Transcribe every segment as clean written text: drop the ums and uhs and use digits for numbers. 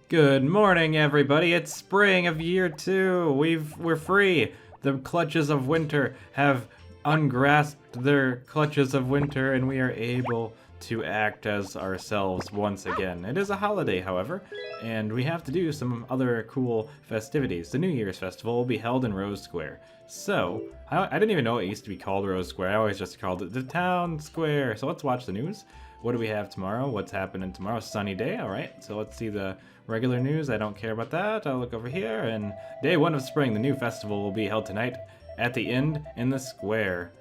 Good morning, everybody. It's spring of year 2. We're free. The clutches of winter have ungrasped their clutches of winter, and we are able to act as ourselves once again. It is a holiday, however, and we have to do some other cool festivities. The New Year's Festival will be held in Rose Square. So, I didn't even know it used to be called Rose Square. I always just called it the Town Square. So let's watch the news. What do we have tomorrow? What's happening tomorrow? Sunny day, alright. So let's see the regular news. I don't care about that. I'll look over here, and day 1 of spring, the new festival will be held tonight at the Inn in the Square.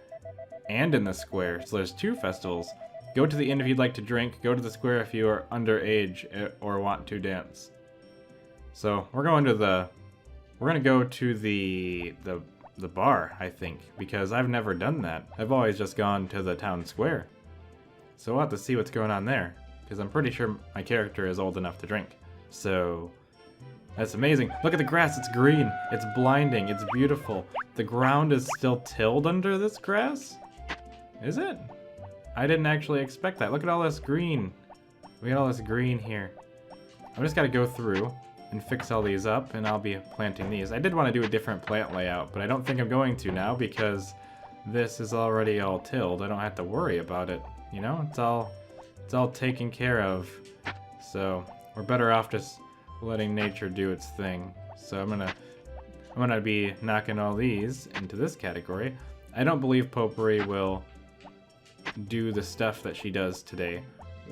And in the Square. So there's 2 festivals. Go to the Inn if you'd like to drink. Go to the Square if you are underage or want to dance. So we're going to the... We're gonna go to the bar, I think, because I've never done that. I've always just gone to the town square. So we'll have to see what's going on there, because I'm pretty sure my character is old enough to drink. So, that's amazing. Look at the grass, it's green, it's blinding, it's beautiful. The ground is still tilled under this grass? Is it? I didn't actually expect that. Look at all this green. We got all this green here. I just gotta go through and fix all these up, and I'll be planting these. I did want to do a different plant layout, but I don't think I'm going to now because this is already all tilled. I don't have to worry about it, you know? It's all taken care of. So we're better off just letting nature do its thing. So I'm gonna be knocking all these into this category. I don't believe Popuri will do the stuff that she does today,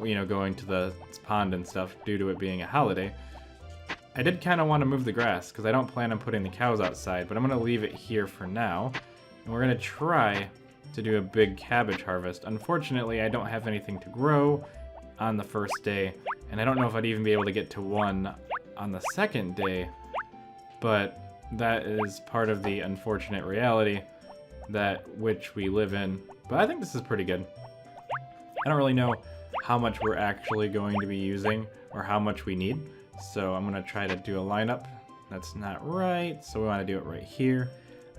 you know, going to the pond and stuff due to it being a holiday. I did kind of want to move the grass because I don't plan on putting the cows outside, but I'm going to leave it here for now. And we're going to try to do a big cabbage harvest. Unfortunately, I don't have anything to grow on the first day, and I don't know if I'd even be able to get to one on the second day, but that is part of the unfortunate reality that which we live in. But I think this is pretty good. I don't really know how much we're actually going to be using or how much we need. So I'm going to try to do a lineup. That's not right, so we want to do it right here.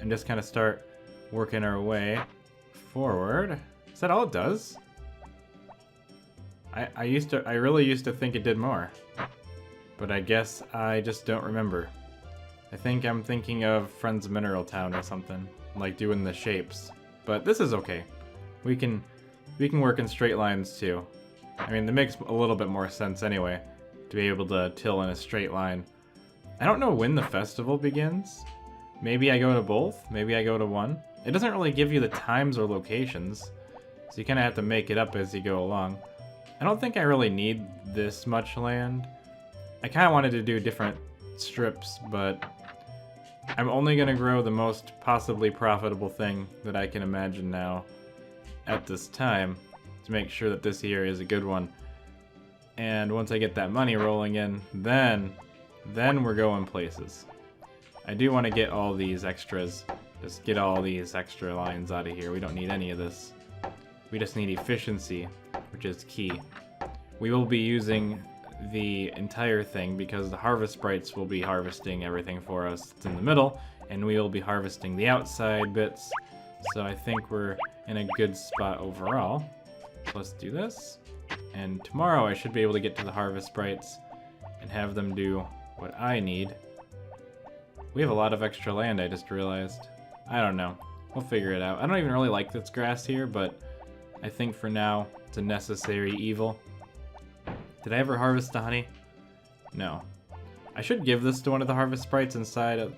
And just kind of start working our way forward. Is that all it does? I really used to think it did more. But I guess I just don't remember. I think I'm thinking of Friends of Mineral Town or something. Like doing the shapes. But this is okay. We can work in straight lines too. I mean, that makes a little bit more sense anyway, to be able to till in a straight line. I don't know when the festival begins. Maybe I go to both, maybe I go to one. It doesn't really give you the times or locations, so you kind of have to make it up as you go along. I don't think I really need this much land. I kind of wanted to do different strips, but I'm only going to grow the most possibly profitable thing that I can imagine now at this time to make sure that this year is a good one. And once I get that money rolling in, then we're going places. I do want to get all these extras. Just get all these extra lines out of here. We don't need any of this. We just need efficiency, which is key. We will be using the entire thing because the harvest sprites will be harvesting everything for us. It's in the middle, and we will be harvesting the outside bits. So I think we're in a good spot overall. So let's do this. And tomorrow I should be able to get to the harvest sprites and have them do what I need. We have a lot of extra land, I just realized. I don't know. We'll figure it out. I don't even really like this grass here, but I think for now it's a necessary evil. Did I ever harvest the honey? No. I should give this to one of the harvest sprites inside of...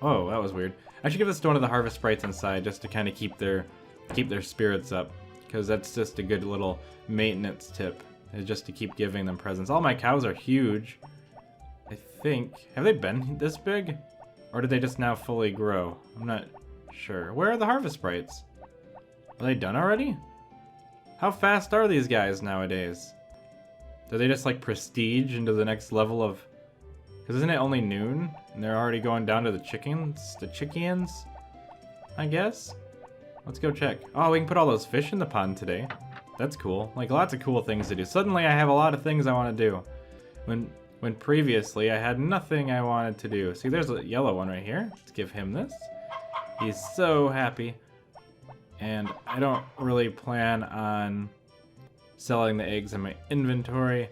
Oh, that was weird. I should give this to one of the harvest sprites inside just to kind of keep their spirits up. Because that's just a good little maintenance tip, is just to keep giving them presents. All my cows are huge, I think. Have they been this big? Or did they just now fully grow? I'm not sure. Where are the harvest sprites? Are they done already? How fast are these guys nowadays? Do they just like prestige into the next level of... Because isn't it only noon? And they're already going down to the chickens? The chickens? I guess? Let's go check. Oh, we can put all those fish in the pond today. That's cool. Like, lots of cool things to do. Suddenly I have a lot of things I want to do. When previously I had nothing I wanted to do. See, there's a yellow one right here. Let's give him this. He's so happy. And I don't really plan on selling the eggs in my inventory.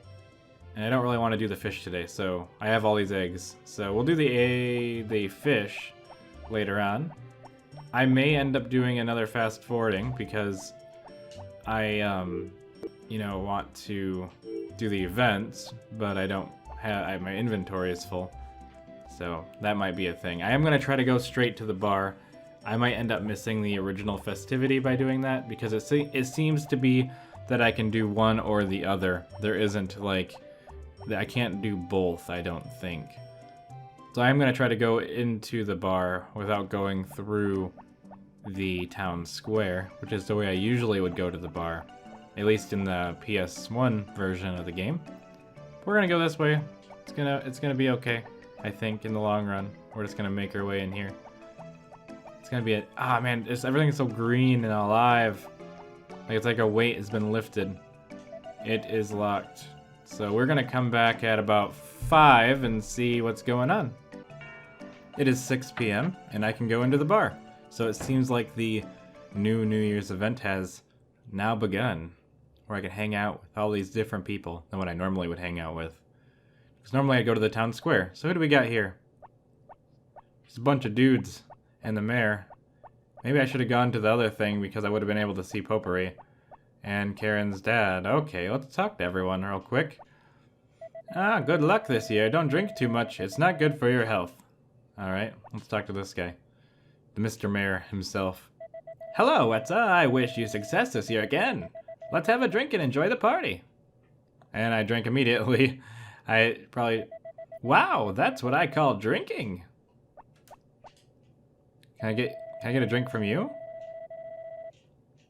And I don't really want to do the fish today, so I have all these eggs. So we'll do the fish later on. I may end up doing another fast forwarding because I, you know, want to do the events, but I don't have, my inventory is full. So that might be a thing. I am going to try to go straight to the bar. I might end up missing the original festivity by doing that because it seems to be that I can do one or the other. There isn't like, I can't do both, I don't think. So I'm going to try to go into the bar without going through the town square, which is the way I usually would go to the bar, at least in the PS1 version of the game. We're going to go this way. It's gonna be okay, I think, in the long run. We're just going to make our way in here. It's going to be ah man, everything's so green and alive. Like it's like a weight has been lifted. It is locked. So we're gonna come back at about 5 and see what's going on. It is 6 p.m. and I can go into the bar. So it seems like the new New Year's event has now begun, where I can hang out with all these different people than what I normally would hang out with. Because normally I go to the town square. So who do we got here? Just a bunch of dudes and the mayor. Maybe I should have gone to the other thing because I would have been able to see Popuri. And Karen's dad. Okay, let's talk to everyone real quick. Ah, good luck this year. Don't drink too much. It's not good for your health. Alright, let's talk to this guy. The Mr. Mayor himself. Hello, Etza. I wish you success this year again. Let's have a drink and enjoy the party. And I drank immediately. I probably... Wow, that's what I call drinking. Can I get a drink from you?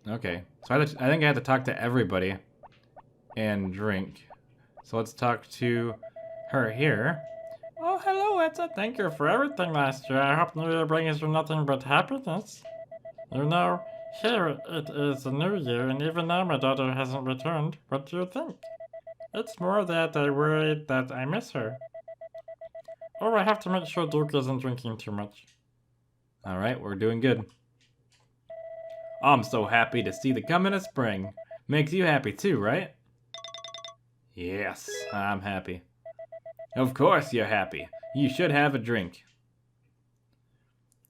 Okay, so I think I have to talk to everybody and drink. So let's talk to her here. Oh, hello, Etza. Thank you for everything last year. I hope New Year brings you nothing but happiness. You know, here it is a new year, and even now my daughter hasn't returned. What do you think? It's more that I worried that I miss her. Oh, I have to make sure Duke isn't drinking too much. Alright, we're doing good. I'm so happy to see the coming of spring. Makes you happy too, right? Yes, I'm happy. Of course you're happy. You should have a drink.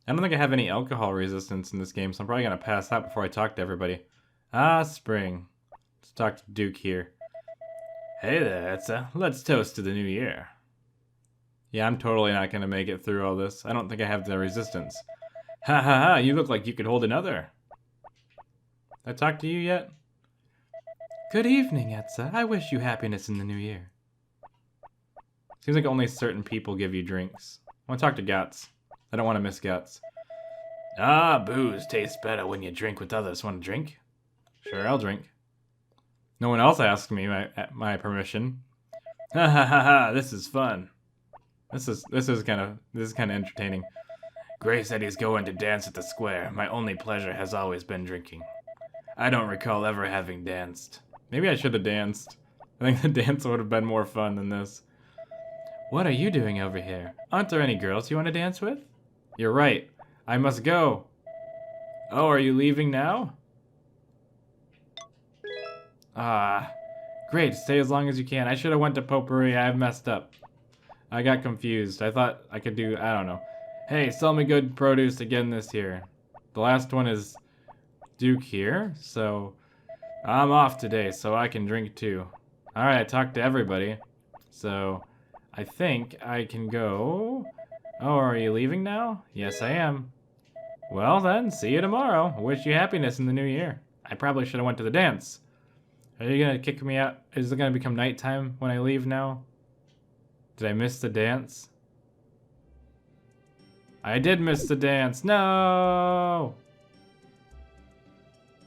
I don't think I have any alcohol resistance in this game, so I'm probably going to pass out before I talk to everybody. Ah, spring. Let's talk to Duke here. Hey there, Etza. Let's toast to the new year. Yeah, I'm totally not going to make it through all this. I don't think I have the resistance. Ha ha ha, you look like you could hold another. I talked to you yet? Good evening, Etza. I wish you happiness in the new year. Seems like only certain people give you drinks. I want to talk to Guts. I don't want to miss Guts. Ah, booze tastes better when you drink with others. Want to drink? Sure, I'll drink. No one else asked me my permission. Ha ha ha ha, this is fun. This is kind of entertaining. Gray said he's going to dance at the square. My only pleasure has always been drinking. I don't recall ever having danced. Maybe I should have danced. I think the dance would have been more fun than this. What are you doing over here? Aren't there any girls you want to dance with? You're right. I must go. Oh, are you leaving now? Ah, great. Stay as long as you can. I should have went to Popuri. I've messed up. I got confused. I thought I could do, I don't know. Hey, sell me good produce again this year. The last one is Duke here, so I'm off today, so I can drink too. Alright, I talked to everybody, so I think I can go. Oh, are you leaving now? Yes, I am. Well then, see you tomorrow. Wish you happiness in the new year. I probably should have went to the dance. Are you gonna kick me out? Is it gonna become nighttime when I leave now? Did I miss the dance? I did miss the dance. No!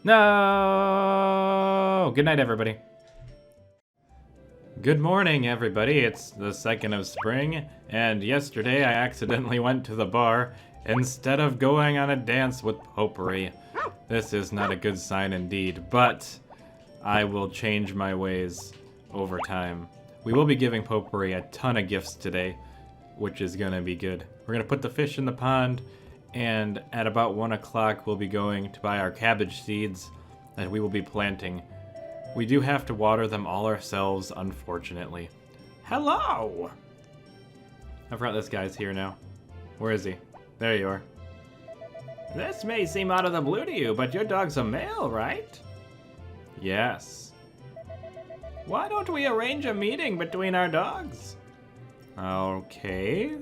No! Good night, everybody. Good morning, everybody. It's the 2nd of spring, and yesterday I accidentally went to the bar instead of going on a dance with Popuri. This is not a good sign indeed, but I will change my ways over time. We will be giving Popuri a ton of gifts today, which is gonna be good. We're gonna put the fish in the pond, and at about 1 o'clock we'll be going to buy our cabbage seeds that we will be planting. We do have to water them all ourselves, unfortunately. Hello! I forgot this guy's here now. Where is he? There you are. This may seem out of the blue to you, but your dog's a male, right? Yes. Why don't we arrange a meeting between our dogs? Okay.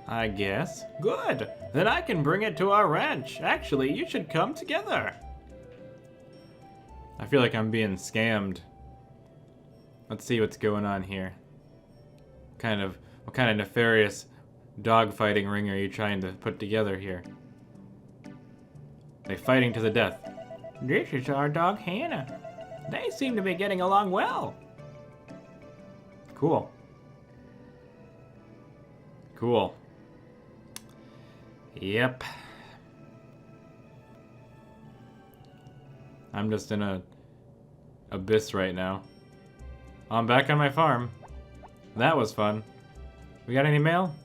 I guess. Good. Then I can bring it to our ranch. Actually, you should come together. I feel like I'm being scammed. Let's see what's going on here. What kind of nefarious dogfighting ring are you trying to put together here? Like fighting to the death. This is our dog Hannah. They seem to be getting along well. Cool. Cool. Yep. I'm just in a abyss right now. I'm back on my farm. That was fun. We got any mail?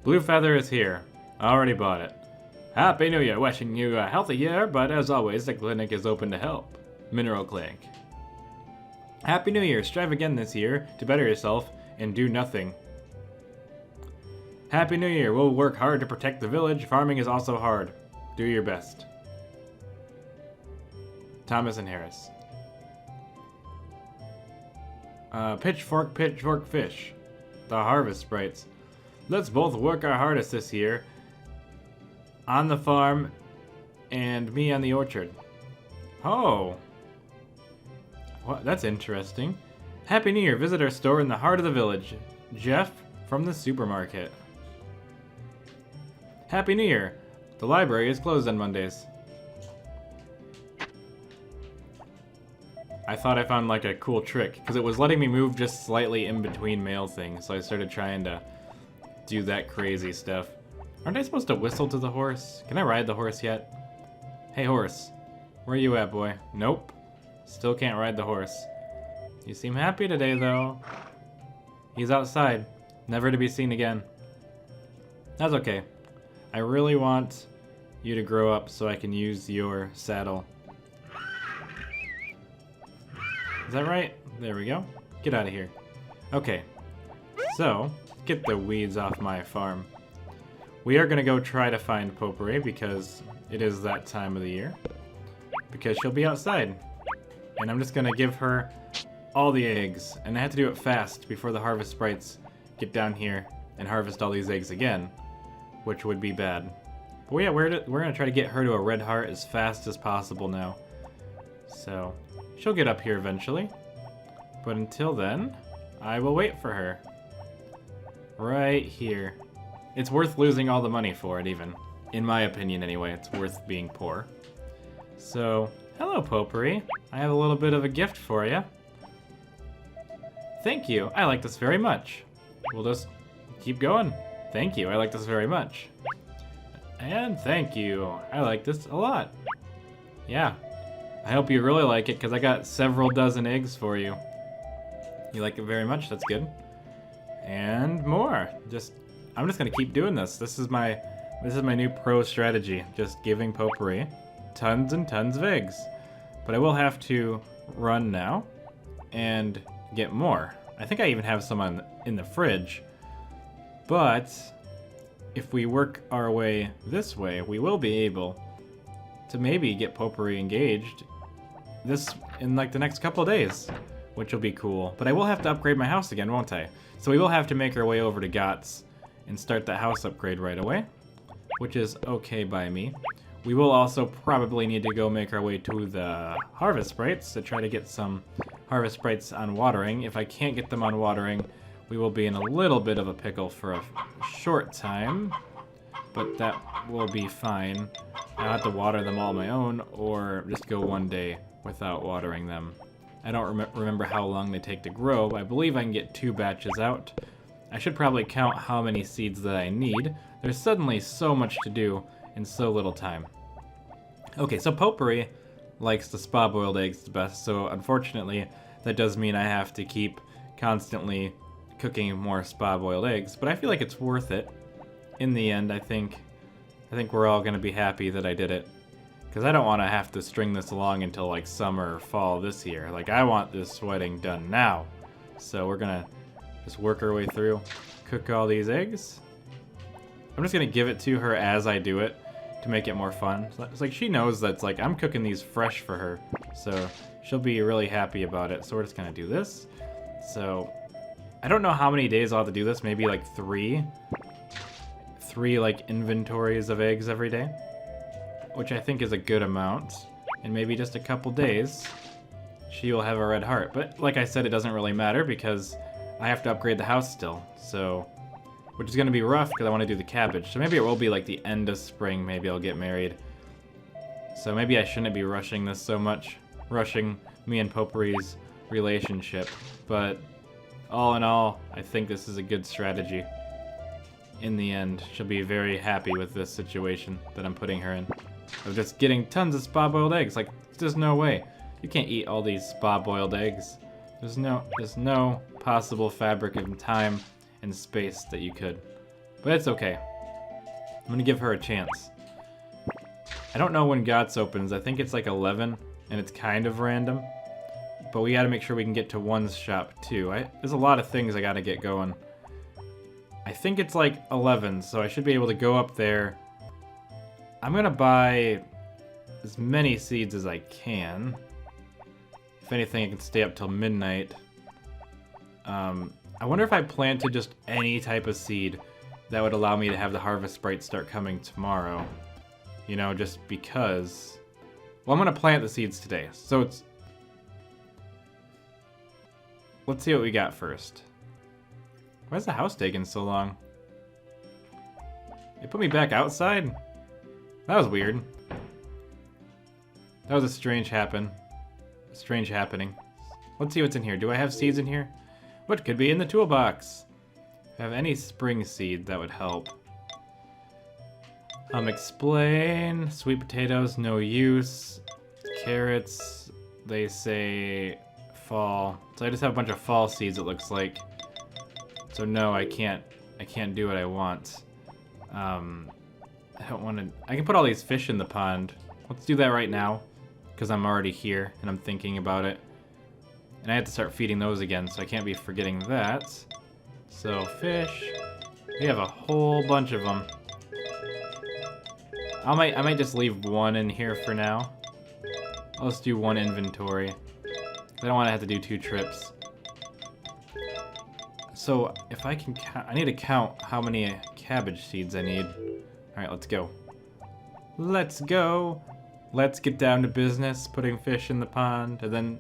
Blue Feather is here. I already bought it. Happy New Year, wishing you a healthy year, but as always, the clinic is open to help. Mineral Clinic. Happy New Year, strive again this year to better yourself and do nothing. Happy New Year, we'll work hard to protect the village. Farming is also hard. Do your best. Thomas and Harris. Pitchfork, pitchfork, fish. The harvest sprites. Let's both work our hardest this year. On the farm, and me on the orchard. Oh. Well, that's interesting. Happy New Year. Visit our store in the heart of the village. Jeff from the supermarket. Happy New Year. The library is closed on Mondays. I thought I found like a cool trick, because it was letting me move just slightly in between mail things, so I started trying to do that crazy stuff. Aren't I supposed to whistle to the horse? Can I ride the horse yet? Hey horse, where you at, boy? Nope. Still can't ride the horse. You seem happy today, though. He's outside, never to be seen again. That's okay. I really want you to grow up so I can use your saddle. Is that right? There we go. Get out of here. Okay, so get the weeds off my farm. We are going to go try to find Popuri because it is that time of the year. Because she'll be outside. And I'm just going to give her all the eggs. And I have to do it fast before the harvest sprites get down here and harvest all these eggs again. Which would be bad. But yeah, we're going to try to get her to a red heart as fast as possible now. So she'll get up here eventually. But until then, I will wait for her. Right here. It's worth losing all the money for it, even. In my opinion, anyway, it's worth being poor. So, hello, Popuri. I have a little bit of a gift for you. Thank you. I like this very much. We'll just keep going. Thank you. I like this very much. And thank you. I like this a lot. Yeah. I hope you really like it, because I got several dozen eggs for you. You like it very much? That's good. And more. I'm just gonna keep doing this. This is my new pro strategy. Just giving Popuri tons and tons of eggs. But I will have to run now and get more. I think I even have some in the fridge. But if we work our way this way, we will be able to maybe get Popuri engaged in like the next couple of days, which will be cool. But I will have to upgrade my house again, won't I? So we will have to make our way over to Gott's and start that house upgrade right away, which is okay by me. We will also probably need to go make our way to the harvest sprites to try to get some harvest sprites on watering. If I can't get them on watering, we will be in a little bit of a pickle for a short time, but that will be fine. I'll have to water them all on my own, or just go one day without watering them. I don't remember how long they take to grow, but I believe I can get 2 batches out. I should probably count how many seeds that I need. There's suddenly so much to do in so little time. Okay, so Popuri likes the spa-boiled eggs the best, so unfortunately that does mean I have to keep constantly cooking more spa-boiled eggs, but I feel like it's worth it. In the end, I think we're all gonna be happy that I did it. Because I don't want to have to string this along until like summer or fall this year. Like, I want this wedding done now. So we're gonna Just work our way through. Cook all these eggs. I'm just gonna give it to her as I do it to make it more fun. It's like she knows that's like I'm cooking these fresh for her, so she'll be really happy about it. So we're just gonna do this. So I don't know how many days I'll have to do this. Maybe like three like inventories of eggs every day, which I think is a good amount. And maybe just a couple days, she will have a red heart. But like I said, it doesn't really matter because I have to upgrade the house still. So, which is going to be rough because I want to do the cabbage. So maybe it will be like the end of spring. Maybe I'll get married. So maybe I shouldn't be rushing this so much. Rushing me and Popuri's relationship. But all in all, I think this is a good strategy. In the end, she'll be very happy with this situation that I'm putting her in. Of just getting tons of spa-boiled eggs. Like, there's no way. You can't eat all these spa-boiled eggs. There's no possible fabric of time and space that you could. But it's okay. I'm gonna give her a chance. I don't know when GOTS opens. I think it's like 11, and it's kind of random. But we gotta make sure we can get to One's shop too. There's a lot of things I gotta get going. I think it's like 11, so I should be able to go up there. I'm gonna buy as many seeds as I can. If anything, I can stay up till midnight. I wonder if I planted just any type of seed that would allow me to have the harvest sprites start coming tomorrow. You know, just because. Well, I'm gonna plant the seeds today, so it's... Let's see what we got first. Why is the house taking so long? They put me back outside? That was weird. That was a strange happening. Let's see what's in here. Do I have seeds in here? What could be in the toolbox? If I have any spring seed, that would help. Explain. Sweet potatoes, no use. Carrots, they say fall. So I just have a bunch of fall seeds, it looks like. So no, I can't do what I want. I don't want to... I can put all these fish in the pond. Let's do that right now, because I'm already here and I'm thinking about it. And I have to start feeding those again, so I can't be forgetting that. So fish, we have a whole bunch of them. I might just leave one in here for now. I'll just do one inventory. I don't want to have to do 2 trips. So if I can count, I need to count how many cabbage seeds I need. All right, let's go. Let's go. Let's get down to business, putting fish in the pond, and then...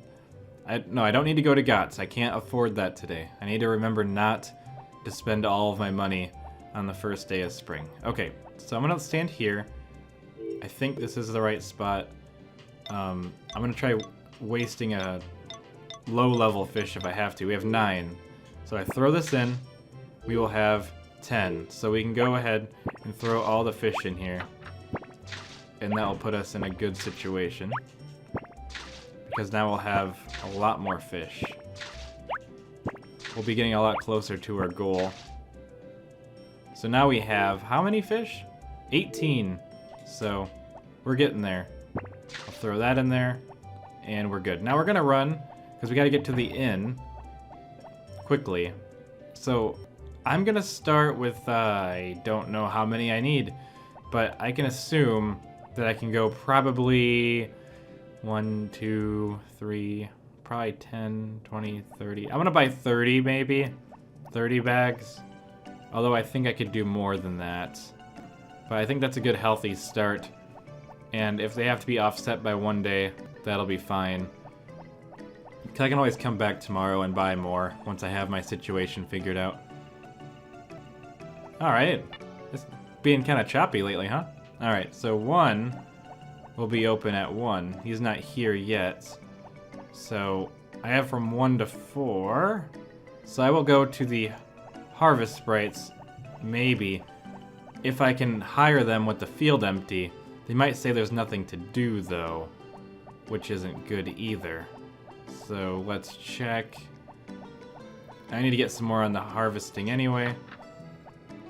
No, I don't need to go to GOTS. I can't afford that today. I need to remember not to spend all of my money on the first day of spring. Okay, so I'm gonna stand here. I think this is the right spot. I'm gonna try wasting a low-level fish if I have to. We have 9. So I throw this in, we will have 10. So we can go ahead and throw all the fish in here. And that will put us in a good situation. Because now we'll have a lot more fish. We'll be getting a lot closer to our goal. So now we have, how many fish? 18. So we're getting there. I'll throw that in there, and we're good. Now we're gonna run, because we gotta get to the inn quickly. So I'm gonna start with, I don't know how many I need, but I can assume that I can go probably 1, 2, 3, probably 10, 20, 30. I'm gonna buy 30 maybe, 30 bags. Although I think I could do more than that. But I think that's a good healthy start. And if they have to be offset by 1 day, that'll be fine. Because I can always come back tomorrow and buy more once I have my situation figured out. Alright. It's being kind of choppy lately, huh? Alright, so 1 will be open at 1. He's not here yet. So I have from 1 to 4. So I will go to the harvest sprites, maybe. If I can hire them with the field empty. They might say there's nothing to do, though, which isn't good either. So let's check. I need to get some more on the harvesting anyway,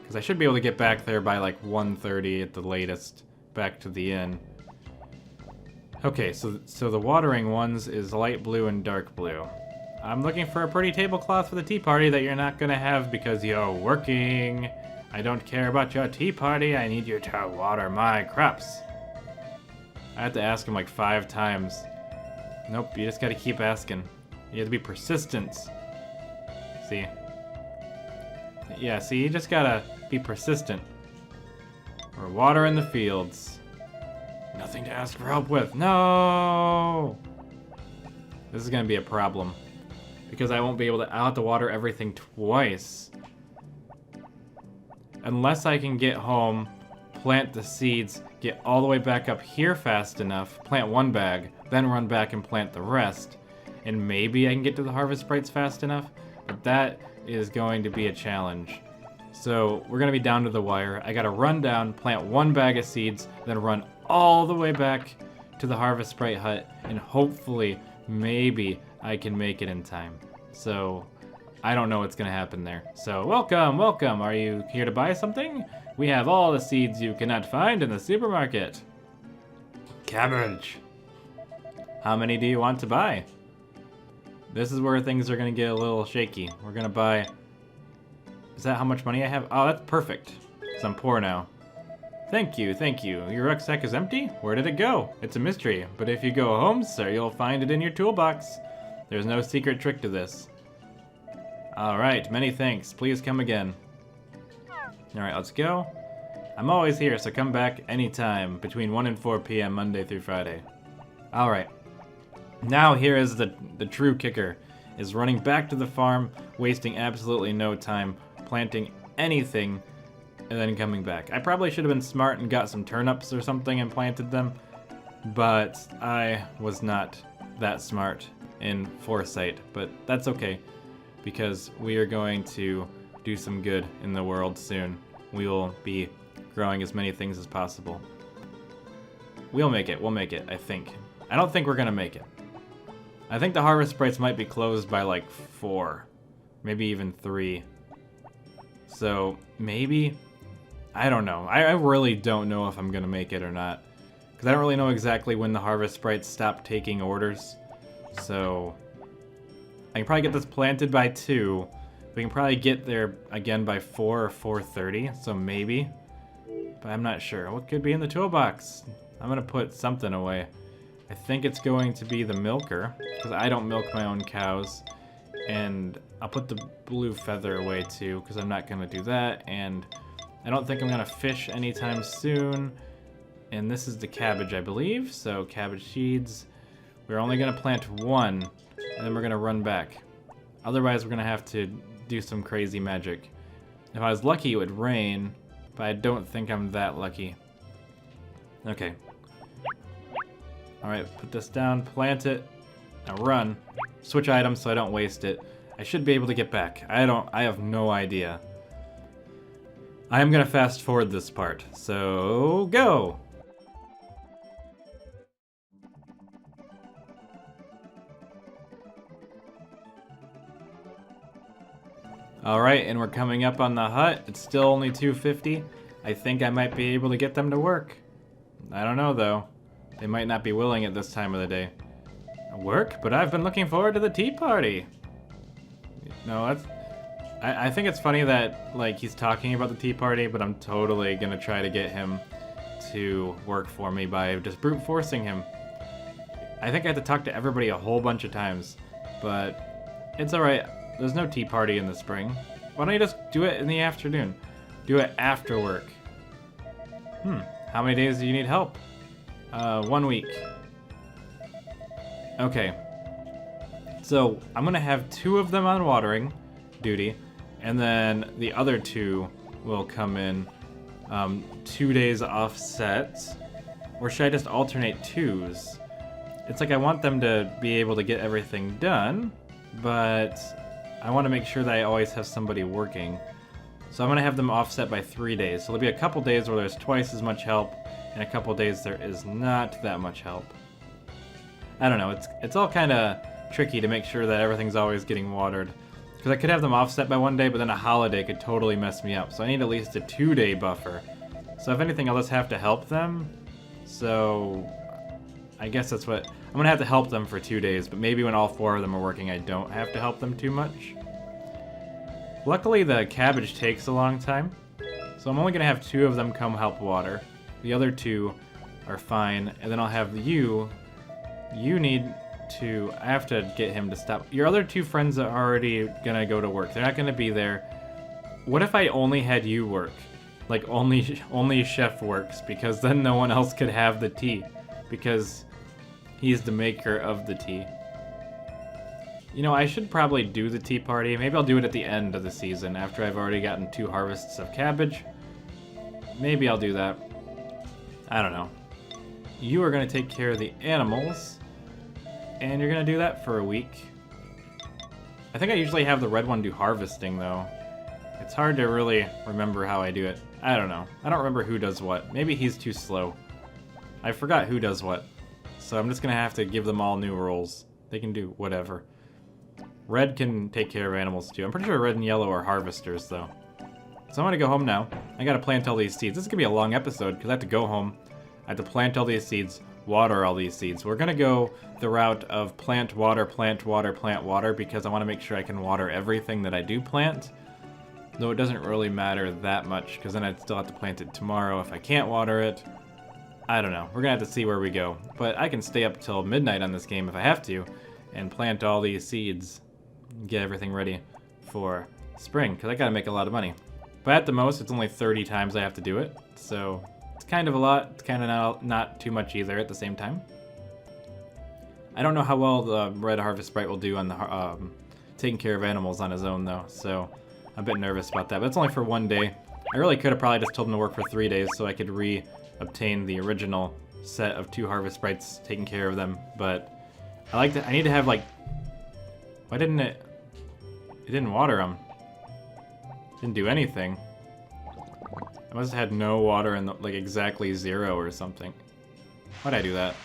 because I should be able to get back there by like 1:30 at the latest, back to the inn. Okay, so the watering ones is light blue and dark blue. I'm looking for a pretty tablecloth for the tea party that you're not gonna have because you're working. I don't care about your tea party. I need you to water my crops. I have to ask him like 5 times. Nope, you just gotta keep asking. You have to be persistent. See? Yeah, see, you just gotta be persistent. We're watering the fields. Nothing to ask for help with. No! This is gonna be a problem. Because I won't be able to, I'll have to water everything twice. Unless I can get home, plant the seeds, get all the way back up here fast enough, plant 1 bag, then run back and plant the rest. And maybe I can get to the harvest sprites fast enough, but that is going to be a challenge. So we're gonna be down to the wire. I gotta run down, plant 1 bag of seeds, then run all the way back to the harvest sprite hut, and hopefully, maybe I can make it in time. So I don't know what's gonna happen there. So welcome, welcome. Are you here to buy something? We have all the seeds you cannot find in the supermarket. Cabbage. How many do you want to buy? This is where things are gonna get a little shaky. We're gonna buy... Is that how much money I have? Oh, that's perfect. Because I'm poor now. Thank you, thank you. Your rucksack is empty? Where did it go? It's a mystery, but if you go home, sir, you'll find it in your toolbox. There's no secret trick to this. Alright, many thanks. Please come again. Alright, let's go. I'm always here, so come back anytime between 1 and 4 p.m. Monday through Friday. Alright. Now here is the true kicker, is running back to the farm, wasting absolutely no time, planting anything, and then coming back. I probably should have been smart and got some turnips or something and planted them, but I was not that smart in foresight, but that's okay, because we are going to do some good in the world soon. We will be growing as many things as possible. We'll make it, I think. I don't think we're gonna make it. I think the harvest sprites might be closed by like 4, maybe even 3. So maybe, I don't know. I really don't know if I'm gonna make it or not, because I don't really know exactly when the harvest sprites stop taking orders. So I can probably get this planted by 2. We can probably get there again by 4 or 4:30. So maybe, but I'm not sure. What could be in the toolbox? I'm gonna put something away. I think it's going to be the milker, because I don't milk my own cows. And I'll put the blue feather away too, because I'm not going to do that. And I don't think I'm going to fish anytime soon. And this is the cabbage, I believe. So cabbage seeds. We're only going to plant 1, and then we're going to run back. Otherwise, we're going to have to do some crazy magic. If I was lucky, it would rain, but I don't think I'm that lucky. Okay. Alright, put this down, plant it, now run. Switch items so I don't waste it. I should be able to get back. I have no idea. I am gonna fast forward this part, so go! Alright, and we're coming up on the hut. It's still only 2:50. I think I might be able to get them to work. I don't know though. They might not be willing at this time of the day. Work? But I've been looking forward to the tea party. No, that's... I think it's funny that, like, he's talking about the tea party, but I'm totally gonna try to get him to work for me by just brute forcing him. I think I have to talk to everybody a whole bunch of times, but it's alright. There's no tea party in the spring. Why don't you just do it in the afternoon? Do it after work. How many days do you need help? 1 week. Okay. So, I'm gonna have 2 of them on watering duty, and then the other 2 will come in 2 days offset. Or should I just alternate 2s? It's like I want them to be able to get everything done, but I want to make sure that I always have somebody working. So I'm gonna have them offset by 3 days. So there'll be a couple days where there's twice as much help, and a couple days there is not that much help. I don't know, it's all kind of tricky to make sure that everything's always getting watered. Because I could have them offset by 1 day, but then a holiday could totally mess me up. So I need at least a 2-day buffer. So if anything, I'll just have to help them. So I guess that's what... I'm gonna have to help them for 2 days, but maybe when all 4 of them are working, I don't have to help them too much. Luckily, the cabbage takes a long time, so I'm only gonna have 2 of them come help water. The other 2 are fine, and then I'll have you... You need to... I have to get him to stop. Your other 2 friends are already gonna go to work. They're not gonna be there. What if I only had you work? Like, only Chef works, because then no one else could have the tea. Because he's the maker of the tea. You know, I should probably do the tea party. Maybe I'll do it at the end of the season, after I've already gotten 2 harvests of cabbage. Maybe I'll do that. I don't know. You are going to take care of the animals, and you're going to do that for a week. I think I usually have the red one do harvesting, though. It's hard to really remember how I do it. I don't know. I don't remember who does what. Maybe he's too slow. I forgot who does what. So I'm just going to have to give them all new roles. They can do whatever. Red can take care of animals, too. I'm pretty sure red and yellow are harvesters, though. So I'm going to go home now. I got to plant all these seeds. This is going to be a long episode, because I have to go home. I have to plant all these seeds, water all these seeds. We're going to go the route of plant, water, plant, water, plant, water, because I want to make sure I can water everything that I do plant. Though it doesn't really matter that much, because then I'd still have to plant it tomorrow if I can't water it. I don't know. We're going to have to see where we go. But I can stay up till midnight on this game if I have to, and plant all these seeds, and get everything ready for spring, because I got to make a lot of money. But at the most, it's only 30 times I have to do it, so it's kind of a lot. It's kind of not too much either at the same time. I don't know how well the red harvest sprite will do on the taking care of animals on his own, though, so I'm a bit nervous about that, but it's only for 1 day. I really could have probably just told him to work for 3 days so I could obtain the original set of 2 harvest sprites, taking care of them, but I need to have, like... Why didn't it... It didn't water them. Didn't do anything. I must have had no water and, like, exactly 0 or something. Why'd I do that?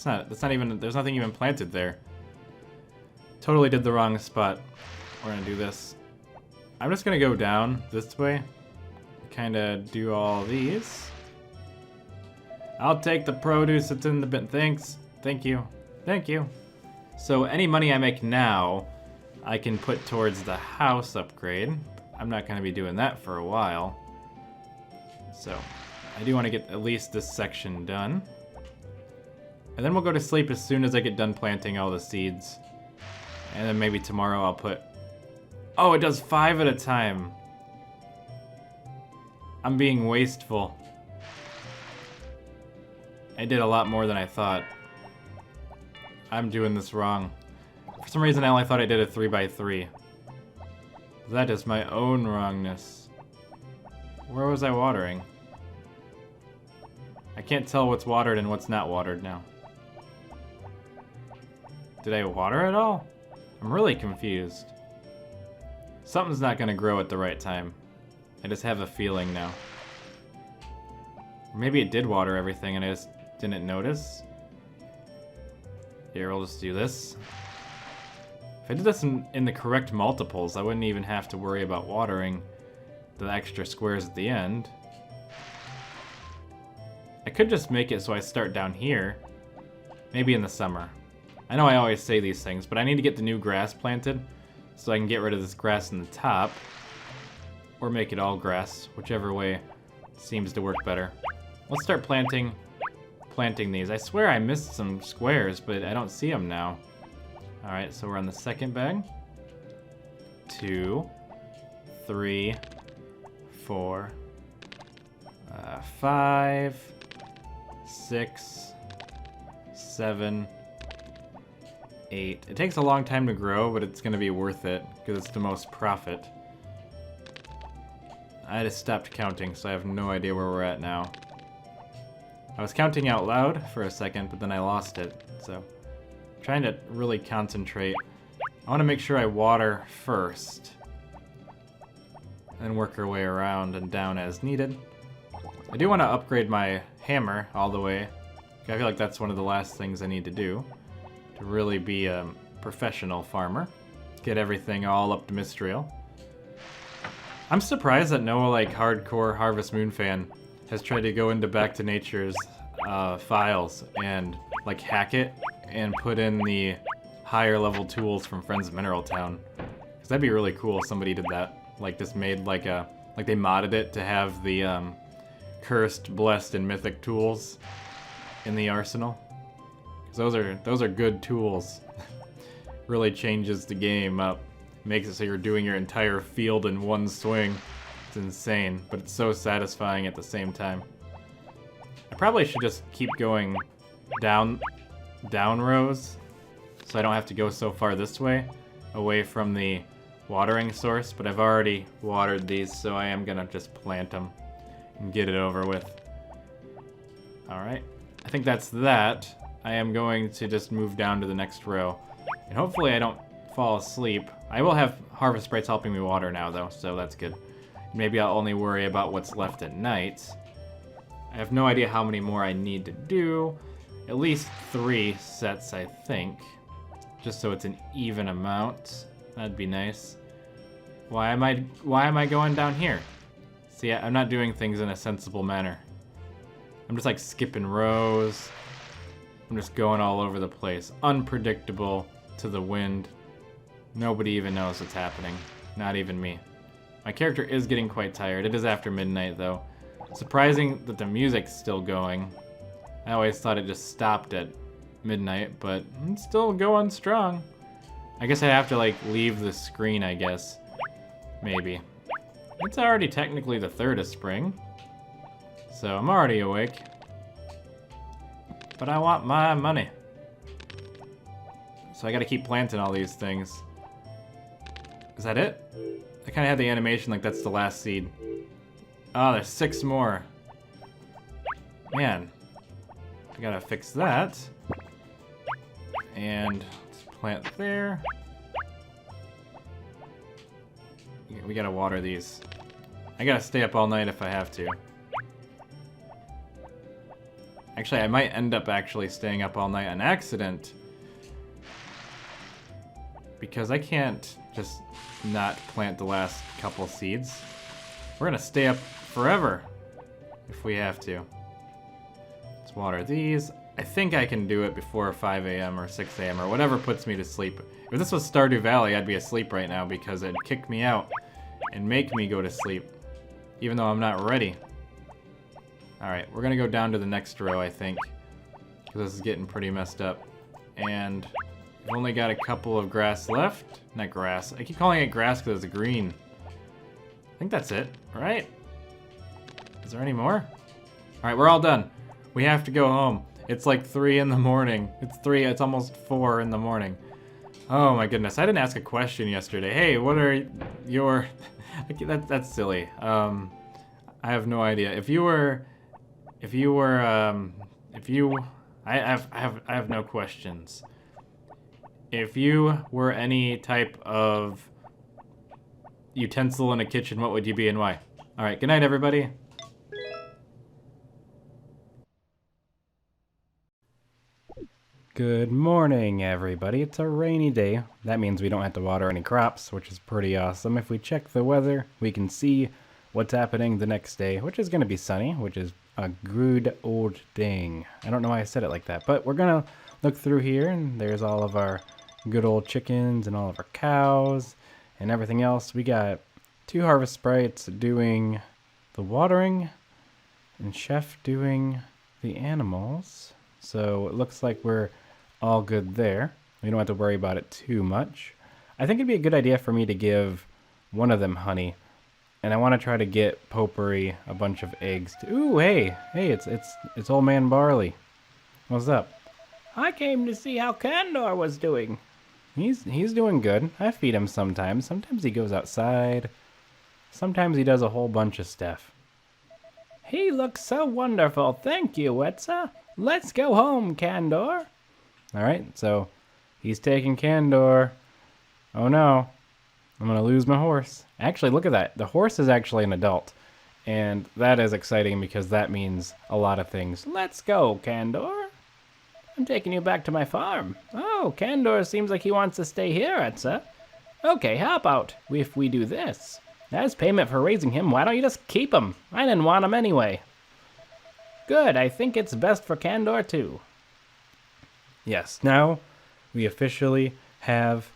That's not even... There's nothing even planted there. Totally did the wrong spot. We're gonna do this. I'm just gonna go down this way, kind of do all these. I'll take the produce that's in the bin. Thanks. Thank you. Thank you. So any money I make now, I can put towards the house upgrade. I'm not gonna be doing that for a while. So I do want to get at least this section done. And then we'll go to sleep as soon as I get done planting all the seeds. And then maybe tomorrow I'll put... Oh, it does 5 at a time. I'm being wasteful. I did a lot more than I thought. I'm doing this wrong. For some reason I only thought I did a 3x3. That is my own wrongness. Where was I watering? I can't tell what's watered and what's not watered now. Did I water it all? I'm really confused. Something's not gonna grow at the right time. I just have a feeling now. Or maybe it did water everything and I just didn't notice. Here, we'll just do this. If I did this in the correct multiples, I wouldn't even have to worry about watering the extra squares at the end. I could just make it so I start down here. Maybe in the summer. I know I always say these things, but I need to get the new grass planted so I can get rid of this grass in the top. Or make it all grass, whichever way seems to work better. Let's start planting these. I swear I missed some squares, but I don't see them now. Alright, so we're on the second bag. 2, 3, 4, 5, 6, 7, 8. It takes a long time to grow, but it's going to be worth it because it's the most profit. I just stopped counting, so I have no idea where we're at now. I was counting out loud for a second, but then I lost it, so I'm trying to really concentrate. I want to make sure I water first, and work our way around and down as needed. I do want to upgrade my hammer all the way. I feel like that's one of the last things I need to do to really be a professional farmer. Get everything all up to Mistral. I'm surprised that no like hardcore Harvest Moon fan has tried to go into Back to Nature's files and like hack it and put in the higher level tools from Friends of Mineral Town. Cause that'd be really cool if somebody did that. Like just made like they modded it to have the cursed, blessed, and mythic tools in the arsenal. Cause those are good tools. Really changes the game up. Makes it so you're doing your entire field in one swing. It's insane, but it's so satisfying at the same time. I probably should just keep going down rows so I don't have to go so far this way, away from the watering source, but I've already watered these, so I am gonna just plant them and get it over with. Alright, I think that's that. I am going to just move down to the next row, and hopefully I don't fall asleep. I will have Harvest Sprites helping me water now, though, so that's good. Maybe I'll only worry about what's left at night. I have no idea how many more I need to do. At least 3 sets, I think. Just so it's an even amount. That'd be nice. Why am I going down here? See, I'm not doing things in a sensible manner. I'm just like skipping rows. I'm just going all over the place. Unpredictable to the wind. Nobody even knows what's happening. Not even me. My character is getting quite tired. It is after midnight, though. Surprising that the music's still going. I always thought it just stopped at midnight, but it's still going strong. I guess I have to, like, leave the screen, I guess. Maybe. It's already technically the 3rd of spring. So I'm already awake. But I want my money. So I gotta keep planting all these things. Is that it? I kinda had the animation like that's the last seed. Oh, there's 6 more. Man. I gotta fix that. And let's plant there. We gotta water these. I gotta stay up all night if I have to. Actually, I might end up actually staying up all night on accident. Because I can't just not plant the last couple seeds. We're gonna stay up forever if we have to. Let's water these. I think I can do it before 5 a.m. or 6 a.m. or whatever puts me to sleep. If this was Stardew Valley, I'd be asleep right now because it'd kick me out and make me go to sleep, even though I'm not ready. Alright, we're gonna go down to the next row, I think, because this is getting pretty messed up. And we've only got a couple of grass left. Not grass. I keep calling it grass because it's green. I think that's it, right? Is there any more? Alright, we're all done. We have to go home. It's like 3 in the morning. It's almost 4 in the morning. Oh my goodness, I didn't ask a question yesterday. Hey, what are your... that's silly. I have no idea. I have no questions. If you were any type of utensil in a kitchen, what would you be and why? Alright, good night everybody. Good morning, everybody. It's a rainy day. That means we don't have to water any crops, which is pretty awesome. If we check the weather, we can see what's happening the next day, which is going to be sunny, which is a good old thing. I don't know why I said it like that, but we're going to look through here, and there's all of our good old chickens and all of our cows and everything else. We got 2 Harvest Sprites doing the watering and Chef doing the animals. So it looks like we're all good there. We don't have to worry about it too much. I think it'd be a good idea for me to give one of them honey, and I want to try to get Popuri a bunch of eggs. Ooh, hey, it's Old Man Barley. What's up? I came to see how Candor was doing. He's doing good. I feed him sometimes. Sometimes he goes outside. Sometimes he does a whole bunch of stuff. He looks so wonderful. Thank you, Wetza. Let's go home, Candor. Alright, so he's taking Candor. Oh no, I'm gonna lose my horse. Actually, look at that. The horse is actually an adult. And that is exciting because that means a lot of things. Let's go, Candor. I'm taking you back to my farm. Oh, Candor seems like he wants to stay here, Etza. Okay, how about if we do this? As payment for raising him, why don't you just keep him? I didn't want him anyway. Good, I think it's best for Candor too. Yes, now we officially have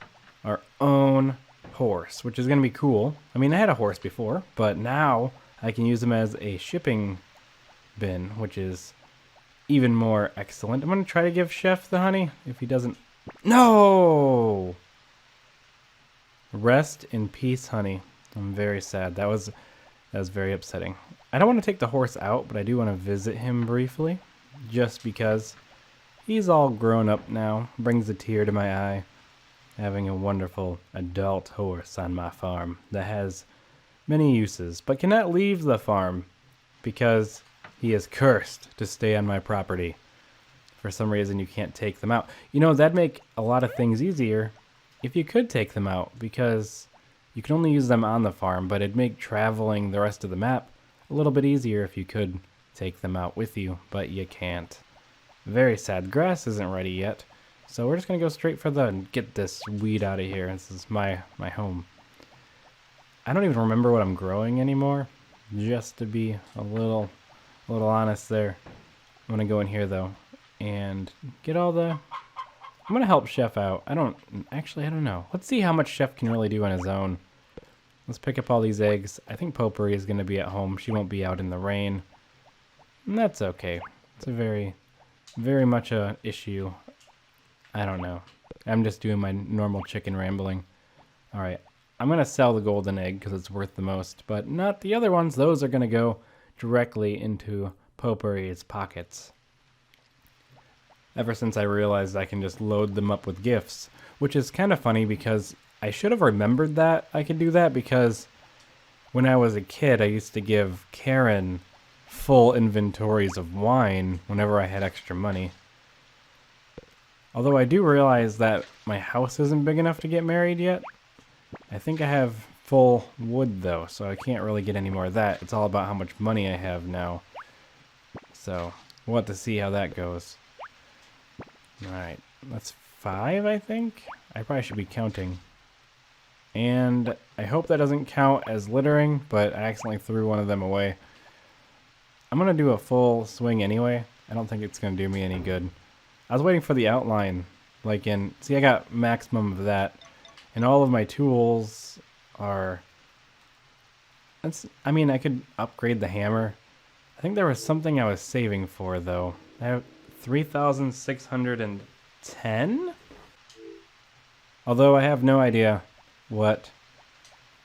our own horse, which is going to be cool. I mean, I had a horse before, but now I can use him as a shipping bin, which is even more excellent. I'm going to try to give Chef the honey if he doesn't. No! Rest in peace, honey. I'm very sad. That was very upsetting. I don't want to take the horse out, but I do want to visit him briefly, just because he's all grown up now. Brings a tear to my eye, having a wonderful adult horse on my farm that has many uses, but cannot leave the farm because he is cursed to stay on my property. For some reason, you can't take them out. You know, that'd make a lot of things easier if you could take them out, because you can only use them on the farm, but it'd make traveling the rest of the map a little bit easier if you could take them out with you, but you can't. Very sad. Grass isn't ready yet, so we're just going to go straight for get this weed out of here. This is my home. I don't even remember what I'm growing anymore, just to be a little honest there. I'm going to go in here, though, and get all the... I'm going to help Chef out. I don't know. Let's see how much Chef can really do on his own. Let's pick up all these eggs. I think Popuri is going to be at home. She won't be out in the rain. And that's okay. It's a very, very much a issue. I don't know. I'm just doing my normal chicken rambling. All right. I'm going to sell the golden egg because it's worth the most, but not the other ones. Those are going to go directly into Popuri's pockets. Ever since I realized I can just load them up with gifts, which is kind of funny because I should have remembered that I could do that, because when I was a kid, I used to give Karen full inventories of wine whenever I had extra money. Although I do realize that my house isn't big enough to get married yet. I think I have full wood though, so I can't really get any more of that. It's all about how much money I have now. So we'll have to see how that goes. Alright, that's 5, I think? I probably should be counting. And I hope that doesn't count as littering, but I accidentally threw one of them away. I'm going to do a full swing anyway. I don't think it's going to do me any good. I was waiting for the outline. See, I got maximum of that. And all of my tools are... I mean, I could upgrade the hammer. I think there was something I was saving for, though. I have 3,610? Although I have no idea what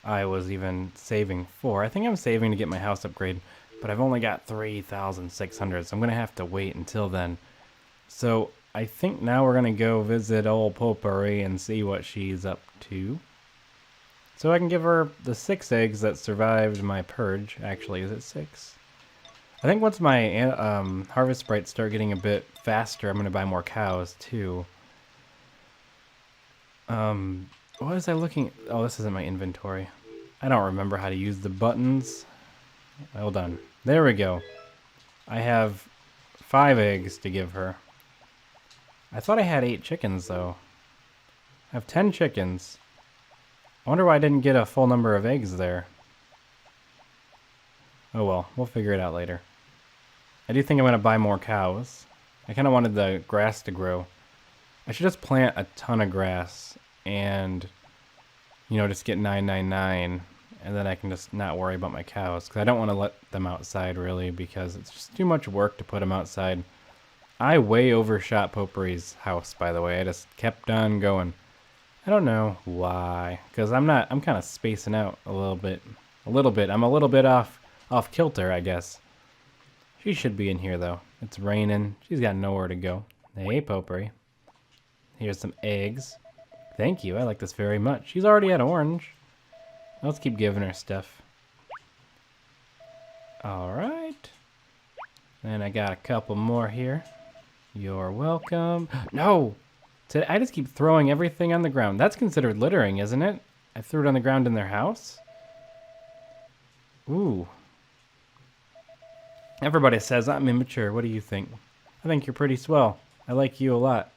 I was even saving for. I think I'm saving to get my house upgrade, but I've only got 3,600, so I'm going to have to wait until then. So I think now we're going to go visit old Popuri and see what she's up to. So I can give her the 6 eggs that survived my purge. Actually, is it 6? I think once my harvest sprites start getting a bit faster, I'm going to buy more cows, too. What was I looking... Oh, this isn't my inventory. I don't remember how to use the buttons. Hold on. There we go. I have 5 eggs to give her. I thought I had 8 chickens, though. I have 10 chickens. I wonder why I didn't get a full number of eggs there. Oh well, we'll figure it out later. I do think I'm going to buy more cows. I kind of wanted the grass to grow. I should just plant a ton of grass and, you know, just get 999, and then I can just not worry about my cows, because I don't want to let them outside, really, because it's just too much work to put them outside. I way overshot Popuri's house, by the way. I just kept on going. I don't know why, because I'm kind of spacing out a little bit. I'm a little bit off kilter, I guess. She should be in here, though. It's raining. She's got nowhere to go. Hey, Popuri. Here's some eggs. Thank you. I like this very much. She's already at orange. Let's keep giving her stuff. Alright. And I got a couple more here. You're welcome. No! I just keep throwing everything on the ground. That's considered littering, isn't it? I threw it on the ground in their house? Ooh. Everybody says I'm immature. What do you think? I think you're pretty swell. I like you a lot.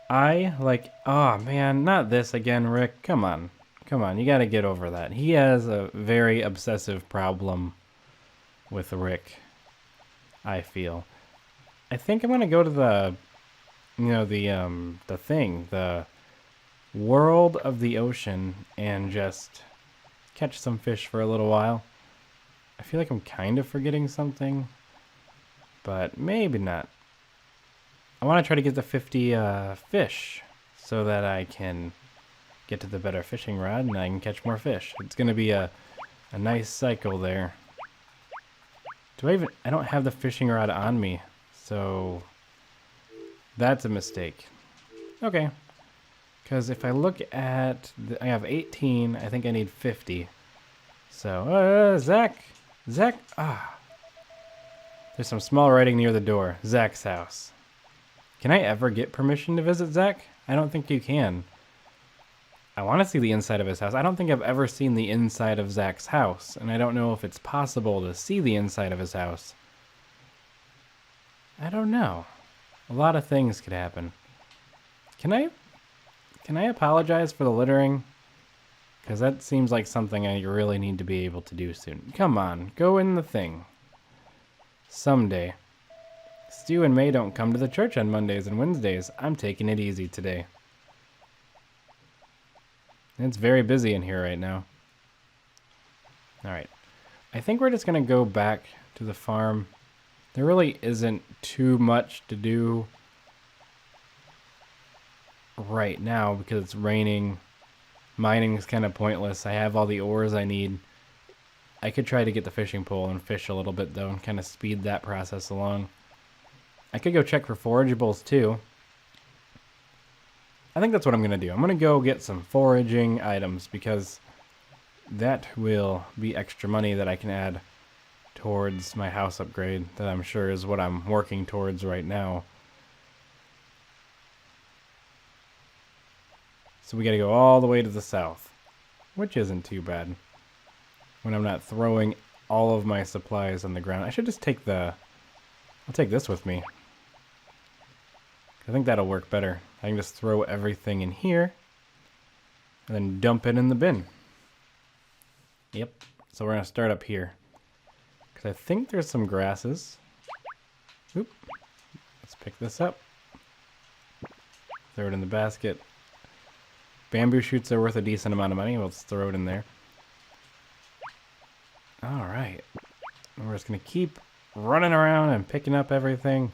Oh man, not this again, Rick. Come on, you gotta get over that. He has a very obsessive problem with Rick, I feel. I think I'm gonna go to the the world of the ocean and just catch some fish for a little while. I feel like I'm kind of forgetting something, but maybe not. I want to try to get the 50 fish so that I can get to the better fishing rod and I can catch more fish. It's going to be a nice cycle there. I don't have the fishing rod on me, so that's a mistake. Okay. Because if I look at, I have 18, I think I need 50. So, Zach, there's some small writing near the door. Zach's house. Can I ever get permission to visit Zach? I don't think you can. I want to see the inside of his house. I don't think I've ever seen the inside of Zach's house, and I don't know if it's possible to see the inside of his house. I don't know. A lot of things could happen. Can I apologize for the littering? Because that seems like something I really need to be able to do soon. Come on, go in the thing. Someday. Stu and May don't come to the church on Mondays and Wednesdays. I'm taking it easy today. It's very busy in here right now. Alright. I think we're just going to go back to the farm. There really isn't too much to do right now because it's raining. Mining is kind of pointless. I have all the ores I need. I could try to get the fishing pole and fish a little bit though and kind of speed that process along. I could go check for forageables too. I think that's what I'm going to do. I'm going to go get some foraging items because that will be extra money that I can add towards my house upgrade that I'm sure is what I'm working towards right now. So we got to go all the way to the south, which isn't too bad when I'm not throwing all of my supplies on the ground. I should just take I'll take this with me. I think that'll work better. I can just throw everything in here and then dump it in the bin. Yep. So we're going to start up here because I think there's some grasses. Oop. Let's pick this up. Throw it in the basket. Bamboo shoots are worth a decent amount of money. Let's throw it in there. All right. We're just going to keep running around and picking up everything.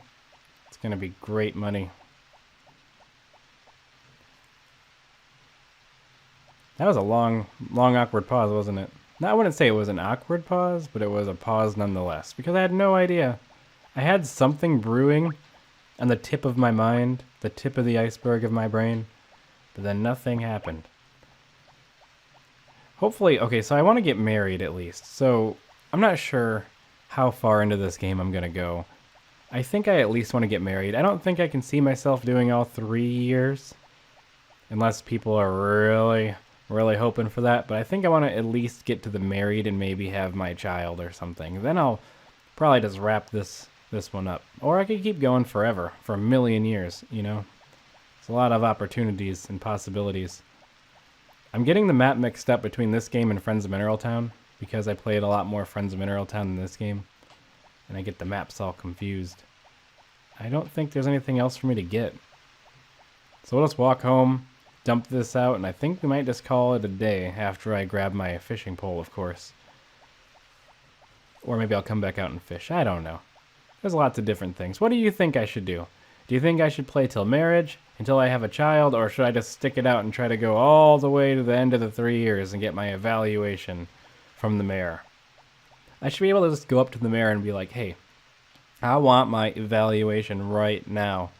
It's going to be great money. That was a long, awkward pause, wasn't it? Now, I wouldn't say it was an awkward pause, but it was a pause nonetheless, because I had no idea. I had something brewing on the tip of my mind, the tip of the iceberg of my brain, but then nothing happened. Hopefully, okay, so I want to get married at least, so I'm not sure how far into this game I'm going to go. I think I at least want to get married. I don't think I can see myself doing all 3 years, unless people are really hoping for that, but I think I want to at least get to the married and maybe have my child or something. Then I'll probably just wrap this one up. Or I could keep going forever, for a million years, you know? It's a lot of opportunities and possibilities. I'm getting the map mixed up between this game and Friends of Mineral Town, because I played a lot more Friends of Mineral Town than this game, and I get the maps all confused. I don't think there's anything else for me to get. So we'll just walk home, dump this out, and I think we might just call it a day after I grab my fishing pole, of course. Or maybe I'll come back out and fish. I don't know. There's lots of different things. What do you think I should do? Do you think I should play till marriage, until I have a child, or should I just stick it out and try to go all the way to the end of the 3 years and get my evaluation from the mayor? I should be able to just go up to the mayor and be like, hey, I want my evaluation right now.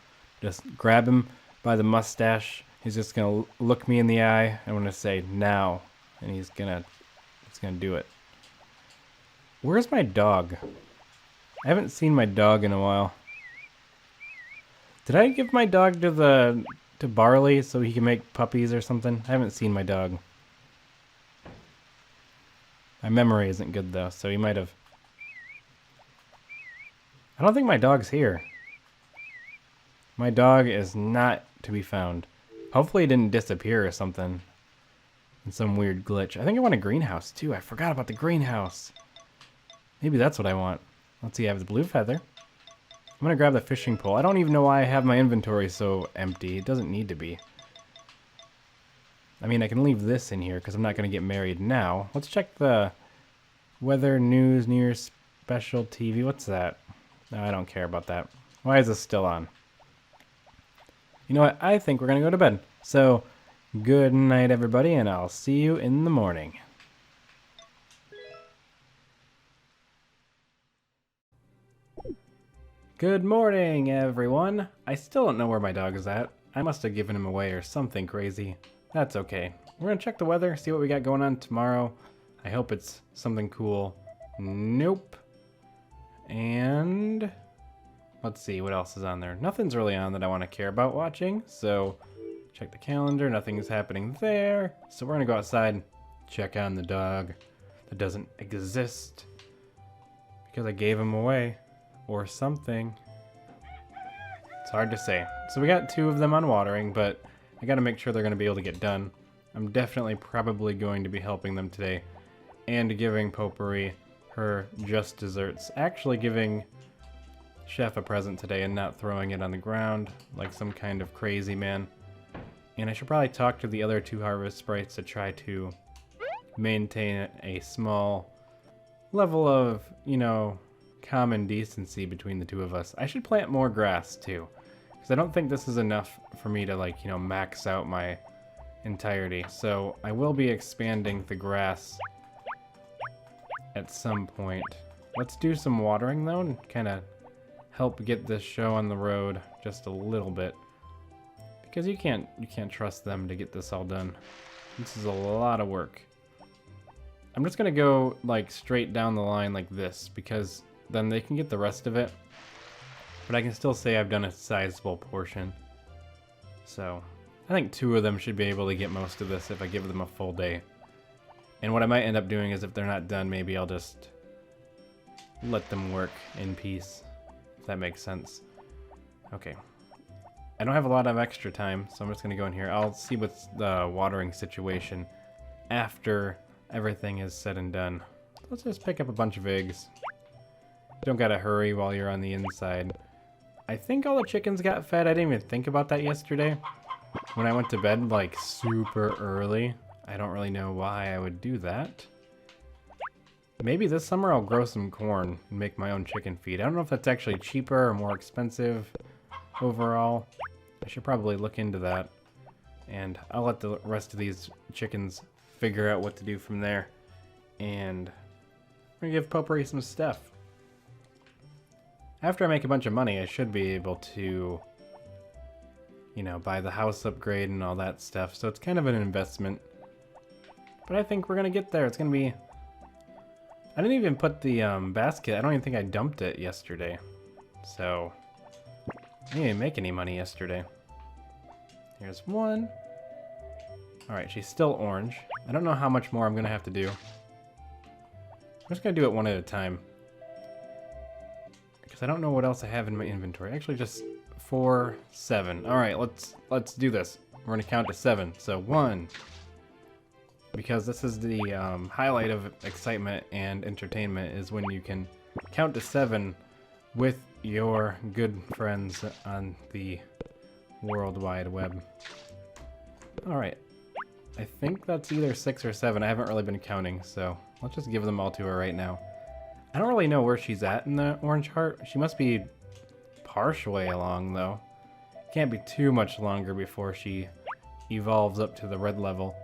Just grab him by the mustache. He's just going to look me in the eye. I'm going to say now. And he's going to do it. Where's my dog? I haven't seen my dog in a while. Did I give my dog to Barley so he can make puppies or something? I haven't seen my dog. My memory isn't good though, so he might have. I don't think my dog's here. My dog is not to be found. Hopefully it didn't disappear or something. In some weird glitch. I think I want a greenhouse too. I forgot about the greenhouse. Maybe that's what I want. Let's see, I have the blue feather. gonna grab the fishing pole. I don't even know why I have my inventory so empty. It doesn't need to be. I mean, I can leave this in here because I'm not gonna get married now. Let's check the weather, news, New Year's special TV. What's that? No, I don't care about that. Why is this still on? You know what? I think we're gonna go to bed. So, good night, everybody, and I'll see you in the morning. Good morning, everyone. I still don't know where my dog is at. I must have given him away or something crazy. That's okay. We're gonna check the weather, see what we got going on tomorrow. I hope it's something cool. Nope. And let's see what else is on there. Nothing's really on that I want to care about watching, so check the calendar. Nothing's happening there. So we're gonna go outside, check on the dog that doesn't exist because I gave him away. Or something. It's hard to say. So we got 2 of them on watering, but I gotta make sure they're gonna be able to get done. I'm definitely probably going to be helping them today and giving Popuri her just desserts. Actually giving Chef a present today and not throwing it on the ground like some kind of crazy man. And I should probably talk to the other 2 harvest sprites to try to maintain a small level of, you know, common decency between the 2 of us. I should plant more grass too, because I don't think this is enough for me to, like, you know, max out my entirety. So I will be expanding the grass at some point. Let's do some watering though and kind of help get this show on the road just a little bit, because you can't trust them to get this all done. This is a lot of work. I'm just gonna go like straight down the line like this, because then they can get the rest of it, but I can still say I've done a sizable portion. So I think 2 of them should be able to get most of this if I give them a full day. And what I might end up doing is, if they're not done, maybe I'll just let them work in peace, if that makes sense. Okay. I don't have a lot of extra time, so I'm just gonna go in here. I'll see what's the watering situation after everything is said and done. Let's just pick up a bunch of eggs. Don't gotta hurry while you're on the inside. I think all the chickens got fed. I didn't even think about that yesterday when I went to bed like super early. I don't really know why I would do that. Maybe this summer I'll grow some corn and make my own chicken feed. I don't know if that's actually cheaper or more expensive overall. I should probably look into that. And I'll let the rest of these chickens figure out what to do from there. And we're gonna give Popuri some stuff. After I make a bunch of money, I should be able to, you know, buy the house upgrade and all that stuff. So it's kind of an investment. But I think we're gonna get there. It's gonna be... I didn't even put the basket. I don't even think I dumped it yesterday. So I didn't even make any money yesterday. Here's 1. Alright, she's still orange. I don't know how much more I'm gonna have to do. I'm just gonna do it one at a time, because I don't know what else I have in my inventory. Actually, just 4, 7. All right, let's do this. We're gonna count to 7. So 1, because this is the highlight of excitement and entertainment, is when you can count to 7 with your good friends on the World Wide Web. All right, I think that's either 6 or 7. I haven't really been counting, so let's just give them all to her right now. I don't really know where she's at in the orange heart. She must be partially along, though. Can't be too much longer before she evolves up to the red level.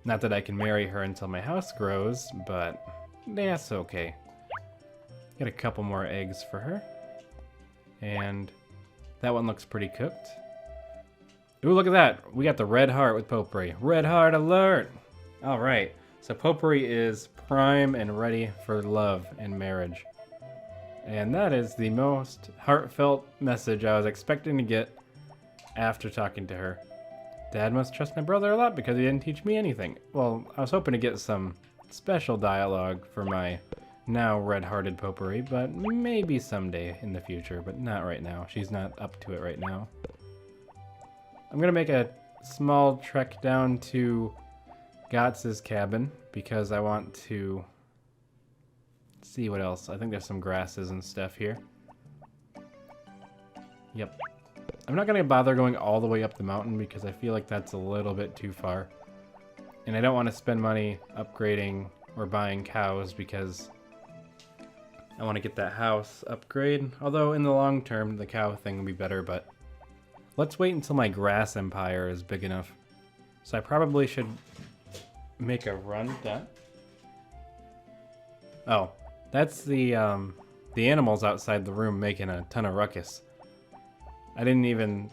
Not that I can marry her until my house grows, but that's okay. Get a couple more eggs for her. And that one looks pretty cooked. Ooh, look at that. We got the red heart with Popuri. Red heart alert! All right. So Popuri is prime and ready for love and marriage. And that is the most heartfelt message I was expecting to get after talking to her. Dad must trust my brother a lot because he didn't teach me anything. Well, I was hoping to get some special dialogue for my now red-hearted Popuri, but maybe someday in the future, but not right now. She's not up to it right now. I'm gonna make a small trek down to Gotz's cabin because I want to see what else. I think there's some grasses and stuff here. Yep. I'm not going to bother going all the way up the mountain because I feel like that's a little bit too far. And I don't want to spend money upgrading or buying cows because I want to get that house upgrade. Although in the long term, the cow thing will be better, but let's wait until my grass empire is big enough. So I probably should make a run at that. Oh, that's the animals outside the room making a ton of ruckus. I didn't even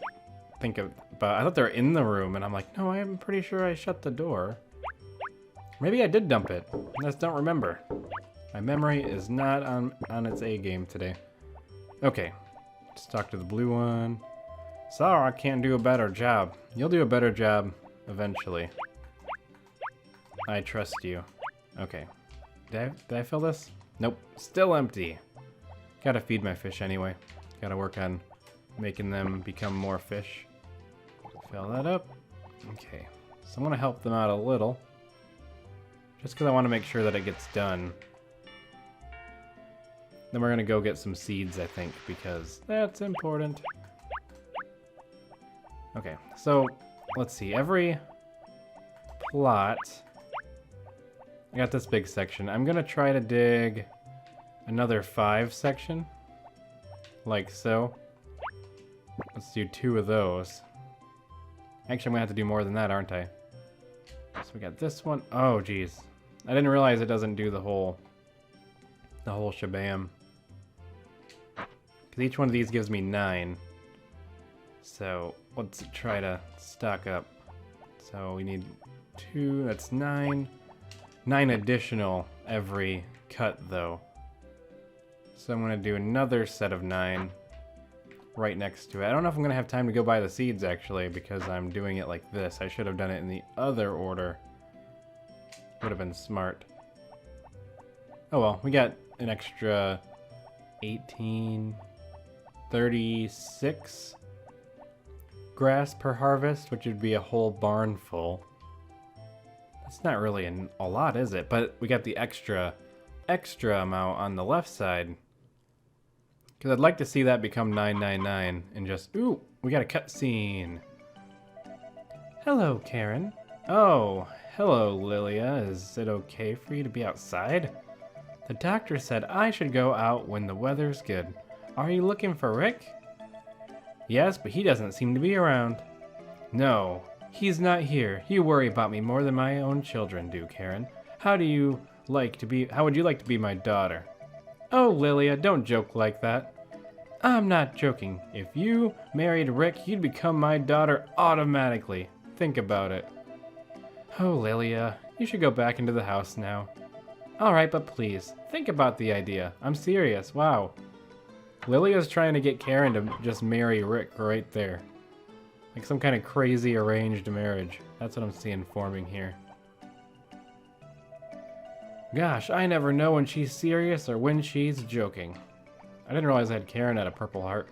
think about. I thought they were in the room, and I'm like, no, I'm pretty sure I shut the door. Maybe I did dump it. I just don't remember. My memory is not on its A game today. Okay, let's talk to the blue one. Sorry, I can't do a better job. You'll do a better job eventually. I trust you. Okay. Did I fill this? Nope. Still empty. Gotta feed my fish anyway. Gotta work on making them become more fish. Fill that up. Okay. So I'm gonna help them out a little. Just because I want to make sure that it gets done. Then we're gonna go get some seeds, I think, because that's important. Okay, so let's see. Every plot... I got this big section. I'm gonna try to dig another 5 section. Like so. Let's do 2 of those. Actually, I'm gonna have to do more than that, aren't I? So we got this one. Oh, geez. I didn't realize it doesn't do the whole shabam. Because each one of these gives me 9. So let's try to stock up. So we need 2, that's 9. 9 additional every cut, though. So I'm going to do another set of 9 right next to it. I don't know if I'm going to have time to go buy the seeds, actually, because I'm doing it like this. I should have done it in the other order. Would have been smart. Oh well, we got an extra 18, 36 grass per harvest, which would be a whole barn full. That's not really a lot, is it? But we got the extra amount on the left side. Because I'd like to see that become 999 and just... Ooh, we got a cutscene. Hello, Karen. Oh, hello, Lilia. Is it okay for you to be outside? The doctor said I should go out when the weather's good. Are you looking for Rick? Yes, but he doesn't seem to be around. No. He's not here. You worry about me more than my own children do, Karen. How would you like to be my daughter? Oh, Lilia, don't joke like that. I'm not joking. If you married Rick, you'd become my daughter automatically. Think about it. Oh, Lilia, you should go back into the house now. Alright, but please, think about the idea. I'm serious, wow. Lilia's trying to get Karen to just marry Rick right there. Like some kind of crazy arranged marriage. That's what I'm seeing forming here. Gosh, I never know when she's serious or when she's joking. I didn't realize I had Karen at a purple heart.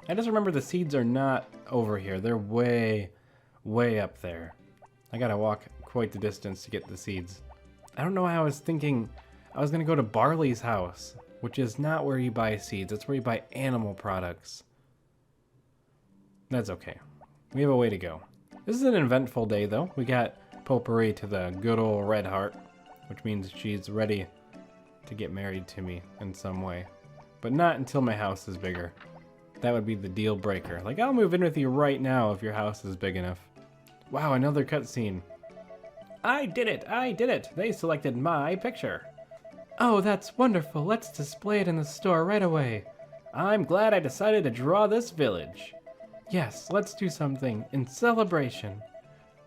I just remember the seeds are not over here. They're way, way up there. I gotta walk quite the distance to get the seeds. I don't know how I was thinking I was gonna go to Barley's house, which is not where you buy seeds. It's where you buy animal products. That's okay. We have a way to go. This is an eventful day, though. We got Popuri to the good old red heart, which means she's ready to get married to me in some way. But not until my house is bigger. That would be the deal breaker. Like, I'll move in with you right now if your house is big enough. Wow, another cutscene. I did it! I did it! They selected my picture. Oh, that's wonderful. Let's display it in the store right away. I'm glad I decided to draw this village. Yes, let's do something in celebration.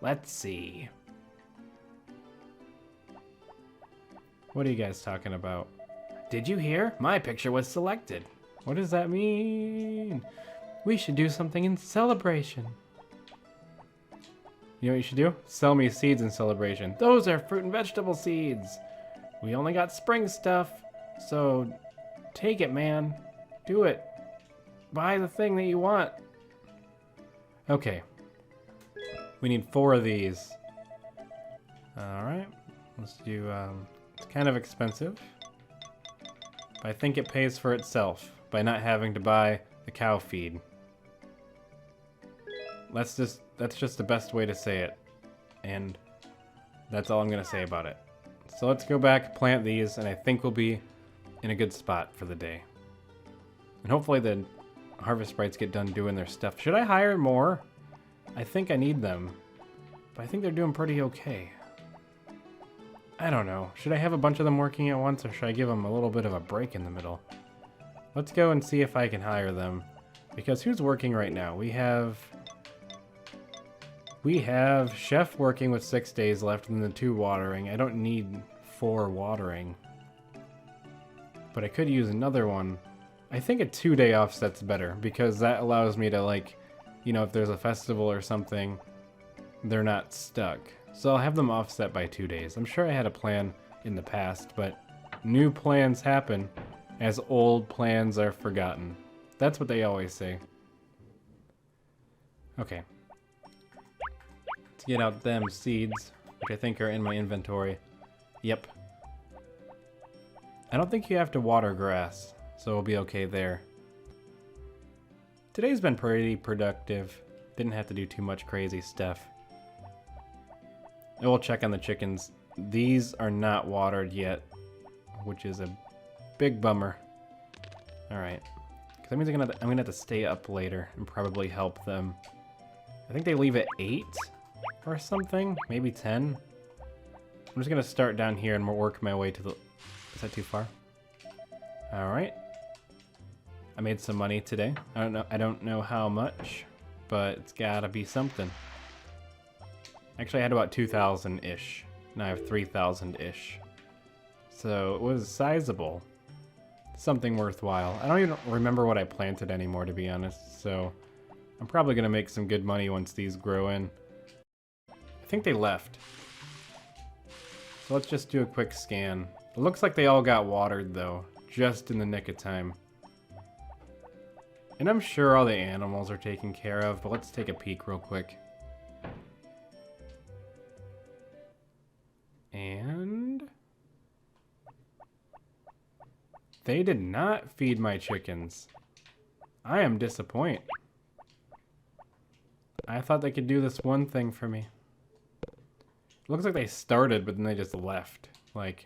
Let's see. What are you guys talking about? Did you hear? My picture was selected. What does that mean? We should do something in celebration. You know what you should do? Sell me seeds in celebration. Those are fruit and vegetable seeds. We only got spring stuff, so take it, man. Do it. Buy the thing that you want. Okay. We need 4 of these. Alright. Let's do, it's kind of expensive. But I think it pays for itself by not having to buy the cow feed. That's just the best way to say it. And that's all I'm gonna say about it. So let's go back, plant these, and I think we'll be in a good spot for the day. And hopefully the harvest sprites get done doing their stuff. Should I hire more? I think I need them. But I think they're doing pretty okay. I don't know. Should I have a bunch of them working at once, or should I give them a little bit of a break in the middle? Let's go and see if I can hire them. Because who's working right now? We have Chef working with 6 days left and the 2 watering. I don't need 4 watering. But I could use another one. I think a 2-day offset's better because that allows me to, like, you know, if there's a festival or something, they're not stuck. So I'll have them offset by 2 days. I'm sure I had a plan in the past, but new plans happen as old plans are forgotten. That's what they always say. Okay. Let's get out them seeds, which I think are in my inventory. Yep. I don't think you have to water grass, so we'll be okay there. Today's been pretty productive. Didn't have to do too much crazy stuff. And we'll check on the chickens. These are not watered yet, which is a big bummer. Alright. Because that means I'm gonna have to stay up later and probably help them. I think they leave at 8 or something, maybe 10. I'm just gonna start down here and work my way to the... Is that too far? Alright. I made some money today. I don't know how much, but it's gotta be something. Actually, I had about 2,000-ish. Now I have 3,000-ish. So it was sizable. Something worthwhile. I don't even remember what I planted anymore, to be honest, so I'm probably gonna make some good money once these grow in. I think they left. So let's just do a quick scan. It looks like they all got watered, though, just in the nick of time. And I'm sure all the animals are taken care of, but let's take a peek real quick. And... they did not feed my chickens. I am disappointed. I thought they could do this one thing for me. It looks like they started, but then they just left. Like,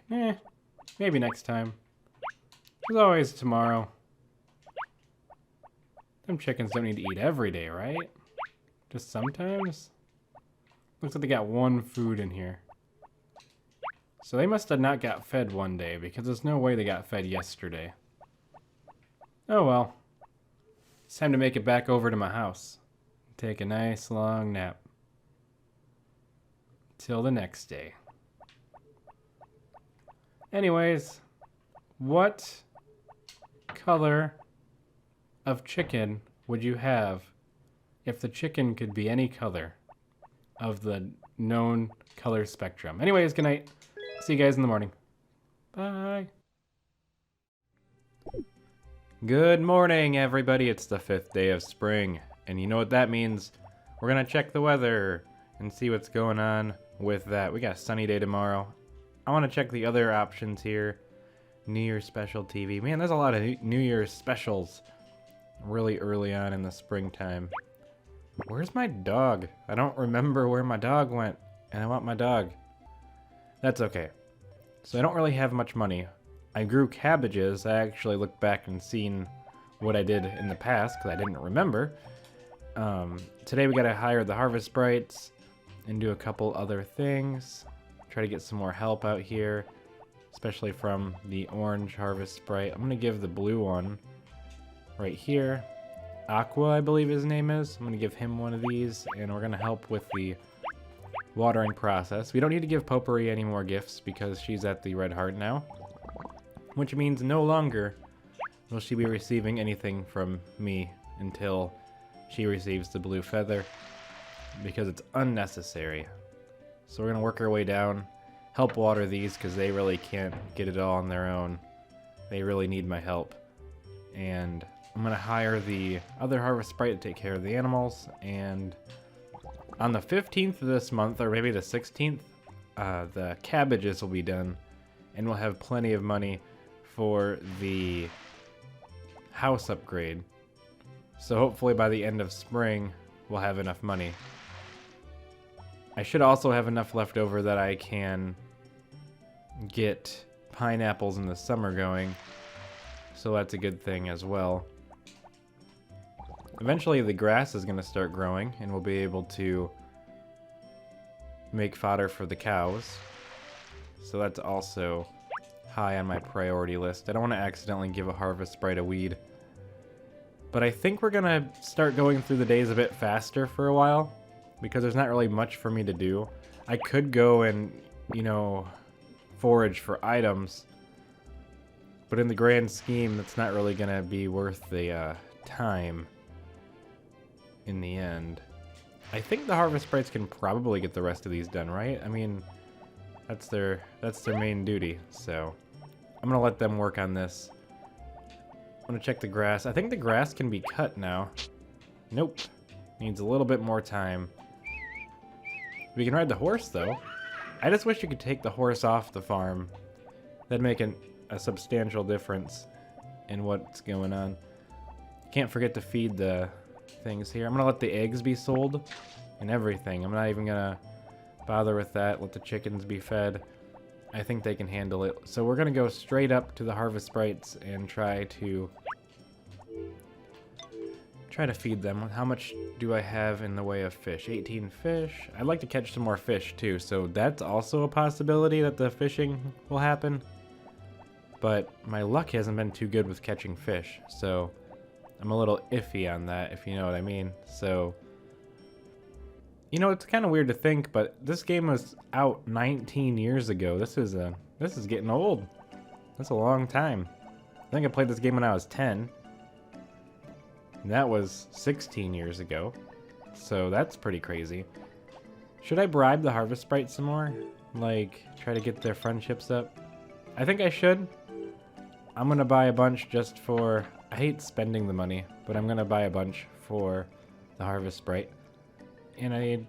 maybe next time. There's always tomorrow. Them chickens don't need to eat every day, right? Just sometimes? Looks like they got one food in here. So they must have not got fed one day, because there's no way they got fed yesterday. Oh well. It's time to make it back over to my house. Take a nice long nap. Till the next day. Anyways, what color of chicken would you have if the chicken could be any color of the known color spectrum? Anyways, good night. See you guys in the morning. Bye. Good morning, everybody. It's the 5th day of spring. And you know what that means? We're going to check the weather and see what's going on with that. We got a sunny day tomorrow. I want to check the other options here. New Year's special TV. Man, there's a lot of New Year's specials really early on in the springtime. Where's my dog? I don't remember where my dog went, and I want my dog. That's okay. So I don't really have much money. I grew cabbages. I actually looked back and seen what I did in the past because I didn't remember. Today we gotta hire the harvest sprites and do a couple other things. Try to get some more help out here, especially from the orange harvest sprite. I'm gonna give the blue one right here. Aqua, I believe his name is. I'm gonna give him one of these, and we're gonna help with the watering process. We don't need to give Popuri any more gifts because she's at the red heart now, which means no longer will she be receiving anything from me until she receives the blue feather because it's unnecessary. So we're gonna work our way down, help water these because they really can't get it all on their own. They really need my help. And I'm gonna hire the other harvest sprite to take care of the animals, and on the 15th of this month, or maybe the 16th, the cabbages will be done, and we'll have plenty of money for the house upgrade. So hopefully by the end of spring, we'll have enough money. I should also have enough left over that I can get pineapples in the summer going. So that's a good thing as well. Eventually the grass is going to start growing and we'll be able to make fodder for the cows. So that's also high on my priority list. I don't want to accidentally give a harvest sprite a weed. But I think we're going to start going through the days a bit faster for a while, because there's not really much for me to do. I could go and, you know, forage for items, but in the grand scheme, that's not really going to be worth the time in the end. I think the harvest sprites can probably get the rest of these done, right? I mean, that's their main duty, so I'm going to let them work on this. I'm going to check the grass. I think the grass can be cut now. Nope. Needs a little bit more time. We can ride the horse, though. I just wish you could take the horse off the farm. That'd make a substantial difference in what's going on. Can't forget to feed the things here. I'm going to let the eggs be sold and everything. I'm not even going to bother with that. Let the chickens be fed. I think they can handle it. So we're going to go straight up to the harvest sprites and try to feed them. How much do I have in the way of fish? 18 fish. I'd like to catch some more fish too, so that's also a possibility that the fishing will happen. But my luck hasn't been too good with catching fish, so I'm a little iffy on that, if you know what I mean. So, you know, it's kind of weird to think, but this game was out 19 years ago. This is getting old. That's a long time. I think I played this game when I was 10. And that was 16 years ago. So that's pretty crazy. Should I bribe the harvest sprite some more? Like, try to get their friendships up? I think I should. I'm gonna buy a bunch just for... I hate spending the money, but I'm gonna buy a bunch for the harvest sprite. And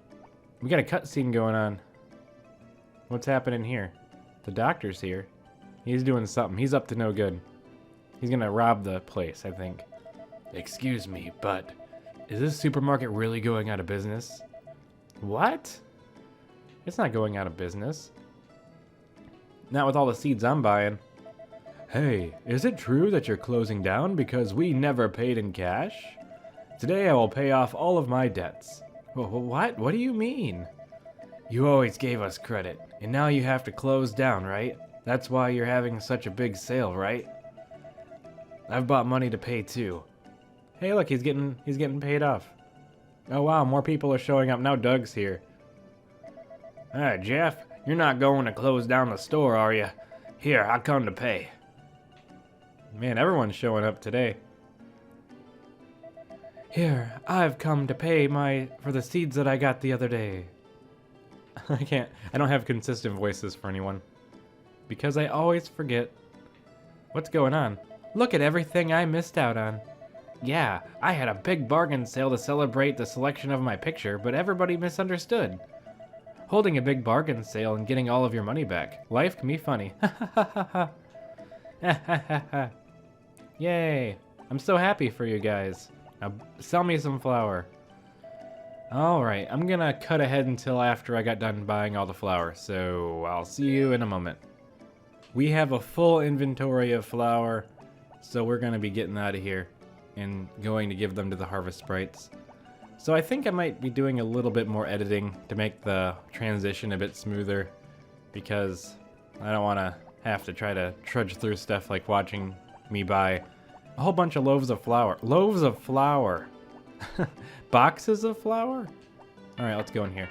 we got a cutscene going on. What's happening here? The doctor's here. He's doing something. He's up to no good. He's gonna rob the place, I think. Excuse me, but is this supermarket really going out of business? What? It's not going out of business. Not with all the seeds I'm buying. Hey, is it true that you're closing down because we never paid in cash? Today I will pay off all of my debts. What? What do you mean? You always gave us credit, and now you have to close down, right? That's why you're having such a big sale, right? I've bought money to pay too. Hey, look, he's getting paid off. Oh wow, more people are showing up now. Doug's here. Hey, Jeff, you're not going to close down the store, are you? Here, I come to pay. Man, everyone's showing up today. Here, I've come to pay for the seeds that I got the other day. I don't have consistent voices for anyone. Because I always forget. What's going on? Look at everything I missed out on. Yeah, I had a big bargain sale to celebrate the selection of my picture, but everybody misunderstood. Holding a big bargain sale and getting all of your money back. Life can be funny. Yay! I'm so happy for you guys. Now, sell me some flour. Alright, I'm gonna cut ahead until after I got done buying all the flour, so I'll see you in a moment. We have a full inventory of flour, so we're gonna be getting out of here and going to give them to the harvest sprites. So I think I might be doing a little bit more editing to make the transition a bit smoother, because I don't want to have to try to trudge through stuff like watching me buy a whole bunch of loaves of flour. Loaves of flour! Boxes of flour? Alright, let's go in here.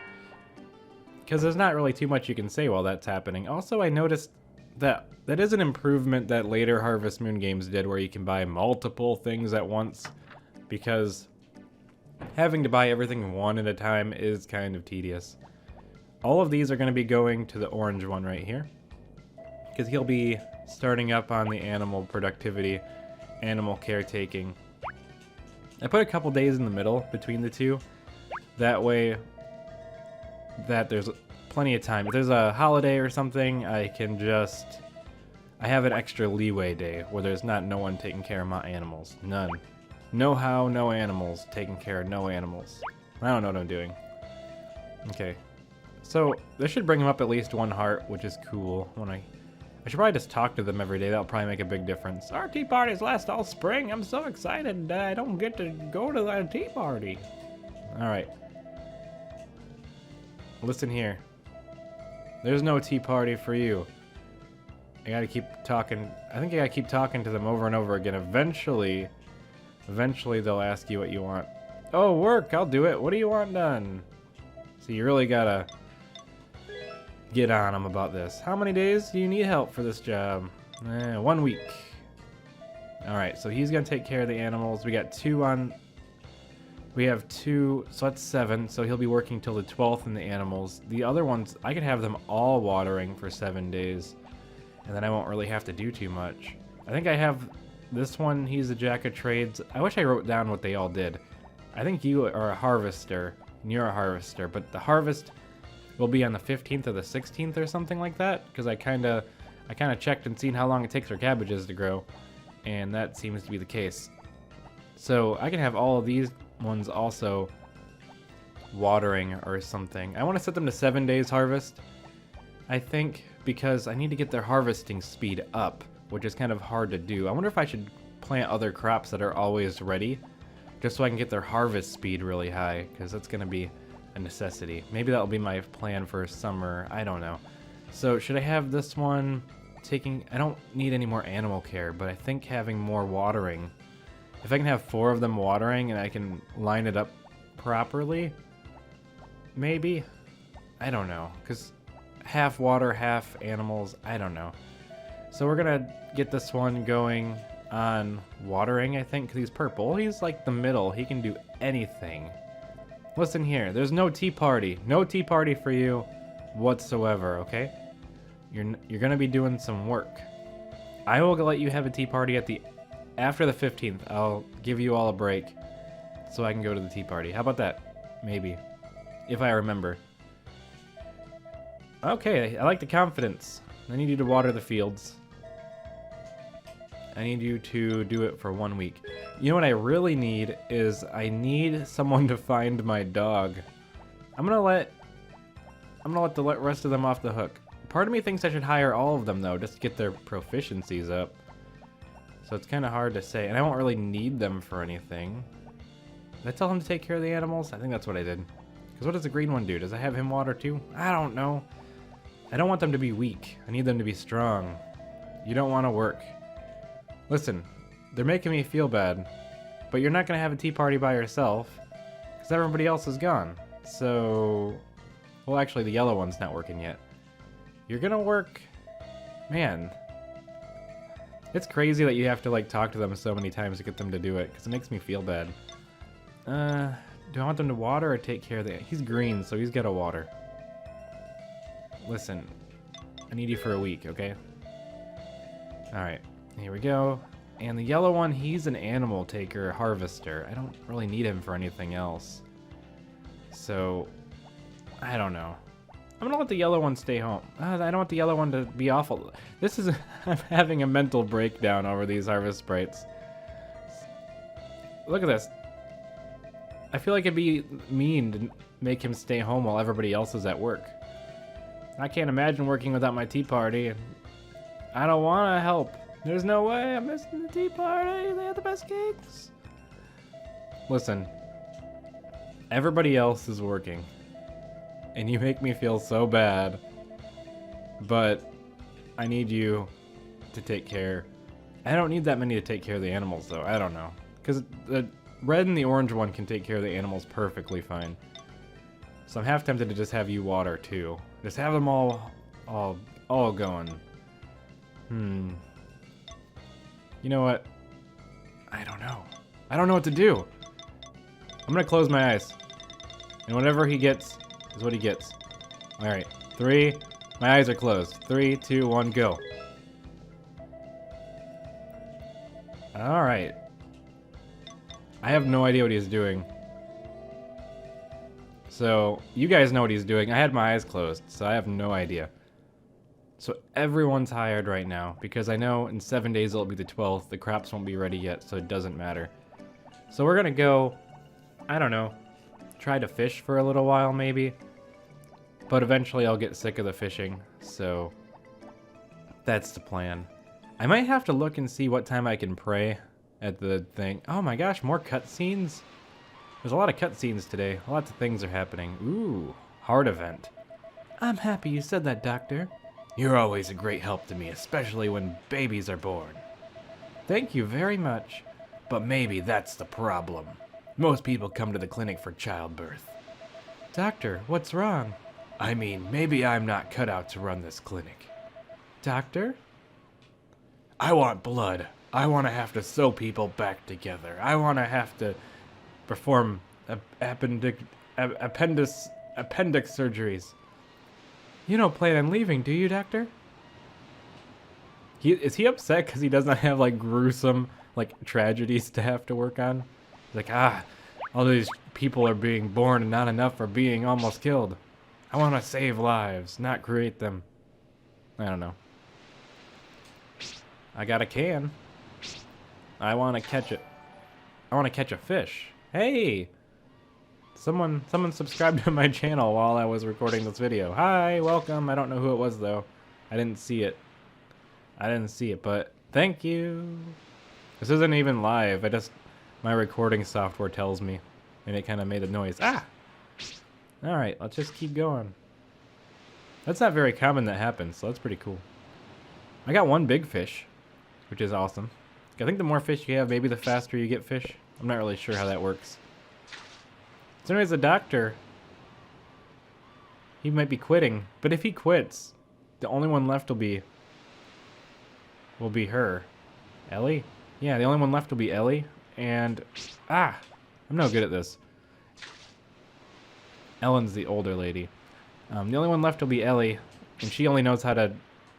Because there's not really too much you can say while that's happening. Also, I noticed that is an improvement that later Harvest Moon games did, where you can buy multiple things at once, because having to buy everything one at a time is kind of tedious. All of these are going to be going to the orange one right here, because he'll be starting up on the animal productivity, animal caretaking. I put a couple days in the middle between the two, that way that there's plenty of time. If there's a holiday or something, I have an extra leeway day where there's no one taking care of my animals. None. Know-how, no animals. Taking care of no animals. I don't know what I'm doing. Okay. So, this should bring him up at least 1 heart, which is cool. I should probably just talk to them every day. That'll probably make a big difference. Our tea parties last all spring. I'm so excited I don't get to go to that tea party. Alright. Listen here. There's no tea party for you. I gotta keep talking. I think I gotta keep talking to them over and over again. Eventually they'll ask you what you want. Oh, work, I'll do it. What do you want done? So you really gotta get on them about this. How many days do you need help for this job? 1 week. Alright, so he's gonna take care of the animals. We got 2 on... We have 2, so that's 7, so he'll be working till the 12th in the animals. The other ones, I could have them all watering for 7 days, and then I won't really have to do too much. I think I have this one, he's a jack of trades. I wish I wrote down what they all did. I think you are a harvester, and you're a harvester, but the harvest will be on the 15th or the 16th or something like that, because I kind of checked and seen how long it takes for cabbages to grow, and that seems to be the case. So I can have all of these ones also watering or something. I want to set them to 7 days harvest, I think, because I need to get their harvesting speed up, which is kind of hard to do. I wonder if I should plant other crops that are always ready, just so I can get their harvest speed really high, because that's going to be a necessity. Maybe that'll be my plan for summer. I don't know. So should I have this one taking... I don't need any more animal care, but I think having more watering... If I can have 4 of them watering and I can line it up properly, maybe? I don't know, because half water, half animals, I don't know. So we're gonna get this one going on watering, I think, because he's purple. He's like the middle, he can do anything. Listen here, there's no tea party. No tea party for you whatsoever, okay? You're gonna be doing some work. I will let you have a tea party after the 15th. I'll give you all a break so I can go to the tea party. How about that? Maybe. If I remember. Okay, I like the confidence. I need you to water the fields. I need you to do it for 1 week. You know what I really need is I need someone to find my dog. I'm gonna let the rest of them off the hook. Part of me thinks I should hire all of them though, just to get their proficiencies up. So it's kind of hard to say, and I won't really need them for anything. Did I tell him to take care of the animals? I think that's what I did. Because what does the green one do? Does I have him water too? I don't know. I don't want them to be weak. I need them to be strong. You don't want to work. Listen, they're making me feel bad, but you're not going to have a tea party by yourself, because everybody else is gone. So, well, actually the yellow one's not working yet. You're going to work, man. It's crazy that you have to like talk to them so many times to get them to do it, because it makes me feel bad. Do I want them to water or take care of the... He's green, so he's got to water. Listen, I need you for a week, okay? Alright, here we go. And the yellow one, he's an animal taker, harvester. I don't really need him for anything else. So, I don't know. I'm gonna let the yellow one stay home. I don't want the yellow one to be awful. This is... I'm having a mental breakdown over these harvest sprites. Look at this. I feel like it'd be mean to make him stay home while everybody else is at work. I can't imagine working without my tea party. I don't want to help. There's no way I'm missing the tea party. They have the best cakes. Listen. Everybody else is working. And you make me feel so bad. But I need you to take care. I don't need that many to take care of the animals, though. I don't know. Because the red and the orange one can take care of the animals perfectly fine. So I'm half tempted to just have you water, too. Just have them all going. You know what? I don't know. I don't know what to do. I'm gonna close my eyes. And whatever he gets is what he gets. Alright, 3. My eyes are closed. 3, 2, 1, go. Alright. I have no idea what he's doing. So, you guys know what he's doing. I had my eyes closed, so I have no idea. So everyone's hired right now, because I know in 7 days it'll be the 12th. The crops won't be ready yet, so it doesn't matter. So we're gonna go, I don't know, try to fish for a little while maybe. But eventually I'll get sick of the fishing, so that's the plan. I might have to look and see what time I can pray at the thing. Oh my gosh, more cutscenes? There's a lot of cutscenes today. Lots of things are happening. Ooh, heart event. I'm happy you said that, Doctor. You're always a great help to me, especially when babies are born. Thank you very much. But maybe that's the problem. Most people come to the clinic for childbirth. Doctor, what's wrong? I mean, maybe I'm not cut out to run this clinic. Doctor? I want blood. I want to have to sew people back together. I want to have to perform appendix surgeries. You don't plan on leaving, do you, Doctor? Is he upset because he doesn't have, like, gruesome, like, tragedies to have to work on? He's like, all these people are being born and not enough are being almost killed. I want to save lives, not create them. I don't know. I got a can. I want to catch it. I want to catch a fish. Hey! Someone subscribed to my channel while I was recording this video. Hi, welcome. I don't know who it was, though. I didn't see it. But thank you. This isn't even live. My recording software tells me, and it kind of made a noise. Ah! Alright, let's just keep going. That's not very common that happens, so that's pretty cool. I got one big fish, which is awesome. I think the more fish you have, maybe the faster you get fish. I'm not really sure how that works. So anyways, the doctor, he might be quitting, but if he quits, the only one left will be her. Ellie? Yeah, the only one left will be Ellie, and I'm no good at this. Ellen's the older lady. The only one left will be Ellie, and she only knows how to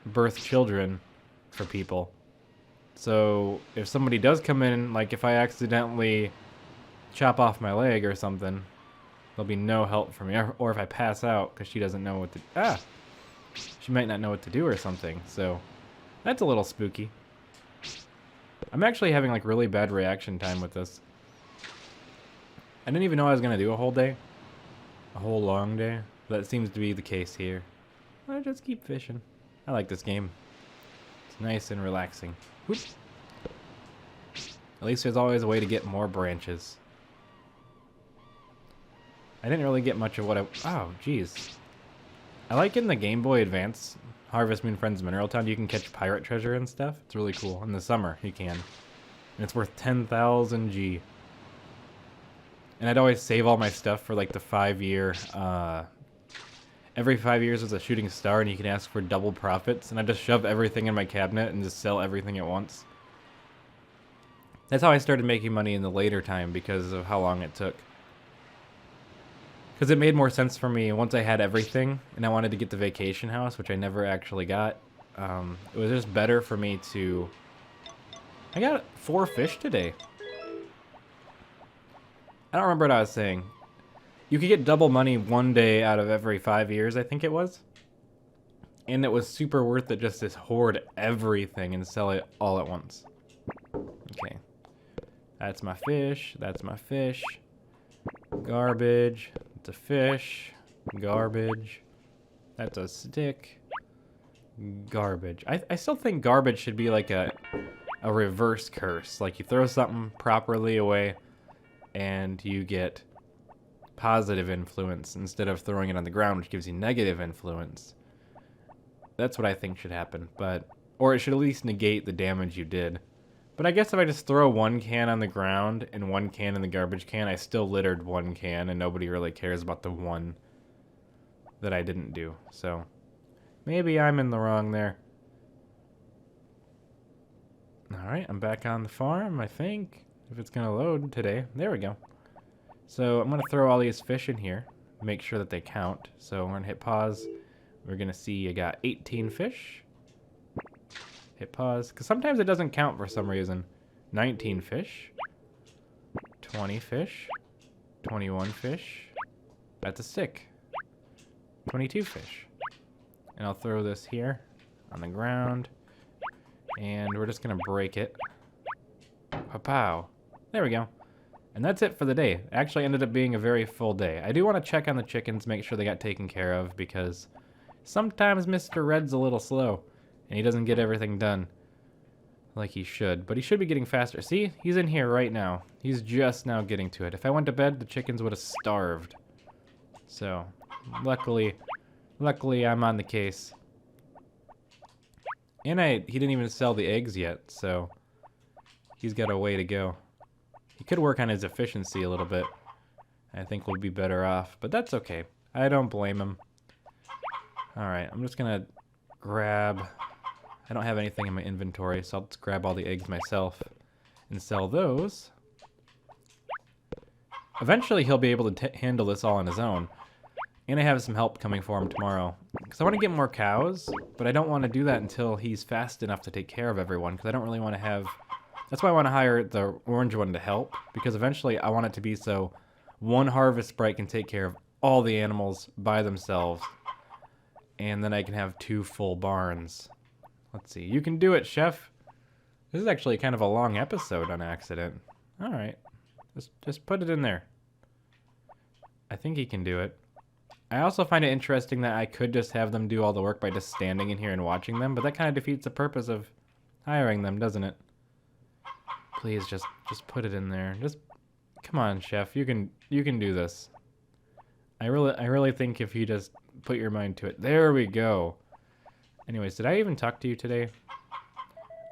birth children for people. So if somebody does come in, like if I accidentally chop off my leg or something, there'll be no help for me. Or if I pass out because she doesn't know what to... She might not know what to do or something. So that's a little spooky. I'm actually having like really bad reaction time with this. I didn't even know I was going to do a whole day. A whole long day. That seems to be the case here. I'll just keep fishing. I like this game. It's nice and relaxing. Whoop. At least there's always a way to get more branches. I didn't really get much of what oh, jeez. I like in the Game Boy Advance Harvest Moon Friends Mineral Town, you can catch pirate treasure and stuff. It's really cool. In the summer, you can. And it's worth 10,000 G. And I'd always save all my stuff for like the 5-year, every 5 years there's a shooting star and you can ask for double profits. And I just shove everything in my cabinet and just sell everything at once. That's how I started making money in the later time because of how long it took. Because it made more sense for me once I had everything and I wanted to get the vacation house, which I never actually got. It was just better for me to... I got 4 fish today. I don't remember what I was saying. You could get double money one day out of every 5 years, I think it was. And it was super worth it just to hoard everything and sell it all at once. Okay. That's my fish. That's my fish. Garbage. That's a fish. Garbage. That's a stick. Garbage. I still think garbage should be like a reverse curse. Like you throw something properly away and you get positive influence instead of throwing it on the ground, which gives you negative influence. That's what I think should happen, or it should at least negate the damage you did. But I guess if I just throw 1 can on the ground and 1 can in the garbage can, I still littered 1 can and nobody really cares about the 1 that I didn't do. So maybe I'm in the wrong there. Alright, I'm back on the farm, I think. If it's going to load today. There we go. So I'm going to throw all these fish in here. Make sure that they count. So we're going to hit pause. We're going to see I got 18 fish. Hit pause. Because sometimes it doesn't count for some reason. 19 fish. 20 fish. 21 fish. That's a stick. 22 fish. And I'll throw this here on the ground. And we're just going to break it. Pow. There we go. And that's it for the day. It actually ended up being a very full day. I do want to check on the chickens, make sure they got taken care of, because sometimes Mr. Red's a little slow, and he doesn't get everything done like he should. But he should be getting faster. See? He's in here right now. He's just now getting to it. If I went to bed, the chickens would have starved. So, luckily I'm on the case. And he didn't even sell the eggs yet, so he's got a way to go. He could work on his efficiency a little bit. I think we'll be better off, but that's okay. I don't blame him. Alright, I'm just gonna grab... I don't have anything in my inventory, so I'll just grab all the eggs myself and sell those. Eventually he'll be able to handle this all on his own. And I have some help coming for him tomorrow. Because I want to get more cows, but I don't want to do that until he's fast enough to take care of everyone, because I don't really want to have... That's why I want to hire the orange one to help, because eventually I want it to be so one harvest sprite can take care of all the animals by themselves, and then I can have 2 full barns. Let's see. You can do it, chef. This is actually kind of a long episode on accident. All right. Just put it in there. I think he can do it. I also find it interesting that I could just have them do all the work by just standing in here and watching them, but that kind of defeats the purpose of hiring them, doesn't it? Please just put it in there. Just come on, chef. You can do this. I really think if you just put your mind to it. There we go. Anyways, did I even talk to you today?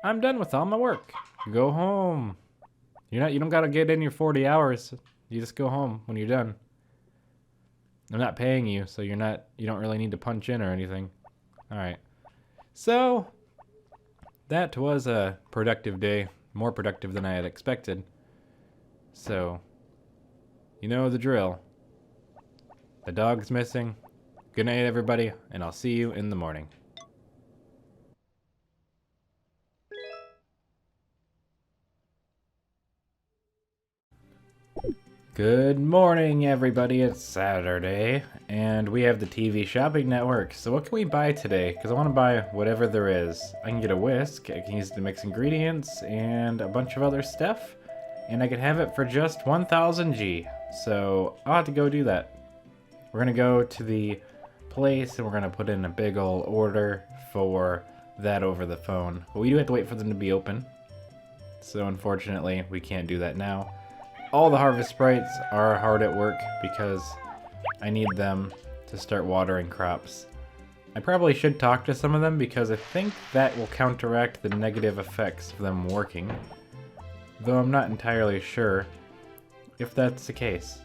I'm done with all my work. Go home. You don't got to get in your 40 hours. You just go home when you're done. I'm not paying you, so you don't really need to punch in or anything. All right. So that was a productive day. More productive than I had expected. So, you know the drill. The dog's missing. Good night, everybody, and I'll see you in the morning. Good morning, everybody. It's Saturday, and we have the TV shopping network. So what can we buy today? Because I want to buy whatever there is. I can get a whisk, I can use it to mix ingredients, and a bunch of other stuff. And I can have it for just 1000 G. So I'll have to go do that. We're going to go to the place, and we're going to put in a big ol' order for that over the phone. But we do have to wait for them to be open. So unfortunately, we can't do that now. All the harvest sprites are hard at work because I need them to start watering crops. I probably should talk to some of them because I think that will counteract the negative effects of them working. Though I'm not entirely sure if that's the case.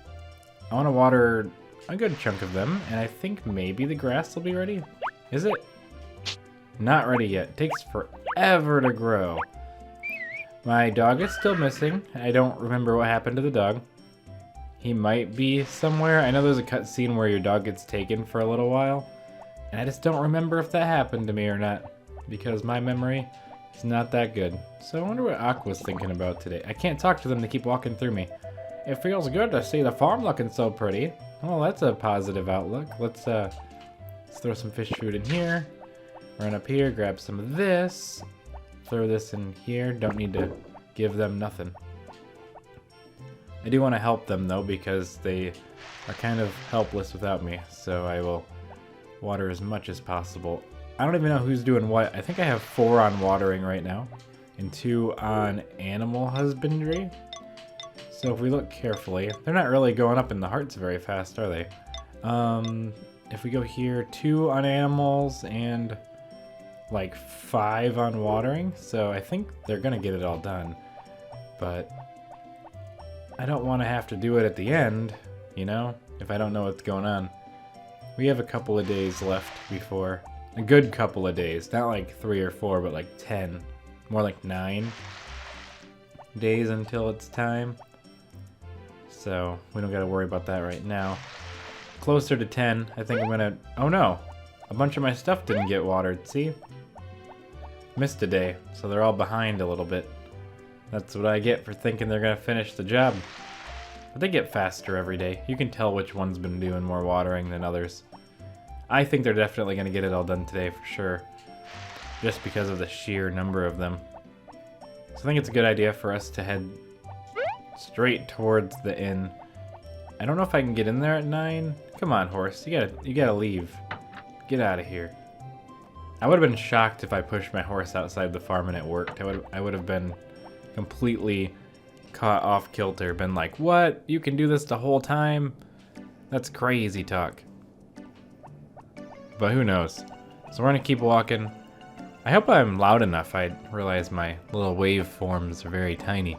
I want to water a good chunk of them, and I think maybe the grass will be ready. Is it? Not ready yet. It takes forever to grow. My dog is still missing. I don't remember what happened to the dog. He might be somewhere. I know there's a cutscene where your dog gets taken for a little while. And I just don't remember if that happened to me or not. Because my memory is not that good. So I wonder what Aqua's thinking about today. I can't talk to them, they keep walking through me. It feels good to see the farm looking so pretty. Well, that's a positive outlook. Let's throw some fish food in here. Run up here, grab some of this. Throw this in here. Don't need to give them nothing. I do want to help them though because they are kind of helpless without me. So I will water as much as possible. I don't even know who's doing what. I think I have 4 on watering right now and 2 on animal husbandry. So if we look carefully, they're not really going up in the hearts very fast, are they? If we go here, 2 on animals and like 5 on watering, so I think they're gonna get it all done. But I don't want to have to do it at the end, you know, if I don't know what's going on. We have a couple of days left before, a good couple of days, not like 3 or 4, but like 10, more like 9 days until it's time. So we don't gotta worry about that right now. Closer to 10, I think I'm gonna, oh no, a bunch of my stuff didn't get watered, see? Missed a day, so they're all behind a little bit. That's what I get for thinking they're gonna finish the job. But they get faster every day. You can tell which one's been doing more watering than others. I think they're definitely gonna get it all done today for sure. Just because of the sheer number of them. So I think it's a good idea for us to head straight towards the inn. I don't know if I can get in there at 9. Come on, horse. You gotta leave. Get out of here. I would have been shocked if I pushed my horse outside the farm and it worked. I would have been completely caught off kilter. Been like, what? You can do this the whole time? That's crazy talk. But who knows? So we're gonna keep walking. I hope I'm loud enough. I realize my little waveforms are very tiny.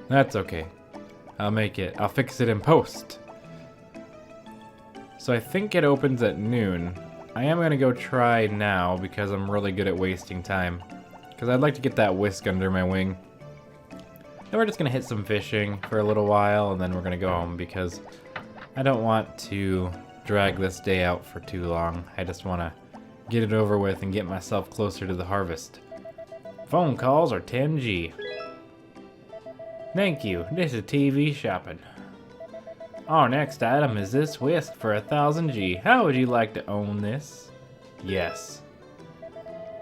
That's okay. I'll fix it in post. So I think it opens at noon. I am gonna go try now because I'm really good at wasting time. Because I'd like to get that whisk under my wing. Then we're just gonna hit some fishing for a little while and then we're gonna go home because I don't want to drag this day out for too long. I just wanna get it over with and get myself closer to the harvest. Phone calls are 10G. Thank you, this is TV shopping. Our next item is this whisk for 1000G. How would you like to own this? Yes.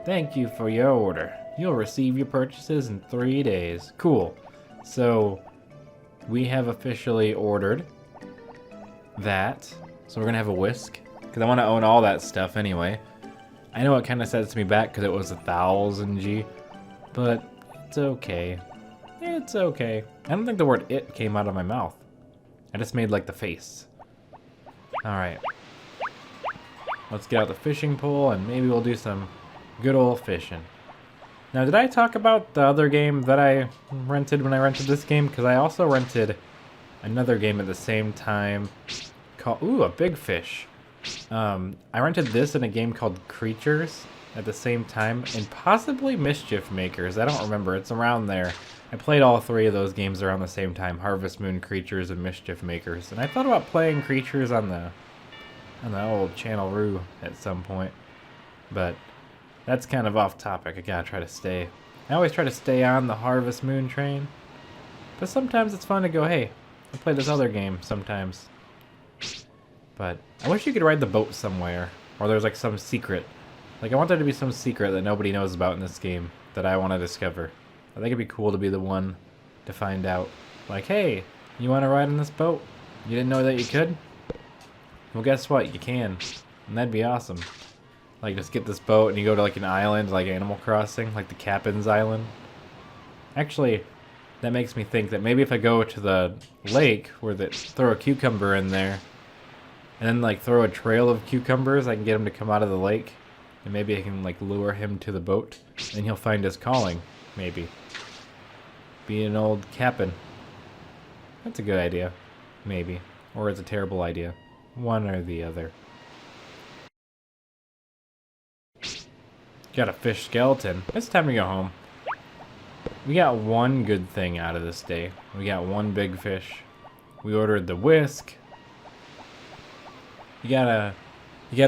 Thank you for your order. You'll receive your purchases in 3 days. Cool. So, we have officially ordered that. So we're gonna have a whisk. Because I want to own all that stuff anyway. I know it kind of sets me back because it was 1000G. But it's okay. It's okay. I don't think the word it came out of my mouth. I just made like the face. Alright. Let's get out the fishing pole and maybe we'll do some good old fishing. Now, did I talk about the other game that I rented when I rented this game? Because I also rented another game at the same time called... Ooh, a big fish. I rented this in a game called Creatures at the same time. And possibly Mischief Makers. I don't remember. It's around there. I played all 3 of those games around the same time. Harvest Moon, Creatures, and Mischief Makers. And I thought about playing Creatures on the old Channel Roo at some point. But that's kind of off topic. I gotta try to stay. I always try to stay on the Harvest Moon train. But sometimes it's fun to go, hey, I'll play this other game sometimes. But I wish you could ride the boat somewhere. Or there's like some secret. Like I want there to be some secret that nobody knows about in this game that I want to discover. I think it'd be cool to be the one to find out. Like, hey, you want to ride on this boat? You didn't know that you could? Well, guess what? You can. And that'd be awesome. Like, just get this boat and you go to like an island, like Animal Crossing, like the Captain's Island. Actually, that makes me think that maybe if I go to the lake, where throw a cucumber in there, and then like throw a trail of cucumbers, I can get him to come out of the lake. And maybe I can like lure him to the boat, and he'll find his calling, maybe. Be an old captain. That's a good idea. Maybe. Or it's a terrible idea. One or the other. Got a fish skeleton. It's time to go home. We got one good thing out of this day. We got one big fish. We ordered the whisk. You gotta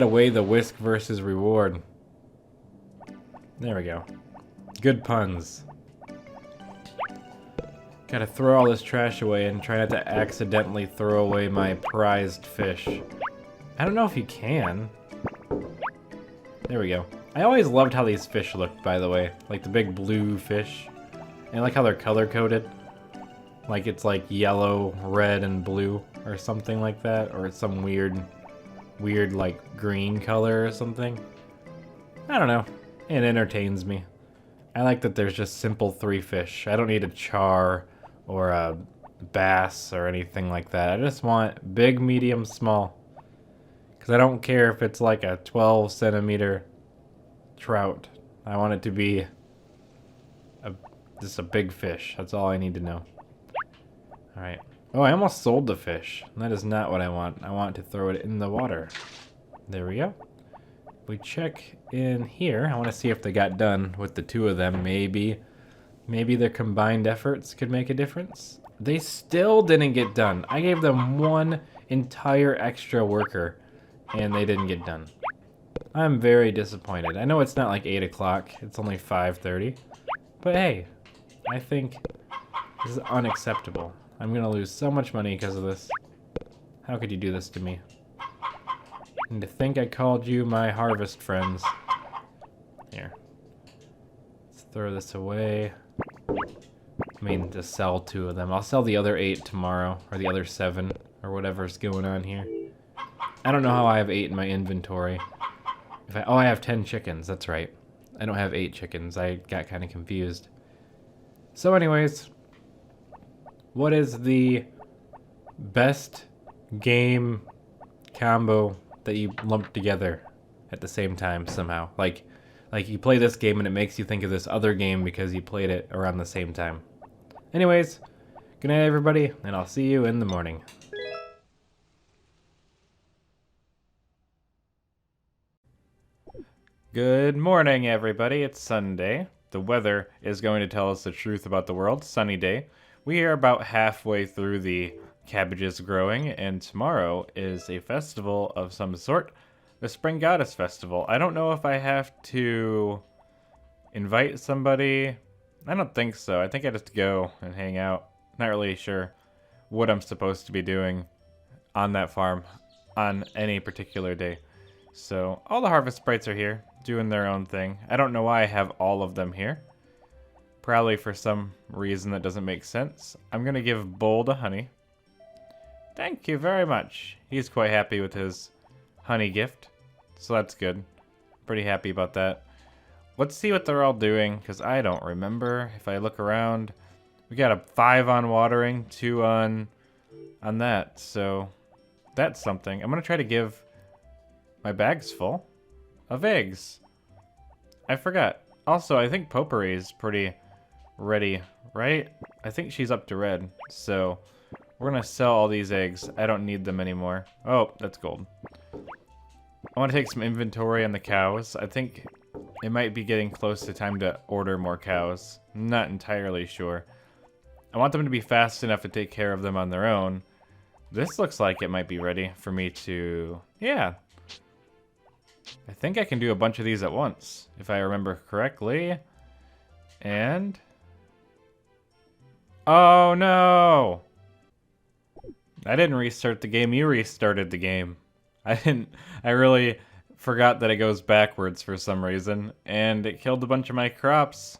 weigh the whisk versus reward. There we go. Good puns. Gotta throw all this trash away and try not to accidentally throw away my prized fish. I don't know if you can. There we go. I always loved how these fish looked, by the way. Like the big blue fish. And I like how they're color-coded. Like it's like yellow, red, and blue, or something like that. Or it's some weird like green color or something. I don't know. It entertains me. I like that there's just simple 3 fish. I don't need a char or a bass or anything like that. I just want big, medium, small. Because I don't care if it's like a 12 centimeter trout. I want it to be just a big fish. That's all I need to know. Alright. Oh, I almost sold the fish. That is not what I want. I want to throw it in the water. There we go. We check in here. I want to see if they got done with the 2 of them. Maybe their combined efforts could make a difference. They still didn't get done. I gave them 1 entire extra worker, and they didn't get done. I'm very disappointed. I know it's not like 8 o'clock. It's only 5:30. But hey, I think this is unacceptable. I'm gonna lose so much money because of this. How could you do this to me? And to think I called you my harvest friends. Here. Let's throw this away. I mean, to sell 2 of them. I'll sell the other 8 tomorrow, or the other 7, or whatever's going on here. I don't know how I have 8 in my inventory. Oh, I have 10 chickens, that's right. I don't have 8 chickens. I got kind of confused. So anyways, what is the best game combo that you lump together at the same time somehow? Like you play this game and it makes you think of this other game because you played it around the same time. Anyways, good night everybody, and I'll see you in the morning. Good morning, everybody. It's Sunday. The weather is going to tell us the truth about the world. Sunny day. We are about halfway through the cabbages growing, and tomorrow is a festival of some sort. The Spring Goddess Festival. I don't know if I have to invite somebody. I don't think so. I think I just go and hang out. Not really sure what I'm supposed to be doing on that farm on any particular day. So all the harvest sprites are here, doing their own thing. I don't know why I have all of them here. Probably for some reason that doesn't make sense. I'm going to give Bull the honey. Thank you very much. He's quite happy with his honey gift. So that's good. Pretty happy about that. Let's see what they're all doing, because I don't remember. If I look around, we got a 5 on watering, 2 on that. So that's something. I'm going to try to give my bags full of eggs. I forgot. Also, I think Popuri is pretty ready, right? I think she's up to red. So we're going to sell all these eggs. I don't need them anymore. Oh, that's gold. I want to take some inventory on the cows. I think it might be getting close to time to order more cows. I'm not entirely sure. I want them to be fast enough to take care of them on their own. This looks like it might be ready for me to... Yeah. I think I can do a bunch of these at once, if I remember correctly. And... Oh no! I didn't restart the game, you restarted the game. I really forgot that it goes backwards for some reason, and it killed a bunch of my crops.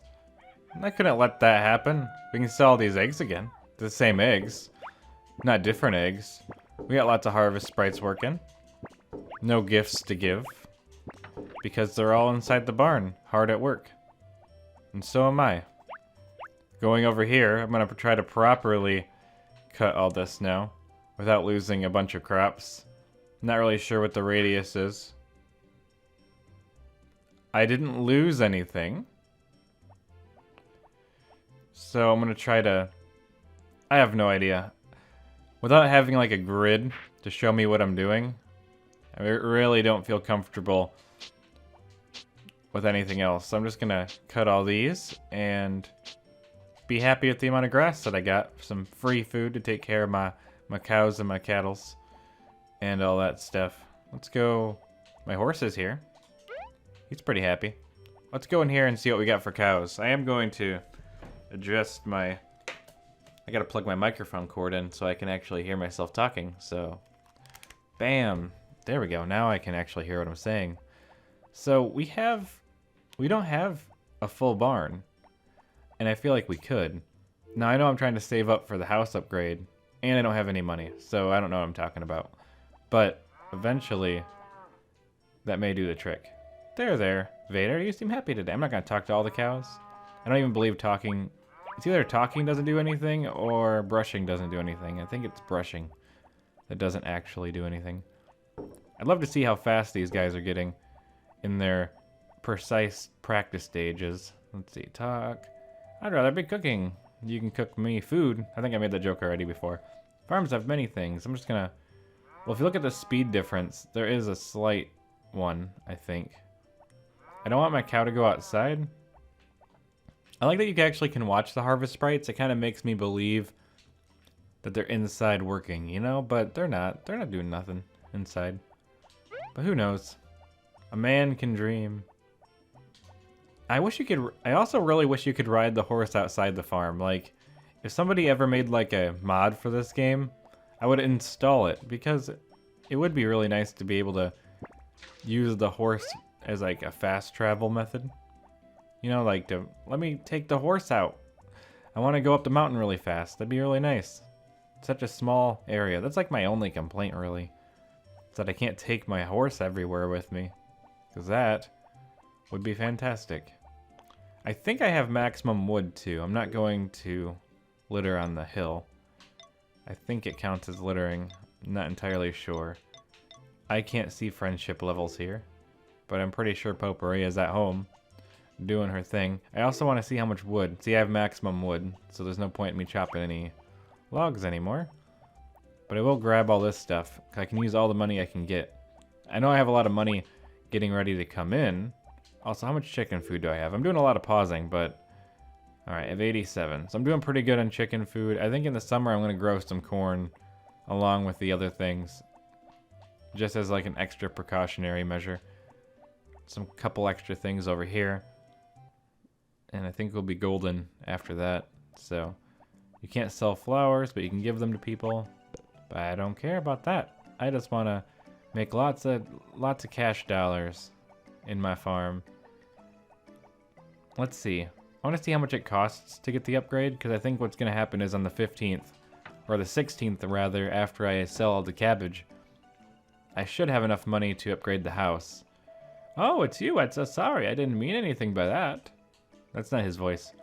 I couldn't let that happen. We can sell these eggs again. The same eggs, not different eggs. We got lots of harvest sprites working. No gifts to give, because they're all inside the barn, hard at work. And so am I. Going over here, I'm gonna try to properly cut all this now, without losing a bunch of crops. Not really sure what the radius is. I didn't lose anything. So I'm gonna try to... I have no idea. Without having like a grid to show me what I'm doing, I really don't feel comfortable with anything else. So I'm just gonna cut all these and be happy with the amount of grass that I got. Some free food to take care of my cows and my cattles and all that stuff. Let's go. My horse is here. He's pretty happy. Let's go in here and see what we got for cows. I am going to adjust my... I gotta plug my microphone cord in so I can actually hear myself talking. So, bam. There we go. Now I can actually hear what I'm saying. So we don't have a full barn. And I feel like we could. Now I know I'm trying to save up for the house upgrade. And I don't have any money. So I don't know what I'm talking about. But eventually, that may do the trick. There, Vader. You seem happy today. I'm not going to talk to all the cows. I don't even believe talking... It's either talking doesn't do anything, or brushing doesn't do anything. I think it's brushing that doesn't actually do anything. I'd love to see how fast these guys are getting in their precise practice stages. Let's see. Talk. I'd rather be cooking. You can cook me food. I think I made that joke already before. Farms have many things. I'm just going to... Well, if you look at the speed difference, there is a slight one, I think. I don't want my cow to go outside. I like that you actually can watch the harvest sprites. It kind of makes me believe that they're inside working, you know? But they're not. They're not doing nothing inside. But who knows? A man can dream. I wish you could... I also really wish you could ride the horse outside the farm. Like, if somebody ever made, like, a mod for this game, I would install it, because it would be really nice to be able to use the horse as like a fast travel method. You know, like to let me take the horse out. I want to go up the mountain really fast. That'd be really nice. Such a small area. That's like my only complaint, really. Is that I can't take my horse everywhere with me. Because that would be fantastic. I think I have maximum wood, too. I'm not going to litter on the hill. I think it counts as littering. I'm not entirely sure. I can't see friendship levels here. But I'm pretty sure Popuri is at home doing her thing. I also want to see how much wood. See, I have maximum wood, so there's no point in me chopping any logs anymore. But I will grab all this stuff, because I can use all the money I can get. I know I have a lot of money getting ready to come in. Also, how much chicken food do I have? I'm doing a lot of pausing, but... Alright, I have 87. So I'm doing pretty good on chicken food. I think in the summer I'm going to grow some corn along with the other things. Just as like an extra precautionary measure. Some couple extra things over here. And I think we'll be golden after that. So, you can't sell flowers, but you can give them to people. But I don't care about that. I just want to make lots of cash dollars in my farm. Let's see. I want to see how much it costs to get the upgrade, because I think what's going to happen is on the 15th, or the 16th rather, after I sell all the cabbage, I should have enough money to upgrade the house. Oh, it's you. I'm so sorry. I didn't mean anything by that. That's not his voice.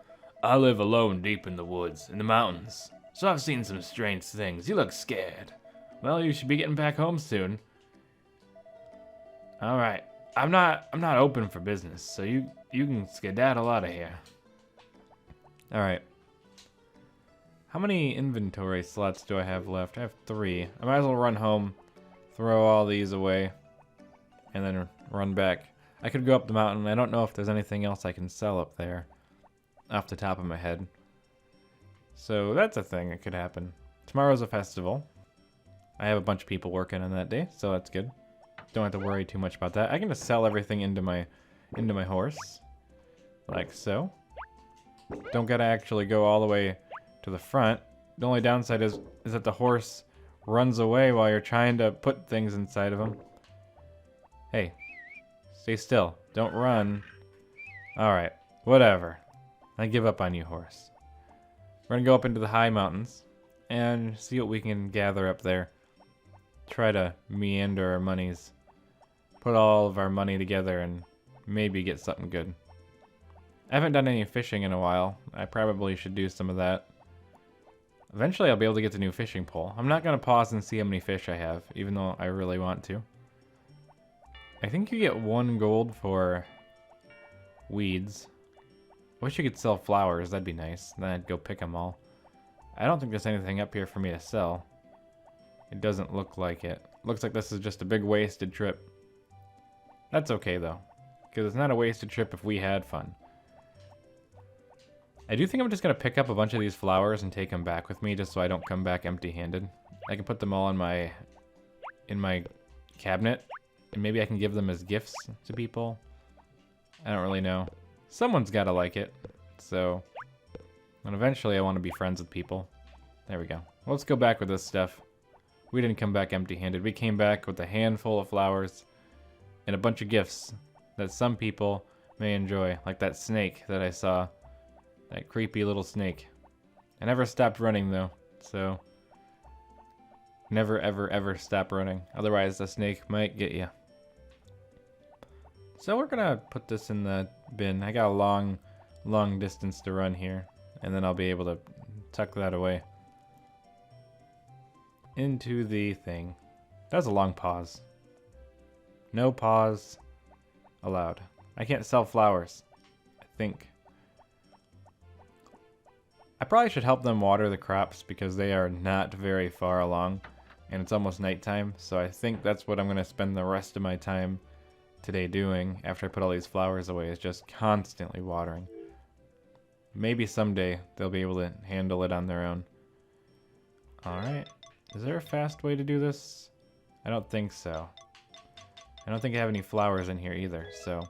I live alone deep in the woods, in the mountains. So I've seen some strange things. You look scared. Well, you should be getting back home soon. Alright. I'm not open for business, so you can skedaddle out of here. Alright. How many inventory slots do I have left? I have 3. I might as well run home, throw all these away, and then run back. I could go up the mountain. I don't know if there's anything else I can sell up there off the top of my head. So that's a thing that could happen. Tomorrow's a festival. I have a bunch of people working on that day, so that's good. Don't have to worry too much about that. I can just sell everything into my horse. Like so. Don't gotta actually go all the way to the front. The only downside is that the horse runs away while you're trying to put things inside of him. Hey. Stay still. Don't run. Alright. Whatever. I give up on you, horse. We're gonna go up into the high mountains and see what we can gather up there. Try to meander our monies. Put all of our money together and maybe get something good. I haven't done any fishing in a while. I probably should do some of that. Eventually I'll be able to get the new fishing pole. I'm not gonna pause and see how many fish I have, even though I really want to. I think you get 1 gold for weeds. Wish you could sell flowers, that'd be nice. Then I'd go pick them all. I don't think there's anything up here for me to sell. It doesn't look like it. Looks like this is just a big wasted trip. That's okay though, because it's not a wasted trip if we had fun. I do think I'm just going to pick up a bunch of these flowers and take them back with me just so I don't come back empty-handed. I can put them all in my cabinet. And maybe I can give them as gifts to people. I don't really know. Someone's got to like it. So, and eventually I want to be friends with people. There we go. Well, let's go back with this stuff. We didn't come back empty-handed. We came back with a handful of flowers and a bunch of gifts that some people may enjoy. Like that snake that I saw. That creepy little snake. I never stopped running though. So, never ever ever stop running. Otherwise the snake might get you. So we're gonna put this in the bin. I got a long distance to run here, and then I'll be able to tuck that away into the thing. That was a long pause. No pause allowed. I can't sell flowers, I think. I probably should help them water the crops because they are not very far along, and it's almost nighttime, so I think that's what I'm gonna spend the rest of my time today doing after I put all these flowers away, is just constantly watering. Maybe someday they'll be able to handle it on their own. Alright. Is there a fast way to do this? I don't think so. I don't think I have any flowers in here either, so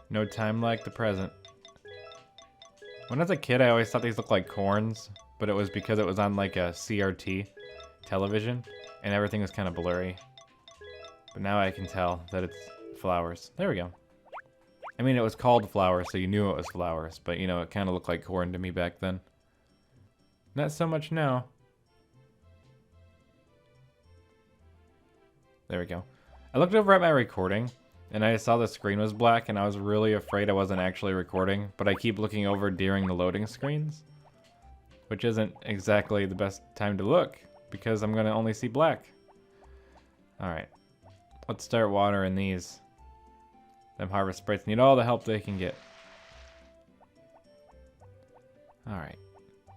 no time like the present. When I was a kid, I always thought these looked like corns, but it was because it was on like a CRT television, and everything was kind of blurry. But now I can tell that it's flowers. There we go. I mean, it was called flowers, so you knew it was flowers, but you know, it kind of looked like corn to me back then. Not so much now. There we go. I looked over at my recording, and I saw the screen was black, and I was really afraid I wasn't actually recording, but I keep looking over during the loading screens, which isn't exactly the best time to look, because I'm going to only see black. Alright, let's start watering these. Them harvest sprites need all the help they can get. Alright.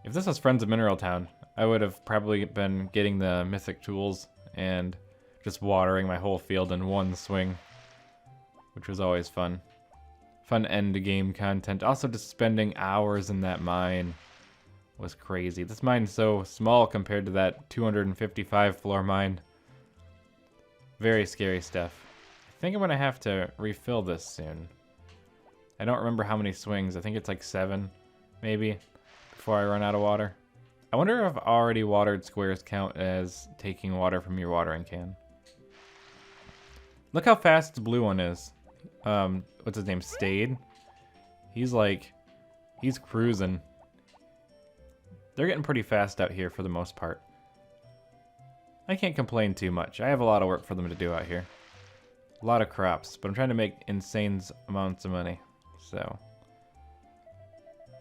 If this was Friends of Mineral Town, I would have probably been getting the mythic tools and just watering my whole field in one swing, which was always fun. Fun end game content. Also, just spending hours in that mine was crazy. This mine's so small compared to that 255 floor mine. Very scary stuff. I think I'm gonna have to refill this soon. I don't remember how many swings. I think it's like 7, maybe, before I run out of water. I wonder if already watered squares count as taking water from your watering can. Look how fast the blue one is. What's his name? Stayed. He's cruising. They're getting pretty fast out here for the most part. I can't complain too much. I have a lot of work for them to do out here. A lot of crops, but I'm trying to make insane amounts of money. So,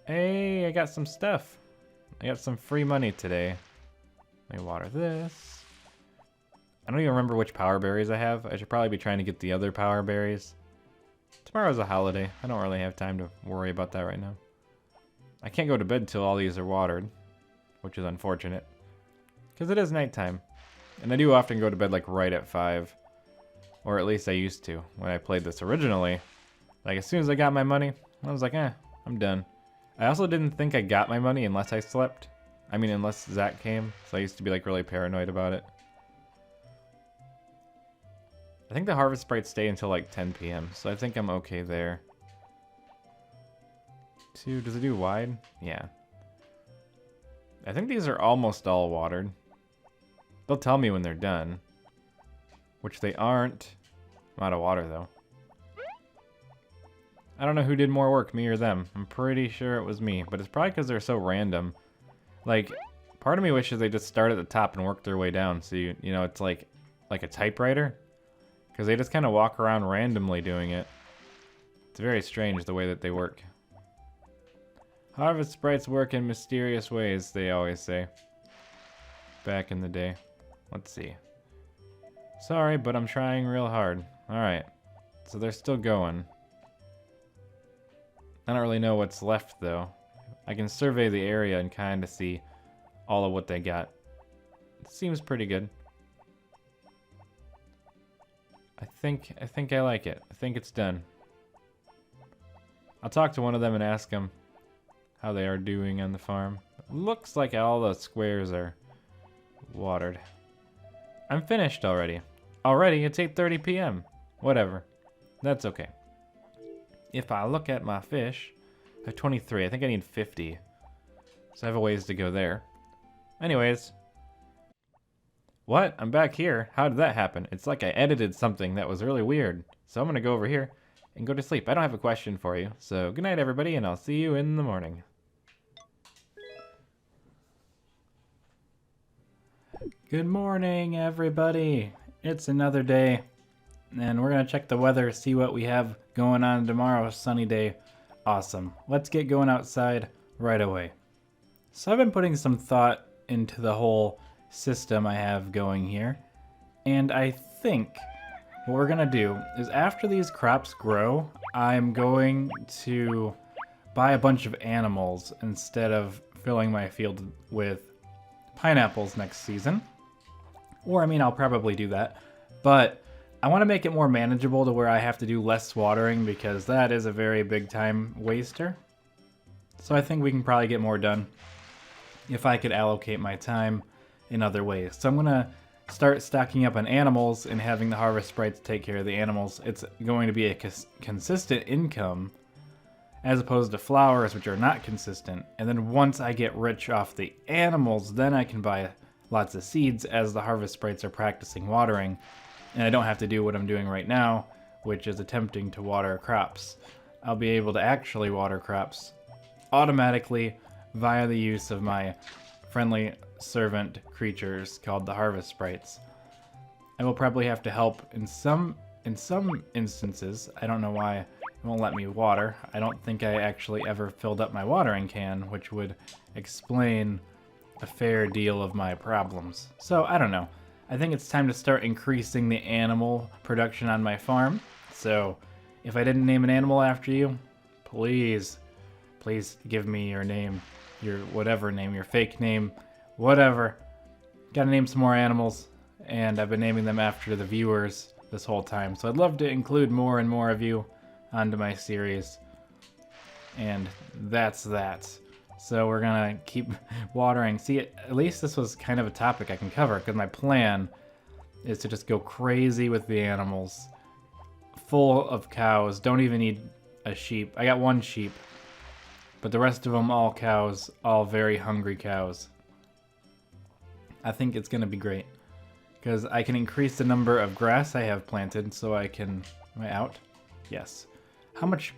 hey, I got some stuff. I got some free money today. Let me water this. I don't even remember which power berries I have. I should probably be trying to get the other power berries. Tomorrow's a holiday. I don't really have time to worry about that right now. I can't go to bed till all these are watered, which is unfortunate, because it is nighttime. And I do often go to bed like right at 5. Or at least I used to when I played this originally. Like as soon as I got my money, I was like, I'm done. I also didn't think I got my money unless I slept. I mean, unless Zach came. So I used to be like really paranoid about it. I think the harvest sprites stay until like 10 p.m. So I think I'm okay there. 2, does it do wide? Yeah. I think these are almost all watered. They'll tell me when they're done. Which they aren't. I'm out of water though. I don't know who did more work, me or them. I'm pretty sure it was me, but it's probably because they're so random. Like, part of me wishes they just start at the top and work their way down, so you know, it's like a typewriter. Because they just kind of walk around randomly doing it. It's very strange the way that they work. Harvest sprites work in mysterious ways, they always say. Back in the day. Let's see. Sorry, but I'm trying real hard. Alright. So they're still going. I don't really know what's left, though. I can survey the area and kind of see all of what they got. It seems pretty good. I think I like it. I think it's done. I'll talk to one of them and ask them how they are doing on the farm. Looks like all the squares are watered. I'm finished already. Already? It's 8:30 p.m. Whatever. That's okay. If I look at my fish, I have 23. I think I need 50. So I have a ways to go there. Anyways. What? I'm back here. How did that happen? It's like I edited something that was really weird. So I'm going to go over here and go to sleep. I don't have a question for you. So good night, everybody, and I'll see you in the morning. Good morning, everybody. It's another day, and we're going to check the weather, see what we have going on tomorrow. Sunny day. Awesome. Let's get going outside right away. So I've been putting some thought into the whole system I have going here, and I think what we're going to do is after these crops grow, I'm going to buy a bunch of animals instead of filling my field with pineapples next season. Or, I mean, I'll probably do that. But I want to make it more manageable to where I have to do less watering because that is a very big time waster. So I think we can probably get more done if I could allocate my time in other ways. So I'm going to start stocking up on animals and having the harvest sprites take care of the animals. It's going to be a consistent income as opposed to flowers, which are not consistent. And then once I get rich off the animals, then I can buy lots of seeds as the harvest sprites are practicing watering. And I don't have to do what I'm doing right now, which is attempting to water crops. I'll be able to actually water crops automatically via the use of my friendly servant creatures called the harvest sprites. I will probably have to help in some instances. I don't know why it won't let me water. I don't think I actually ever filled up my watering can, which would explain a fair deal of my problems. So I don't know. I think it's time to start increasing the animal production on my farm. So if I didn't name an animal after you, please give me your name, your whatever name, your fake name, whatever. Gotta name some more animals, and I've been naming them after the viewers this whole time. So I'd love to include more and more of you onto my series. And that's that. So we're gonna keep watering. See, at least this was kind of a topic I can cover, because my plan is to just go crazy with the animals. Full of cows. Don't even need a sheep. I got one sheep, but the rest of them all cows, all very hungry cows. I think it's gonna be great, because I can increase the number of grass I have planted, so I can... Am I out? Yes. How much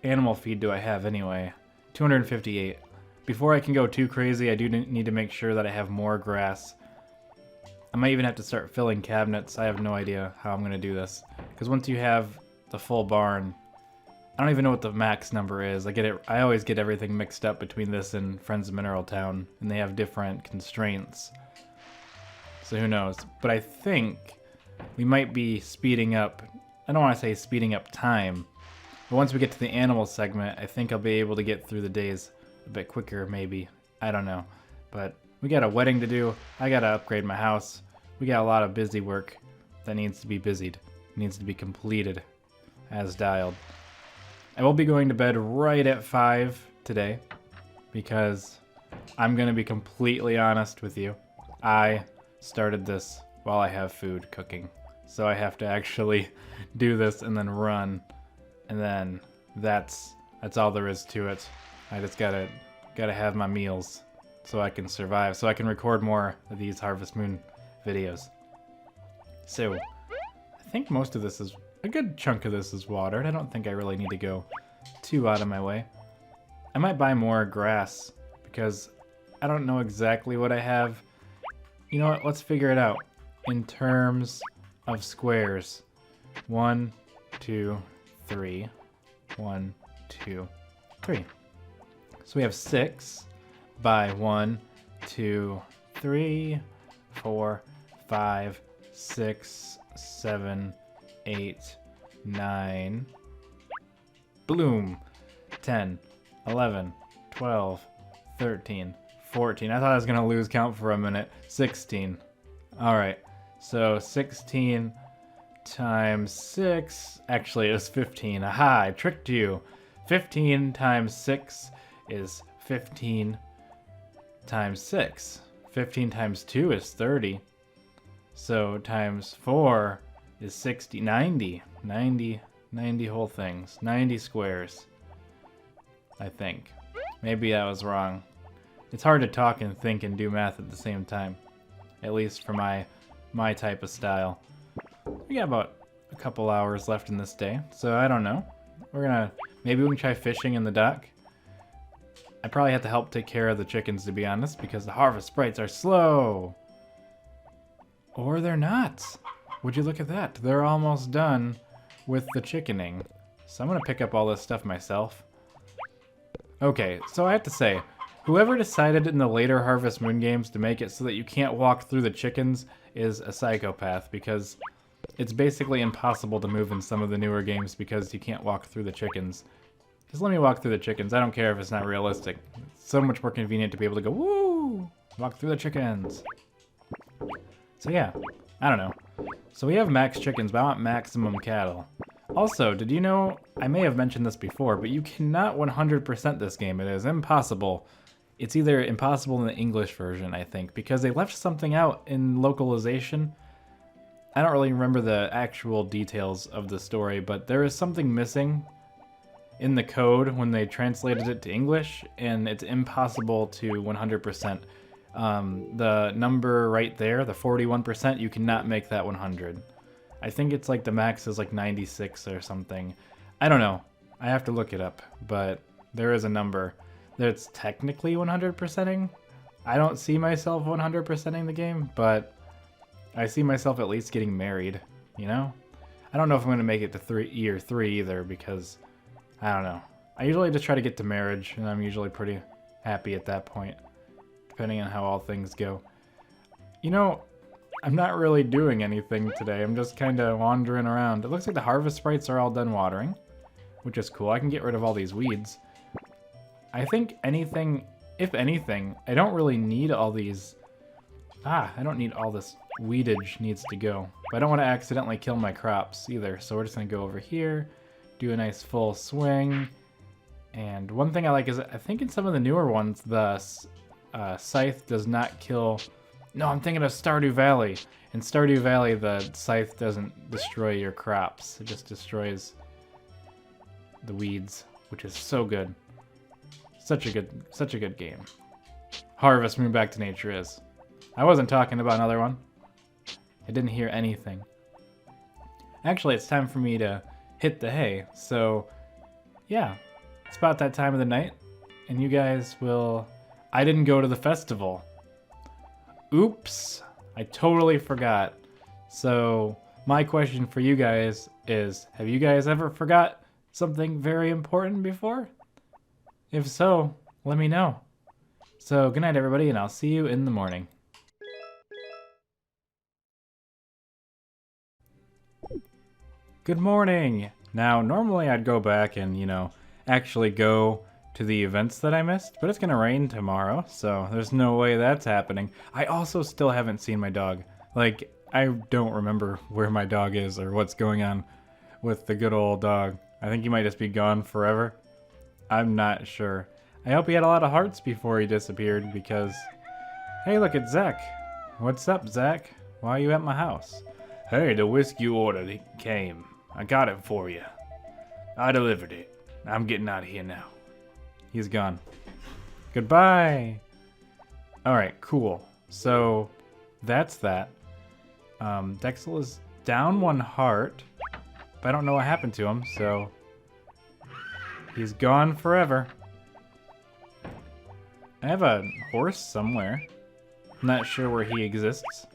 animal feed do I have anyway? 258. Before I can go too crazy, I do need to make sure that I have more grass. I might even have to start filling cabinets. I have no idea how I'm going to do this. Because once you have the full barn, I don't even know what the max number is. I always get everything mixed up between this and Friends of Mineral Town, and they have different constraints. So who knows? But I think we might be speeding up. I don't want to say speeding up time, but once we get to the animal segment, I think I'll be able to get through the days a bit quicker, maybe. I don't know. But we got a wedding to do. I got to upgrade my house. We got a lot of busy work that needs to be busied. Needs to be completed as dialed. I will be going to bed right at 5 today, because I'm going to be completely honest with you. I started this while I have food cooking. So I have to actually do this and then run. And then that's all there is to it. I just gotta have my meals so I can survive, so I can record more of these Harvest Moon videos. So I think most of this is, a good chunk of this is watered. I don't think I really need to go too out of my way. I might buy more grass, because I don't know exactly what I have. You know what, let's figure it out in terms of squares. 1, 2, 3. 1, 2, 3. So we have 6 by 1, 2, 3, 4, 5, 6, 7, 8, 9. Bloom. 10, 11, 12, 13, 14. I thought I was going to lose count for a minute. 16. All right. So 16 times 6. Actually, it was 15. Aha, I tricked you. 15 times 6 is 15 times 6. 15 times 2 is 30. So times 4 is 60. 90 whole things. 90 squares. I think. Maybe I was wrong. It's hard to talk and think and do math at the same time. At least for my type of style. We got about a couple hours left in this day, so I don't know. Maybe we can try fishing in the dock. I probably have to help take care of the chickens, to be honest, because the harvest sprites are slow. Or they're not. Would you look at that? They're almost done with the chickening. So I'm gonna pick up all this stuff myself. Okay, so I have to say, whoever decided in the later Harvest Moon games to make it so that you can't walk through the chickens is a psychopath, because it's basically impossible to move in some of the newer games because you can't walk through the chickens. Just let me walk through the chickens. I don't care if it's not realistic. It's so much more convenient to be able to go, woo, walk through the chickens. So yeah, I don't know. So we have max chickens, but I want maximum cattle. Also, did you know, I may have mentioned this before, but you cannot 100% this game. It is impossible. It's either impossible in the English version, I think, because they left something out in localization. I don't really remember the actual details of the story, but there is something missing in the code when they translated it to English, and it's impossible to 100%. The number right there, the 41%, you cannot make that 100. I think it's like the max is like 96 or something. I don't know. I have to look it up, but there is a number that's technically 100%ing. I don't see myself 100%ing the game, but I see myself at least getting married, you know? I don't know if I'm going to make it to year 3 either, because I don't know. I usually just try to get to marriage, and I'm usually pretty happy at that point, depending on how all things go. You know, I'm not really doing anything today. I'm just kind of wandering around. It looks like the harvest sprites are all done watering, which is cool. I can get rid of all these weeds. I think if anything, I don't really need all these... I don't need all this weedage needs to go. But I don't want to accidentally kill my crops either. So we're just going to go over here, do a nice full swing. And one thing I like is I think in some of the newer ones, the scythe does not kill... No, I'm thinking of Stardew Valley. In Stardew Valley, the scythe doesn't destroy your crops. It just destroys the weeds, which is so good. Such a good game. Harvest Moon Back to Nature is. I wasn't talking about another one. I didn't hear anything. Actually, it's time for me to hit the hay. So, yeah, it's about that time of the night, and you guys will... I didn't go to the festival. Oops, I totally forgot. So, my question for you guys is, have you guys ever forgot something very important before? If so, let me know. So, good night everybody, and I'll see you in the morning. Good morning! Now, normally I'd go back and, you know, actually go to the events that I missed, but it's gonna rain tomorrow, so there's no way that's happening. I also still haven't seen my dog. Like, I don't remember where my dog is or what's going on with the good old dog. I think he might just be gone forever. I'm not sure. I hope he had a lot of hearts before he disappeared, because... Hey, look, it's Zach. What's up, Zach? Why are you at my house? Hey, the whiskey you ordered came. I got it for you. I delivered it. I'm getting out of here now. He's gone. Goodbye! Alright, cool. So, that's that. Dexel is down 1 heart, but I don't know what happened to him, so... He's gone forever. I have a horse somewhere. I'm not sure where he exists.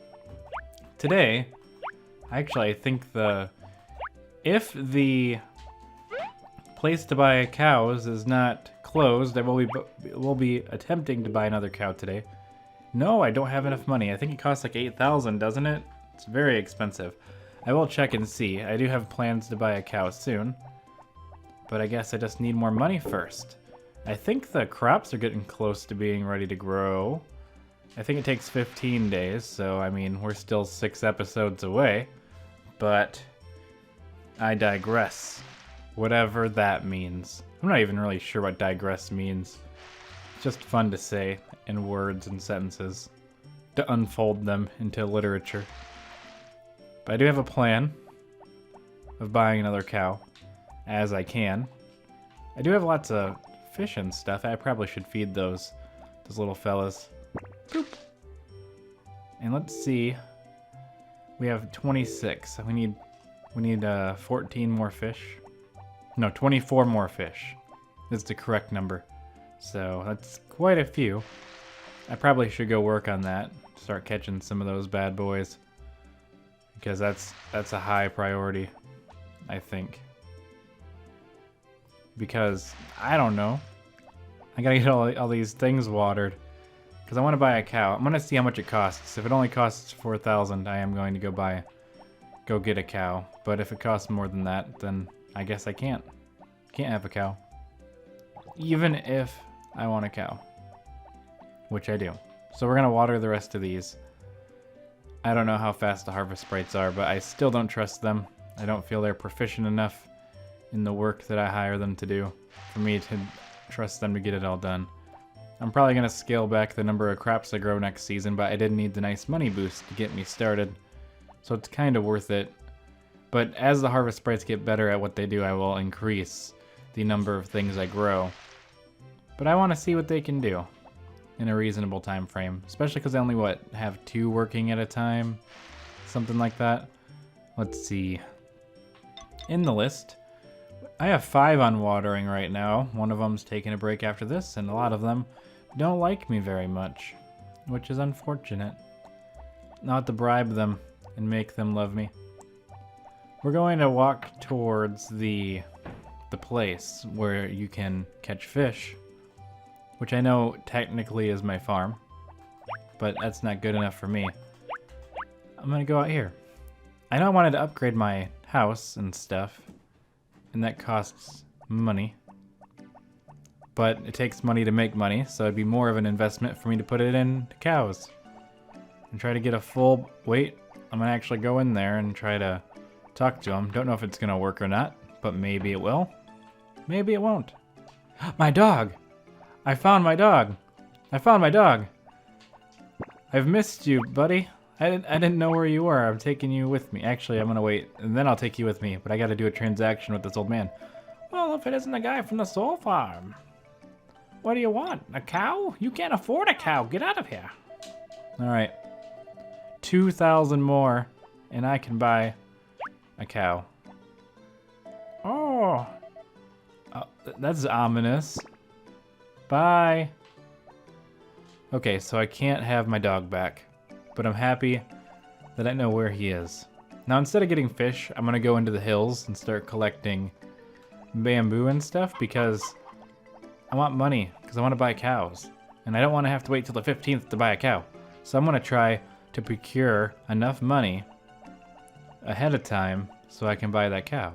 Today, actually, I think if the place to buy cows is not closed, I will be attempting to buy another cow today. No, I don't have enough money. I think it costs like 8,000, doesn't it? It's very expensive. I will check and see. I do have plans to buy a cow soon, but I guess I just need more money first. I think the crops are getting close to being ready to grow. I think it takes 15 days, so I mean, we're still 6 episodes away, but I digress. Whatever that means. I'm not even really sure what digress means. It's just fun to say in words and sentences, to unfold them into literature. But I do have a plan of buying another cow, as I can. I do have lots of fish and stuff. I probably should feed those little fellas. Boop. And let's see. We have 26. We need 14 more fish. No, 24 more fish is the correct number. So that's quite a few. I probably should go work on that. Start catching some of those bad boys. Because that's a high priority, I think. Because, I don't know. I gotta get all these things watered. Because I want to buy a cow. I'm going to see how much it costs. If it only costs 4,000, I am going to go get a cow. But if it costs more than that, then I guess I can't. Can't have a cow. Even if I want a cow. Which I do. So we're going to water the rest of these. I don't know how fast the harvest sprites are, but I still don't trust them. I don't feel they're proficient enough in the work that I hire them to do for me to trust them to get it all done. I'm probably going to scale back the number of crops I grow next season, but I did need the nice money boost to get me started. So it's kind of worth it. But as the harvest sprites get better at what they do, I will increase the number of things I grow. But I want to see what they can do in a reasonable time frame, especially because I only, have 2 working at a time? Something like that. Let's see. In the list, I have 5 on watering right now. One of them's taking a break after this, and a lot of them don't like me very much. which is unfortunate. Not to bribe them and make them love me. We're going to walk towards the place where you can catch fish, which I know technically is my farm, but that's not good enough for me. I'm gonna go out here. I know I wanted to upgrade my house and stuff, and that costs money. But it takes money to make money, so it'd be more of an investment for me to put it into cows. And try to get a full... Wait, I'm gonna actually go in there and try to talk to them. Don't know if it's gonna work or not, but maybe it will. Maybe it won't. My dog! I found my dog! I found my dog! I've missed you, buddy. I didn't know where you were. I'm taking you with me. Actually, I'm gonna wait, and then I'll take you with me. But I gotta do a transaction with this old man. Well, if it isn't the guy from the soul farm. What do you want? A cow? You can't afford a cow. Get out of here. Alright. 2,000 more, and I can buy a cow. Oh. That's ominous. Bye. Okay, so I can't have my dog back. But I'm happy that I know where he is. Now, instead of getting fish, I'm gonna go into the hills and start collecting bamboo and stuff because I want money, because I want to buy cows. And I don't want to have to wait till the 15th to buy a cow. So I'm gonna try to procure enough money ahead of time so I can buy that cow.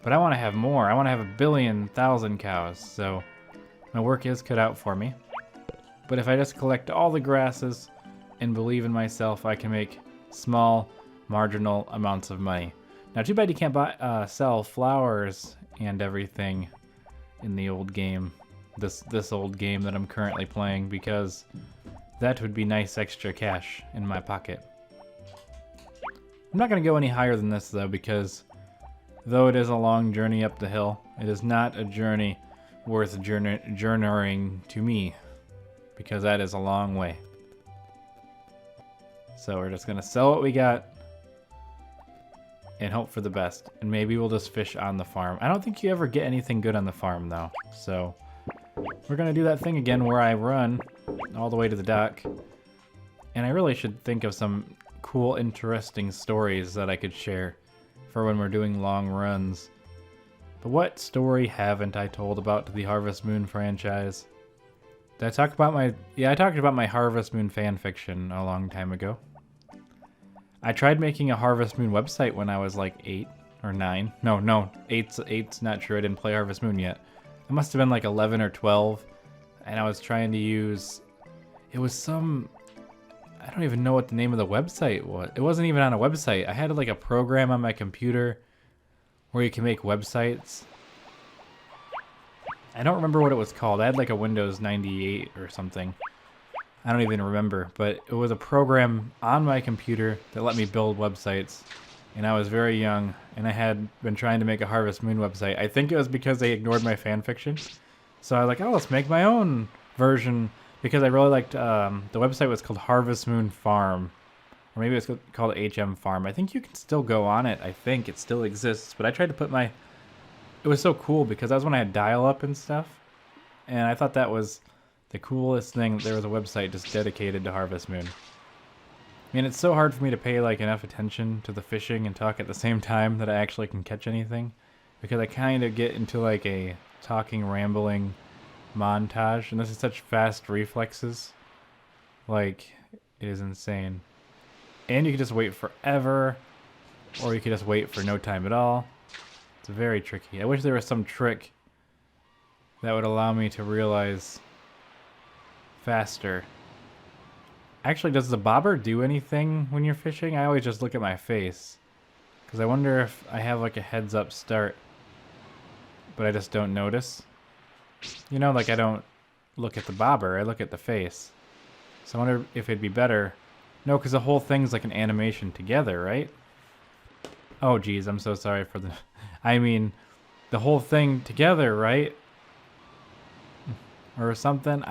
But I want to have more. I want to have 1,000,000,000 cows, so my work is cut out for me. But if I just collect all the grasses and believe in myself, I can make small, marginal amounts of money. Now, too bad you can't sell flowers and everything in the old game, this old game that I'm currently playing, because that would be nice extra cash in my pocket. I'm not going to go any higher than this, though, because though it is a long journey up the hill, it is not a journey worth journeying to me, because that is a long way. So we're just going to sell what we got and hope for the best. And maybe we'll just fish on the farm. I don't think you ever get anything good on the farm, though. So we're going to do that thing again where I run all the way to the dock. And I really should think of some cool, interesting stories that I could share for when we're doing long runs. But what story haven't I told about the Harvest Moon franchise? Did I talk about my... Yeah, I talked about my Harvest Moon fan fiction a long time ago. I tried making a Harvest Moon website when I was like 8 or 9. No, 8's not true. I didn't play Harvest Moon yet. I must have been like 11 or 12. And I was trying to use... It was some... I don't even know what the name of the website was. It wasn't even on a website. I had like a program on my computer where you can make websites. I don't remember what it was called. I had like a Windows 98 or something. I don't even remember, but it was a program on my computer that let me build websites. And I was very young, and I had been trying to make a Harvest Moon website. I think it was because they ignored my fan fiction. So I was like, oh, let's make my own version, because I really liked, the website was called Harvest Moon Farm. Or maybe it's called HM Farm. I think you can still go on it. I think it still exists, but I tried to put my... It was so cool because that was when I had dial-up and stuff. And I thought that was the coolest thing. There was a website just dedicated to Harvest Moon. I mean, it's so hard for me to pay like enough attention to the fishing and talk at the same time that I actually can catch anything. Because I kind of get into like a talking, rambling montage. And this is such fast reflexes. Like, it is insane. And you can just wait forever. Or you can just wait for no time at all. It's very tricky. I wish there was some trick that would allow me to realize faster. Actually, does the bobber do anything when you're fishing? I always just look at my face. Because I wonder if I have like a heads up start. But I just don't notice. You know, like I don't look at the bobber. I look at the face. So I wonder if it'd be better. No, because the whole thing's like an animation together, right? Oh, geez, I'm so sorry for the... I mean, the whole thing together, right? Or something.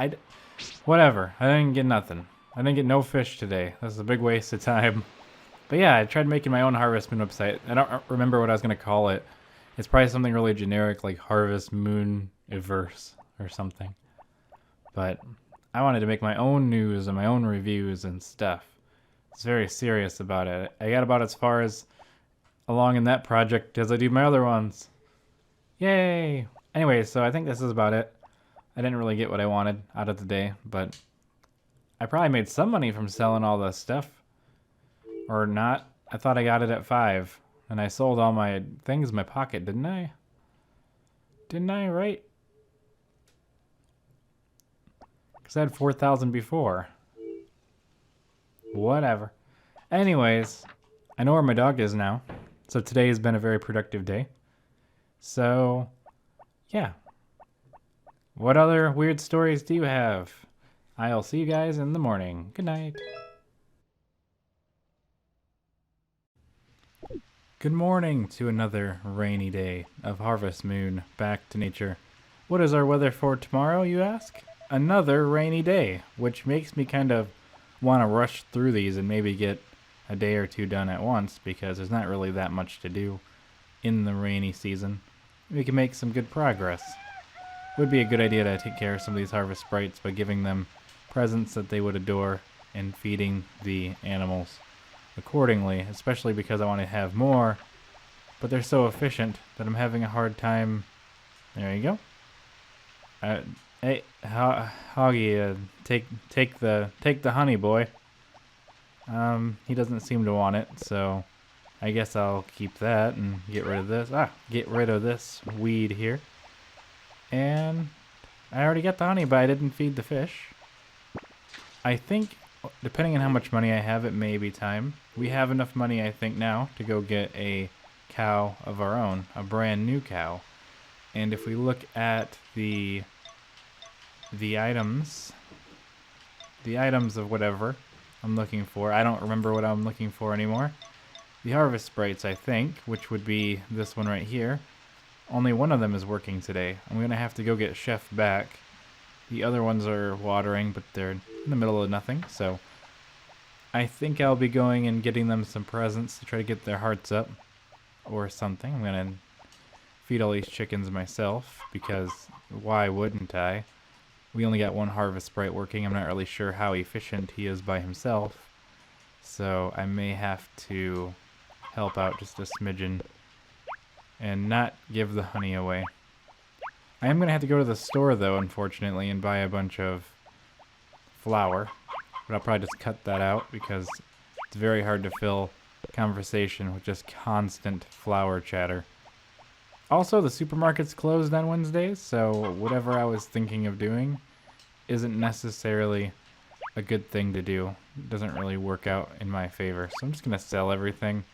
Whatever. I didn't get nothing. I didn't get no fish today. That's a big waste of time. But yeah, I tried making my own Harvest Moon website. I don't remember what I was going to call it. It's probably something really generic like Harvest Moon Verse or something. But I wanted to make my own news and my own reviews and stuff. I was very serious about it. I got about as far as along in that project as I do my other ones. Yay! Anyway, so I think this is about it. I didn't really get what I wanted out of the day, but I probably made some money from selling all this stuff. Or not. I thought I got it at 5. And I sold all my things in my pocket, didn't I? Didn't I, right? Because I had 4,000 before. Whatever. Anyways, I know where my dog is now. So today has been a very productive day. So, yeah. What other weird stories do you have? I'll see you guys in the morning. Good night. Good morning to another rainy day of Harvest Moon back to nature. What is our weather for tomorrow, you ask? Another rainy day, which makes me kind of want to rush through these and maybe get a day or two done at once because there's not really that much to do in the rainy season. We can make some good progress. It would be a good idea to take care of some of these harvest sprites by giving them presents that they would adore and feeding the animals accordingly, especially because I want to have more, but they're so efficient that I'm having a hard time. There you go. Hey, Hoggy, take the honey, boy. He doesn't seem to want it, so I guess I'll keep that and get rid of this. Get rid of this weed here. And I already got the honey, but I didn't feed the fish. I think, depending on how much money I have, it may be time. We have enough money, I think, now to go get a cow of our own, a brand new cow. And if we look at the items of whatever I'm looking for, I don't remember what I'm looking for anymore. The harvest sprites, I think, which would be this one right here. Only one of them is working today. I'm gonna have to go get Chef back. The other ones are watering, but they're in the middle of nothing, so I think I'll be going and getting them some presents to try to get their hearts up or something. I'm gonna feed all these chickens myself because why wouldn't I? We only got one harvest sprite working. I'm not really sure how efficient he is by himself, so I may have to help out just a smidgen and not give the honey away. I am going to have to go to the store, though, unfortunately, and buy a bunch of flour. But I'll probably just cut that out because it's very hard to fill conversation with just constant flour chatter. Also, the supermarket's closed on Wednesdays, so whatever I was thinking of doing isn't necessarily a good thing to do. It doesn't really work out in my favor. So I'm just going to sell everything.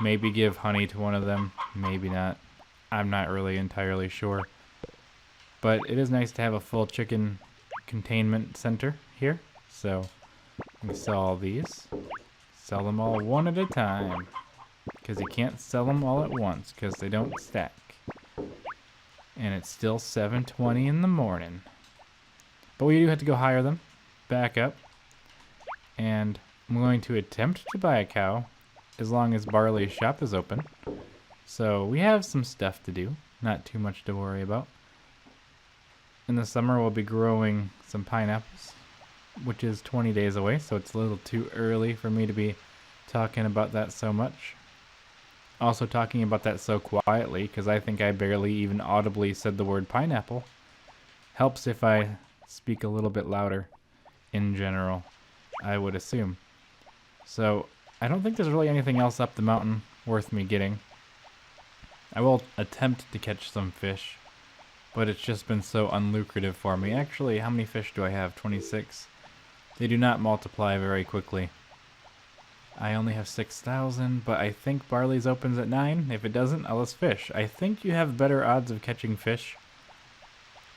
Maybe give honey to one of them. Maybe not. I'm not really entirely sure. But it is nice to have a full chicken containment center here. So we sell all these. Sell them all one at a time. Because you can't sell them all at once because they don't stack. And it's still 7:20 in the morning. But we do have to go hire them. Back up. And I'm going to attempt to buy a cow as long as Barley's shop is open. So we have some stuff to do. Not too much to worry about. In the summer we'll be growing some pineapples, which is 20 days away, so it's a little too early for me to be talking about that so much. Also talking about that so quietly, because I think I barely even audibly said the word pineapple. Helps if I speak a little bit louder in general, I would assume. So I don't think there's really anything else up the mountain worth me getting. I will attempt to catch some fish, but it's just been so unlucrative for me. Actually, how many fish do I have? 26. They do not multiply very quickly. I only have 6,000, but I think Barley's opens at 9. If it doesn't, I'll just fish. I think you have better odds of catching fish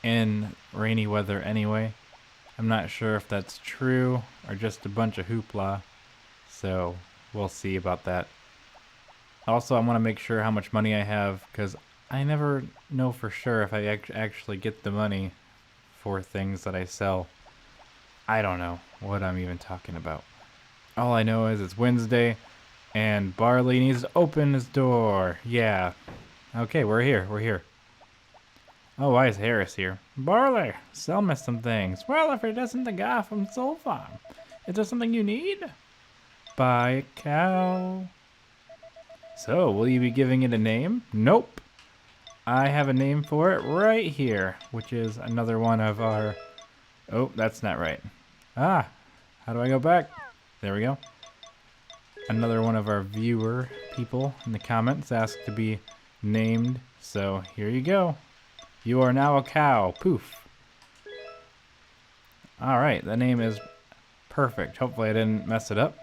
in rainy weather anyway. I'm not sure if that's true or just a bunch of hoopla, so we'll see about that. Also, I want to make sure how much money I have, because I never know for sure if I actually get the money for things that I sell. I don't know what I'm even talking about. All I know is it's Wednesday, and Barley needs to open his door. Yeah. Okay, we're here. Oh, why is Harris here? Barley, sell me some things. Well, if it isn't the guy from Soul Farm. Is there something you need? Buy a cow. So, will you be giving it a name? Nope. I have a name for it right here, which is another one of our... Oh, that's not right. Ah, how do I go back? There we go. Another one of our viewer people in the comments asked to be named, so here you go. You are now a cow. Poof. Alright, the name is perfect. Hopefully I didn't mess it up.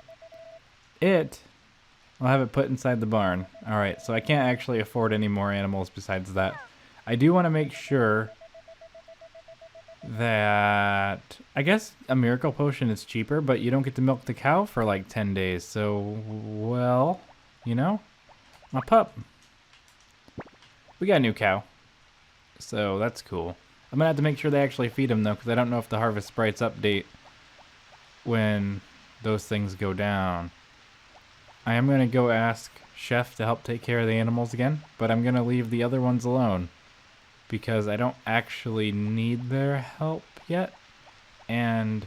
I'll have it put inside the barn. Alright, so I can't actually afford any more animals besides that. I do want to make sure that... I guess a miracle potion is cheaper, but you don't get to milk the cow for like 10 days. So, well, you know, my pup. We got a new cow. So that's cool. I'm going to have to make sure they actually feed him though, because I don't know if the harvest sprites update when those things go down. I am going to go ask Chef to help take care of the animals again, but I'm going to leave the other ones alone because I don't actually need their help yet. And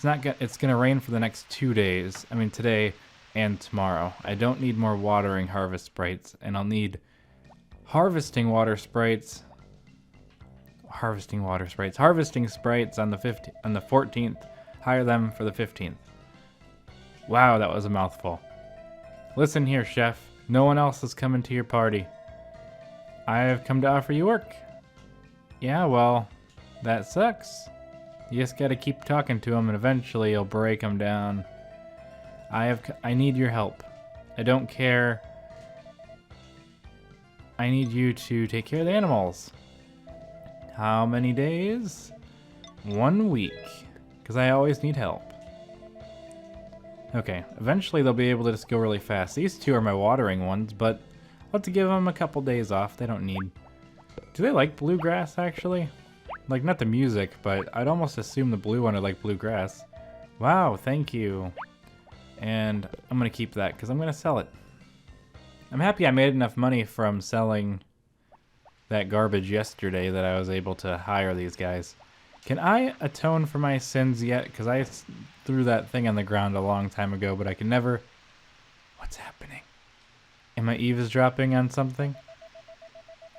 it's going to rain for the next 2 days. I mean, today and tomorrow. I don't need more watering harvest sprites, and I'll need harvesting sprites on the 14th. Hire them for the 15th. Wow, that was a mouthful. Listen here, Chef. No one else is coming to your party. I have come to offer you work. Yeah, well, that sucks. You just gotta keep talking to him and eventually you'll break him down. I need your help. I don't care. I need you to take care of the animals. How many days? 1 week. Because I always need help. Okay, eventually they'll be able to just go really fast. These two are my watering ones, but I'll have to give them a couple days off. They don't need... Do they like bluegrass, actually? Like, not the music, but I'd almost assume the blue one would like bluegrass. Wow, thank you. And I'm going to keep that, because I'm going to sell it. I'm happy I made enough money from selling that garbage yesterday that I was able to hire these guys. Can I atone for my sins yet? Because I threw that thing on the ground a long time ago, but I can never... What's happening? Am I eavesdropping on something?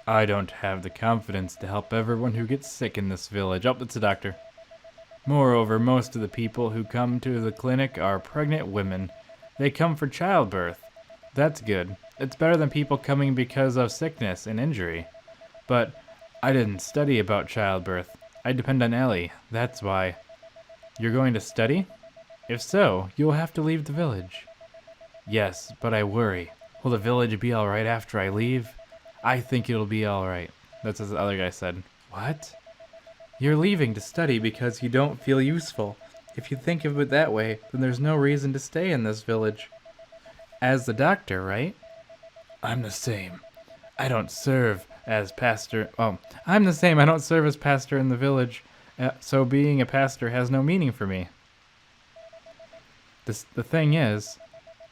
I don't have the confidence to help everyone who gets sick in this village. Oh, it's a doctor. Moreover, most of the people who come to the clinic are pregnant women. They come for childbirth. That's good. It's better than people coming because of sickness and injury. But I didn't study about childbirth. I depend on Ellie. That's why. You're going to study? If so, you'll have to leave the village. Yes, but I worry. Will the village be alright after I leave? I think it'll be alright. That's what the other guy said. What? You're leaving to study because you don't feel useful. If you think of it that way, then there's no reason to stay in this village. As the doctor, right? I'm the same. I don't serve as pastor. Oh, I'm the same. I don't serve as pastor in the village, so being a pastor has no meaning for me. The thing is,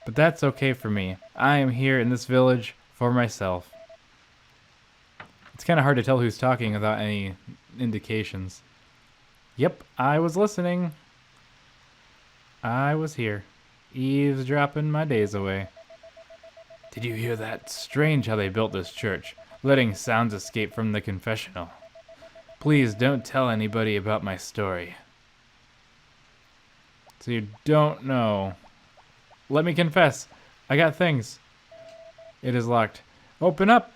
but that's okay for me. I am here in this village for myself. It's kind of hard to tell who's talking without any indications. Yep, I was listening. I was here, eavesdropping my days away. Did you hear that? Strange how they built this church, letting sounds escape from the confessional. Please don't tell anybody about my story. So you don't know. Let me confess. I got things. It is locked. Open up!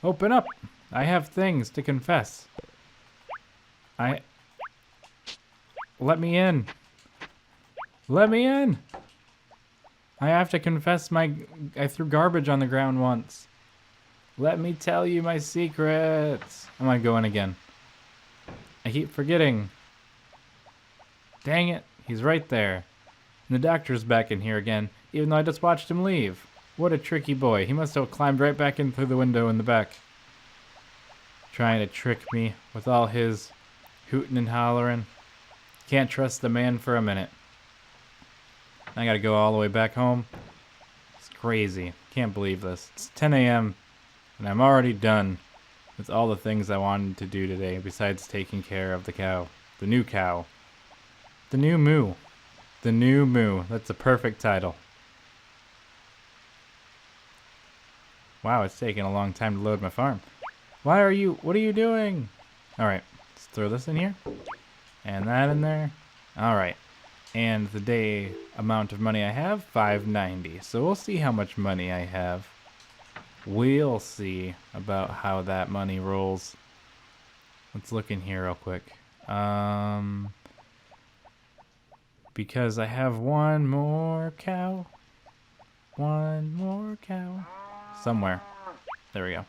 Open up! I have things to confess. Let me in. Let me in! I have to confess I threw garbage on the ground once. Let me tell you my secrets. I'm gonna go in again. I keep forgetting. Dang it, he's right there. And the doctor's back in here again, even though I just watched him leave. What a tricky boy. He must have climbed right back in through the window in the back. Trying to trick me with all his hooting and hollering. Can't trust the man for a minute. I gotta go all the way back home. It's crazy. Can't believe this. It's 10 a.m. and I'm already done. with all the things I wanted to do today besides taking care of the cow. The new cow. The new moo. The new moo. That's a perfect title. Wow, it's taking a long time to load my farm. What are you doing? Alright, let's throw this in here. And that in there. Alright. And the day amount of money I have, 590. So we'll see how much money I have. We'll see about how that money rolls. Let's look in here real quick. Because I have one more cow. One more cow. Somewhere. There we go.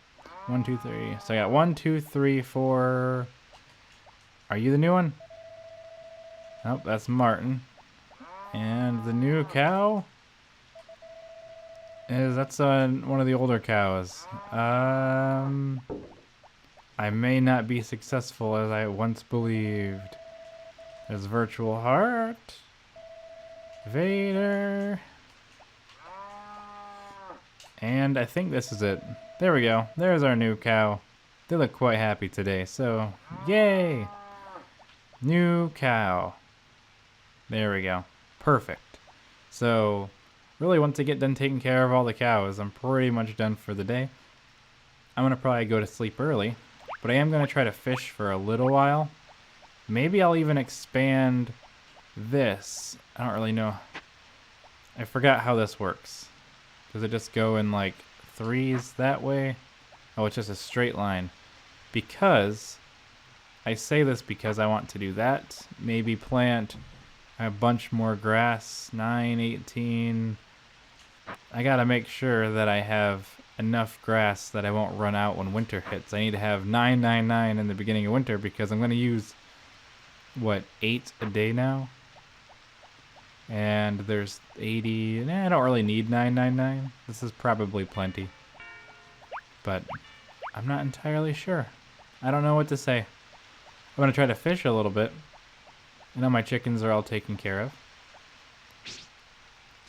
1, 2, 3. So I got 1, 2, 3, 4. Are you the new one? Nope, that's Martin. And the new cow that's one of the older cows. I may not be successful as I once believed. There's Virtual Heart. Vader. And I think this is it. There we go. There's our new cow. They look quite happy today, so yay! New cow. There we go. Perfect. So, really once I get done taking care of all the cows, I'm pretty much done for the day. I'm going to probably go to sleep early, but I am going to try to fish for a little while. Maybe I'll even expand this. I don't really know. I forgot how this works. Does it just go in like threes that way? Oh, it's just a straight line. Because, I say this because I want to do that. Maybe plant a bunch more grass. 9, 18. I gotta make sure that I have enough grass that I won't run out when winter hits. I need to have 999 in the beginning of winter because I'm gonna use, what, 8 a day now? And there's 80. I don't really need 999. This is probably plenty. But I'm not entirely sure. I don't know what to say. I'm going to try to fish a little bit. I know my chickens are all taken care of.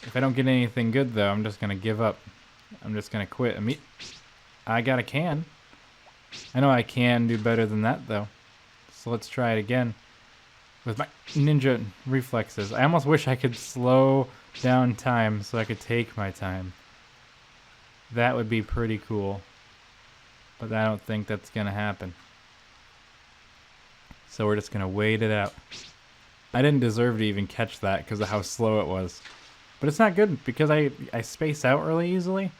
If I don't get anything good, though, I'm just going to give up. I'm just going to quit. I got a can. I know I can do better than that, though. So let's try it again. With my ninja reflexes. I almost wish I could slow down time so I could take my time. That would be pretty cool. But I don't think that's going to happen. So we're just going to wait it out. I didn't deserve to even catch that because of how slow it was. But it's not good because I space out really easily.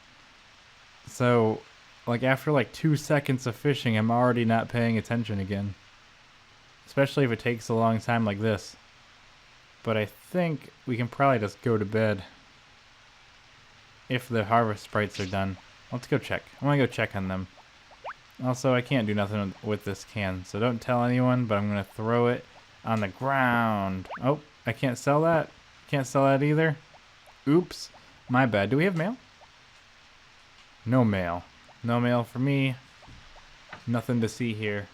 So, like after like 2 seconds of fishing, I'm already not paying attention again. Especially if it takes a long time like this. But I think we can probably just go to bed. If the harvest sprites are done. Let's go check. I want to go check on them. Also, I can't do nothing with this can. So don't tell anyone, but I'm going to throw it on the ground. Oh, I can't sell that. Can't sell that either. Oops. My bad. Do we have mail? No mail. No mail for me. Nothing to see here.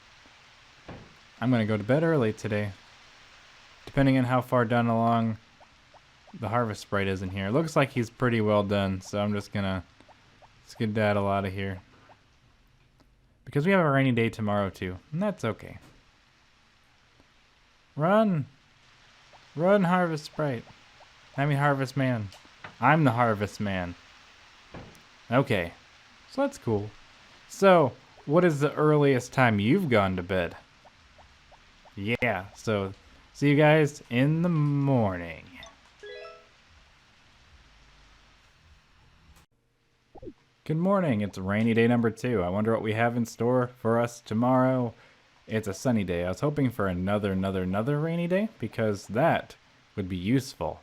I'm going to go to bed early today. Depending on how far done along the harvest sprite is in here. It looks like he's pretty well done, so I'm just going to skedaddle out of here. Because we have a rainy day tomorrow too, and that's okay. Run! Run, harvest sprite. I mean harvest man. I'm the harvest man. Okay, so that's cool. So, what is the earliest time you've gone to bed? Yeah, so see you guys in the morning. Good morning, it's rainy day number 2. I wonder what we have in store for us tomorrow. It's a sunny day. I was hoping for another rainy day because that would be useful.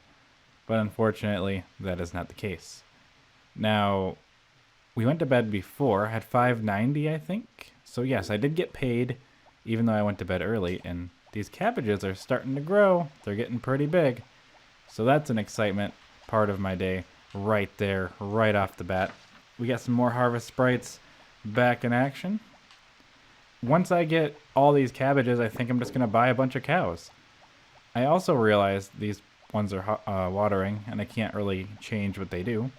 But unfortunately, that is not the case. Now, we went to bed before at 5:90, I think. So yes, I did get paid even though I went to bed early, and these cabbages are starting to grow. They're getting pretty big. So that's an excitement part of my day right there, right off the bat. We got some more harvest sprites back in action. Once I get all these cabbages, I think I'm just going to buy a bunch of cows. I also realized these ones are watering, and I can't really change what they do.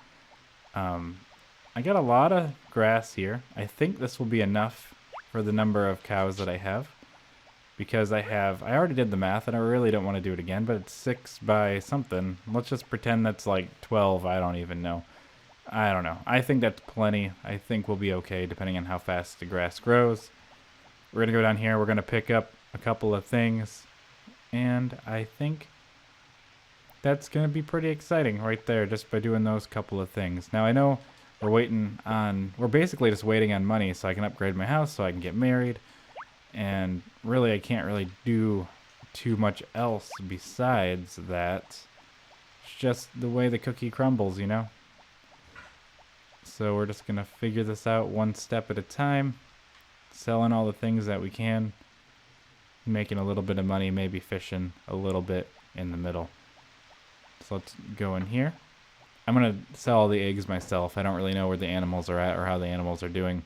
I got a lot of grass here. I think this will be enough for the number of cows that I have. Because I already did the math and I really don't want to do it again, but it's 6 by something. Let's just pretend that's like 12, I don't even know. I don't know. I think that's plenty. I think we'll be okay depending on how fast the grass grows. We're going to go down here, we're going to pick up a couple of things, and I think that's going to be pretty exciting right there just by doing those couple of things. Now I know we're basically just waiting on money so I can upgrade my house so I can get married. And really, I can't really do too much else besides that. It's just the way the cookie crumbles, you know? So we're just going to figure this out one step at a time. Selling all the things that we can. Making a little bit of money, maybe fishing a little bit in the middle. So let's go in here. I'm going to sell all the eggs myself. I don't really know where the animals are at or how the animals are doing.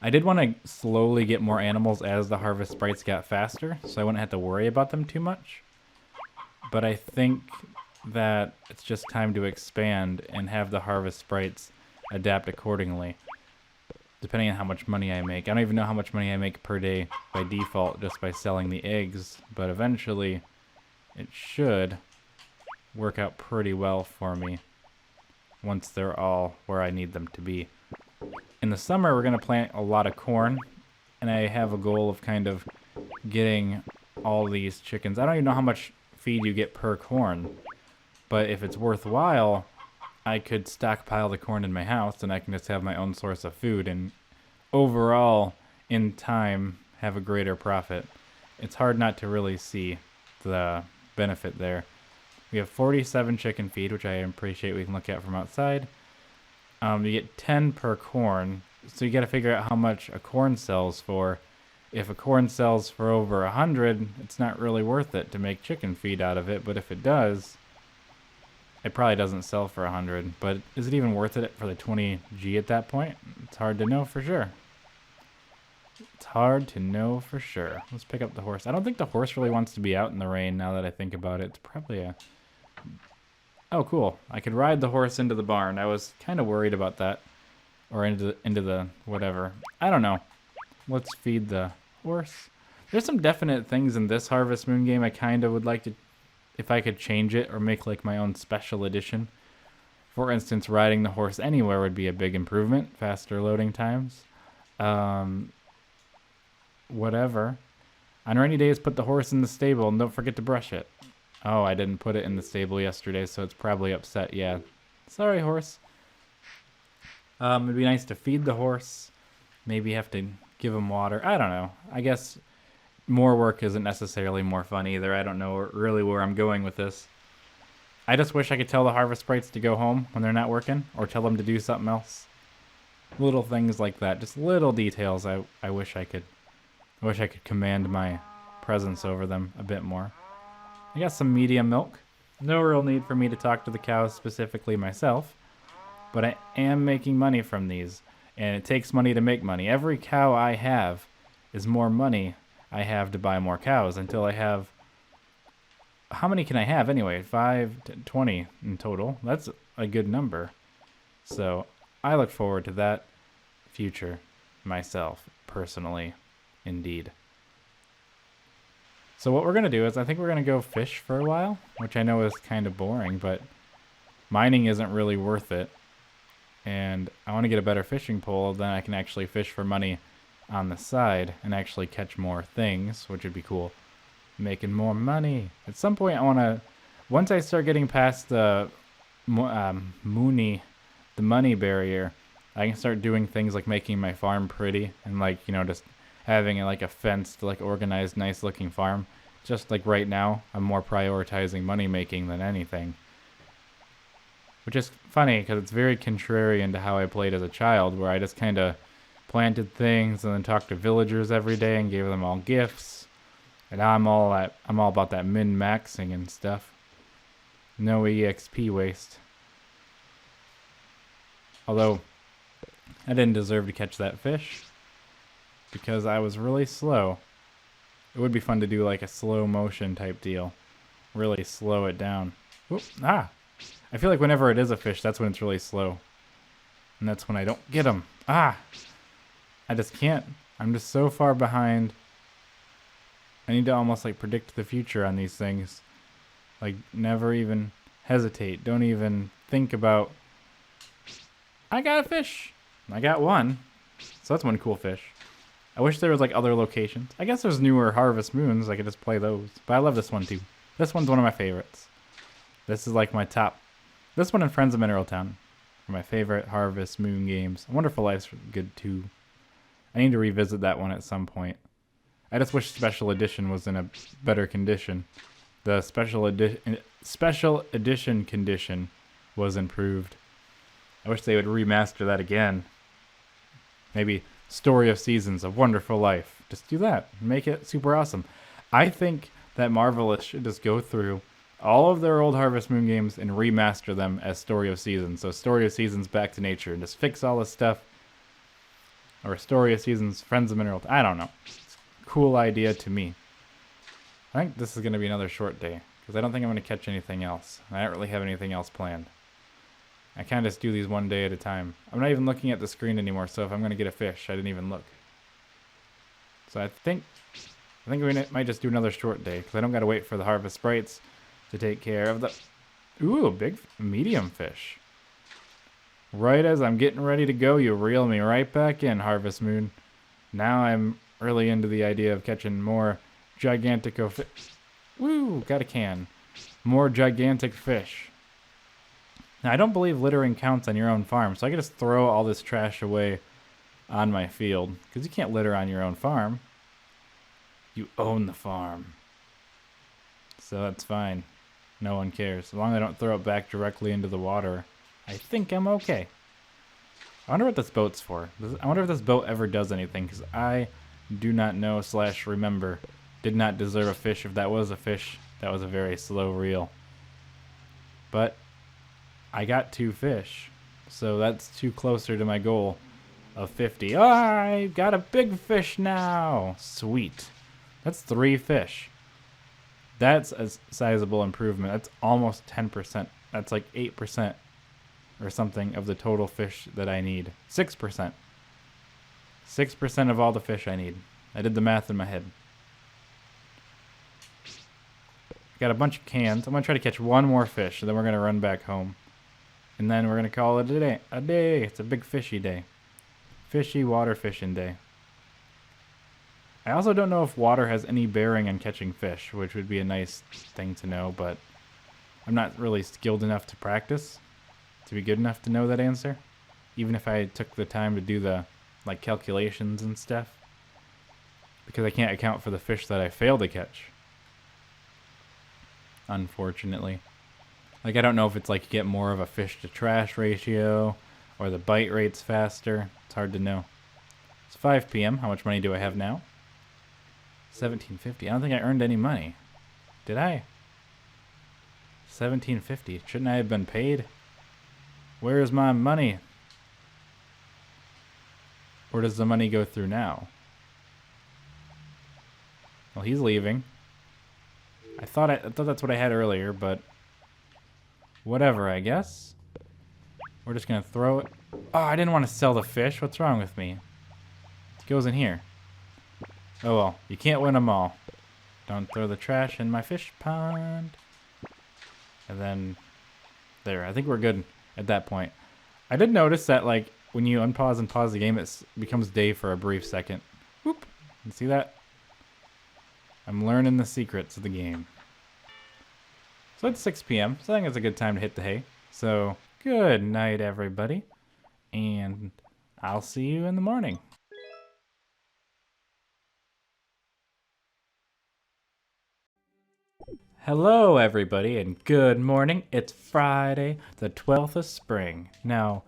I did want to slowly get more animals as the harvest sprites got faster, so I wouldn't have to worry about them too much. But I think that it's just time to expand and have the harvest sprites adapt accordingly, depending on how much money I make. I don't even know how much money I make per day by default just by selling the eggs, but eventually it should work out pretty well for me once they're all where I need them to be. In the summer, we're going to plant a lot of corn, and I have a goal of kind of getting all these chickens. I don't even know how much feed you get per corn, but if it's worthwhile, I could stockpile the corn in my house, and I can just have my own source of food, and overall, in time, have a greater profit. It's hard not to really see the benefit there. We have 47 chicken feed, which I appreciate we can look at from outside. You get 10 per corn, so you got to figure out how much a corn sells for. If a corn sells for over 100, it's not really worth it to make chicken feed out of it, but if it does, it probably doesn't sell for 100. But is it even worth it for the 20G at that point? It's hard to know for sure. It's hard to know for sure. Let's pick up the horse. I don't think the horse really wants to be out in the rain now that I think about it. It's probably a... Oh, cool. I could ride the horse into the barn. I was kind of worried about that. Or into the whatever. I don't know. Let's feed the horse. There's some definite things in this Harvest Moon game I kind of would like to... If I could change it or make like my own special edition. For instance, riding the horse anywhere would be a big improvement. Faster loading times. Whatever. On rainy days, put the horse in the stable and don't forget to brush it. Oh, I didn't put it in the stable yesterday, so it's probably upset. Yeah. Sorry, horse. It'd be nice to feed the horse. Maybe have to give him water. I don't know. I guess more work isn't necessarily more fun either. I don't know really where I'm going with this. I just wish I could tell the harvest sprites to go home when they're not working, or tell them to do something else. Little things like that. Just little details I wish I could. I wish I could command my presence over them a bit more. I got some medium milk. No real need for me to talk to the cows specifically myself, but I am making money from these, and it takes money to make money. Every cow I have is more money I have to buy more cows until I have... How many can I have anyway? 5 to 20 in total. That's a good number. So I look forward to that future myself, personally, indeed. So what we're going to do is I think we're going to go fish for a while, which I know is kind of boring, but mining isn't really worth it. And I want to get a better fishing pole, then I can actually fish for money on the side and actually catch more things, which would be cool. Making more money. At some point I want to, once I start getting past the money barrier, I can start doing things like making my farm pretty and like, you know, just having like a fenced, like organized, nice looking farm. Just like right now, I'm more prioritizing money making than anything. Which is funny because it's very contrarian to how I played as a child, where I just kind of planted things and then talked to villagers every day and gave them all gifts. And now I'm all about that min-maxing and stuff. No EXP waste. Although, I didn't deserve to catch that fish because I was really slow. It would be fun to do like a slow motion type deal. Really slow it down. Oop, ah! I feel like whenever it is a fish, that's when it's really slow. And that's when I don't get them. Ah! I just can't. I'm just so far behind. I need to almost like predict the future on these things. Like never even hesitate. Don't even think about, I got a fish. I got one. So that's one cool fish. I wish there was like other locations. I guess there's newer Harvest Moons. I could just play those. But I love this one too. This one's one of my favorites. This is like my top. This one and Friends of Mineral Town are my favorite Harvest Moon games. Wonderful Life's good too. I need to revisit that one at some point. I just wish Special Edition was in a better condition. The Special Edition condition was improved. I wish they would remaster that again. Maybe Story of Seasons, A Wonderful Life. Just do that. Make it super awesome. I think that Marvelous should just go through all of their old Harvest Moon games and remaster them as Story of Seasons. So Story of Seasons Back to Nature and just fix all this stuff. Or Story of Seasons Friends of Mineral. I don't know. It's a cool idea to me. I think this is going to be another short day because I don't think I'm going to catch anything else. I don't really have anything else planned. I kind of just do these one day at a time. I'm not even looking at the screen anymore, so if I'm going to get a fish, I didn't even look. So I think we might just do another short day because I don't got to wait for the Harvest Sprites to take care of the... Ooh, big medium fish. Right as I'm getting ready to go, you reel me right back in, Harvest Moon. Now I'm really into the idea of catching more gigantico fish. Woo, got a can. More gigantic fish. Now, I don't believe littering counts on your own farm, so I can just throw all this trash away on my field. Because you can't litter on your own farm. You own the farm. So that's fine. No one cares. As long as I don't throw it back directly into the water, I think I'm okay. I wonder what this boat's for. I wonder if this boat ever does anything, because I do not know / remember. Did not deserve a fish. If that was a fish, that was a very slow reel. But I got 2 fish, so that's 2 closer to my goal of 50. Oh, I got a big fish now. Sweet. That's 3 fish. That's a sizable improvement. That's almost 10%. That's like 8% or something of the total fish that I need. 6%. 6% of all the fish I need. I did the math in my head. Got a bunch of cans. I'm going to try to catch one more fish, and then we're going to run back home. And then we're going to call it a day. It's a big fishy day. Fishy water fishing day. I also don't know if water has any bearing on catching fish, which would be a nice thing to know, but I'm not really skilled enough to practice to be good enough to know that answer. Even if I took the time to do the like calculations and stuff. Because I can't account for the fish that I fail to catch. Unfortunately. Like, I don't know if it's like you get more of a fish to trash ratio or the bite rate's faster. It's hard to know. It's 5 p.m. How much money do I have now? $17.50. I don't think I earned any money. Did I? $17.50. Shouldn't I have been paid? Where is my money? Or does the money go through now? Well, he's leaving. I thought that's what I had earlier, but whatever, I guess. We're just gonna throw it. Oh, I didn't want to sell the fish. What's wrong with me? It goes in here. Oh well, you can't win them all. Don't throw the trash in my fish pond. And then there. I think we're good at that point. I did notice that like when you unpause and pause the game, it becomes day for a brief second. Whoop! You see that? I'm learning the secrets of the game. So it's 6 p.m. So I think it's a good time to hit the hay. So good night, everybody. And I'll see you in the morning. Hello, everybody, and good morning. It's Friday, the 12th of spring. Now,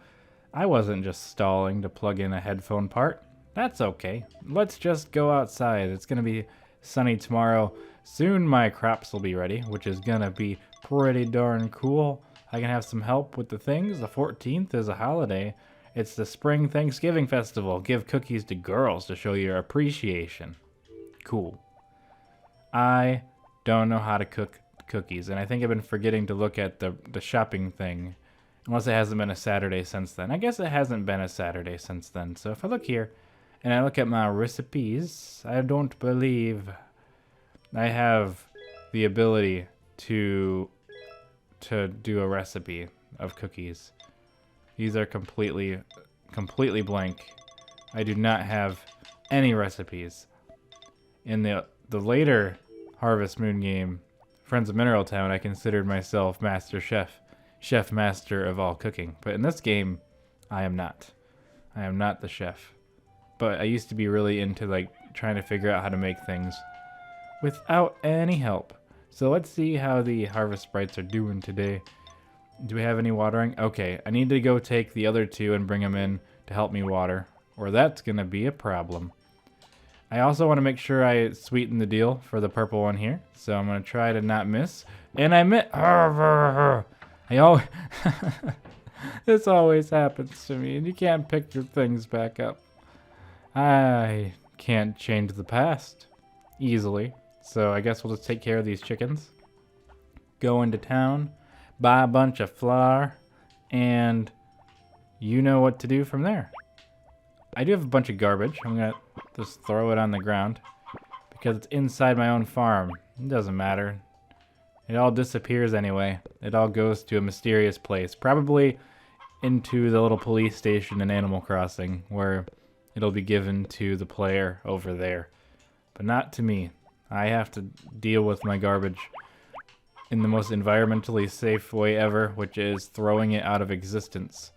I wasn't just stalling to plug in a headphone part. That's okay. Let's just go outside. It's gonna be sunny tomorrow. Soon my crops will be ready, which is gonna be pretty darn cool. I can have some help with the things. The 14th is a holiday. It's the Spring Thanksgiving Festival. Give cookies to girls to show your appreciation. Cool. I don't know how to cook cookies, and I think I've been forgetting to look at the shopping thing, unless it hasn't been a Saturday since then. I guess it hasn't been a Saturday since then. So if I look here, and I look at my recipes, I don't believe I have the ability to do a recipe of cookies. These are completely blank. I do not have any recipes. In the later Harvest Moon game, Friends of Mineral Town, I considered myself master chef master of all cooking. But in this game, I am not. I am not the chef. But I used to be really into like trying to figure out how to make things without any help. So let's see how the Harvest Sprites are doing today. Do we have any watering? Okay, I need to go take the other two and bring them in to help me water, or that's gonna be a problem. I also want to make sure I sweeten the deal for the purple one here, so I'm gonna try to not miss. And I miss. I always. This always happens to me, and you can't pick your things back up. I can't change the past easily, so I guess we'll just take care of these chickens. Go into town, buy a bunch of flour, and you know what to do from there. I do have a bunch of garbage. I'm gonna just throw it on the ground because it's inside my own farm. It doesn't matter. It all disappears anyway. It all goes to a mysterious place, probably into the little police station in Animal Crossing, where it'll be given to the player over there, but not to me. I have to deal with my garbage in the most environmentally safe way ever, which is throwing it out of existence.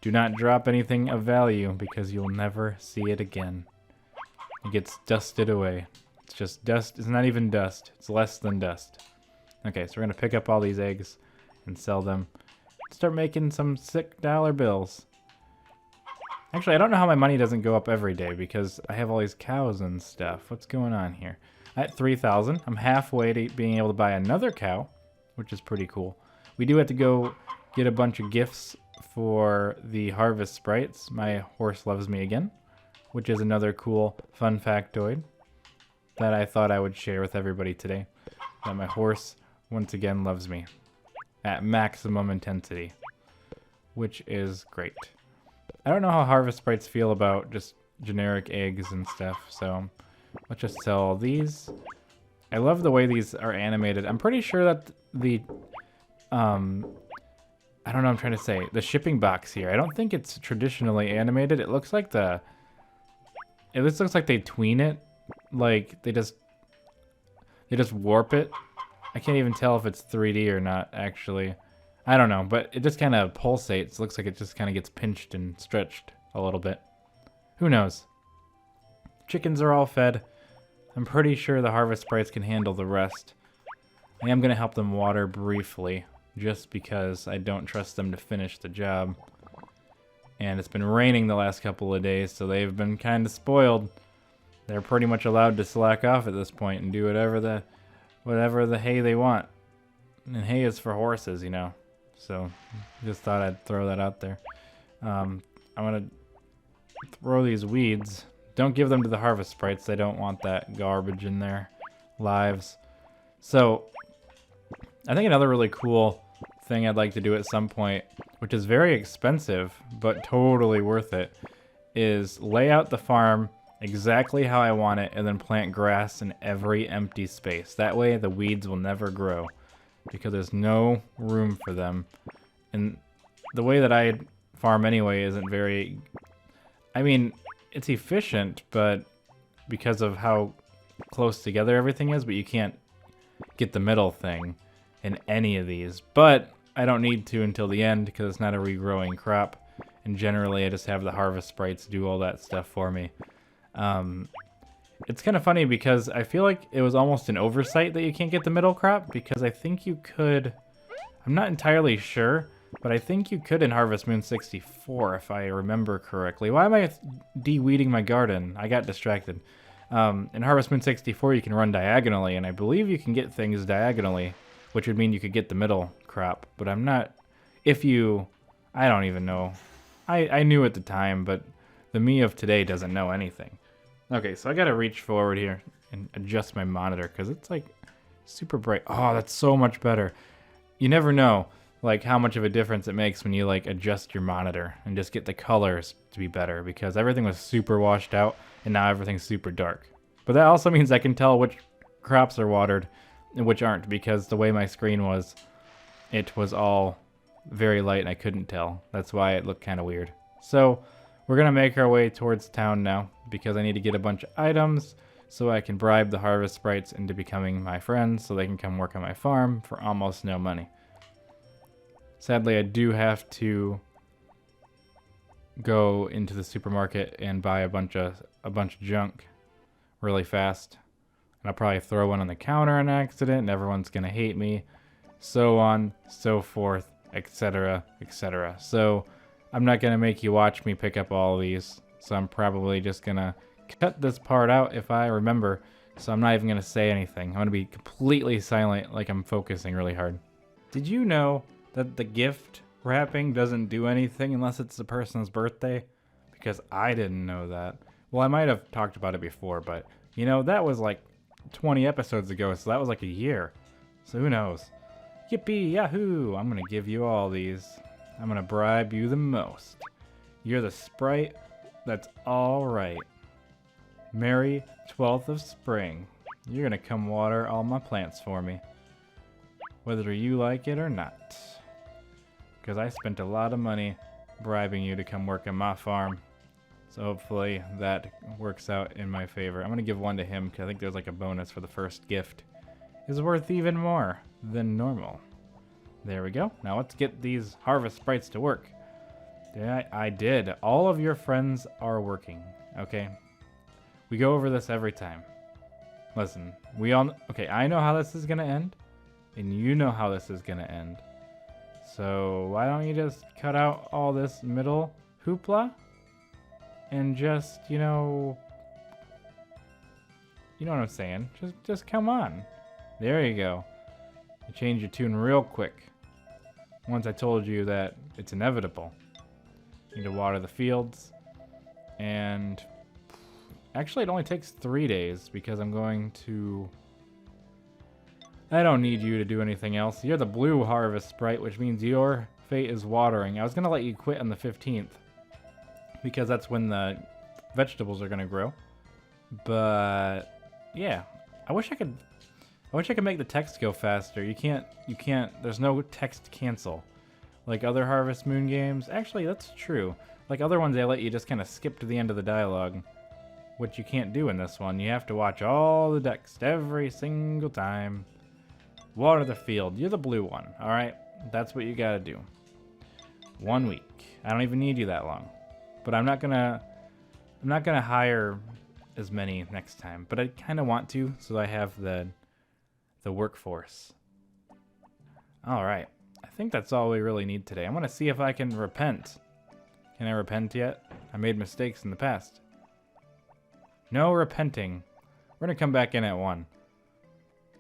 Do not drop anything of value because you'll never see it again. It gets dusted away. It's just dust. It's not even dust. It's less than dust. Okay, so we're going to pick up all these eggs and sell them. Start making some sick dollar bills. Actually, I don't know how my money doesn't go up every day because I have all these cows and stuff. What's going on here? At 3,000, I'm halfway to being able to buy another cow, which is pretty cool. We do have to go get a bunch of gifts for the Harvest Sprites. My horse loves me again, which is another cool fun factoid that I thought I would share with everybody today. That my horse, once again, loves me at maximum intensity, which is great. I don't know how Harvest Sprites feel about just generic eggs and stuff, so let's just sell all these. I love the way these are animated. I'm pretty sure that the, I don't know what I'm trying to say. The shipping box here, I don't think it's traditionally animated. It looks like it just looks like they tween it. Like, they just warp it. I can't even tell if it's 3D or not, actually. I don't know, but it just kind of pulsates. It looks like it just kind of gets pinched and stretched a little bit. Who knows? Chickens are all fed. I'm pretty sure the Harvest Sprites can handle the rest. I am going to help them water briefly, just because I don't trust them to finish the job. And it's been raining the last couple of days, so they've been kind of spoiled. They're pretty much allowed to slack off at this point and do whatever the hay they want. And hay is for horses, you know. So, just thought I'd throw that out there. I'm going to throw these weeds. Don't give them to the Harvest Sprites. They don't want that garbage in their lives. So, I think another really cool thing I'd like to do at some point, which is very expensive, but totally worth it, is lay out the farm exactly how I want it and then plant grass in every empty space. That way the weeds will never grow because there's no room for them. And the way that I farm anyway isn't very... I mean, it's efficient, but because of how close together everything is, but you can't get the middle thing in any of these. But I don't need to until the end because it's not a regrowing crop. And generally I just have the Harvest Sprites do all that stuff for me. It's kind of funny because I feel like it was almost an oversight that you can't get the middle crop because I think you could, I'm not entirely sure, but I think you could in Harvest Moon 64 if I remember correctly. Why am I de-weeding my garden? I got distracted. In Harvest Moon 64 you can run diagonally and I believe you can get things diagonally, which would mean you could get the middle crop, but I'm not, I don't even know. I knew at the time, but the me of today doesn't know anything. Okay, so I gotta reach forward here and adjust my monitor because it's like super bright. Oh, that's so much better. You never know. like how much of a difference it makes when you like adjust your monitor and just get the colors to be better, because everything was super washed out and now everything's super dark. But that also means I can tell which crops are watered and which aren't, because the way my screen was, it was all very light and I couldn't tell. That's why it looked kind of weird. So we're gonna make our way towards town now because I need to get a bunch of items so I can bribe the harvest sprites into becoming my friends so they can come work on my farm for almost no money. Sadly, I do have to go into the supermarket and buy a bunch of junk really fast. And I'll probably throw one on the counter on accident and everyone's gonna hate me. So on, so forth, etc., etc. So I'm not gonna make you watch me pick up all of these. So I'm probably just gonna cut this part out if I remember. So I'm not even gonna say anything. I'm gonna be completely silent, like I'm focusing really hard. Did you know that the gift wrapping doesn't do anything unless it's the person's birthday? Because I didn't know that. Well, I might have talked about it before, but you know, that was like 20 episodes ago, so that was like a year. So who knows? Yippee, yahoo! I'm gonna give you all these. I'm gonna bribe you the most. You're the sprite that's alright. Merry 12th of spring. You're gonna come water all my plants for me, whether you like it or not. Because I spent a lot of money bribing you to come work on my farm. So hopefully that works out in my favor. I'm gonna give one to him because I think there's like a bonus for the first gift. Is worth even more than normal. There we go. Now let's get these harvest sprites to work. Yeah, I did. All of your friends are working. Okay. We go over this every time. Listen, we all... Okay, I know how this is gonna end. And you know how this is gonna end. So why don't you just cut out all this middle hoopla? And just, you know what I'm saying. Just come on. There you go. You change your tune real quick. Once I told you that it's inevitable. You need to water the fields. And actually it only takes 3 days because I'm going to... I don't need you to do anything else. You're the blue harvest sprite, which means your fate is watering. I was going to let you quit on the 15th. Because that's when the vegetables are going to grow. But yeah, I wish I could make the text go faster. You can't, there's no text cancel. Like other Harvest Moon games. Actually, that's true. Like other ones, they let you just kind of skip to the end of the dialogue. Which you can't do in this one. You have to watch all the text every single time. Water the field. You're the blue one, alright? That's what you gotta do. 1 week. I don't even need you that long. But I'm not gonna hire as many next time. But I kind of want to, so I have the workforce. All right, I think that's all we really need today. I'm gonna see if I can repent. Can I repent yet? I made mistakes in the past. No repenting. We're gonna come back in at 1.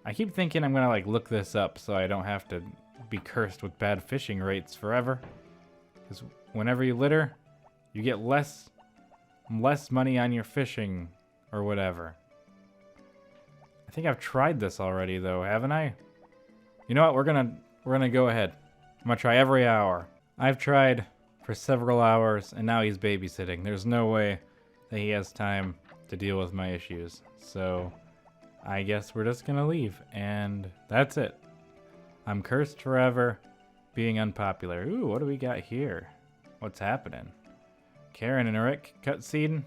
I keep thinking I'm gonna like look this up so I don't have to be cursed with bad fishing rates forever. Because whenever you litter, you get less money on your fishing or whatever. I think I've tried this already though, haven't I? You know what? We're gonna go ahead. I'm gonna try every hour. I've tried for several hours and now he's babysitting. There's no way that he has time to deal with my issues. So I guess we're just gonna leave and that's it. I'm cursed forever being unpopular. Ooh, what do we got here? What's happening? Karen and Rick cutscene?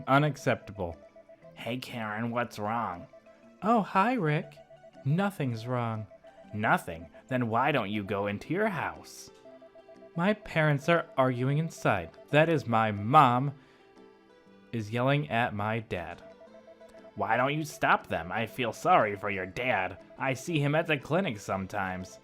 Unacceptable. Hey Karen, what's wrong? Oh, hi Rick. Nothing's wrong. Nothing? Then why don't you go into your house? My parents are arguing inside. That is, my mom is yelling at my dad. Why don't you stop them? I feel sorry for your dad. I see him at the clinic sometimes.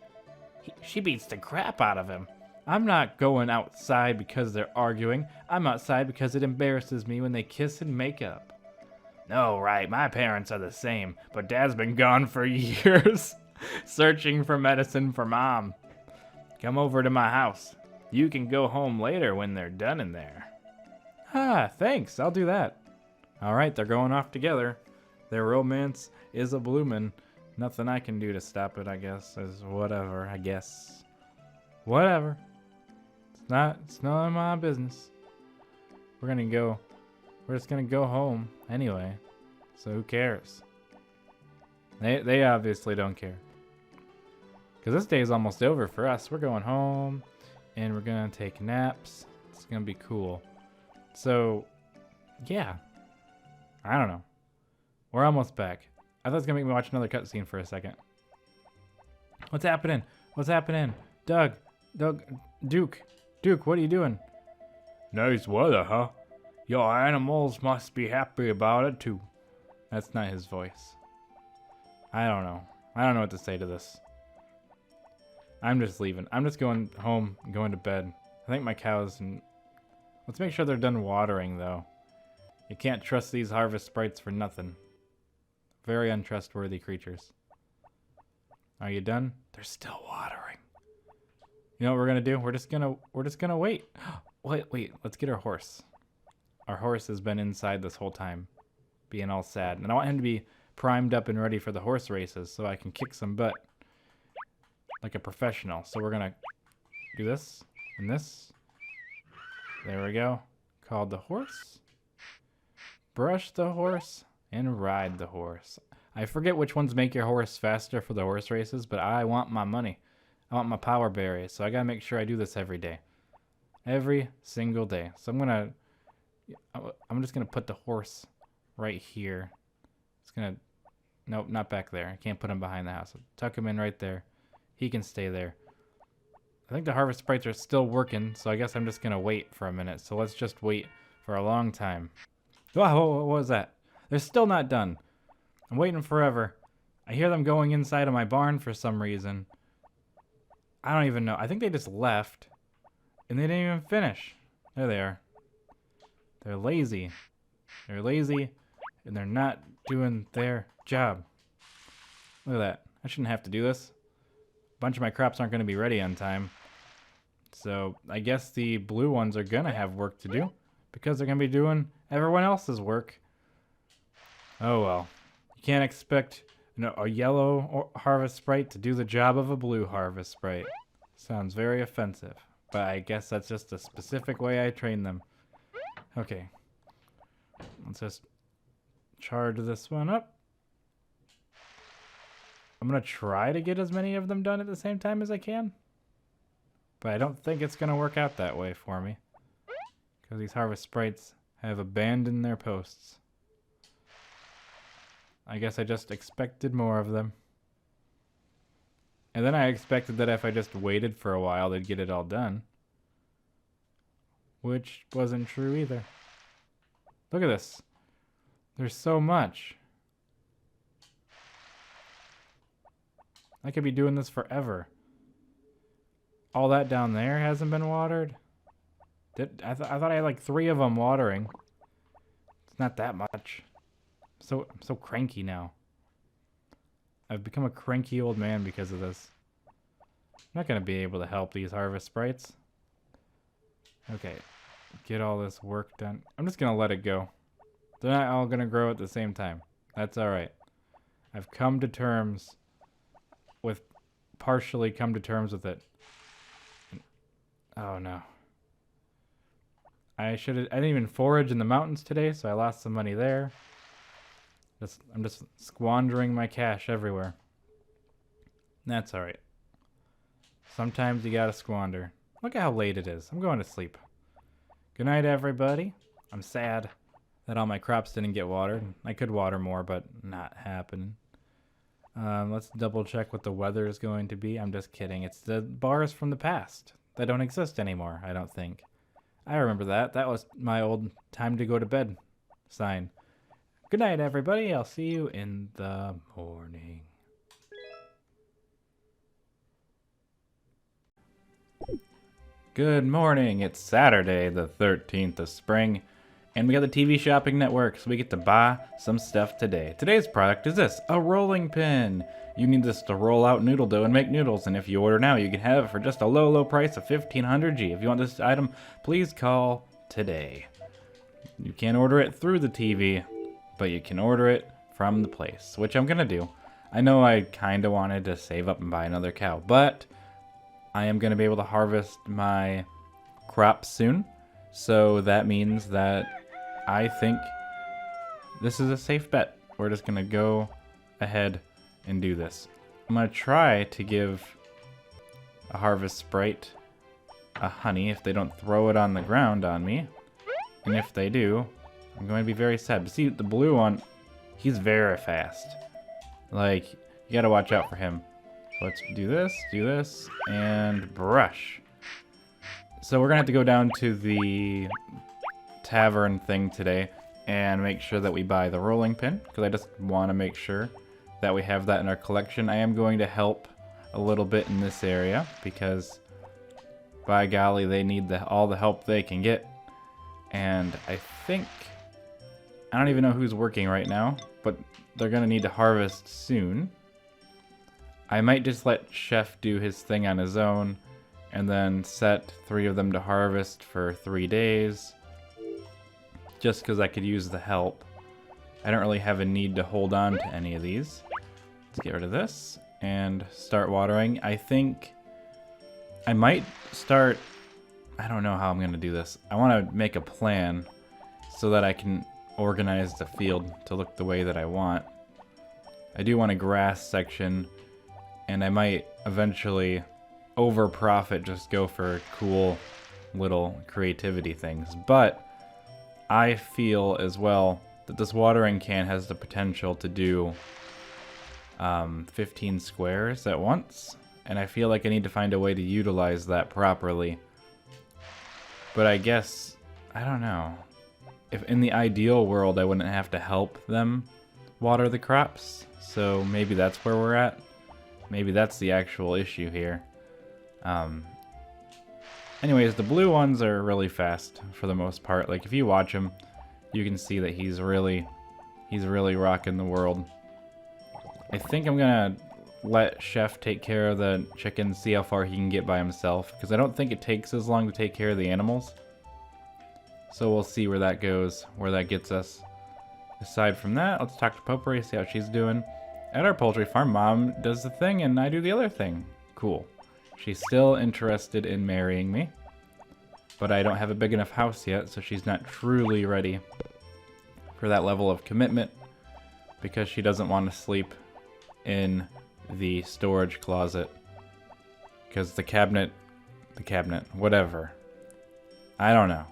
She beats the crap out of him. I'm not going outside because they're arguing. I'm outside because it embarrasses me when they kiss and make up. No, right, my parents are the same, but Dad's been gone for years, searching for medicine for Mom. Come over to my house. You can go home later when they're done in there. Ah, thanks, I'll do that. Alright, they're going off together. Their romance is a bloomin'. Nothing I can do to stop it, I guess, is whatever, I guess. Whatever. It's none of my business. We're just gonna go home anyway. So who cares? They obviously don't care. Because this day is almost over for us. We're going home and we're gonna take naps. It's gonna be cool. So yeah. I don't know. We're almost back. I thought it was gonna make me watch another cutscene for a second. What's happening? What's happening? Duke, what are you doing? Nice weather, huh? Your animals must be happy about it too. That's not his voice. I don't know. I don't know what to say to this. I'm just leaving. I'm just going home and going to bed. I think my cows and... Let's make sure they're done watering though. You can't trust these harvest sprites for nothing. Very untrustworthy creatures. Are you done? They're still watering. You know what we're gonna do? We're just gonna wait. Wait, let's get our horse. Our horse has been inside this whole time, being all sad. And I want him to be primed up and ready for the horse races so I can kick some butt. Like a professional. So we're gonna do this and this. There we go. Called the horse. Brush the horse and ride the horse. I forget which ones make your horse faster for the horse races, but I want my money. I want my power berries, so I gotta make sure I do this every day. Every single day. So I'm just gonna put the horse right here. It's gonna, nope, not back there. I can't put him behind the house. Tuck him in right there. He can stay there. I think the harvest sprites are still working, so I guess I'm just gonna wait for a minute. So let's just wait for a long time. Oh, what was that? They're still not done. I'm waiting forever. I hear them going inside of my barn for some reason. I don't even know. I think they just left. And they didn't even finish. There they are. They're lazy. They're lazy. And they're not doing their job. Look at that. I shouldn't have to do this. A bunch of my crops aren't going to be ready on time. So I guess the blue ones are going to have work to do. Because they're going to be doing everyone else's work. Oh well. You can't expect a yellow harvest sprite to do the job of a blue harvest sprite. Sounds very offensive. But I guess that's just a specific way I train them. Okay. Let's just charge this one up. I'm going to try to get as many of them done at the same time as I can. But I don't think it's going to work out that way for me. Because these harvest sprites have abandoned their posts. I guess I just expected more of them. And then I expected that if I just waited for a while, they'd get it all done. Which wasn't true either. Look at this. There's so much. I could be doing this forever. All that down there hasn't been watered. I thought I had like 3 of them watering. It's not that much. I'm so cranky now. I've become a cranky old man because of this. I'm not going to be able to help these harvest sprites. Okay. Get all this work done. I'm just going to let it go. They're not all going to grow at the same time. That's alright. I've come to terms with... partially come to terms with it. Oh no. I didn't even forage in the mountains today, so I lost some money there. I'm just squandering my cash everywhere. That's alright. Sometimes you gotta squander. Look at how late it is. I'm going to sleep. Good night, everybody. I'm sad that all my crops didn't get watered. I could water more, but not happening. Let's double check what the weather is going to be. I'm just kidding. It's the bars from the past that don't exist anymore, I don't think. I remember that. That was my old time to go to bed sign. Good night, everybody. I'll see you in the morning. Good morning. It's Saturday, the 13th of spring, and we got the TV shopping network, so we get to buy some stuff today. Today's product is this, a rolling pin. You need this to roll out noodle dough and make noodles, and if you order now, you can have it for just a low price of 1500 G. If you want this item, please call today. You can't order it through the TV, but you can order it from the place, which I'm gonna do. I know I kinda wanted to save up and buy another cow, but I am going to be able to harvest my crops soon. So that means that I think this is a safe bet. We're just going to go ahead and do this. I'm going to try to give a harvest sprite a honey if they don't throw it on the ground on me. And if they do, I'm going to be very sad. But see, the blue one, he's very fast. Like, you got to watch out for him. Let's do this, and brush. So we're gonna have to go down to the tavern thing today and make sure that we buy the rolling pin, because I just want to make sure that we have that in our collection. I am going to help a little bit in this area, because by golly, they need all the help they can get. And I think, I don't even know who's working right now, but they're gonna need to harvest soon. I might just let Chef do his thing on his own and then set 3 of them to harvest for 3 days. Just because I could use the help. I don't really have a need to hold on to any of these. Let's get rid of this and start watering. I think I might start... I don't know how I'm going to do this. I want to make a plan so that I can organize the field to look the way that I want. I do want a grass section. And I might eventually, over profit, just go for cool little creativity things. But I feel as well that this watering can has the potential to do 15 squares at once. And I feel like I need to find a way to utilize that properly. But I guess, I don't know. If in the ideal world, I wouldn't have to help them water the crops. So maybe that's where we're at. Maybe that's the actual issue here. Anyways, the blue ones are really fast for the most part. Like, if you watch him, you can see that he's really rocking the world. I think I'm gonna let Chef take care of the chickens, see how far he can get by himself, because I don't think it takes as long to take care of the animals. So we'll see where that goes, where that gets us. Aside from that, let's talk to Popuri, see how she's doing. At our poultry farm, Mom does the thing and I do the other thing. Cool. She's still interested in marrying me, but I don't have a big enough house yet, so she's not truly ready for that level of commitment, because she doesn't want to sleep in the storage closet, because the cabinet, whatever. I don't know.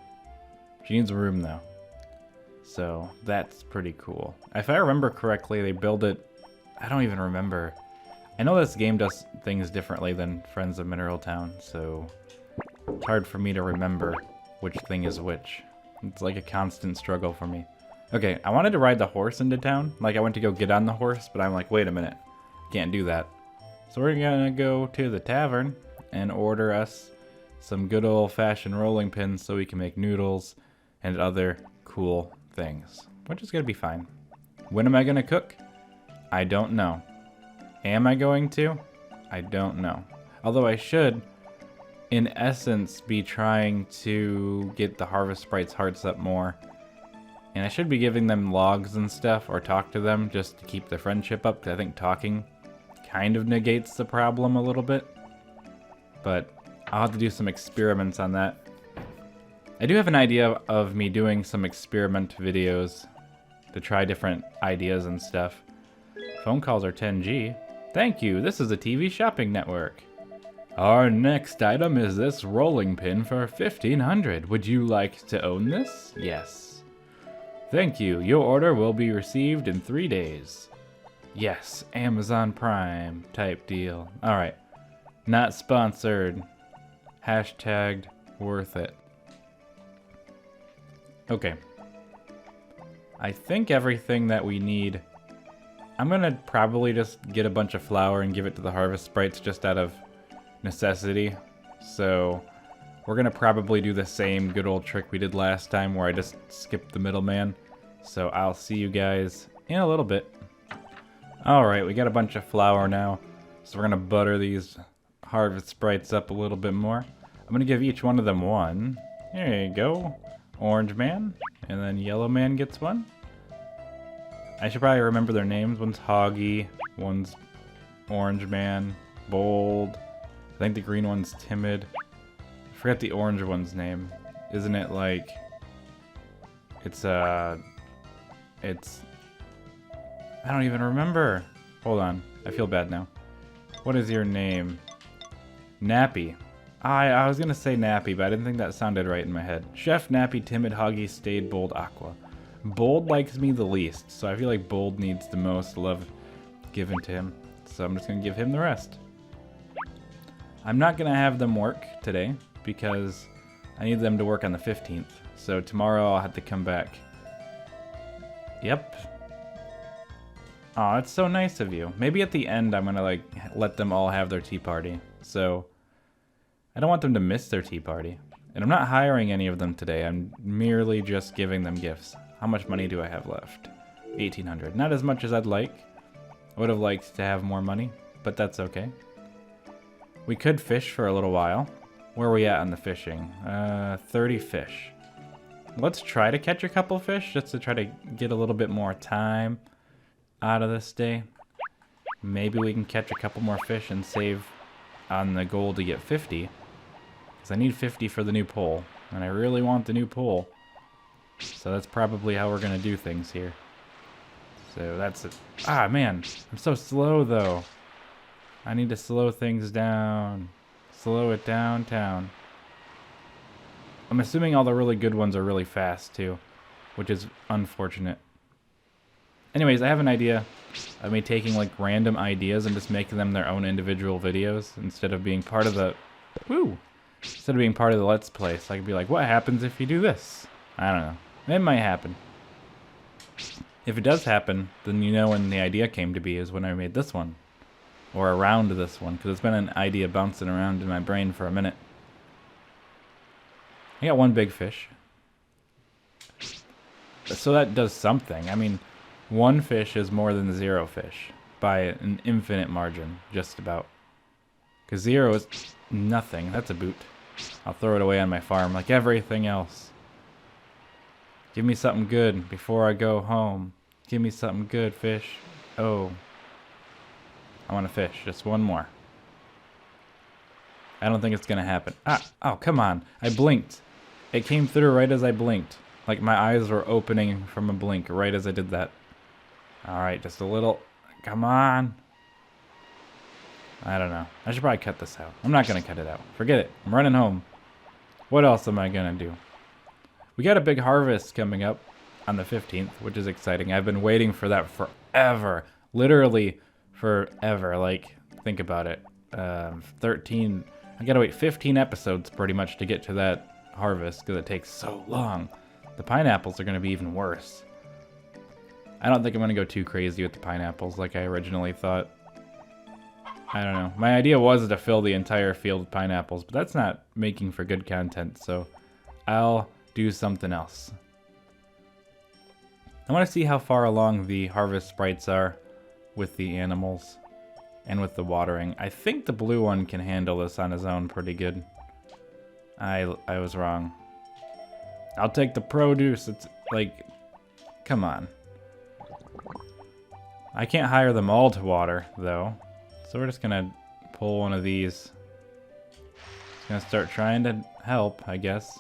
She needs a room though. So that's pretty cool. If I remember correctly, they build it, I don't even remember. I know this game does things differently than Friends of Mineral Town, so it's hard for me to remember which thing is which. It's like a constant struggle for me. Okay, I wanted to ride the horse into town. Like, I went to go get on the horse, but I'm like, wait a minute. Can't do that. So we're gonna go to the tavern and order us some good old-fashioned rolling pins so we can make noodles and other cool things, which is gonna be fine. When am I gonna cook? I don't know. Am I going to? I don't know. Although I should, in essence, be trying to get the Harvest Sprites hearts up more. And I should be giving them logs and stuff, or talk to them, just to keep the friendship up, because I think talking kind of negates the problem a little bit. But I'll have to do some experiments on that. I do have an idea of me doing some experiment videos to try different ideas and stuff. Phone calls are 10G. Thank you, this is a TV shopping network. Our next item is this rolling pin for 1500. Would you like to own this? Yes. Thank you, your order will be received in 3 days. Yes, Amazon Prime type deal. Alright, not sponsored. Hashtagged worth it. Okay. I think everything that we need... I'm gonna probably just get a bunch of flour and give it to the Harvest Sprites just out of necessity. So we're gonna probably do the same good old trick we did last time where I just skipped the middleman. So I'll see you guys in a little bit. Alright, we got a bunch of flour now. So we're gonna butter these Harvest Sprites up a little bit more. I'm gonna give each one of them one. There you go. Orange man. And then yellow man gets one. I should probably remember their names. One's Hoggy, one's Orange Man, Bold, I think the green one's timid. I forget the orange one's name. Isn't it like... It's... I don't even remember. Hold on. I feel bad now. What is your name? Nappy. I was gonna say Nappy, but I didn't think that sounded right in my head. Chef, Nappy, Timid, Huggy, Staid, Bold, Aqua. Bold likes me the least, so I feel like Bold needs the most love given to him. So I'm just gonna give him the rest. I'm not gonna have them work today because I need them to work on the 15th. So tomorrow I'll have to come back. Yep. Aw, it's so nice of you. Maybe at the end I'm gonna like let them all have their tea party. So I don't want them to miss their tea party. And I'm not hiring any of them today. I'm merely just giving them gifts. How much money do I have left? 1,800. Not as much as I'd like. I would have liked to have more money, but that's okay. We could fish for a little while. Where are we at on the fishing? 30 fish. Let's try to catch a couple fish just to try to get a little bit more time out of this day. Maybe we can catch a couple more fish and save on the goal to get 50. Because I need 50 for the new pole. And I really want the new pole. So that's probably how we're going to do things here. So that's it. Ah, man. I'm so slow, though. I need to slow things down. Slow it downtown. I'm assuming all the really good ones are really fast, too. Which is unfortunate. Anyways, I have an idea of me taking, like, random ideas and just making them their own individual videos instead of being part of the... Woo! Instead of being part of the Let's Play. So I could be like, what happens if you do this? I don't know. It might happen. If it does happen, then you know when the idea came to be is when I made this one. Or around this one, because it's been an idea bouncing around in my brain for a minute. I got one big fish. So that does something. I mean, one fish is more than 0 fish. By an infinite margin, just about. Because 0 is nothing. That's a boot. I'll throw it away on my farm like everything else. Give me something good before I go home. Give me something good, fish. Oh. I want to fish. Just one more. I don't think it's going to happen. Ah, oh, come on. I blinked. It came through right as I blinked. Like my eyes were opening from a blink right as I did that. Alright, just a little. Come on. I don't know. I should probably cut this out. I'm not going to cut it out. Forget it. I'm running home. What else am I going to do? We got a big harvest coming up on the 15th, which is exciting. I've been waiting for that forever. Literally forever. Like, think about it. 13... I gotta wait 15 episodes pretty much to get to that harvest because it takes so long. The pineapples are going to be even worse. I don't think I'm going to go too crazy with the pineapples like I originally thought. I don't know. My idea was to fill the entire field with pineapples, but that's not making for good content, so I'll do something else. I want to see how far along the harvest sprites are with the animals and with the watering. I think the blue one can handle this on his own pretty good. I was wrong. I'll take the produce. It's like, come on. I can't hire them all to water, though. So we're just gonna pull one of these. Just gonna start trying to help, I guess.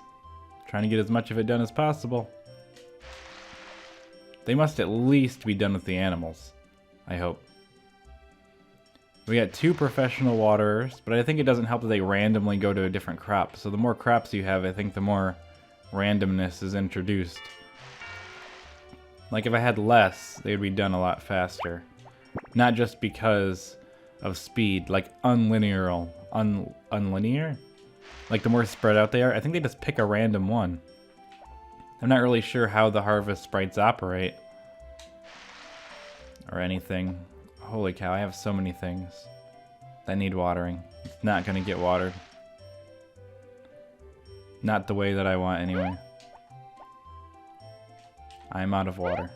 Trying to get as much of it done as possible. They must at least be done with the animals, I hope. We got 2 professional waterers, but I think it doesn't help that they randomly go to a different crop. So the more crops you have, I think the more randomness is introduced. Like if I had less, they'd be done a lot faster. Not just because of speed, like unlinear. Unlinear? Like the more spread out they are, I think they just pick a random one. I'm not really sure how the harvest sprites operate. Or anything. Holy cow, I have so many things that need watering. It's not gonna get watered. Not the way that I want anyway. I'm out of water.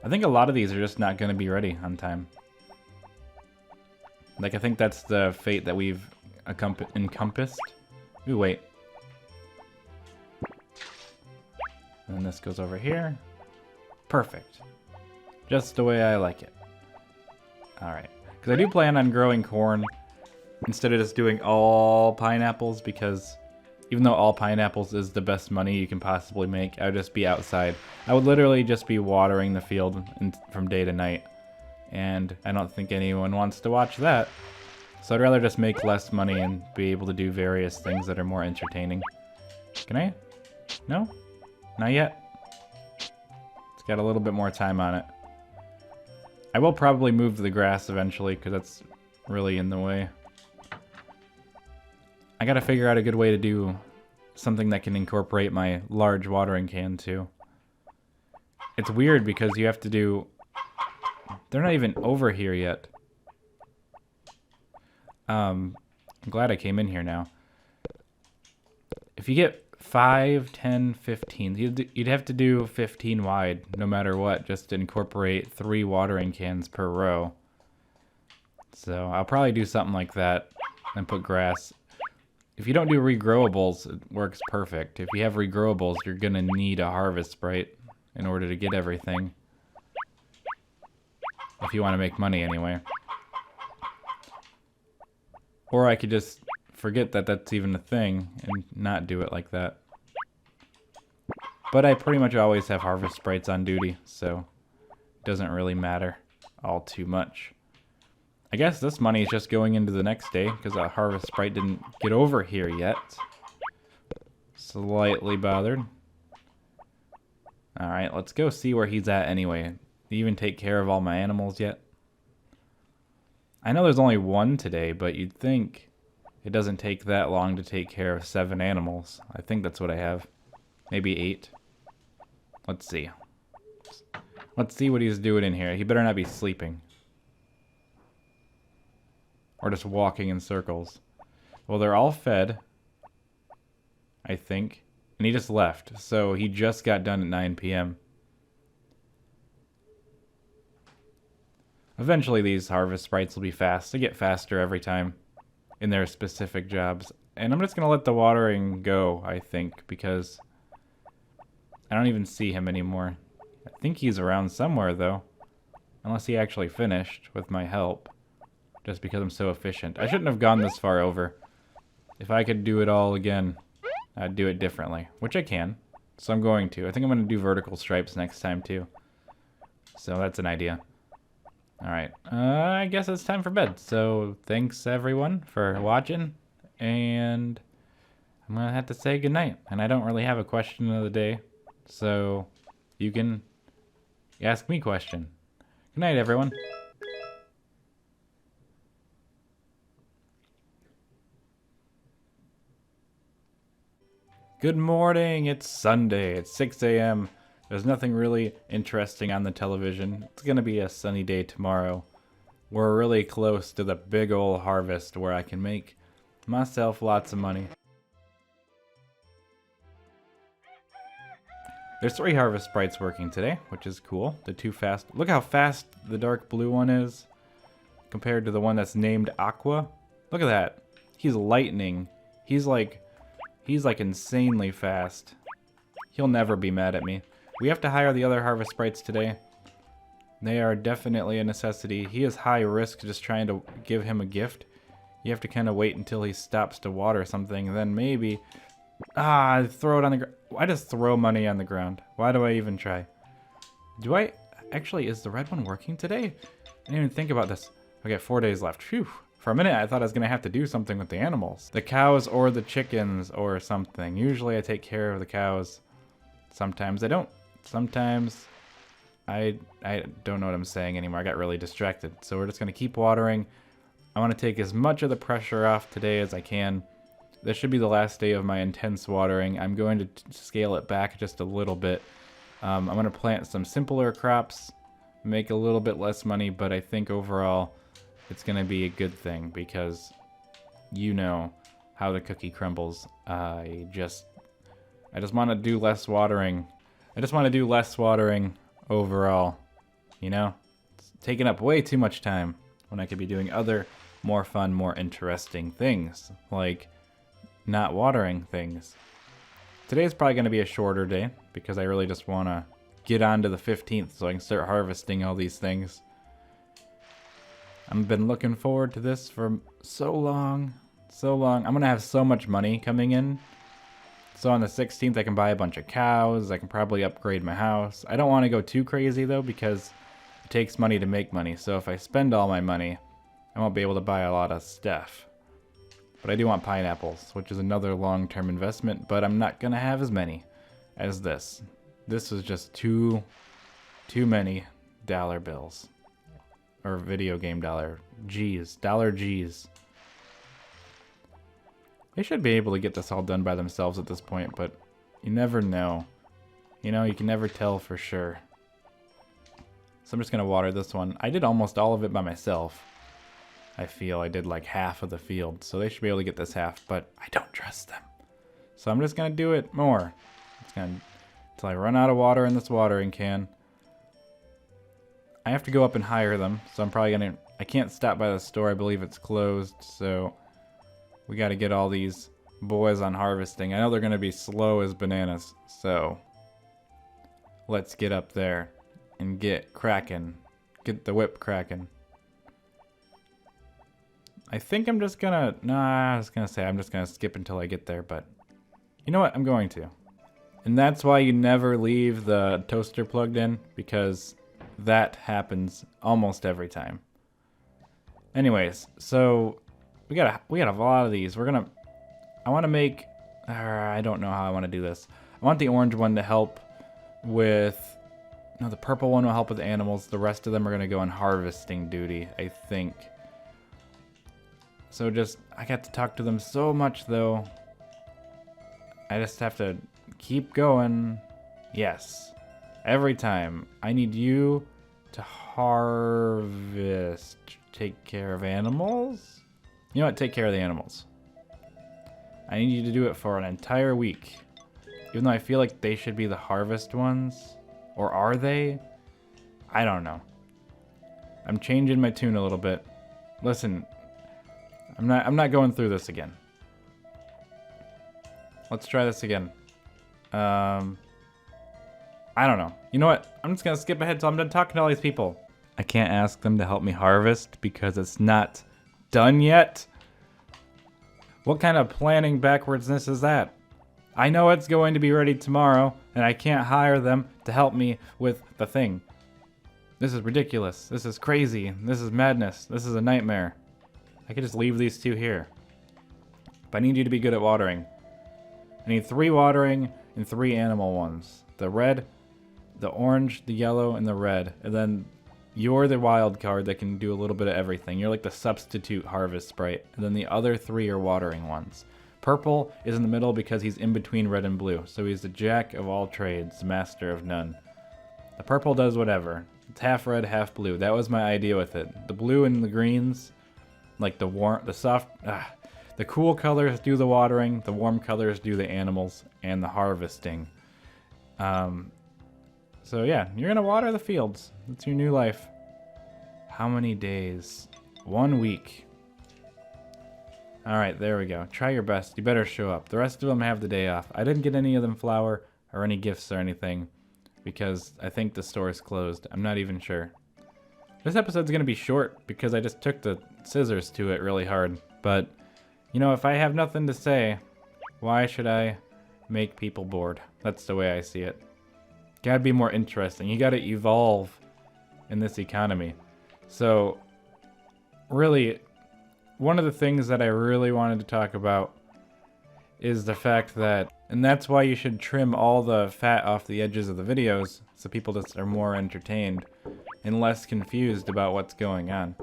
I think a lot of these are just not gonna be ready on time. Like, I think that's the fate that we've encompassed. Ooh, wait. And then this goes over here. Perfect. Just the way I like it. Alright. Because I do plan on growing corn instead of just doing all pineapples, because even though all pineapples is the best money you can possibly make, I would just be outside. I would literally just be watering the field from day to night. And I don't think anyone wants to watch that. So I'd rather just make less money and be able to do various things that are more entertaining. Can I? No? Not yet? It's got a little bit more time on it. I will probably move the grass eventually, because that's really in the way. I gotta figure out a good way to do something that can incorporate my large watering can too. It's weird because you have to do... They're not even over here yet. I'm glad I came in here now. If you get 5, 10, 15, you'd have to do 15 wide no matter what, just to incorporate 3 watering cans per row. So I'll probably do something like that and put grass. If you don't do regrowables, it works perfect. If you have regrowables, you're gonna need a harvest sprite in order to get everything. If you want to make money anyway. Or I could just forget that that's even a thing and not do it like that. But I pretty much always have harvest sprites on duty, so it doesn't really matter all too much. I guess this money is just going into the next day because a harvest sprite didn't get over here yet. Slightly bothered. Alright, let's go see where he's at anyway. Did he even take care of all my animals yet? I know there's only 1 today, but you'd think it doesn't take that long to take care of 7 animals. I think that's what I have. Maybe 8. Let's see. Let's see what he's doing in here. He better not be sleeping. Or just walking in circles. Well, they're all fed, I think. And he just left. So he just got done at 9 p.m. Eventually these harvest sprites will be fast. They get faster every time in their specific jobs. And I'm just going to let the watering go, I think, because I don't even see him anymore. I think he's around somewhere, though. Unless he actually finished with my help. Just because I'm so efficient. I shouldn't have gone this far over. If I could do it all again, I'd do it differently. Which I can. So I'm going to. I think I'm going to do vertical stripes next time, too. So that's an idea. Alright, I guess it's time for bed. So thanks everyone for watching, and I'm gonna have to say goodnight. And I don't really have a question of the day, so you can ask me a question. Good night, everyone. Good morning, it's Sunday, it's 6 a.m. There's nothing really interesting on the television. It's gonna be a sunny day tomorrow. We're really close to the big ol' harvest where I can make myself lots of money. There's 3 harvest sprites working today, which is cool. The 2 fast. Look how fast the dark blue one is compared to the one that's named Aqua. Look at that. He's lightning. He's like insanely fast. He'll never be mad at me. We have to hire the other harvest sprites today. They are definitely a necessity. He is high risk just trying to give him a gift. You have to kind of wait until he stops to water something, then maybe... throw it on the ground. I just throw money on the ground. Why do I even try? Do I... Actually, is the red one working today? I didn't even think about this. Okay, 4 days left. Phew. For a minute, I thought I was going to have to do something with the animals. The cows or the chickens or something. Usually I take care of the cows. Sometimes I don't. Sometimes I don't know what I'm saying anymore. I got really distracted. So we're just going to keep watering. I want to take as much of the pressure off today as I can. This should be the last day of my intense watering. I'm going to scale it back just a little bit. I'm going to plant some simpler crops, make a little bit less money, but I think overall it's going to be a good thing because you know how the cookie crumbles. I just want to do less watering. I just want to do less watering overall, you know? It's taking up way too much time when I could be doing other more fun, more interesting things, like not watering things. Today's probably going to be a shorter day because I really just want to get on to the 15th so I can start harvesting all these things. I've been looking forward to this for so long. So long. I'm gonna have so much money coming in. So on the 16th, I can buy a bunch of cows. I can probably upgrade my house. I don't want to go too crazy, though, because it takes money to make money. So if I spend all my money, I won't be able to buy a lot of stuff. But I do want pineapples, which is another long-term investment, but I'm not going to have as many as this. This is just too many dollar bills. Or video game dollar G's. Dollar G's. They should be able to get this all done by themselves at this point, but you never know. You know, you can never tell for sure. So I'm just going to water this one. I did almost all of it by myself. I feel I did like half of the field, so they should be able to get this half, but I don't trust them. So I'm just going to do it more. Until I run out of water in this watering can. I have to go up and hire them, so I'm probably going to... I can't stop by the store. I believe it's closed, so... We got to get all these boys on harvesting. I know they're going to be slow as bananas, so let's get up there and get cracking. Get the whip cracking. I think I'm just going to... Nah, I was going to say I'm just going to skip until I get there, but you know what? I'm going to. And that's why you never leave the toaster plugged in, because that happens almost every time. Anyways, so... We got a lot of these. I want to make... I don't know how I want to do this. I want the orange one to help with... No, the purple one will help with animals. The rest of them are going to go on harvesting duty, I think. So I got to talk to them so much, though. I just have to keep going. Yes. Every time. I need you to harvest. Take care of animals? You know what? Take care of the animals. I need you to do it for an entire week. Even though I feel like they should be the harvest ones. Or are they? I don't know. I'm changing my tune a little bit. Listen, I'm not going through this again. Let's try this again. I don't know. You know what? I'm just gonna skip ahead till I'm done talking to all these people. I can't ask them to help me harvest because it's not done yet? What kind of planning backwardsness is that? I know it's going to be ready tomorrow, and I can't hire them to help me with the thing. This is ridiculous. This is crazy. This is madness. This is a nightmare. I could just leave these two here. But I need you to be good at watering. I need 3 watering and 3 animal ones. The red, the orange, the yellow, and the red. And then you're the wild card that can do a little bit of everything. You're like the substitute harvest sprite. And then the other 3 are watering ones. Purple is in the middle because he's in between red and blue. So he's the jack of all trades, master of none. The purple does whatever. It's half red, half blue. That was my idea with it. The blue and the greens, like the cool colors do the watering, the warm colors do the animals and the harvesting. So yeah, you're gonna water the fields. That's your new life. How many days? 1 week. Alright, there we go. Try your best. You better show up. The rest of them have the day off. I didn't get any of them flour or any gifts or anything because I think the store is closed. I'm not even sure. This episode's gonna be short because I just took the scissors to it really hard. But, you know, if I have nothing to say, why should I make people bored? That's the way I see it. Gotta be more interesting. You gotta evolve in this economy. So, really, one of the things that I really wanted to talk about is the fact that, and that's why you should trim all the fat off the edges of the videos so people just are more entertained and less confused about what's going on.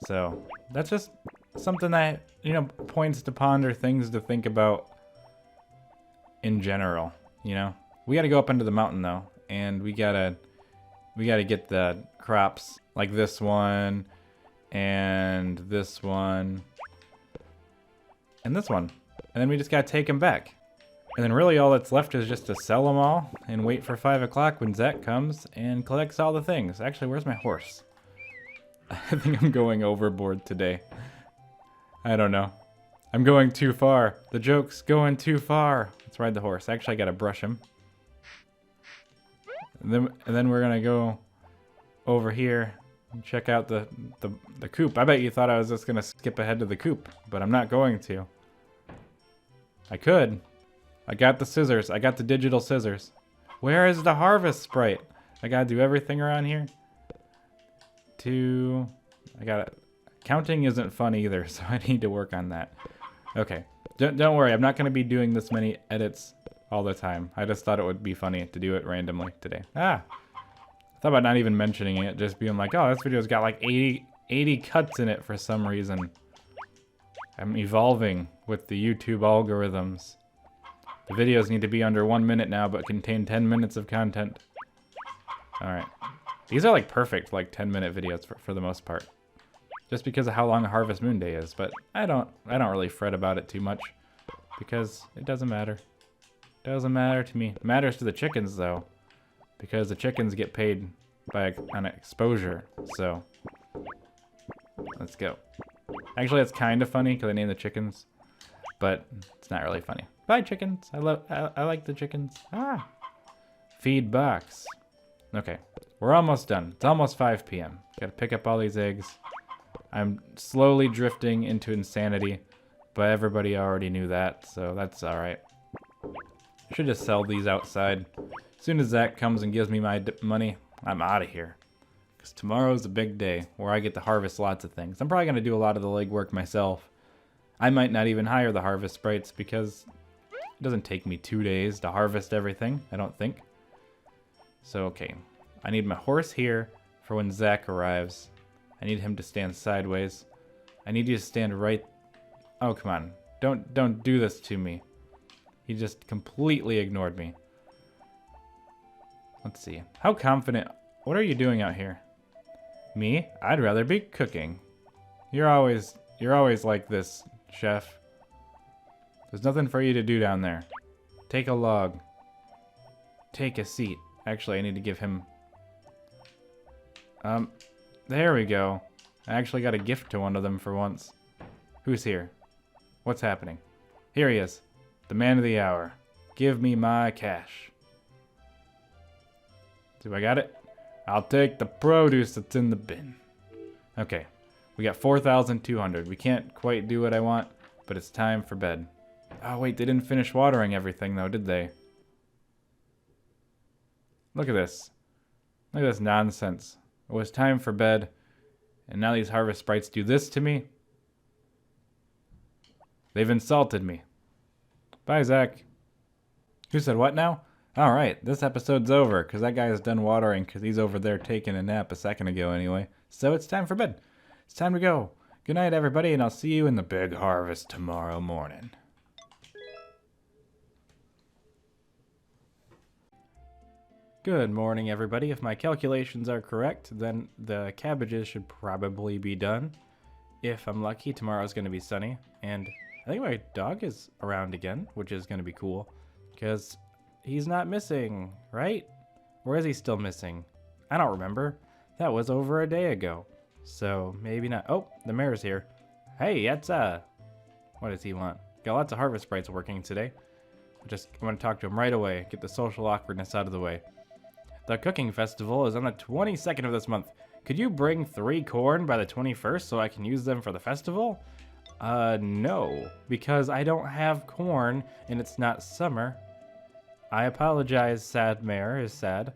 So, that's just something that, you know, points to ponder, things to think about in general, you know? We gotta go up into the mountain though, and we gotta get the crops like this one, and this one, and this one. And then we just gotta take them back. And then really all that's left is just to sell them all and wait for 5 o'clock when Zach comes and collects all the things. Actually, where's my horse? I think I'm going overboard today. I don't know. I'm going too far. The joke's going too far. Let's ride the horse. Actually, I gotta brush him. And then we're gonna go over here check out the coop. I bet you thought I was just gonna skip ahead to the coop, but I'm not going to. I could. I got the scissors. I got the digital scissors. Where is the harvest sprite? I gotta do everything around here. I gotta... Counting isn't fun either, so I need to work on that. Okay. Don't worry, I'm not gonna be doing this many edits all the time. I just thought it would be funny to do it randomly today. I thought about not even mentioning it, just being like, oh, this video's got like 80 cuts in it for some reason. I'm evolving with the YouTube algorithms. The videos need to be under 1 minute now, but contain 10 minutes of content. Alright. These are like perfect, like 10-minute videos for the most part. Just because of how long Harvest Moon Day is, but I don't really fret about it too much. Because it doesn't matter. Doesn't matter to me. It matters to the chickens though. Because the chickens get paid by an exposure, so let's go. Actually, that's kind of funny because I named the chickens, but it's not really funny. Bye, chickens. I like the chickens. Feed box. Okay, we're almost done. It's almost 5 p.m. Gotta pick up all these eggs. I'm slowly drifting into insanity, but everybody already knew that, so that's all right. Should just sell these outside. As soon as Zach comes and gives me my money, I'm out of here. Because tomorrow's a big day where I get to harvest lots of things. I'm probably going to do a lot of the legwork myself. I might not even hire the harvest sprites because it doesn't take me 2 days to harvest everything, I don't think. So, okay. I need my horse here for when Zach arrives. I need him to stand sideways. I need you to stand right... Oh, come on. Don't do this to me. He just completely ignored me. Let's see. How confident... What are you doing out here? Me? I'd rather be cooking. You're always like this, chef. There's nothing for you to do down there. Take a log. Take a seat. Actually, I need to give him... There we go. I actually got a gift to one of them for once. Who's here? What's happening? Here he is. The man of the hour. Give me my cash. Do I got it? I'll take the produce that's in the bin. Okay. We got 4,200. We can't quite do what I want, but it's time for bed. Oh, wait. They didn't finish watering everything, though, did they? Look at this. Look at this nonsense. It was time for bed, and now these harvest sprites do this to me? They've insulted me. Bye, Zach. Who said what now? Alright, this episode's over, because that guy is done watering, because he's over there taking a nap a second ago anyway. So it's time for bed. It's time to go. Good night, everybody, and I'll see you in the big harvest tomorrow morning. Good morning, everybody. If my calculations are correct, then the cabbages should probably be done. If I'm lucky, tomorrow's going to be sunny, and I think my dog is around again, which is going to be cool, because he's not missing, right? Or is he still missing? I don't remember. That was over a day ago, so maybe not. Oh, the mayor's here. Hey, that's what does he want? Got lots of harvest sprites working today. I'm going to talk to him right away, get the social awkwardness out of the way. The cooking festival is on the 22nd of this month. Could you bring 3 corn by the 21st so I can use them for the festival? No, because I don't have corn and it's not summer. I apologize, sad mayor is sad,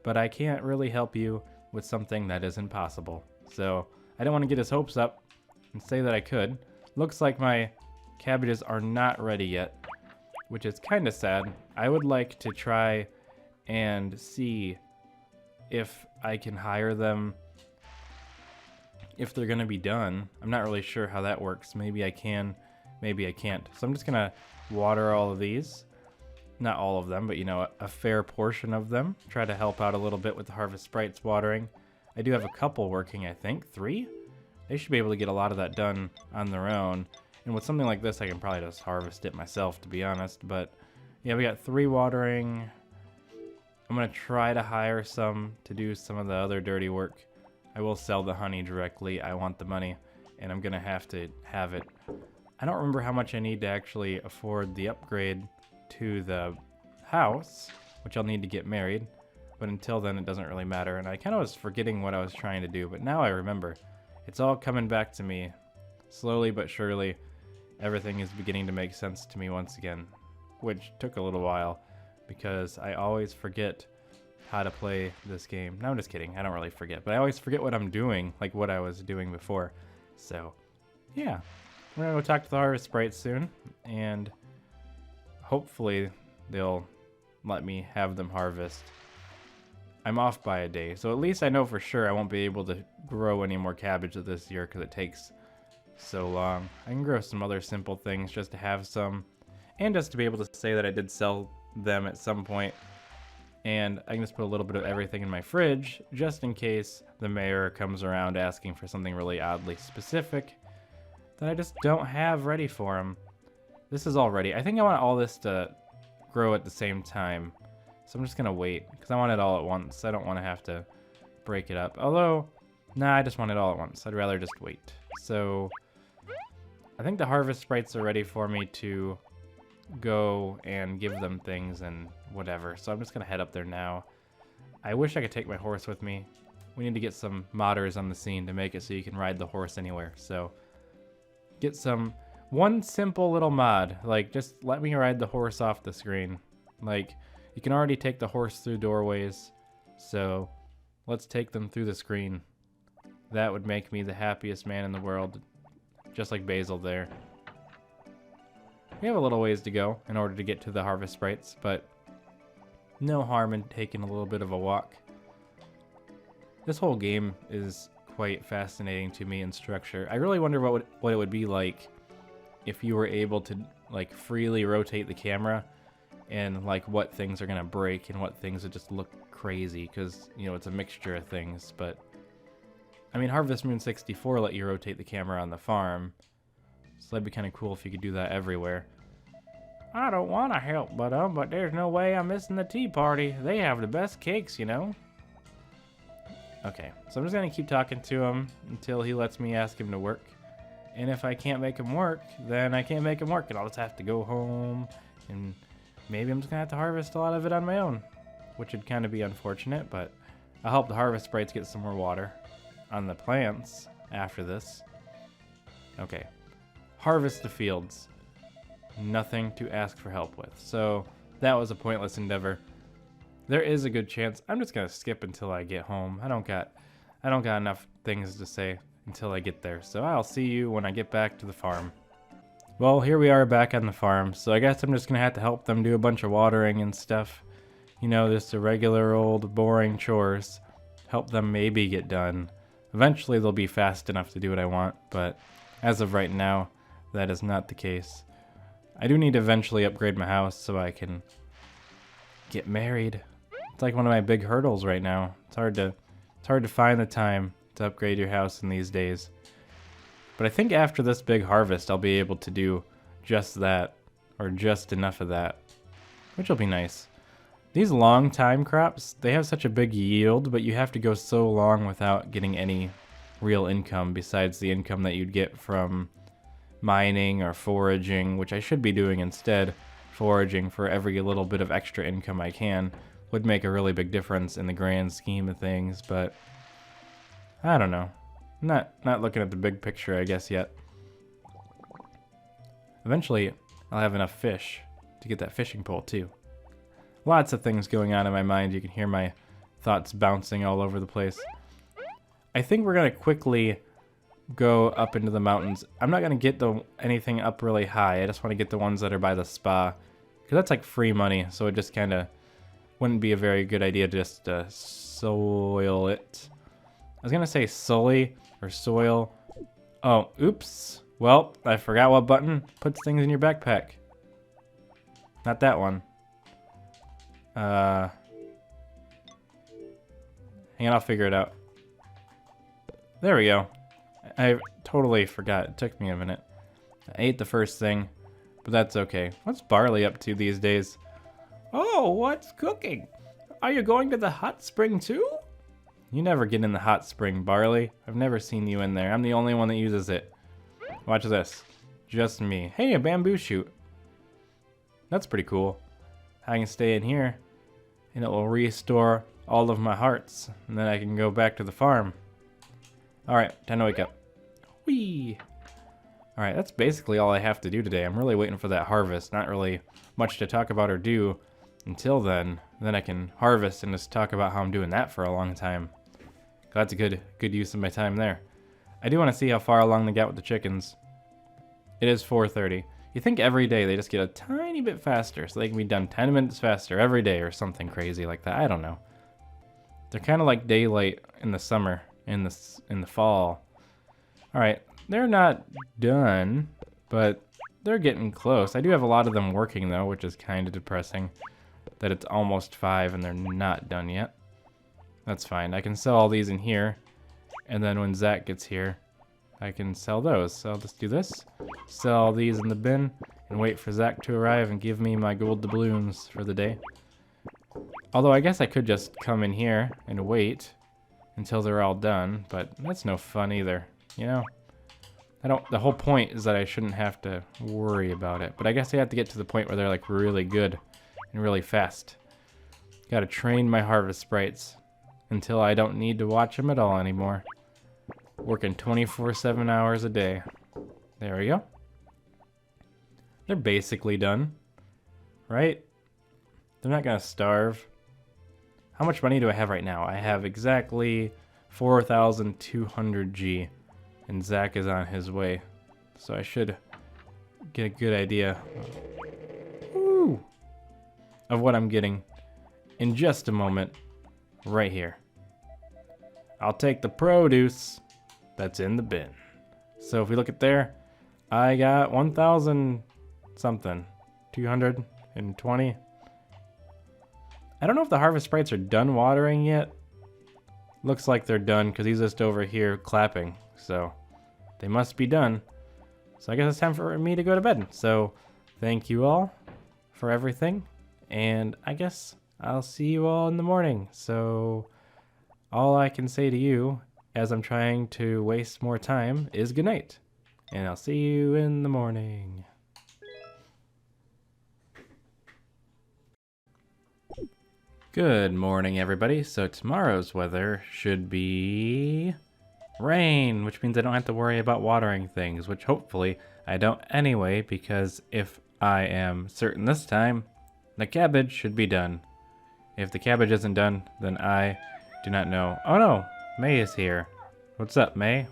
but I can't really help you with something that is impossible. So I don't want to get his hopes up and say that I could. Looks like my cabbages are not ready yet, which is kind of sad. I would like to try and see if I can hire them if they're gonna be done. I'm not really sure how that works. Maybe I can, maybe I can't. So I'm just gonna water all of these. Not all of them, but you know, a fair portion of them. Try to help out a little bit with the Harvest Sprites watering. I do have a couple working, I think. 3? They should be able to get a lot of that done on their own. And with something like this, I can probably just harvest it myself, to be honest. But yeah, we got 3 watering. I'm going to try to hire some to do some of the other dirty work. I will sell the honey directly. I want the money, and I'm going to have it. I don't remember how much I need to actually afford the upgrade to the house, which I'll need to get married. But until then, it doesn't really matter. And I kind of was forgetting what I was trying to do, but now I remember. It's all coming back to me. Slowly but surely, everything is beginning to make sense to me once again, which took a little while because I always forget how to play this game. No, I'm just kidding. I don't really forget, but I always forget what I'm doing, like what I was doing before. So, yeah. We're gonna go talk to the Harvest Sprites soon, and hopefully they'll let me have them harvest. I'm off by a day, so at least I know for sure I won't be able to grow any more cabbage this year because it takes so long. I can grow some other simple things just to have some, and just to be able to say that I did sell them at some point. And I can just put a little bit of everything in my fridge just in case the mayor comes around asking for something really oddly specific that I just don't have ready for him. This is all ready. I think I want all this to grow at the same time. So I'm just going to wait because I want it all at once. I don't want to have to break it up. Although, nah, I just want it all at once. I'd rather just wait. So I think the Harvest Sprites are ready for me to go and give them things and whatever. So I'm just going to head up there now. I wish I could take my horse with me. We need to get some modders on the scene to make it so you can ride the horse anywhere. So get one simple little mod. Like, just let me ride the horse off the screen. Like, you can already take the horse through doorways. So let's take them through the screen. That would make me the happiest man in the world. Just like Basil there. We have a little ways to go in order to get to the Harvest Sprites, but no harm in taking a little bit of a walk. This whole game is quite fascinating to me in structure. I really wonder what it would be like if you were able to like freely rotate the camera and like what things are gonna break and what things would just look crazy, because you know it's a mixture of things. But I mean, Harvest Moon 64 let you rotate the camera on the farm, so that'd be kind of cool if you could do that everywhere. I don't want to help, but there's no way I'm missing the tea party. They have the best cakes, you know. Okay, so I'm just gonna keep talking to him until he lets me ask him to work. And if I can't make him work, then I can't make him work, and I'll just have to go home, and maybe I'm just gonna have to harvest a lot of it on my own, which would kind of be unfortunate, but I'll help the Harvest Sprites get some more water on the plants after this. Okay, harvest the fields. Nothing to ask for help with. So that was a pointless endeavor. There is a good chance I'm just gonna skip until I get home. I don't got enough things to say until I get there. So I'll see you when I get back to the farm. Well, here we are back on the farm. So I guess I'm just gonna have to help them do a bunch of watering and stuff. You know, just a regular old boring chores. Help them maybe get done. Eventually they'll be fast enough to do what I want, but as of right now, that is not the case. I do need to eventually upgrade my house so I can get married. It's like one of my big hurdles right now. It's hard to find the time to upgrade your house in these days. But I think after this big harvest, I'll be able to do just that, or just enough of that, which will be nice. These long time crops, they have such a big yield, but you have to go so long without getting any real income besides the income that you'd get from mining or foraging, which I should be doing instead. Foraging for every little bit of extra income I can would make a really big difference in the grand scheme of things, but I don't know. I'm not looking at the big picture, I guess, yet. Eventually, I'll have enough fish to get that fishing pole, too. Lots of things going on in my mind. You can hear my thoughts bouncing all over the place. I think we're going to quickly go up into the mountains. I'm not going to get anything up really high. I just want to get the ones that are by the spa, because that's like free money, so it just kind of wouldn't be a very good idea to just soil it. I was going to say sully or soil. Oh, oops. Well, I forgot what button puts things in your backpack. Not that one. Hang on, I'll figure it out. There we go. I totally forgot. It took me a minute. I ate the first thing, but that's okay. What's Barley up to these days? Oh, what's cooking? Are you going to the hot spring too? You never get in the hot spring, Barley. I've never seen you in there. I'm the only one that uses it. Watch this. Just me. Hey, a bamboo shoot. That's pretty cool. I can stay in here, and it will restore all of my hearts, and then I can go back to the farm. Alright, time to wake up. Whee! Alright, that's basically all I have to do today. I'm really waiting for that harvest. Not really much to talk about or do until then. Then I can harvest and just talk about how I'm doing that for a long time. That's a good use of my time there. I do want to see how far along they got with the chickens. It is 4:30. You think every day they just get a tiny bit faster so they can be done 10 minutes faster every day or something crazy like that. I don't know. They're kind of like daylight in the summer, in the fall. All right, they're not done, but they're getting close. I do have a lot of them working though, which is kind of depressing that it's almost 5 and they're not done yet. That's fine. I can sell all these in here, and then when Zach gets here, I can sell those. So I'll just do this, sell these in the bin, and wait for Zach to arrive and give me my gold doubloons for the day. Although I guess I could just come in here and wait until they're all done, but that's no fun either, you know? The whole point is that I shouldn't have to worry about it, but I guess I have to get to the point where they're like really good and really fast. Gotta train my harvest sprites until I don't need to watch them at all anymore. Working 24/7 hours a day. There we go. They're basically done, right? They're not gonna starve. How much money do I have right now? I have exactly 4,200 G, and Zach is on his way. So I should get a good idea of what I'm getting in just a moment, right here. I'll take the produce that's in the bin. So if we look at there, I got 1,000 something, 220. I don't know if the harvest sprites are done watering yet. Looks like they're done because he's just over here clapping. So they must be done. So I guess it's time for me to go to bed. So thank you all for everything. And I guess I'll see you all in the morning. So all I can say to you as I'm trying to waste more time is good night. And I'll see you in the morning. Good morning, everybody. So tomorrow's weather should be rain, which means I don't have to worry about watering things, which hopefully I don't anyway, because if I am certain this time, the cabbage should be done. If the cabbage isn't done, then I do not know. Oh no, May is here. What's up, May?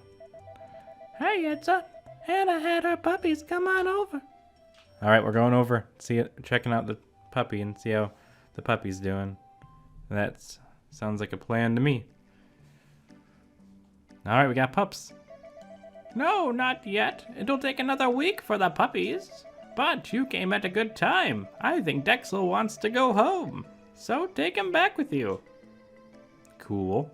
Hey, it's Hannah had her puppies. Come on over. All right, we're going over, checking out the puppy and see how the puppy's doing. That sounds like a plan to me. All right, we got pups. No, not yet. It'll take another week for the puppies. But you came at a good time. I think Dexel wants to go home. So take him back with you. Cool.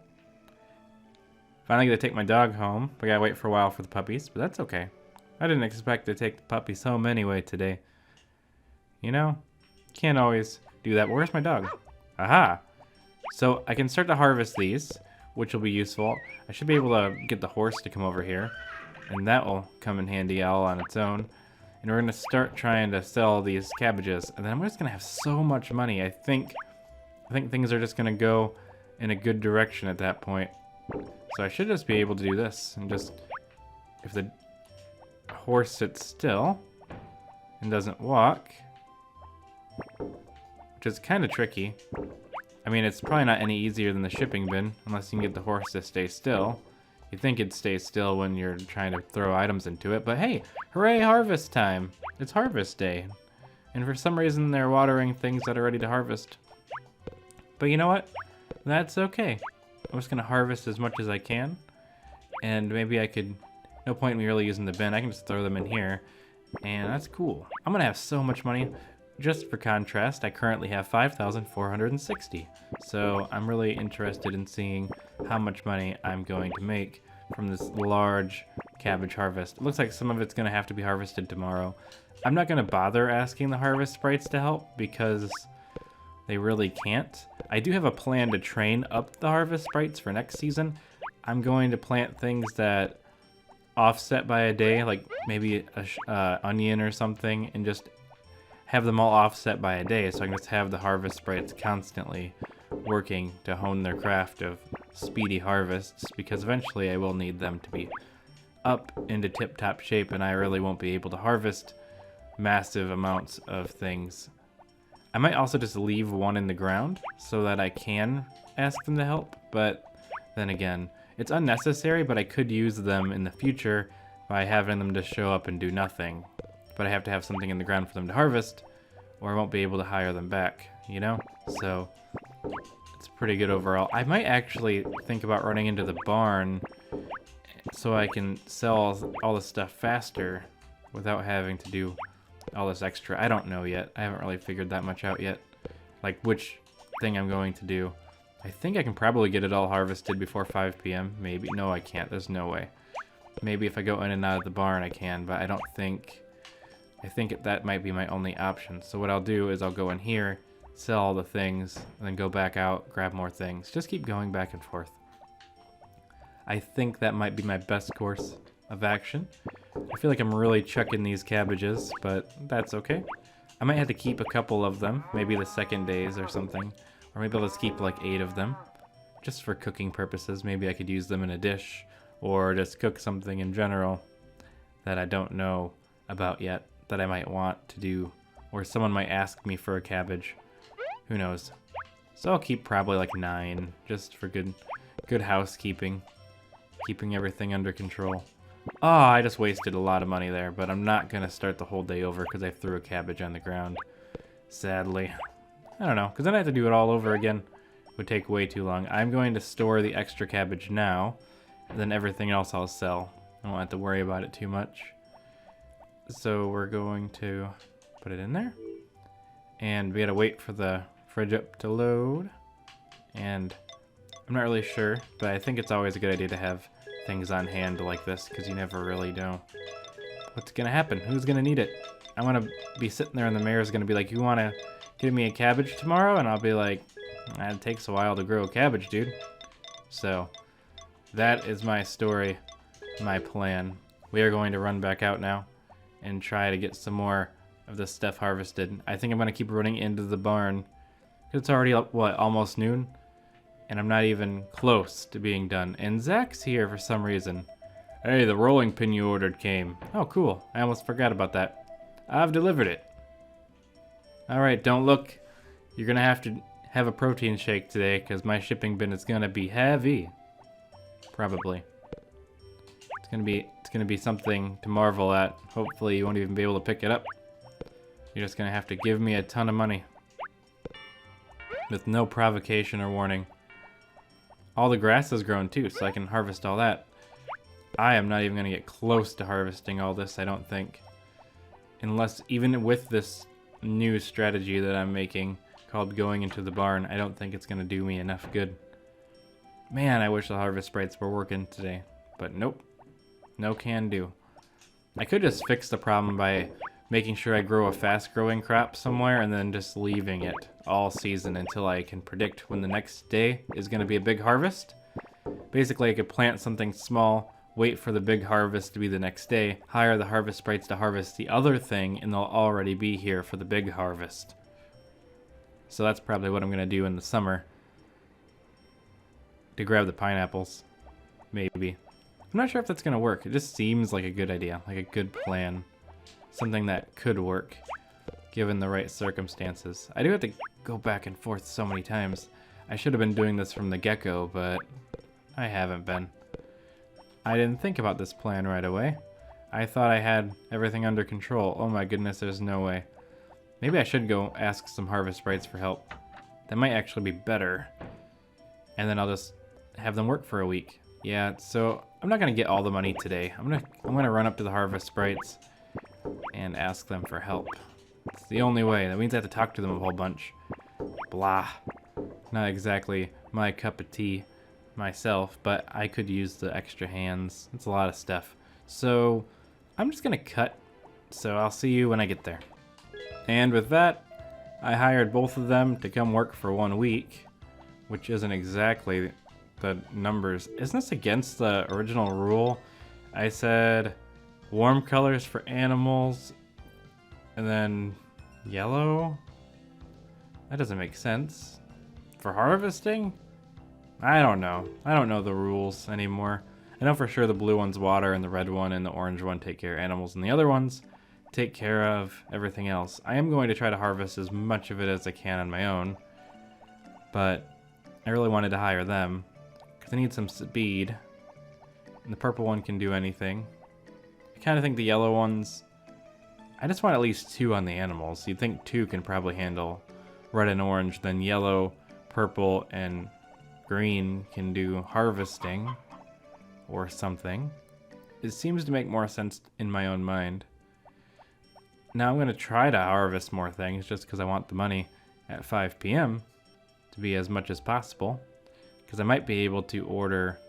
Finally gonna take my dog home. We gotta wait for a while for the puppies, but that's okay. I didn't expect to take the puppies home anyway today. You know, can't always do that. Where's my dog? Aha! So I can start to harvest these, which will be useful. I should be able to get the horse to come over here, and that will come in handy all on its own. And we're gonna start trying to sell these cabbages, and then I'm just gonna have so much money. I think things are just gonna go in a good direction at that point. So I should just be able to do this, and just, if the horse sits still and doesn't walk, which is kind of tricky. I mean, it's probably not any easier than the shipping bin, unless you can get the horse to stay still. You'd think it'd stay still when you're trying to throw items into it, but hey, hooray, harvest time. It's harvest day. And for some reason, they're watering things that are ready to harvest. But you know what? That's okay. I'm just gonna harvest as much as I can. And maybe I could, no point in me really using the bin, I can just throw them in here. And that's cool. I'm gonna have so much money. Just for contrast, I currently have 5,460. So I'm really interested in seeing how much money I'm going to make from this large cabbage harvest. It looks like some of it's gonna have to be harvested tomorrow. I'm not gonna bother asking the harvest sprites to help because they really can't. I do have a plan to train up the harvest sprites for next season. I'm going to plant things that offset by a day, like maybe a onion or something, and just have them all offset by a day, so I can just have the harvest sprites constantly working to hone their craft of speedy harvests, because eventually I will need them to be up into tip-top shape, and I really won't be able to harvest massive amounts of things. I might also just leave one in the ground so that I can ask them to help, but then again, it's unnecessary, but I could use them in the future by having them just show up and do nothing. But I have to have something in the ground for them to harvest, or I won't be able to hire them back, you know? So it's pretty good overall. I might actually think about running into the barn so I can sell all this stuff faster without having to do all this extra. I don't know yet. I haven't really figured that much out yet. Like which thing I'm going to do. I think I can probably get it all harvested before 5 p.m. Maybe. No, I can't. There's no way. Maybe if I go in and out of the barn I can, but I don't think... I think that might be my only option. So what I'll do is I'll go in here, sell all the things, and then go back out, grab more things. Just keep going back and forth. I think that might be my best course of action. I feel like I'm really chucking these cabbages, but that's okay. I might have to keep a couple of them, maybe the second days or something. Or maybe I'll just keep like 8 of them, just for cooking purposes. Maybe I could use them in a dish, or just cook something in general that I don't know about yet, that I might want to do, or someone might ask me for a cabbage. Who knows? So I'll keep probably like 9, just for good housekeeping, keeping everything under control. Oh, I just wasted a lot of money there, but I'm not gonna start the whole day over because I threw a cabbage on the ground. Sadly. I don't know, because then I have to do it all over again. It would take way too long. I'm going to store the extra cabbage now, and then everything else I'll sell. I won't have to worry about it too much. So we're going to put it in there. And we gotta wait for the fridge up to load. And I'm not really sure, but I think it's always a good idea to have things on hand like this, because you never really know what's gonna happen, who's gonna need it. I wanna be sitting there and the mayor's gonna be like, you wanna give me a cabbage tomorrow? And I'll be like, it takes a while to grow a cabbage, dude. So that is my story, my plan. We are going to run back out now and try to get some more of this stuff harvested. I think I'm gonna keep running into the barn. It's already, what, almost noon? And I'm not even close to being done. And Zach's here for some reason. Hey, the rolling pin you ordered came. Oh, cool. I almost forgot about that. I've delivered it. Alright, don't look. You're gonna have to have a protein shake today, because my shipping bin is gonna be heavy. Probably. It's gonna be something to marvel at. Hopefully you won't even be able to pick it up. You're just gonna have to give me a ton of money. With no provocation or warning. All the grass has grown too, so I can harvest all that. I am not even gonna get close to harvesting all this, I don't think. Unless, even with this new strategy that I'm making, called going into the barn, I don't think it's gonna do me enough good. Man, I wish the harvest sprites were working today. But nope. No can do. I could just fix the problem by making sure I grow a fast-growing crop somewhere and then just leaving it all season until I can predict when the next day is going to be a big harvest. Basically, I could plant something small, wait for the big harvest to be the next day, hire the harvest sprites to harvest the other thing, and they'll already be here for the big harvest. So that's probably what I'm going to do in the summer. To grab the pineapples. Maybe. I'm not sure if that's going to work. It just seems like a good idea, like a good plan. Something that could work, given the right circumstances. I do have to go back and forth so many times. I should have been doing this from the get-go, but I haven't been. I didn't think about this plan right away. I thought I had everything under control. Oh my goodness, there's no way. Maybe I should go ask some harvest sprites for help. That might actually be better. And then I'll just have them work for a week. Yeah, so I'm not gonna get all the money today. I'm gonna run up to the harvest sprites and ask them for help. It's the only way. That means I have to talk to them a whole bunch. Blah. Not exactly my cup of tea myself, but I could use the extra hands. It's a lot of stuff. So I'm just gonna cut. So I'll see you when I get there. And with that, I hired both of them to come work for 1 week, which isn't exactly the numbers. Isn't this against the original rule? I said warm colors for animals, and then yellow? That doesn't make sense. for harvesting? I don't know. I don't know the rules anymore. I know for sure the blue one's water and the red one and the orange one take care of animals and the other ones take care of everything else. I am going to try to harvest as much of it as I can on my own, but I really wanted to hire them because I need some speed. And the purple one can do anything. I kind of think the yellow ones, I just want at least 2 on the animals. You'd think 2 can probably handle red and orange, then yellow, purple, and green can do harvesting or something. It seems to make more sense in my own mind. Now I'm going to try to harvest more things just because I want the money at 5 p.m. to be as much as possible, because I might be able to order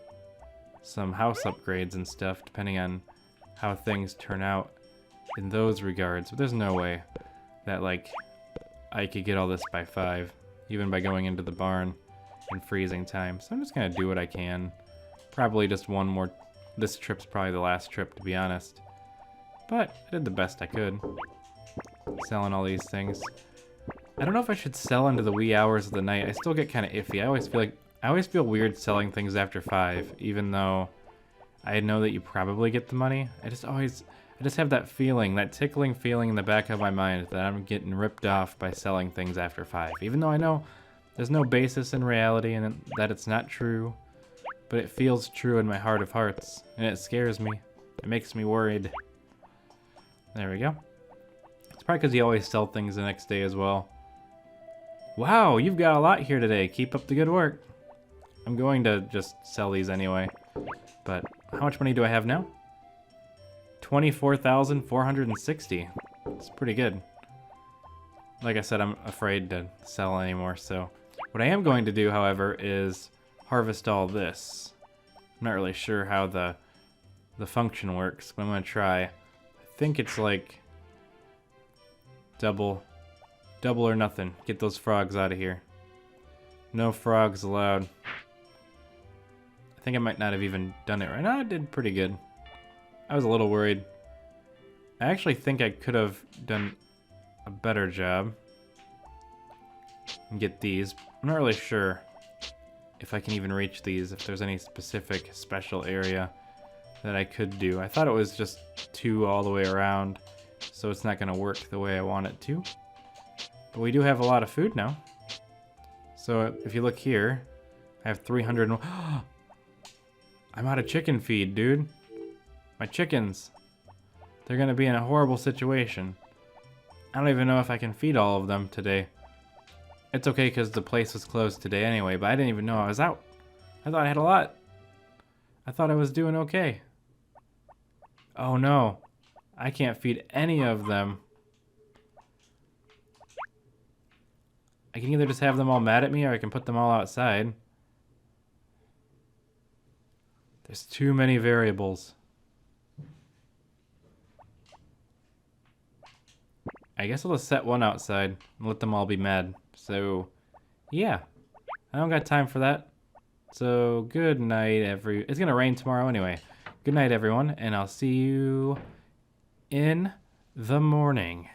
some house upgrades and stuff depending on how things turn out in those regards. But there's no way that like I could get all this by 5, even by going into the barn in freezing time. So I'm just gonna do what I can. Probably just one more. This trip's probably the last trip, to be honest. But I did the best I could. Selling all these things. I don't know if I should sell into the wee hours of the night. I still get kind of iffy. I always feel weird selling things after 5, even though I know that you probably get the money. I just have that feeling, that tickling feeling in the back of my mind that I'm getting ripped off by selling things after 5, even though I know there's no basis in reality and that it's not true, but it feels true in my heart of hearts, and it scares me. It makes me worried. There we go. It's probably because you always sell things the next day as well. Wow, you've got a lot here today. Keep up the good work. I'm going to just sell these anyway. But how much money do I have now? 24,460. It's pretty good. Like I said, I'm afraid to sell anymore, so what I am going to do, however, is harvest all this. I'm not really sure how the function works, but I'm going to try. I think it's like double or nothing. Get those frogs out of here. No frogs allowed. I think I might not have even done it right. No, I did pretty good. I was a little worried. I actually think I could have done a better job and get these. I'm not really sure if I can even reach these, if there's any specific special area that I could do. I thought it was just 2 all the way around, so it's not going to work the way I want it to. But we do have a lot of food now. So if you look here, I have 300. I'm out of chicken feed, dude. My chickens. They're going to be in a horrible situation. I don't even know if I can feed all of them today. It's okay because the place was closed today anyway, but I didn't even know I was out. I thought I had a lot. I thought I was doing okay. Oh no. I can't feed any of them. I can either just have them all mad at me or I can put them all outside. There's too many variables. I guess I'll just set one outside and let them all be mad. So, yeah. I don't got time for that. So, good night, It's gonna rain tomorrow anyway. Good night, everyone, and I'll see you in the morning.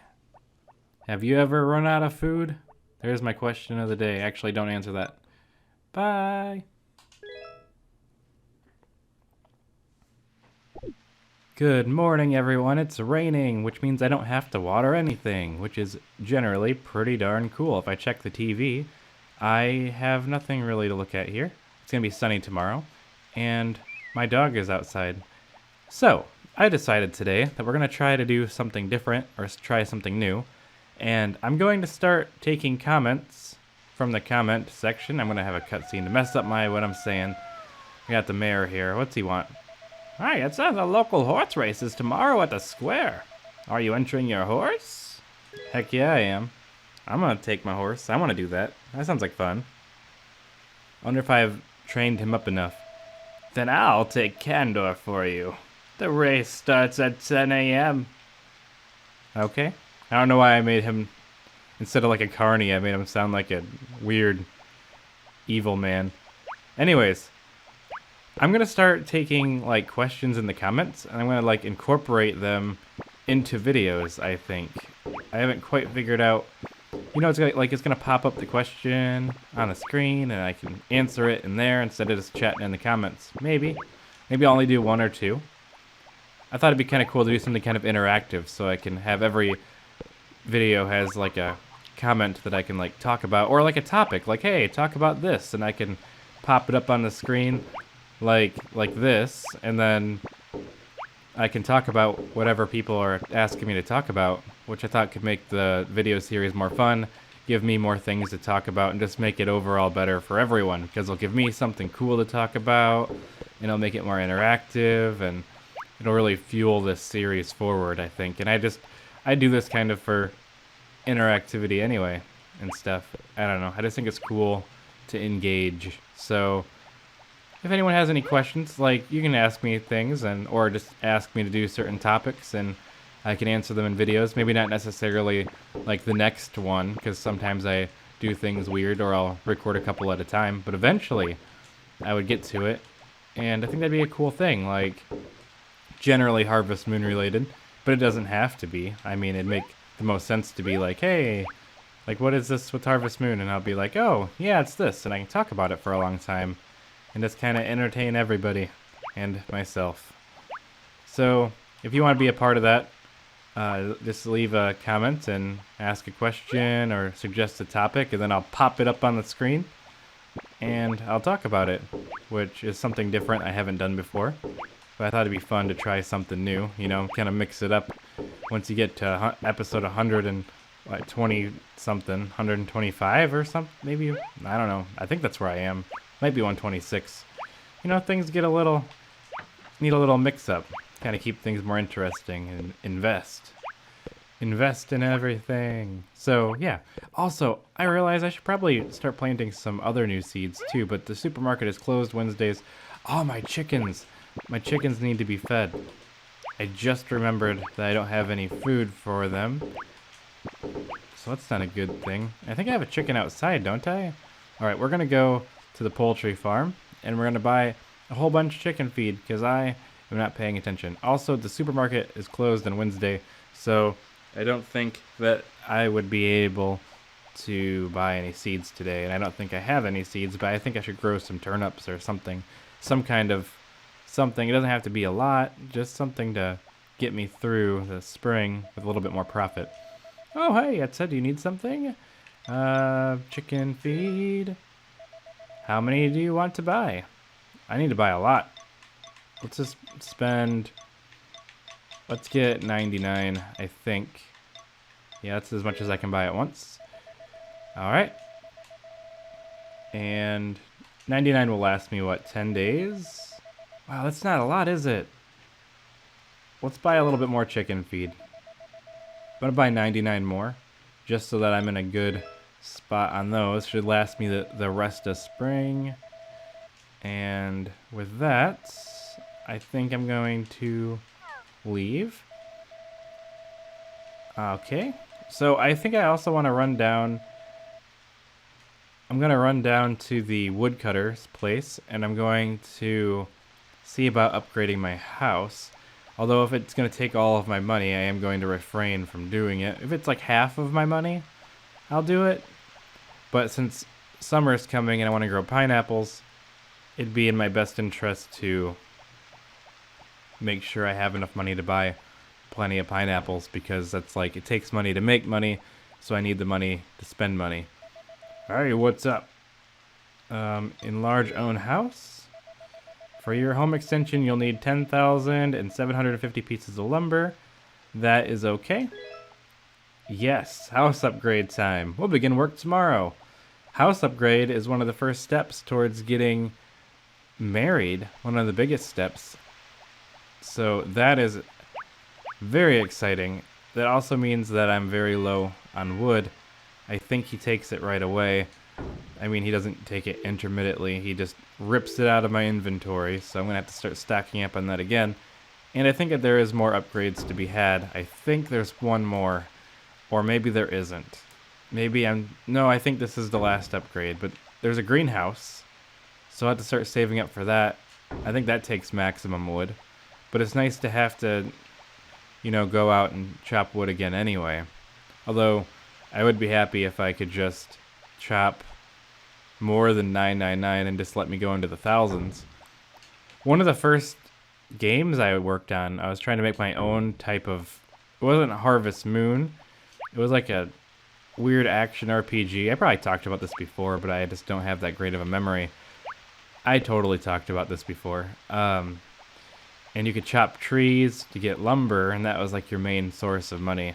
Have you ever run out of food? There's my question of the day. Actually, don't answer that. Bye. Good morning, everyone. It's raining, which means I don't have to water anything, which is generally pretty darn cool. If I check the TV, I have nothing really to look at here. It's going to be sunny tomorrow, and my dog is outside. So, I decided today that we're going to try to do something different, or try something new, and I'm going to start taking comments from the comment section. I'm going to have a cutscene to mess up what I'm saying. We got the mayor here. What's he want? Hi, it says the local horse race is tomorrow at the square. Are you entering your horse? Heck yeah, I am. I'm gonna take my horse. I want to do that. That sounds like fun. I wonder if I've trained him up enough. Then I'll take Candor for you. The race starts at 10 a.m. Okay. I don't know why I made him, instead of like a carny, I made him sound like a weird, evil man. Anyways. I'm going to start taking, like, questions in the comments, and I'm going to, like, incorporate them into videos, I think. I haven't quite figured out You know, it's gonna pop up the question on the screen, and I can answer it in there instead of just chatting in the comments. Maybe I'll only do 1 or 2. I thought it'd be kind of cool to do something kind of interactive, so I can have every video has like a comment that I can like talk about, or like a topic, like, hey, talk about this, and I can pop it up on the screen like this, and then I can talk about whatever people are asking me to talk about, which I thought could make the video series more fun, give me more things to talk about, and just make it overall better for everyone, because it'll give me something cool to talk about, and it'll make it more interactive, and it'll really fuel this series forward, I think. And I do this kind of for interactivity anyway and stuff. I don't know. I just think it's cool to engage. So if anyone has any questions, like, you can ask me things, or just ask me to do certain topics, and I can answer them in videos. Maybe not necessarily like the next one, because sometimes I do things weird, or I'll record a couple at a time. But eventually I would get to it, and I think that'd be a cool thing. Like, generally Harvest Moon related, but it doesn't have to be. I mean, it'd make the most sense to be like, hey, like, what is this with Harvest Moon? And I'll be like, oh, yeah, it's this, and I can talk about it for a long time, and just kind of entertain everybody and myself. So if you want to be a part of that, just leave a comment and ask a question or suggest a topic, and then I'll pop it up on the screen and I'll talk about it, which is something different I haven't done before. But I thought it'd be fun to try something new, you know, kind of mix it up. Once you get to episode 120 something, 125 or something, maybe, I don't know. I think that's where I am. Might be 126. You know, things get need a little mix up. Kind of keep things more interesting, and invest in everything. So yeah, also I realize I should probably start planting some other new seeds too, but the supermarket is closed Wednesdays. Oh, my chickens need to be fed. I just remembered that I don't have any food for them, so that's not a good thing. I think I have a chicken outside, don't I? Alright, we're gonna go to the poultry farm, and we're gonna buy a whole bunch of chicken feed, because I am not paying attention. Also, the supermarket is closed on Wednesday, so I don't think that I would be able to buy any seeds today, and I don't think I have any seeds, but I think I should grow some turnips or something. Some kind of something. It doesn't have to be a lot, just something to get me through the spring with a little bit more profit. Oh, hey, it said you need something? Chicken feed. How many do you want to buy? I need to buy a lot. Let's just let's get 99, I think. Yeah, that's as much as I can buy at once. Alright. And 99 will last me, what, 10 days? Wow, that's not a lot, is it? Let's buy a little bit more chicken feed. I'm gonna buy 99 more, just so that I'm in a good spot on those. Should last me the rest of spring. And with that, I think I'm going to leave. Okay, so I think I also want to run down. I'm going to run down to the woodcutter's place, and I'm going to see about upgrading my house. Although if it's going to take all of my money, I am going to refrain from doing it. If it's like half of my money, I'll do it. But since summer's coming and I want to grow pineapples, it'd be in my best interest to make sure I have enough money to buy plenty of pineapples, because that's like, it takes money to make money, so I need the money to spend money. Hey, what's up? Enlarge own house. For your home extension, you'll need 10,750 pieces of lumber. That is okay. Yes, house upgrade time. We'll begin work tomorrow. House upgrade is one of the first steps towards getting married, one of the biggest steps. So that is very exciting. That also means that I'm very low on wood. I think he takes it right away. I mean, he doesn't take it intermittently. He just rips it out of my inventory. So I'm going to have to start stacking up on that again. And I think that there is more upgrades to be had. I think there's one more. Or maybe there isn't. No, I think this is the last upgrade. But there's a greenhouse. So I'll have to start saving up for that. I think that takes maximum wood. But it's nice to have to, you know, go out and chop wood again anyway. Although, I would be happy if I could just chop more than 999 and just let me go into the thousands. One of the first games I worked on, I was trying to make my own type of... It wasn't Harvest Moon. It was like a weird action RPG. I probably talked about this before, but I just don't have that great of a memory. I totally talked about this before. And you could chop trees to get lumber, and that was like your main source of money.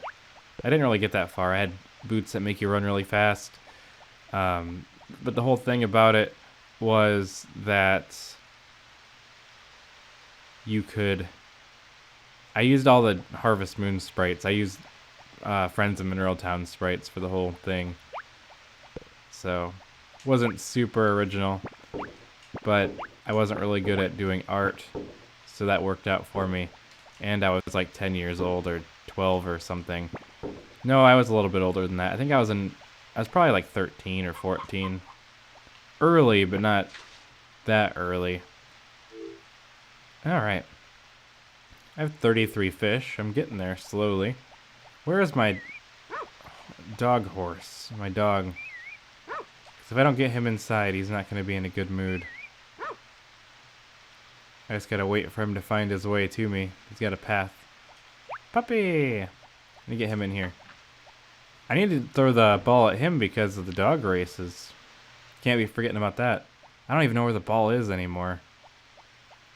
I didn't really get that far. I had boots that make you run really fast. But the whole thing about it was that you could... I used all the Harvest Moon sprites. I used Friends of Mineral Town sprites for the whole thing. So, wasn't super original, but I wasn't really good at doing art, so that worked out for me. And I was like 10 years old or 12 or something. No, I was a little bit older than that. I think I was probably like 13 or 14. Early, but not that early. Alright. I have 33 fish. I'm getting there slowly. Where is my dog horse? My dog. Because if I don't get him inside, he's not going to be in a good mood. I just gotta wait for him to find his way to me. He's got a path. Puppy! Let me get him in here. I need to throw the ball at him because of the dog races. Can't be forgetting about that. I don't even know where the ball is anymore.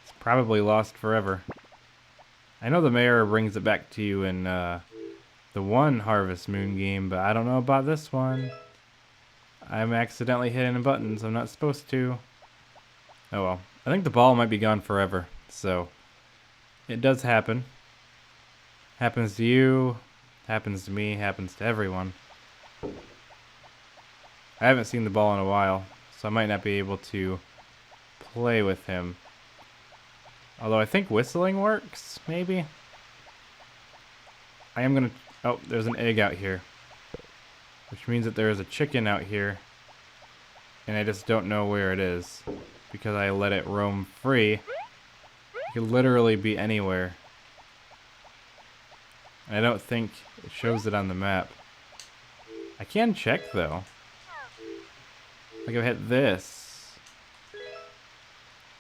It's probably lost forever. I know the mayor brings it back to you in the one Harvest Moon game, but I don't know about this one. I'm accidentally hitting buttons I'm not supposed to. Oh well. I think the ball might be gone forever, so it does happen. Happens to you, happens to me, happens to everyone. I haven't seen the ball in a while, so I might not be able to play with him. Although I think whistling works, maybe? I am gonna... Oh, there's an egg out here. Which means that there is a chicken out here. And I just don't know where it is. Because I let it roam free. It could literally be anywhere. I don't think it shows it on the map. I can check though. Like if I hit this.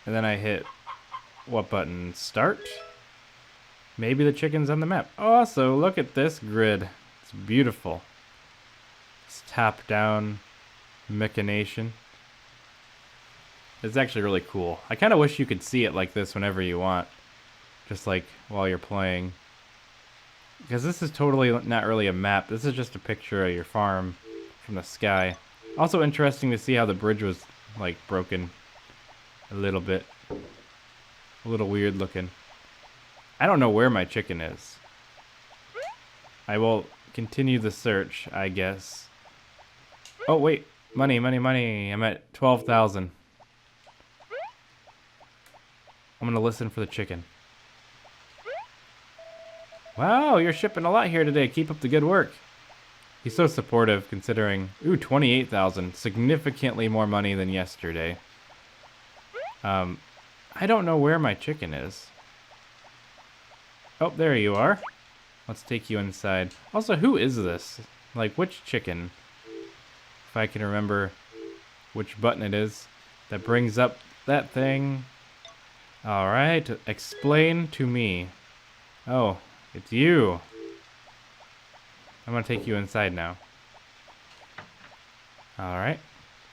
And then I hit what button? Start? Maybe the chicken's on the map. Also, look at this grid. It's beautiful. It's top-down machination. It's actually really cool. I kind of wish you could see it like this whenever you want. Just like while you're playing. Because this is totally not really a map. This is just a picture of your farm from the sky. Also interesting to see how the bridge was like broken a little bit. A little weird looking. I don't know where my chicken is. I will continue the search, I guess. Oh wait, money, money, money. I'm at 12,000. I'm gonna listen for the chicken. Wow, you're shipping a lot here today. Keep up the good work. He's so supportive considering... Ooh, 28,000. Significantly more money than yesterday. I don't know where my chicken is. Oh, there you are. Let's take you inside. Also, who is this? Like, which chicken? If I can remember which button it is that brings up that thing. Alright, explain to me. Oh, it's you. I'm gonna take you inside now. Alright.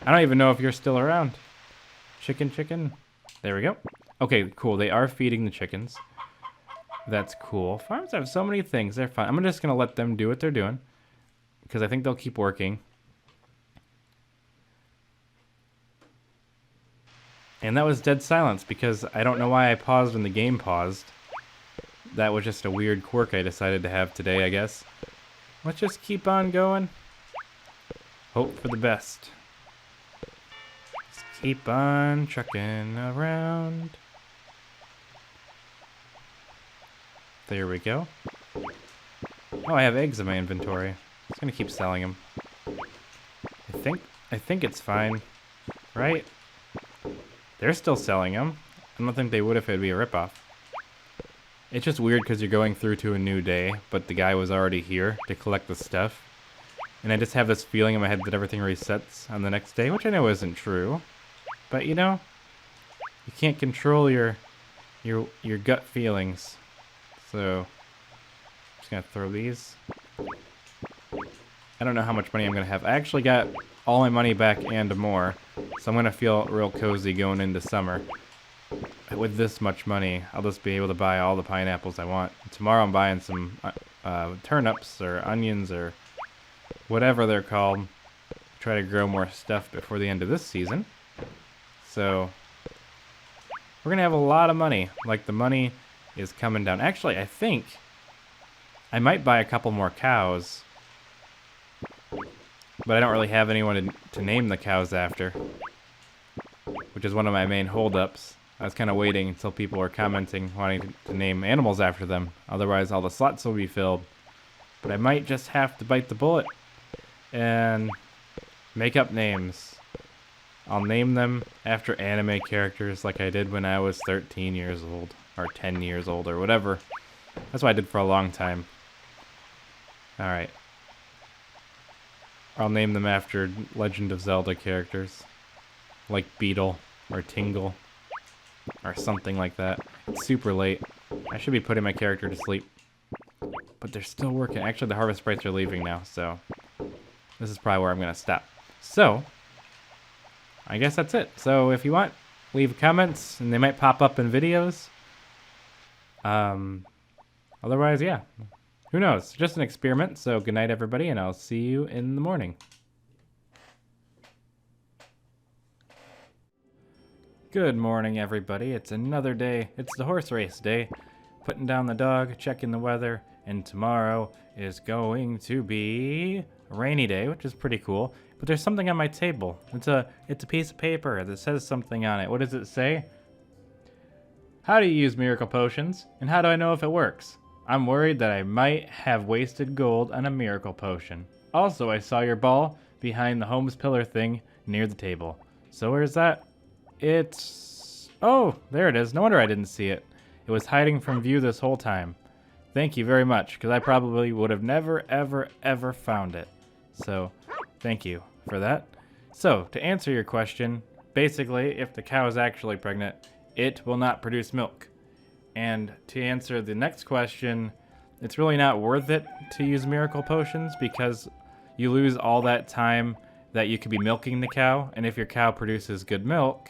I don't even know if you're still around. Chicken, chicken. There we go. Okay, cool. They are feeding the chickens. That's cool. Farms have so many things. They're fun. I'm just gonna let them do what they're doing. Because I think they'll keep working. And that was dead silence because I don't know why I paused when the game paused. That was just a weird quirk I decided to have today, I guess. Let's just keep on going. Hope for the best. Just keep on trucking around. There we go. Oh, I have eggs in my inventory. I'm just gonna keep selling them. I think it's fine, right? They're still selling them. I don't think they would if it'd be a ripoff. It's just weird because you're going through to a new day, but the guy was already here to collect the stuff. And I just have this feeling in my head that everything resets on the next day, which I know isn't true. But you know, you can't control your gut feelings. So, just gonna throw these. I don't know how much money I'm gonna have. I actually got all my money back and more, so I'm gonna feel real cozy going into summer. With this much money, I'll just be able to buy all the pineapples I want. Tomorrow I'm buying some turnips or onions or whatever they're called. Try to grow more stuff before the end of this season. So we're gonna have a lot of money. Like, the money is coming down. Actually, I think I might buy a couple more cows, but I don't really have anyone to name the cows after, which is one of my main holdups. I was kind of waiting until people were commenting wanting to name animals after them. Otherwise, all the slots will be filled. But I might just have to bite the bullet and make up names. I'll name them after anime characters like I did when I was 13 years old, or 10 years old, or whatever. That's what I did for a long time. Alright. I'll name them after Legend of Zelda characters, like Beetle or Tingle or something like that. It's super late. I should be putting my character to sleep, but they're still working. Actually, the harvest sprites are leaving now, so this is probably where I'm gonna stop. So I guess that's it. So if you want, leave comments and they might pop up in videos. Otherwise, yeah, who knows? Just an experiment. So good night, everybody, and I'll see you in the morning. Good morning, everybody. It's another day. It's the horse race day. Putting down the dog, checking the weather, and tomorrow is going to be a rainy day, which is pretty cool. But there's something on my table. It's a piece of paper that says something on it. What does it say? How do you use miracle potions, and how do I know if it works? I'm worried that I might have wasted gold on a miracle potion. Also, I saw your ball behind the home's pillar thing near the table. So where's that? It's... oh, there it is. No wonder I didn't see it. It was hiding from view this whole time. Thank you very much, because I probably would have never, ever, ever found it. So, thank you for that. So, to answer your question, basically, if the cow is actually pregnant, it will not produce milk. And to answer the next question, it's really not worth it to use miracle potions because you lose all that time that you could be milking the cow, and if your cow produces good milk,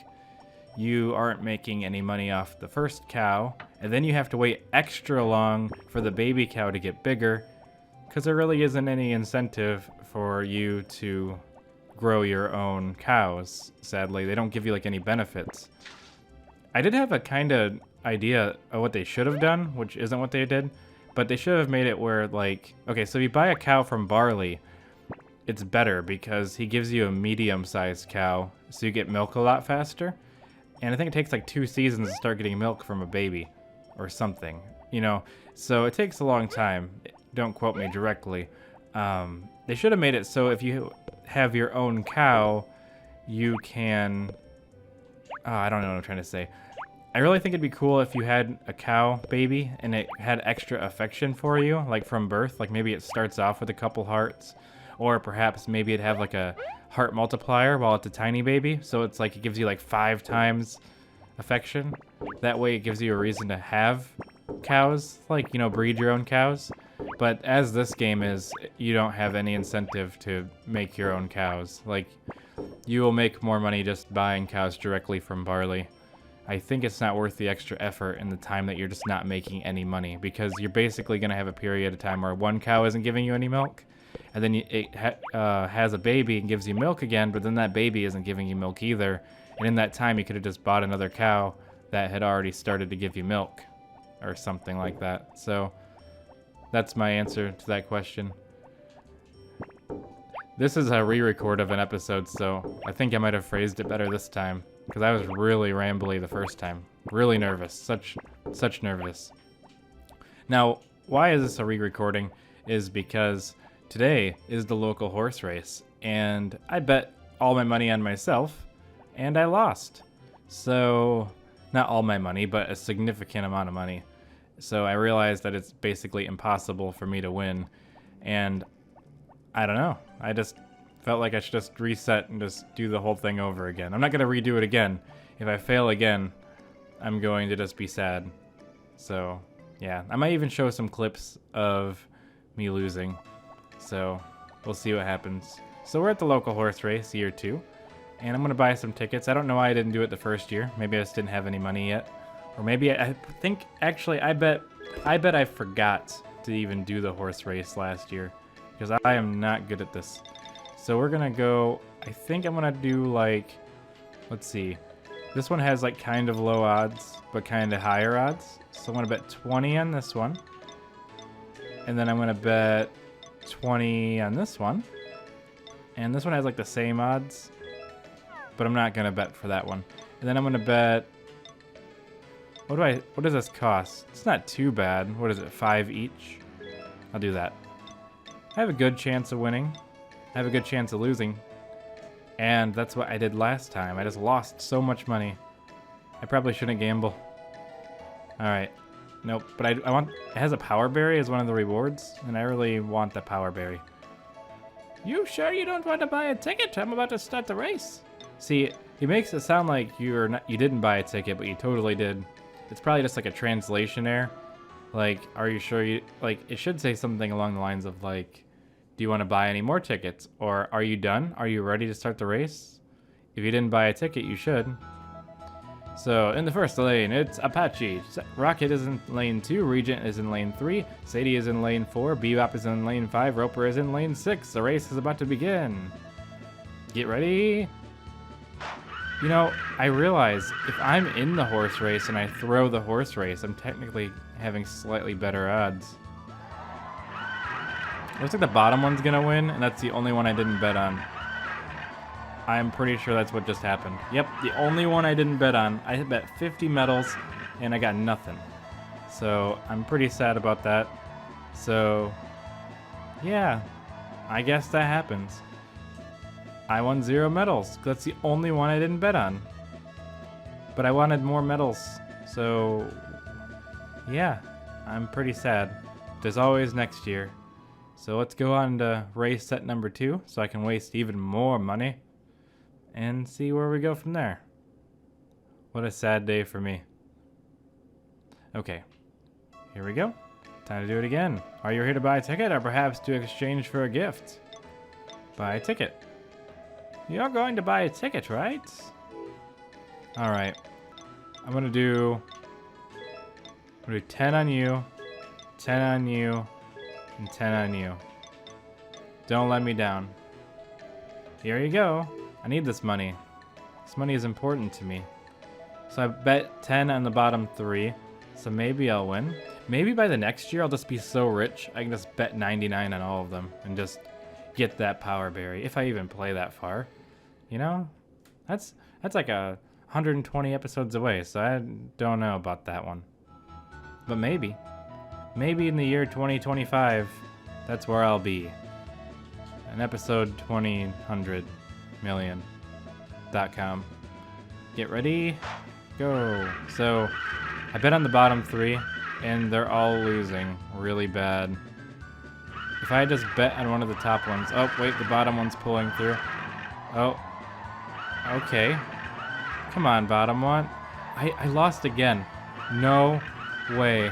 you aren't making any money off the first cow, and then you have to wait extra long for the baby cow to get bigger, because there really isn't any incentive for you to grow your own cows, sadly. They don't give you like any benefits. I did have a kind of idea of what they should have done, which isn't what they did, but they should have made it where, like, okay, so if you buy a cow from Barley, it's better because he gives you a medium-sized cow, so you get milk a lot faster. And I think it takes like 2 seasons to start getting milk from a baby or something, you know? So it takes a long time. Don't quote me directly. They should have made it so if you have your own cow, you can... I don't know what I'm trying to say. I really think it'd be cool if you had a cow baby and it had extra affection for you, like from birth. Like maybe it starts off with a couple hearts, or perhaps maybe it'd have like a heart multiplier while it's a tiny baby. So it's like it gives you like 5 times affection. That way it gives you a reason to have cows, like, you know, breed your own cows. But as this game is, you don't have any incentive to make your own cows. Like, you will make more money just buying cows directly from Barley. I think it's not worth the extra effort and the time that you're just not making any money, because you're basically going to have a period of time where one cow isn't giving you any milk, and then it has a baby and gives you milk again, but then that baby isn't giving you milk either, and in that time you could have just bought another cow that had already started to give you milk, or something like that. So that's my answer to that question. This is a re-record of an episode, so I think I might have phrased it better this time, because I was really rambly the first time. Really nervous. Such nervous. Now, why is this a re-recording? Is because today is the local horse race, and I bet all my money on myself, and I lost. So, not all my money, but a significant amount of money. So I realized that it's basically impossible for me to win, and I don't know. I just felt like I should just reset and just do the whole thing over again. I'm not going to redo it again. If I fail again, I'm going to just be sad. So, yeah. I might even show some clips of me losing. So, we'll see what happens. So, we're at the local horse race, year 2. And I'm going to buy some tickets. I don't know why I didn't do it the first year. Maybe I just didn't have any money yet. Or maybe I think, actually, I bet I forgot to even do the horse race last year. Because I am not good at this. So we're going to go, I think I'm going to do like, let's see. This one has like kind of low odds, but kind of higher odds. So I'm going to bet 20 on this one. And then I'm going to bet 20 on this one. And this one has like the same odds. But I'm not going to bet for that one. And then I'm going to bet... What does this cost? It's not too bad. What is it, 5 each? I'll do that. I have a good chance of winning. I have a good chance of losing. And that's what I did last time. I just lost so much money. I probably shouldn't gamble. Alright. Nope. But I want... It has a power berry as one of the rewards. And I really want the power berry. You sure you don't want to buy a ticket? I'm about to start the race. See, he makes it sound like you didn't buy a ticket, but you totally did. It's probably just like a translation error. Like, are you sure you... Like, it should say something along the lines of like... Do you want to buy any more tickets? Or are you done? Are you ready to start the race? If you didn't buy a ticket, you should. So, in the first lane, it's Apache. Rocket is in lane 2. Regent is in lane 3. Sadie is in lane 4. Bebop is in lane 5. Roper is in lane 6. The race is about to begin. Get ready. You know, I realize if I'm in the horse race and I throw the horse race, I'm technically having slightly better odds. Looks like the bottom one's gonna win, and that's the only one I didn't bet on. I'm pretty sure that's what just happened. Yep, the only one I didn't bet on. I bet 50 medals, and I got nothing. So, I'm pretty sad about that. So, yeah, I guess that happens. I won 0 medals. That's the only one I didn't bet on. But I wanted more medals, so yeah, I'm pretty sad. There's always next year. So let's go on to race set number 2 so I can waste even more money and see where we go from there. What a sad day for me. Okay, here we go. Time to do it again. Are you here to buy a ticket or perhaps to exchange for a gift? Buy a ticket. You're going to buy a ticket, right? Alright. I'm gonna do 10 on you, 10 on you, and 10 on you. Don't let me down. Here you go. I need this money. This money is important to me. So I bet 10 on the bottom 3. So maybe I'll win. Maybe by the next year I'll just be so rich I can just bet 99 on all of them and just get that power berry if I even play that far. You know? That's like 120 episodes away, so I don't know about that one. But maybe. Maybe in the year 2025, that's where I'll be. An episode 20000000.com. Get ready, go. So, I bet on the bottom 3, and they're all losing really bad. If I just bet on one of the top ones... Oh, wait, the bottom one's pulling through. Oh. Okay. Come on, bottom one. I lost again. No way.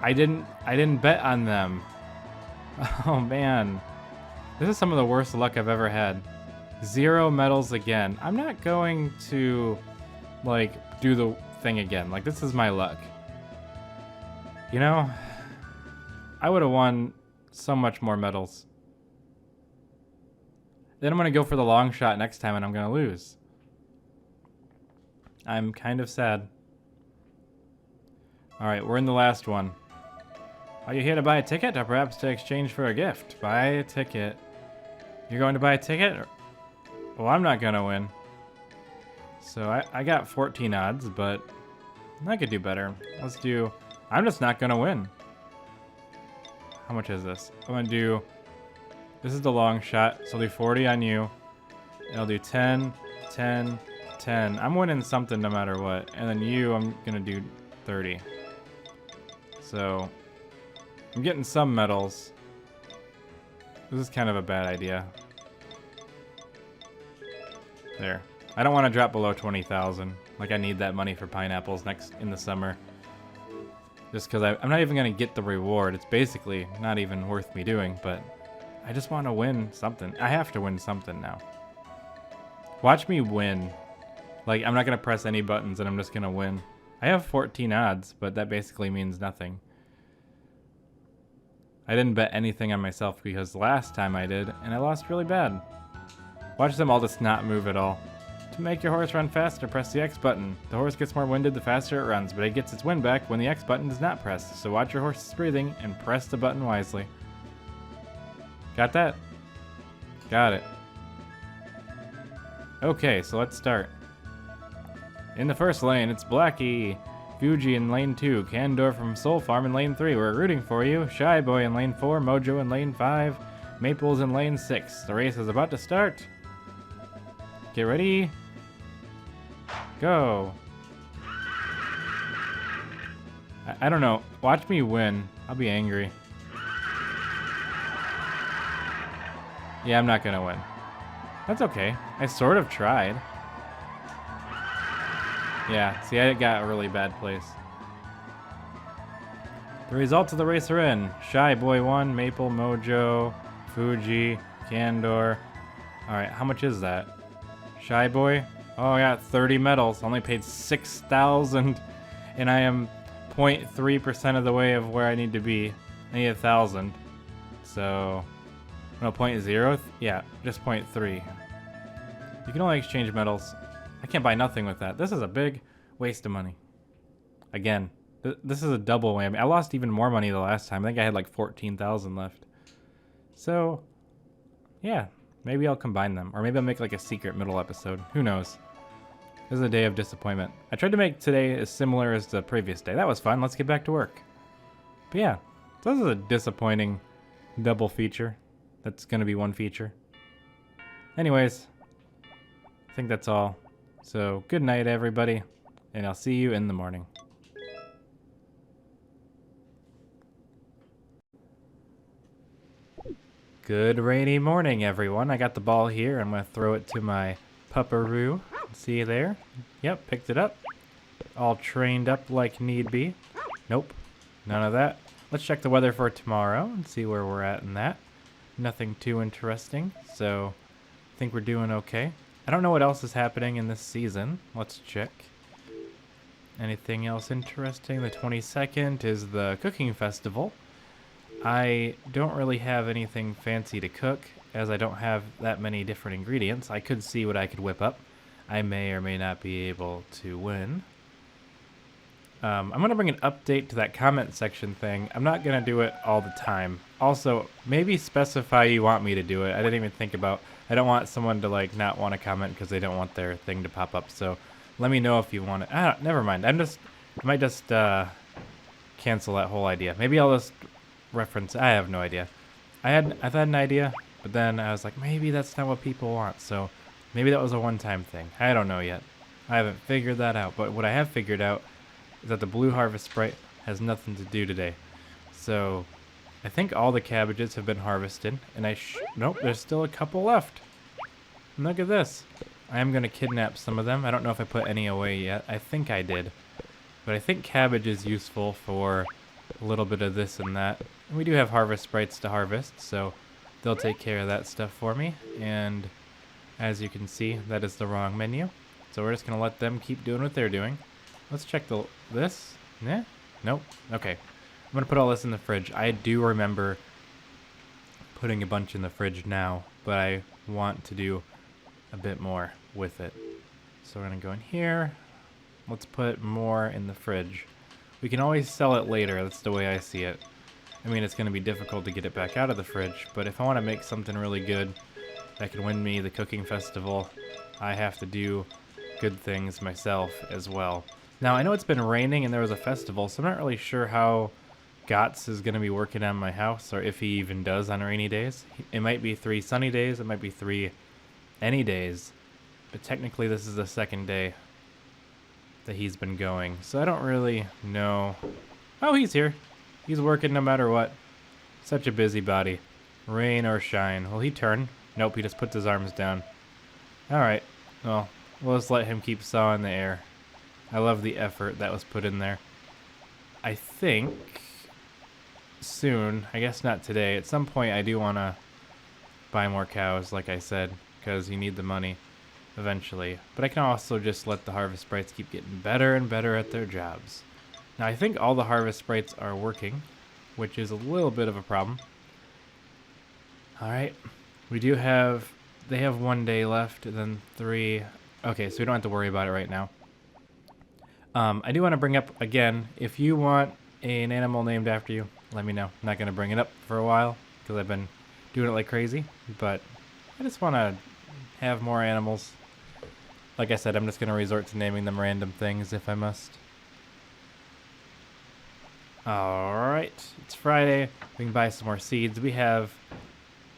I didn't bet on them. Oh man. This is some of the worst luck I've ever had. 0 medals again. I'm not going to like do the thing again. Like, this is my luck. You know, I would have won so much more medals. Then I'm going to go for the long shot next time and I'm going to lose. I'm kind of sad. Alright, we're in the last one. Are you here to buy a ticket or perhaps to exchange for a gift? Buy a ticket. You're going to buy a ticket? Well, I'm not going to win. So I got 14 odds, but I could do better. Let's do... I'm just not going to win. How much is this? I'm going to do... This is the long shot, so I'll do 40 on you. And I'll do 10, 10, 10. I'm winning something no matter what. And then you, I'm going to do 30. So, I'm getting some medals. This is kind of a bad idea. There. I don't want to drop below 20,000. Like, I need that money for pineapples in the summer. Just because I'm not even going to get the reward. It's basically not even worth me doing, but I just want to win something. I have to win something now. Watch me win. Like, I'm not going to press any buttons and I'm just going to win. I have 14 odds, but that basically means nothing. I didn't bet anything on myself because last time I did, and I lost really bad. Watch them all just not move at all. To make your horse run faster, press the X button. The horse gets more winded the faster it runs, but it gets its wind back when the X button is not pressed. So watch your horse's breathing and press the button wisely. Got that? Got it. Okay, so let's start. In the first lane, it's Blackie. Fuji in lane 2, Candor from Soul Farm in lane 3. We're rooting for you. Shy Boy in lane 4, Mojo in lane 5, Maples in lane 6. The race is about to start. Get ready. Go. I don't know. Watch me win. I'll be angry. Yeah, I'm not gonna win. That's okay. I sort of tried. Yeah, see, I got a really bad place. The results of the race are in. Shy Boy won, Maple, Mojo, Fuji, Candor. Alright, how much is that? Shy Boy? Oh, I got 30 medals. Only paid 6,000. And I am 0.3% of the way of where I need to be. I need 1,000. So, no, 0.0? Yeah, just 0.3. You can only exchange medals. I can't buy nothing with that. This is a big waste of money. Again, this is a double whammy. I lost even more money the last time. I think I had like 14,000 left. So, yeah, maybe I'll combine them. Or maybe I'll make like a secret middle episode. Who knows? This is a day of disappointment. I tried to make today as similar as the previous day. That was fun. Let's get back to work. But yeah, so this is a disappointing double feature. That's going to be one feature. Anyways, I think that's all. So, good night, everybody, and I'll see you in the morning. Good rainy morning, everyone. I got the ball here. I'm going to throw it to my Popuri. See you there? Yep, picked it up. All trained up like need be. Nope, none of that. Let's check the weather for tomorrow and see where we're at in that. Nothing too interesting, so I think we're doing okay. I don't know what else is happening in this season. Let's check. Anything else interesting? The 22nd is the cooking festival. I don't really have anything fancy to cook, as I don't have that many different ingredients. I could see what I could whip up. I may or may not be able to win. I'm going to bring an update to that comment section thing. I'm not going to do it all the time. Also, maybe specify you want me to do it. I didn't even think about... I don't want someone to like not want to comment because they don't want their thing to pop up. So let me know if you want it. Never mind. I might just cancel that whole idea. Maybe I'll just reference. I have no idea. I've had an idea, but then I was like, maybe that's not what people want. So maybe that was a one-time thing. I don't know yet. I haven't figured that out. But what I have figured out is that the Blue Harvest Sprite has nothing to do today. So I think all the cabbages have been harvested, and nope, there's still a couple left. And look at this. I am going to kidnap some of them. I don't know if I put any away yet. I think I did. But I think cabbage is useful for a little bit of this and that. And we do have harvest sprites to harvest, so they'll take care of that stuff for me. And as you can see, that is the wrong menu. So we're just going to let them keep doing what they're doing. Let's check this. Nah? Nope. Okay. I'm going to put all this in the fridge. I do remember putting a bunch in the fridge now, but I want to do a bit more with it. So we're going to go in here. Let's put more in the fridge. We can always sell it later. That's the way I see it. I mean, it's going to be difficult to get it back out of the fridge, but if I want to make something really good that can win me the cooking festival, I have to do good things myself as well. Now, I know it's been raining and there was a festival, so I'm not really sure how Gotts is going to be working on my house, or if he even does on rainy days. It might be 3 sunny days, it might be 3 any days, but technically this is the second day that he's been going, so I don't really know. Oh, he's here. He's working no matter what. Such a busybody. Rain or shine. Will he turn? Nope, he just puts his arms down. Alright, well, we'll just let him keep sawing the air. I love the effort that was put in there. I think soon, I guess not today, at some point I do want to buy more cows, like I said, because you need the money eventually. But I can also just let the harvest sprites keep getting better and better at their jobs. Now I think all the harvest sprites are working, which is a little bit of a problem. Alright, we do have, they have 1 day left, and then 3. Okay, so we don't have to worry about it right now. I do want to bring up, again, if you want an animal named after you, let me know. I'm not going to bring it up for a while, because I've been doing it like crazy, but I just want to have more animals. Like I said, I'm just going to resort to naming them random things if I must. Alright, it's Friday. We can buy some more seeds. We have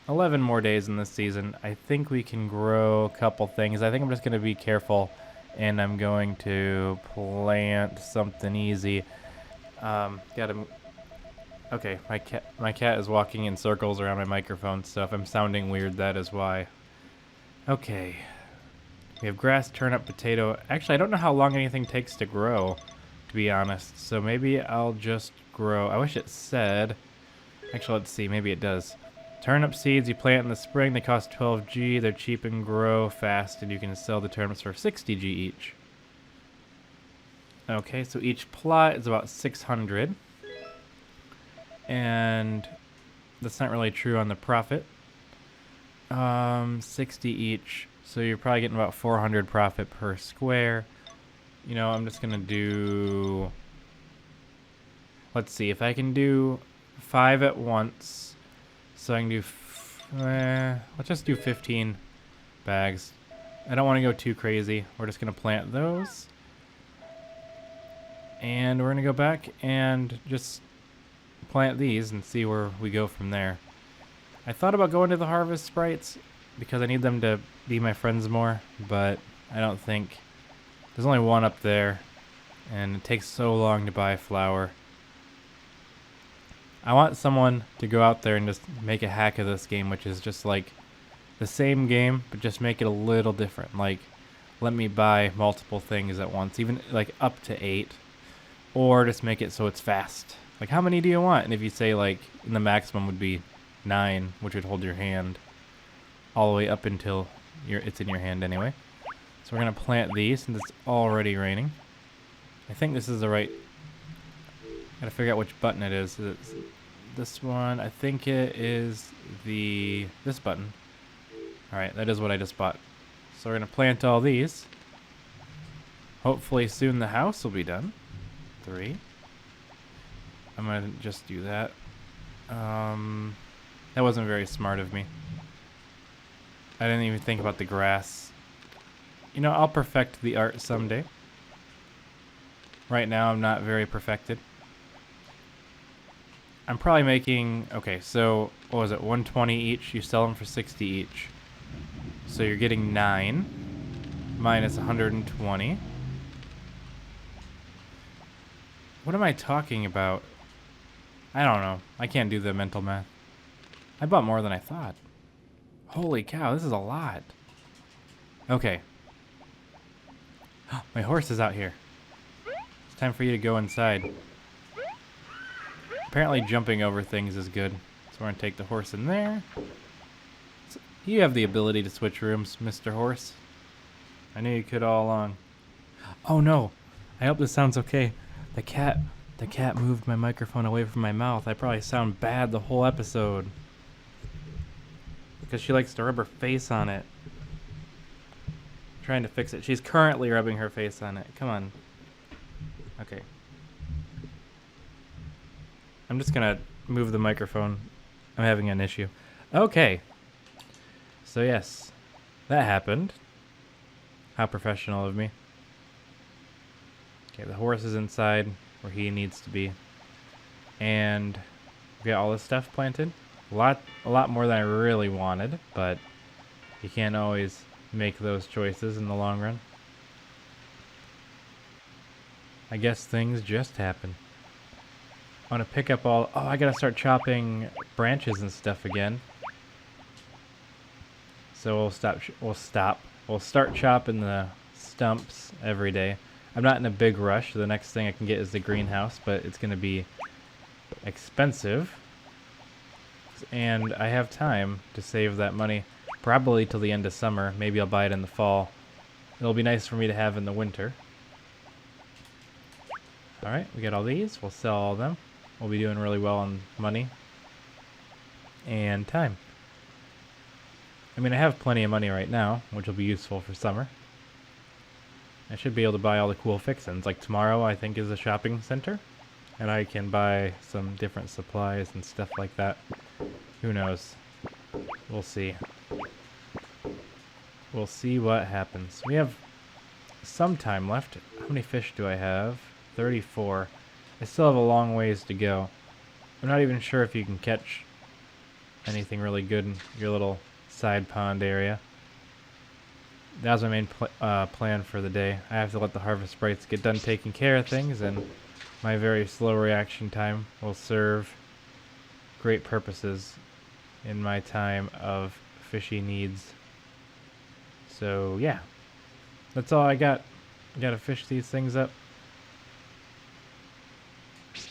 11 more days in this season. I think we can grow a couple things. I think I'm just going to be careful, and I'm going to plant something easy. Okay, my cat is walking in circles around my microphone, so if I'm sounding weird, that is why. Okay. We have grass, turnip, potato. Actually, I don't know how long anything takes to grow, to be honest. So maybe I'll just grow. I wish it said. Actually, let's see. Maybe it does. Turnip seeds you plant in the spring. They cost 12G. They're cheap and grow fast, and you can sell the turnips for 60G each. Okay, so each plot is about 600. And that's not really true on the profit. 60 each. So you're probably getting about 400 profit per square. You know, I'm just going to do... Let's see, if I can do 5 at once. So I can do... let's just do 15 bags. I don't want to go too crazy. We're just going to plant those. And we're going to go back and just plant these and see where we go from there. I thought about going to the harvest sprites because I need them to be my friends more, but I don't think... There's only one up there, and it takes so long to buy flour. I want someone to go out there and just make a hack of this game, which is just like the same game, but just make it a little different. Like, let me buy multiple things at once, even like up to 8, or just make it so it's fast. Like, how many do you want? And if you say, like, the maximum would be 9, which would hold your hand all the way up until it's in your hand anyway. So we're going to plant these since it's already raining. I think this is the right... Gotta figure out which button it is. Is it this one? I think it is this button. Alright, that is what I just bought. So we're going to plant all these. Hopefully soon the house will be done. 3. I'm going to just do that. That wasn't very smart of me. I didn't even think about the grass. You know, I'll perfect the art someday. Right now, I'm not very perfected. I'm probably making... Okay, so, what was it? 120 each. You sell them for 60 each. So you're getting 9. Minus 120. What am I talking about? I don't know. I can't do the mental math. I bought more than I thought. Holy cow, this is a lot. Okay. My horse is out here. It's time for you to go inside. Apparently jumping over things is good. So we're going to take the horse in there. So you have the ability to switch rooms, Mr. Horse. I knew you could all along. Oh no. I hope this sounds okay. The cat moved my microphone away from my mouth. I probably sound bad the whole episode. Because she likes to rub her face on it. Trying to fix it. She's currently rubbing her face on it. Come on. Okay. I'm just gonna move the microphone. I'm having an issue. Okay. So yes, that happened. How professional of me. Okay, the horse is inside where he needs to be. And we got all this stuff planted. A lot more than I really wanted, but you can't always make those choices in the long run. I guess things just happen. I want to pick up all... Oh, I gotta start chopping branches and stuff again. So we'll start chopping the stumps every day. I'm not in a big rush. The next thing I can get is the greenhouse, but it's going to be expensive. And I have time to save that money, probably till the end of summer. Maybe I'll buy it in the fall. It'll be nice for me to have in the winter. Alright, we got all these. We'll sell all of them. We'll be doing really well on money and time. I mean, I have plenty of money right now, which will be useful for summer. I should be able to buy all the cool fixins. Like tomorrow, I think, is a shopping center. And I can buy some different supplies and stuff like that. Who knows? We'll see. We'll see what happens. We have some time left. How many fish do I have? 34. I still have a long ways to go. I'm not even sure if you can catch anything really good in your little side pond area. That was my main plan for the day. I have to let the harvest sprites get done taking care of things, and my very slow reaction time will serve great purposes in my time of fishy needs. So yeah, that's all I got. I gotta fish these things up.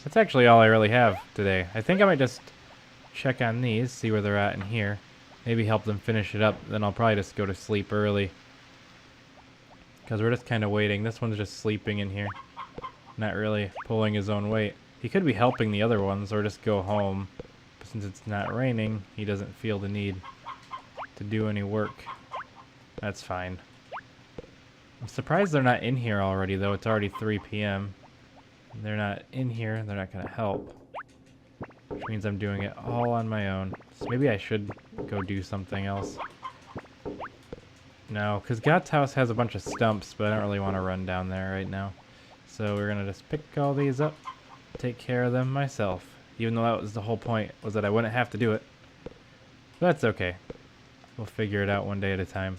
That's actually all I really have today. I think I might just check on these, see where they're at in here. Maybe help them finish it up. Then I'll probably just go to sleep early, because we're just kind of waiting. This one's just sleeping in here, not really pulling his own weight. He could be helping the other ones or just go home. But since it's not raining, he doesn't feel the need to do any work. That's fine. I'm surprised they're not in here already, though. It's already 3 p.m. They're not in here. They're not going to help, which means I'm doing it all on my own. So maybe I should go do something else. No, because God's house has a bunch of stumps, but I don't really want to run down there right now. So we're going to just pick all these up, take care of them myself. Even though that was the whole point, was that I wouldn't have to do it. But that's okay. We'll figure it out one day at a time.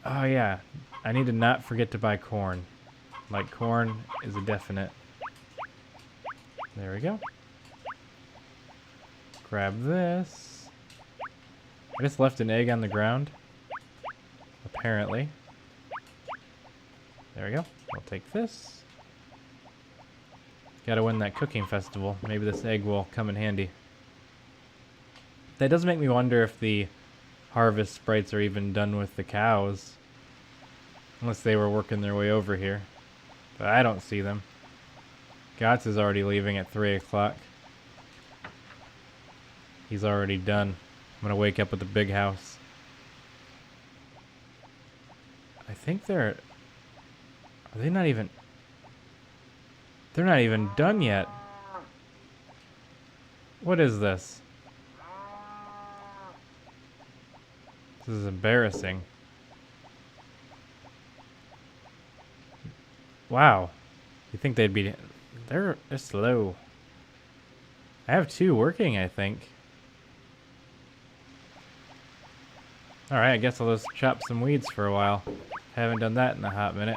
Oh yeah, I need to not forget to buy corn. Like, corn is a definite. There we go. Grab this. I just left an egg on the ground, apparently. There we go. I'll take this. Gotta win that cooking festival. Maybe this egg will come in handy. That does make me wonder if the harvest sprites are even done with the cows. Unless they were working their way over here. But I don't see them. Gotts is already leaving at 3 o'clock. He's already done. I'm gonna wake up with the big house. I think they're... Are they not even... They're not even done yet. What is this? This is embarrassing. Wow. You think they'd be... They're slow. I have 2 working, I think. Alright, I guess I'll just chop some weeds for a while. Haven't done that in a hot minute.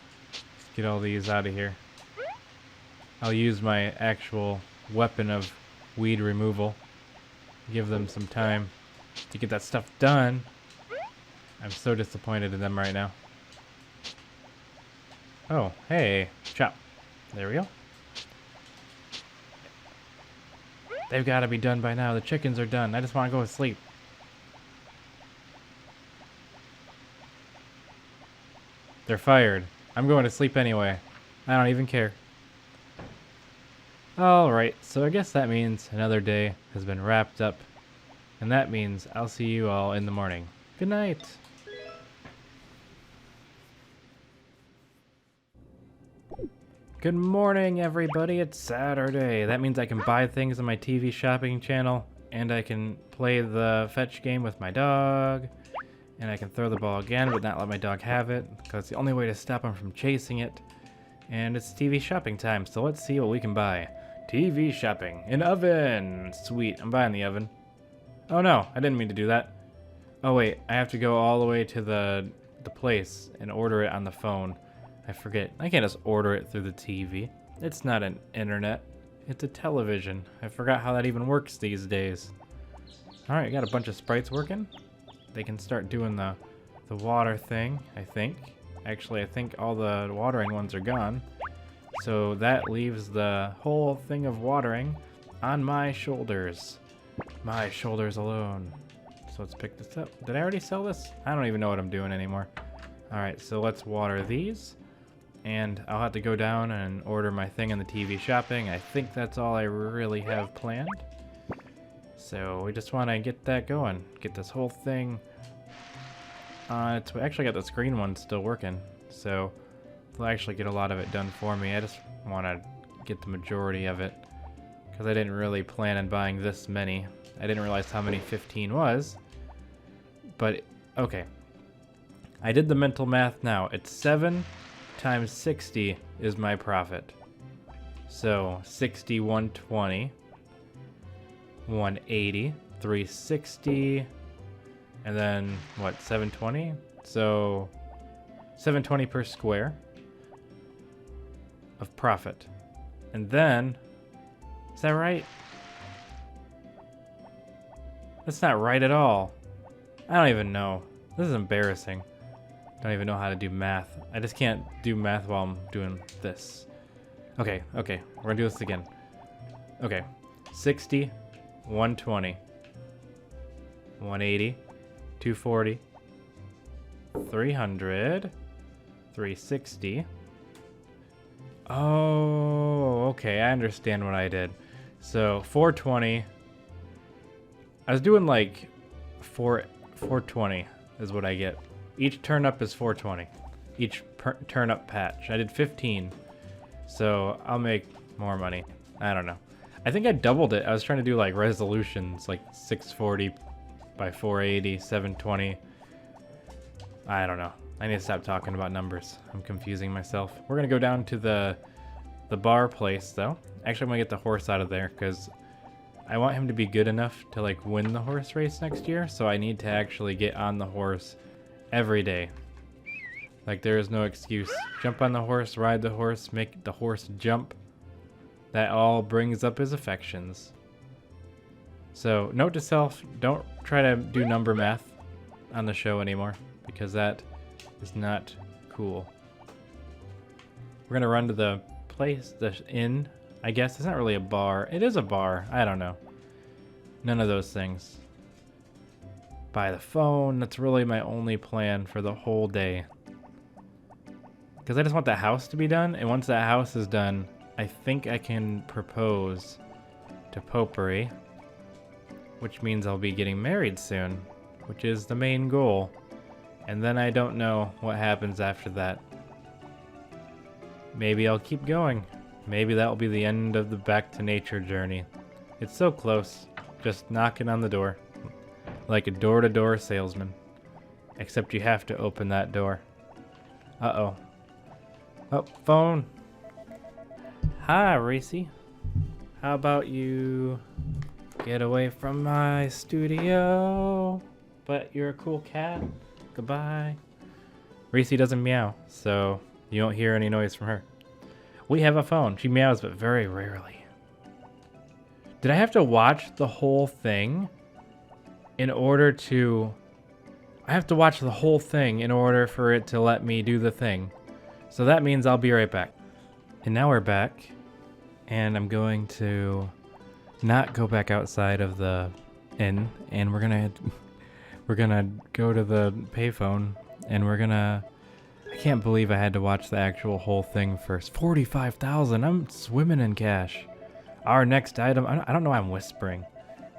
Let's get all these out of here. I'll use my actual weapon of weed removal. Give them some time to get that stuff done. I'm so disappointed in them right now. Oh, hey, chop. There we go. They've got to be done by now. The chickens are done. I just want to go to sleep. They're fired. I'm going to sleep anyway. I don't even care. Alright, so I guess that means another day has been wrapped up. And that means I'll see you all in the morning. Good night. Good morning, everybody. It's Saturday. That means I can buy things on my TV shopping channel, and I can play the fetch game with my dog, and I can throw the ball again but not let my dog have it, because it's the only way to stop him from chasing it. And it's TV shopping time, so let's see what we can buy. TV shopping. An oven! Sweet, I'm buying the oven. Oh no, I didn't mean to do that. Oh wait, I have to go all the way to the place and order it on the phone. I forget. I can't just order it through the TV. It's not an internet. It's a television. I forgot how that even works these days. Alright, got a bunch of sprites working. they can start doing the water thing, I think. Actually, I think all the watering ones are gone. So that leaves the whole thing of watering on my shoulders. My shoulders alone. So let's pick this up. Did I already sell this? I don't even know what I'm doing anymore. Alright, so let's water these. And I'll have to go down and order my thing in the TV shopping. I think that's all I really have planned. So we just want to get that going. Get this whole thing. It's actually got the screen one still working. So they'll actually get a lot of it done for me. I just want to get the majority of it. Because I didn't really plan on buying this many. I didn't realize how many 15 was. But, okay. I did the mental math now. It's 7 times 60 is my profit. So 60, 120, 180, 360, and then what, 720? So 720 per square of profit. And then, is that right? That's not right at all. I don't even know. This is embarrassing. Don't even know how to do math. I just can't do math while I'm doing this. Okay, we're gonna do this again. Okay, 60, 120, 180, 240, 300, 360. Oh, okay, I understand what I did. So 420. I was doing like 420 is what I get. Each turnip is 420. Each turnip patch. I did 15. So I'll make more money. I don't know. I think I doubled it. I was trying to do like resolutions, like 640 by 480, 720. I don't know. I need to stop talking about numbers. I'm confusing myself. We're gonna go down to the bar place though. Actually, I'm gonna get the horse out of there because I want him to be good enough to like win the horse race next year. So I need to actually get on the horse every day. Like there is no excuse. Jump on the horse, ride the horse, make the horse jump. That all brings up his affections. So note to self, don't try to do number math on the show anymore because that is not cool. We're gonna run to the place, the inn, I guess. It's not really a bar. It is a bar. I don't know. None of those things. By the phone, that's really my only plan for the whole day. Because I just want that house to be done, and once that house is done, I think I can propose to Popuri, which means I'll be getting married soon, which is the main goal. And then I don't know what happens after that. Maybe I'll keep going. Maybe that'll be the end of the back to nature journey. It's so close, just knocking on the door. Like a door-to-door salesman. Except you have to open that door. Uh-oh. Oh, phone. Hi, Reese. How about you get away from my studio? But you're a cool cat. Goodbye. Reese doesn't meow, so you won't hear any noise from her. We have a phone. She meows, but very rarely. Did I have to watch the whole thing in order to... I have to watch the whole thing in order for it to let me do the thing. So that means I'll be right back. And now we're back. And I'm going to not go back outside of the inn. And we're gonna go to the payphone. And we're gonna... I can't believe I had to watch the actual whole thing first. 45,000. I'm swimming in cash. Our next item... I don't know why I'm whispering.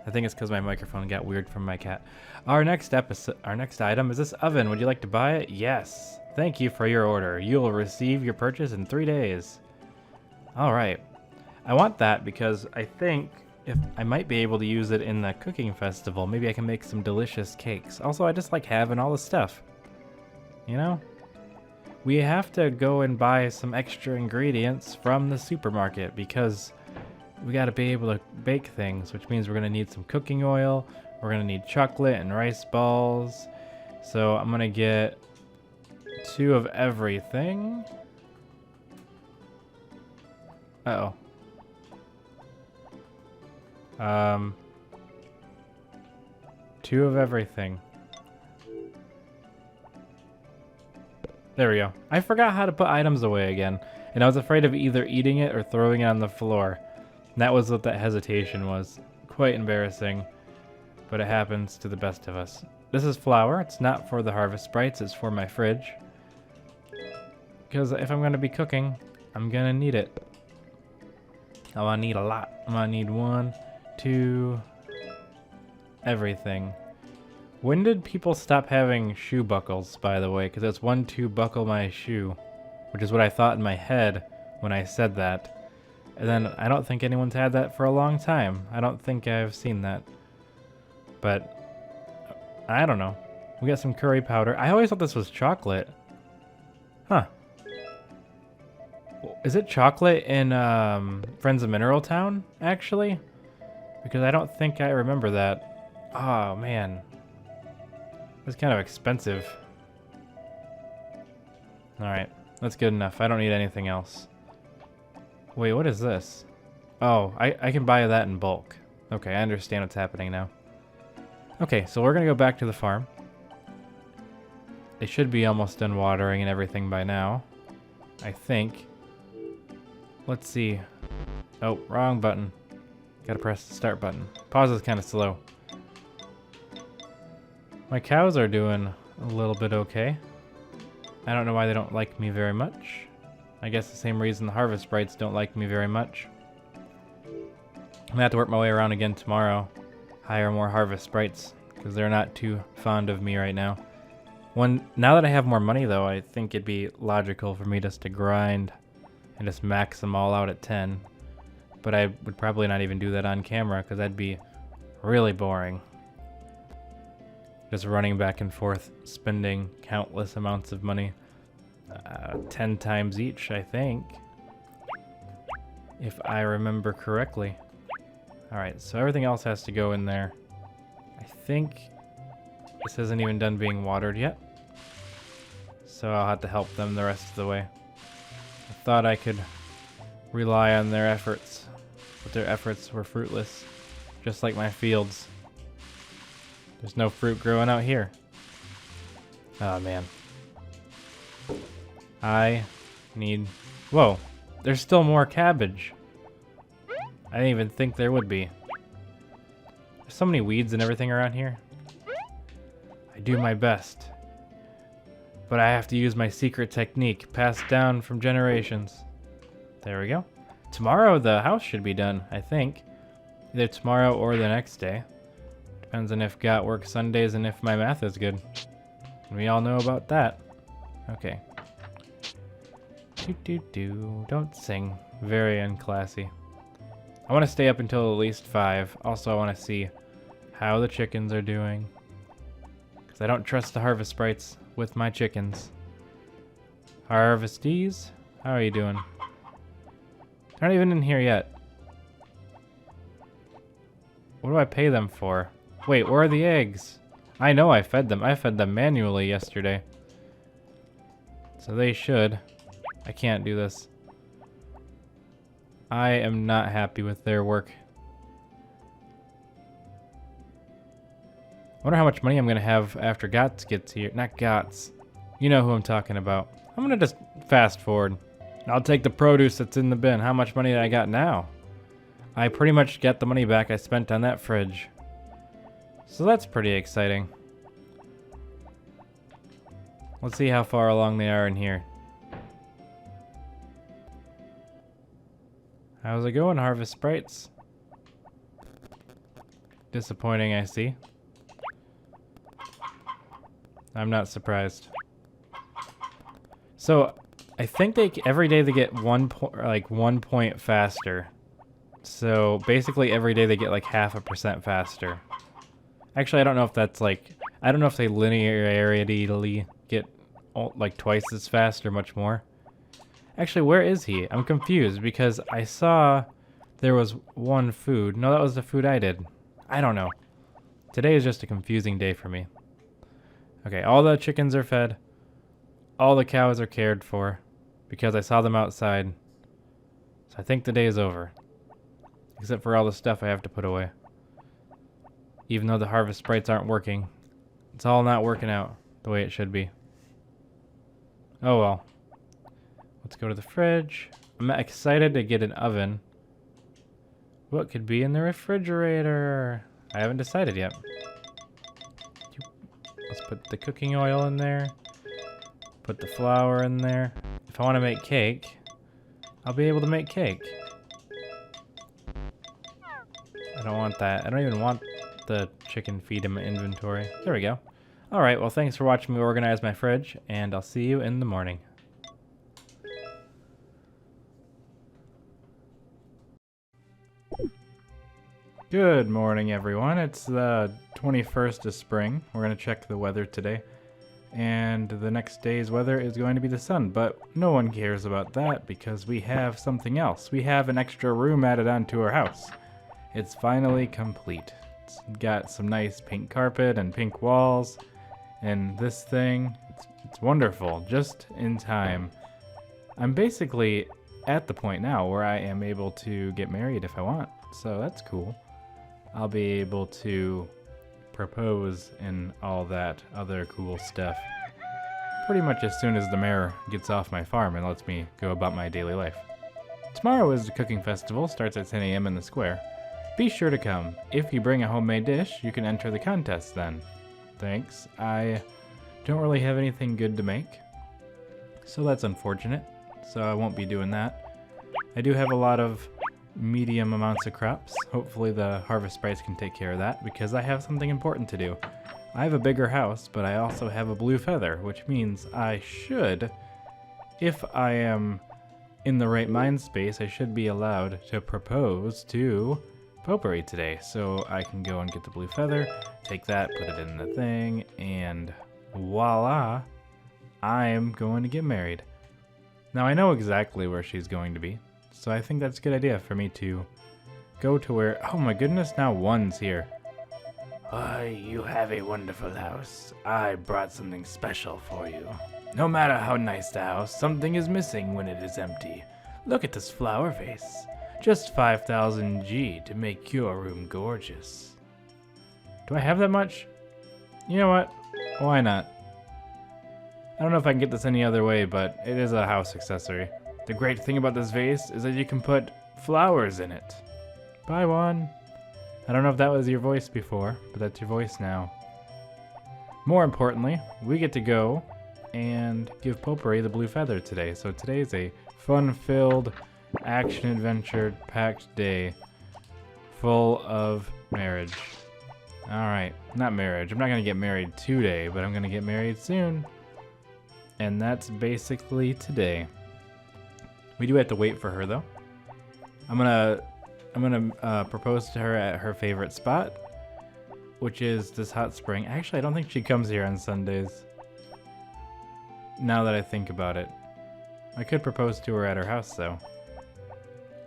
I think it's because my microphone got weird from my cat. Our next item is this oven. Would you like to buy it? Yes. Thank you for your order. You will receive your purchase in 3 days. All right. I want that because I think if I might be able to use it in the cooking festival. Maybe I can make some delicious cakes. Also, I just like having all the stuff. You know? We have to go and buy some extra ingredients from the supermarket because we got to be able to bake things, which means we're going to need some cooking oil. We're going to need chocolate and rice balls. So I'm going to get 2 of everything. Uh-oh. 2 of everything. There we go. I forgot how to put items away again, and I was afraid of either eating it or throwing it on the floor. And that was what that hesitation was. Quite embarrassing, but it happens to the best of us. This is flour. It's not for the harvest sprites, it's for my fridge. Because if I'm going to be cooking, I'm going to need it. Oh, I need a lot. I'm going to need 1, 2, everything. When did people stop having shoe buckles, by the way? Because it's 1, 2, buckle my shoe, which is what I thought in my head when I said that. And then I don't think anyone's had that for a long time. I don't think I've seen that. But I don't know. We got some curry powder. I always thought this was chocolate. Huh. Is it chocolate in Friends of Mineral Town, actually? Because I don't think I remember that. Oh, man. It's kind of expensive. Alright, that's good enough. I don't need anything else. Wait, what is this? Oh, I can buy that in bulk. Okay, I understand what's happening now. Okay, so we're going to go back to the farm. They should be almost done watering and everything by now. I think. Let's see. Oh, wrong button. Gotta press the start button. Pause is kind of slow. My cows are doing a little bit okay. I don't know why they don't like me very much. I guess the same reason the harvest sprites don't like me very much. I'm gonna have to work my way around again tomorrow. Hire more harvest sprites, because they're not too fond of me right now. Now that I have more money though, I think it'd be logical for me just to grind and just max them all out at 10. But I would probably not even do that on camera, because that'd be really boring. Just running back and forth, spending countless amounts of money. 10 times each, I think. If I remember correctly. Alright, so everything else has to go in there. I think this isn't even done being watered yet. So I'll have to help them the rest of the way. I thought I could rely on their efforts, but their efforts were fruitless. Just like my fields. There's no fruit growing out here. Oh, man. I need... Whoa. There's still more cabbage. I didn't even think there would be. There's so many weeds and everything around here. I do my best. But I have to use my secret technique, passed down from generations. There we go. Tomorrow the house should be done, I think. Either tomorrow or the next day. Depends on if GOT works Sundays and if my math is good. We all know about that. Okay. Don't sing. Very unclassy. I want to stay up until at least 5. Also, I want to see how the chickens are doing. Because I don't trust the harvest sprites with my chickens. Harvestees, how are you doing? They're not even in here yet. What do I pay them for? Wait, where are the eggs? I know I fed them. I fed them manually yesterday. So they should. I can't do this. I am not happy with their work. I wonder how much money I'm going to have after GOTS gets here. Not GOTS. You know who I'm talking about. I'm going to just fast forward. I'll take the produce that's in the bin. How much money do I got now? I pretty much get the money back I spent on that fridge. So that's pretty exciting. Let's see how far along they are in here. How's it going, Harvest Sprites? Disappointing, I see. I'm not surprised. So, I think every day they get 1 point faster. So, basically every day they get like 0.5% faster. Actually, I don't know if that's like... I don't know if they linearly get like twice as fast or much more. Actually, where is he? I'm confused because I saw there was one food. No, that was the food I did. I don't know. Today is just a confusing day for me. Okay, all the chickens are fed. All the cows are cared for because I saw them outside. So I think the day is over. Except for all the stuff I have to put away. Even though the harvest sprites aren't working. It's all not working out the way it should be. Oh well. Let's go to the fridge. I'm excited to get an oven. What could be in the refrigerator? I haven't decided yet. Let's put the cooking oil in there. Put the flour in there. If I want to make cake, I'll be able to make cake. I don't want that. I don't even want the chicken feed in my inventory. There we go. Alright, well thanks for watching me organize my fridge, and I'll see you in the morning. Good morning, everyone. It's the 21st of spring. We're going to check the weather today. And the next day's weather is going to be the sun, but no one cares about that because we have something else. We have an extra room added onto our house. It's finally complete. It's got some nice pink carpet and pink walls, and this thing, it's wonderful, just in time. I'm basically at the point now where I am able to get married if I want, so that's cool. I'll be able to propose and all that other cool stuff pretty much as soon as the mayor gets off my farm and lets me go about my daily life. Tomorrow is the cooking festival, starts at 10 a.m. in the square. Be sure to come. If you bring a homemade dish, you can enter the contest then. Thanks. I don't really have anything good to make, so that's unfortunate, so I won't be doing that. I do have a lot of medium amounts of crops. Hopefully the harvest sprites can take care of that because I have something important to do. I have a bigger house, but I also have a blue feather, which means I should, if I am in the right mind space, I should be allowed to propose to Popuri today. So I can go and get the blue feather, take that, put it in the thing, and voila, I'm going to get married. Now I know exactly where she's going to be. So I think that's a good idea for me to go to where... Oh my goodness, now one's here. You have a wonderful house. I brought something special for you. No matter how nice the house, something is missing when it is empty. Look at this flower vase. Just 5,000 G to make your room gorgeous. Do I have that much? You know what? Why not? I don't know if I can get this any other way, but it is a house accessory. The great thing about this vase is that you can put flowers in it. Buy one. I don't know if that was your voice before, but that's your voice now. More importantly, we get to go and give Popuri the blue feather today. So today's a fun-filled, action-adventure packed day full of marriage. Alright, not marriage. I'm not going to get married today, but I'm going to get married soon. And that's basically today. We do have to wait for her though. I'm gonna propose to her at her favorite spot, which is this hot spring. Actually, I don't think she comes here on Sundays. Now that I think about it, I could propose to her at her house though.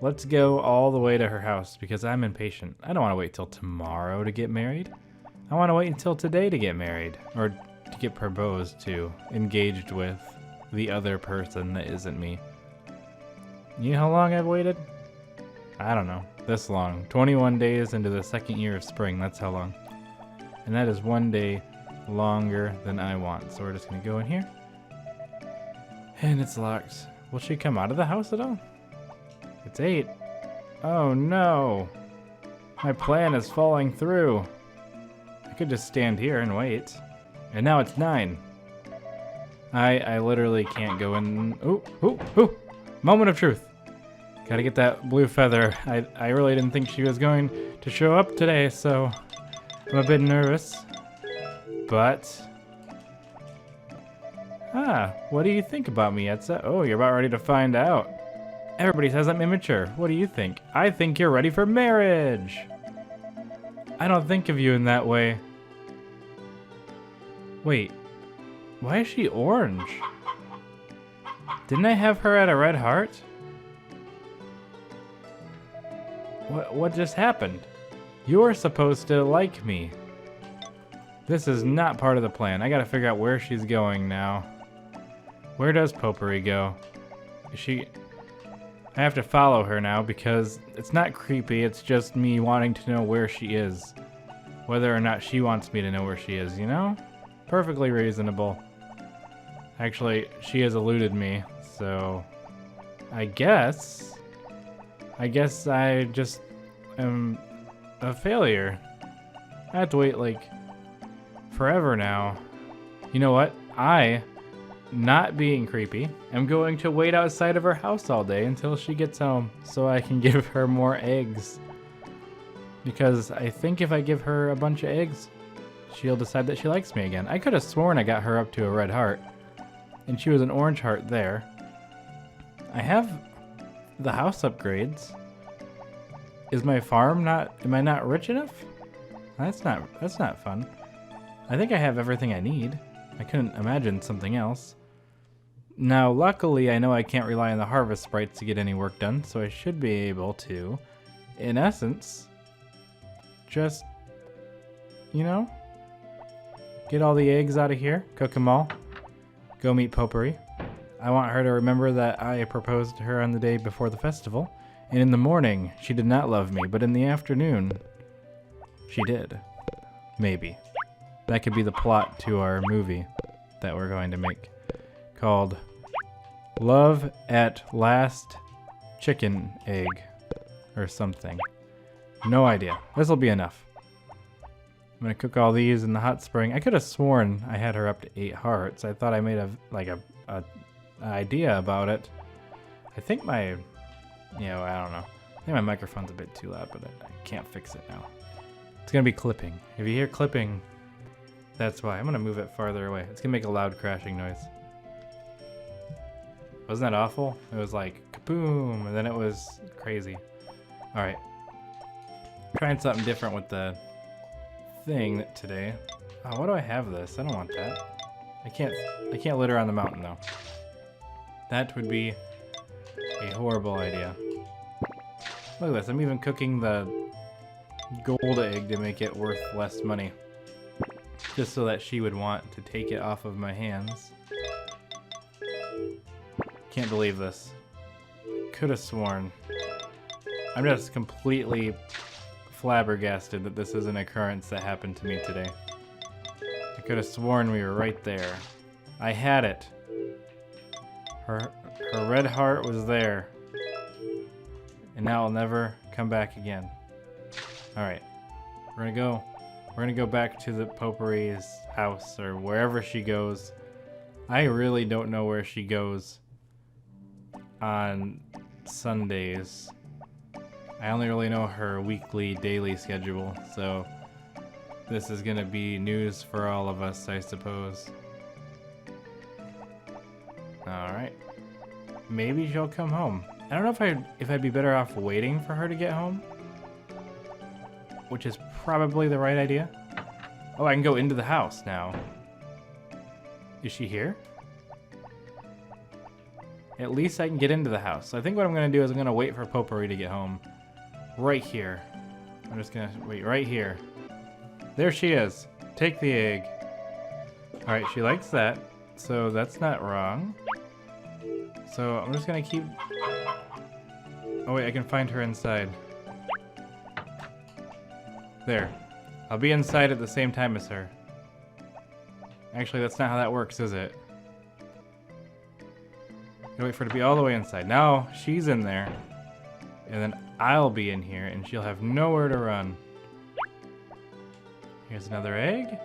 Let's go all the way to her house because I'm impatient. I don't want to wait till tomorrow to get married. I want to wait until today to get married, or to get proposed to, engaged with the other person that isn't me. You know how long I've waited? I don't know. This long. 21 days into the second year of spring. That's how long. And that is one day longer than I want. So we're just going to go in here. And it's locked. Will she come out of the house at all? It's 8. Oh no. My plan is falling through. I could just stand here and wait. And now it's 9. I literally can't go in. Ooh. Moment of truth. Gotta get that blue feather. I really didn't think she was going to show up today, so I'm a bit nervous. But... what do you think about me, Etza? Oh, you're about ready to find out. Everybody says I'm immature. What do you think? I think you're ready for marriage. I don't think of you in that way. Wait, why is she orange? Didn't I have her at a red heart? What just happened? You're supposed to like me. This is not part of the plan. I gotta figure out where she's going now. Where does Popuri go? Is she... I have to follow her now because it's not creepy, it's just me wanting to know where she is. Whether or not she wants me to know where she is, you know? Perfectly reasonable. Actually, she has eluded me, so I guess I just am a failure. I have to wait like forever now. You know what? Not being creepy, am going to wait outside of her house all day until she gets home so I can give her more eggs. Because I think if I give her a bunch of eggs, she'll decide that she likes me again. I could have sworn I got her up to a red heart, and she was an orange heart there. I have the house upgrades. Is my farm am I not rich enough? That's not fun. I think I have everything I need. I couldn't imagine something else. Now, luckily, I know I can't rely on the harvest sprites to get any work done, so I should be able to, in essence, just, you know, get all the eggs out of here, cook them all, go meet Popuri. I want her to remember that I proposed to her on the day before the festival, and in the morning, she did not love me, but in the afternoon, she did. Maybe. That could be the plot to our movie that we're going to make, called Love at Last Chicken Egg or something. No idea. This will be enough. I'm gonna cook all these in the hot spring. I could have sworn I had her up to 8 hearts. I thought I made a idea about it. I think I don't know. I think my microphone's a bit too loud, but I can't fix it now. It's gonna be clipping. If you hear clipping, that's why. I'm gonna move it farther away. It's gonna make a loud crashing noise. Wasn't that awful? It was like kaboom, and then it was crazy. All right, trying something different with the thing today. Oh, why do I have this? I don't want that. I can't litter on the mountain though. That would be a horrible idea. Look at this. I'm even cooking the gold egg to make it worth less money. Just so that she would want to take it off of my hands. Can't believe this. Could have sworn. I'm just completely flabbergasted that this is an occurrence that happened to me today. I could have sworn we were right there. I had it. Her red heart was there. And now it'll never come back again. Alright. We're gonna go back to the Popuri's house or wherever she goes. I really don't know where she goes on Sundays. I only really know her weekly, daily schedule, so this is gonna be news for all of us, I suppose. Alright. Maybe she'll come home. I don't know if I'd be better off waiting for her to get home, which is probably the right idea. Oh, I can go into the house now. Is she here? At least I can get into the house. So I think what I'm going to do is I'm going to wait for Popuri to get home. Right here. I'm just going to wait right here. There she is. Take the egg. Alright, she likes that. So that's not wrong. So I'm just going to keep... Oh wait, I can find her inside. There. I'll be inside at the same time as her. Actually, that's not how that works, is it? Gotta wait for her to be all the way inside. Now, she's in there. And then I'll be in here, and she'll have nowhere to run. Here's another egg.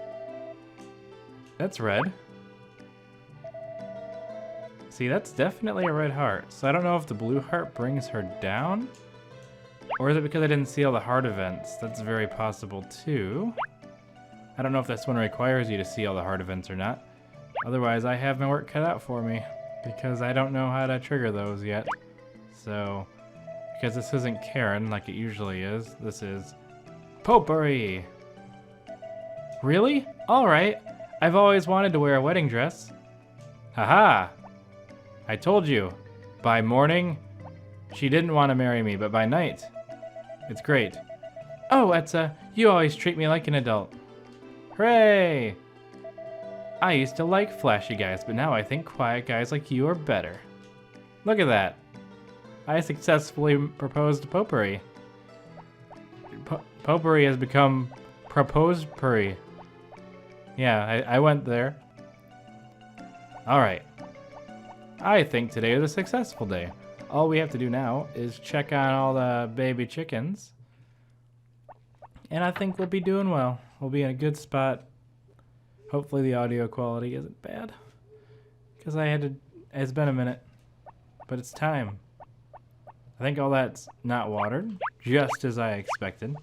That's red. See, that's definitely a red heart. So I don't know if the blue heart brings her down. Or is it because I didn't see all the heart events? That's very possible too. I don't know if this one requires you to see all the heart events or not. Otherwise, I have my work cut out for me. Because I don't know how to trigger those yet. So, because this isn't Karen like it usually is. This is Popuri. Really? Alright. I've always wanted to wear a wedding dress. Haha! I told you. By morning, she didn't want to marry me, but by night, it's great. Oh, Etza, you always treat me like an adult. Hooray! I used to like flashy guys, but now I think quiet guys like you are better. Look at that. I successfully proposed to Popuri. Popuri has become proposed puri. Yeah, I went there. Alright. I think today is a successful day. All we have to do now is check on all the baby chickens. And I think we'll be doing well. We'll be in a good spot. Hopefully the audio quality isn't bad. Because it's been a minute. But it's time. I think all that's not watered, just as I expected.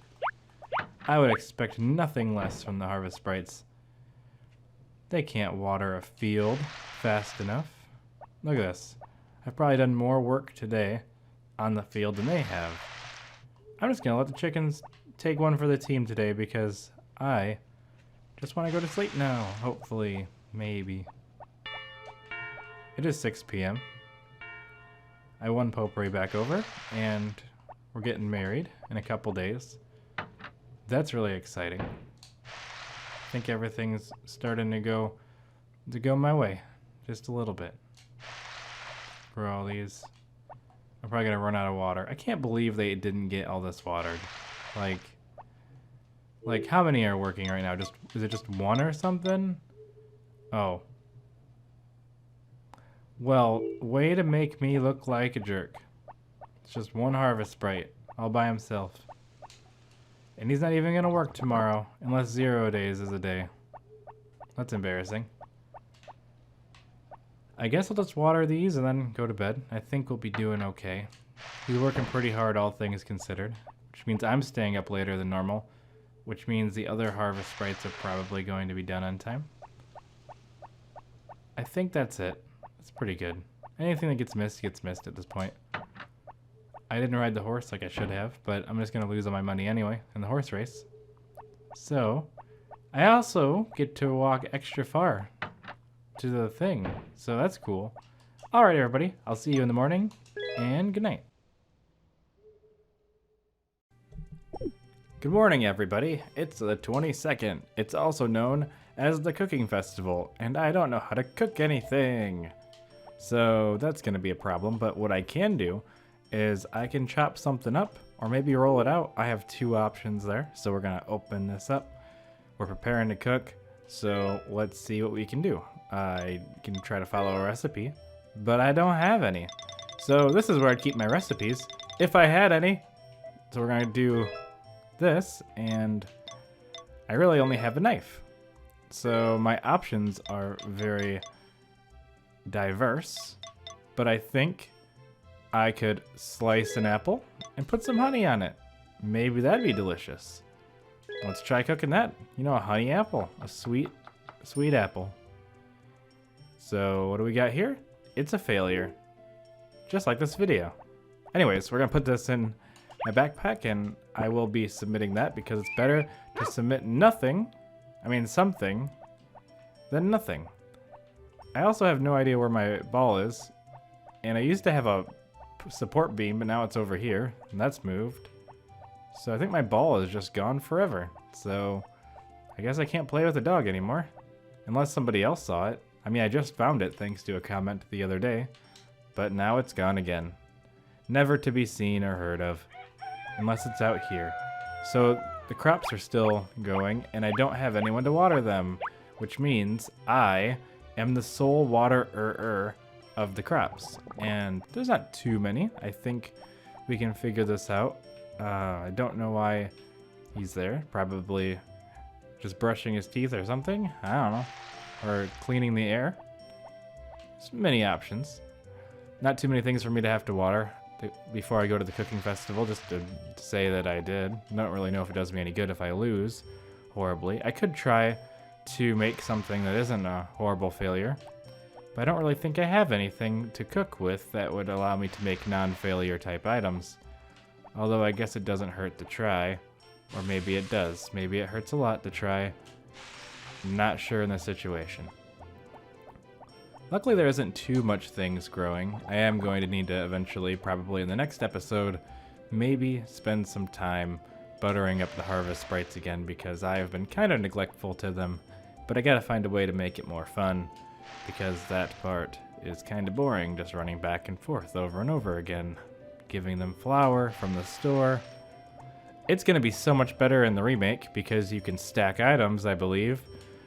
I would expect nothing less from the Harvest Sprites. They can't water a field fast enough. Look at this. I've probably done more work today on the field than they have. I'm just gonna let the chickens take one for the team today because I just want to go to sleep now. Hopefully, maybe. It is 6 p.m. I won Popuri back over, and we're getting married in a couple days. That's really exciting. I think everything's starting to go my way, just a little bit. For all these, I'm probably gonna run out of water. I can't believe they didn't get all this watered. Like how many are working right now? Is it just one or something? Oh. Well, way to make me look like a jerk. It's just one Harvest Sprite, all by himself. And he's not even gonna work tomorrow, unless 0 days is a day. That's embarrassing. I guess I'll just water these and then go to bed. I think we'll be doing okay. He's working pretty hard, all things considered. Which means I'm staying up later than normal. Which means the other Harvest Sprites are probably going to be done on time. I think that's it. That's pretty good. Anything that gets missed at this point. I didn't ride the horse like I should have, but I'm just going to lose all my money anyway in the horse race. So, I also get to walk extra far to the thing, so that's cool. Alright everybody, I'll see you in the morning, and good night. Good morning everybody, it's the 22nd. It's also known as the cooking festival, and I don't know how to cook anything. So that's gonna be a problem, but what I can do is I can chop something up, or maybe roll it out. I have two options there, so we're gonna open this up. We're preparing to cook, so let's see what we can do. I can try to follow a recipe, but I don't have any. So this is where I'd keep my recipes, if I had any. So we're gonna do this, and I really only have a knife. So my options are very diverse, but I think I could slice an apple and put some honey on it. Maybe that'd be delicious. Let's try cooking that. You know, a honey apple, a sweet apple. So what do we got here? It's a failure, just like this video. Anyways, we're gonna put this in my backpack and I will be submitting that because it's better to submit something than nothing. I also have no idea where my ball is, and I used to have a support beam, but now it's over here, and that's moved. So I think my ball is just gone forever. So I guess I can't play with the dog anymore, unless somebody else saw it. I mean, I just found it thanks to a comment the other day, but now it's gone again. Never to be seen or heard of, unless it's out here. So the crops are still going, and I don't have anyone to water them, which means I am the sole waterer of the crops. And there's not too many. I think we can figure this out. I don't know why he's there. Probably just brushing his teeth or something. I don't know. Or cleaning the air. There's many options. Not too many things for me to have to water before I go to the cooking festival, just to say that I did. I don't really know if it does me any good if I lose horribly. I could try to make something that isn't a horrible failure, but I don't really think I have anything to cook with that would allow me to make non-failure type items. Although I guess it doesn't hurt to try, or maybe it does. Maybe it hurts a lot to try. Not sure in this situation. Luckily there isn't too much things growing. I am going to need to eventually, probably in the next episode, maybe spend some time buttering up the Harvest Sprites again because I have been kind of neglectful to them. But I gotta find a way to make it more fun because that part is kind of boring, just running back and forth over and over again. Giving them flour from the store. It's gonna be so much better in the remake because you can stack items, I believe.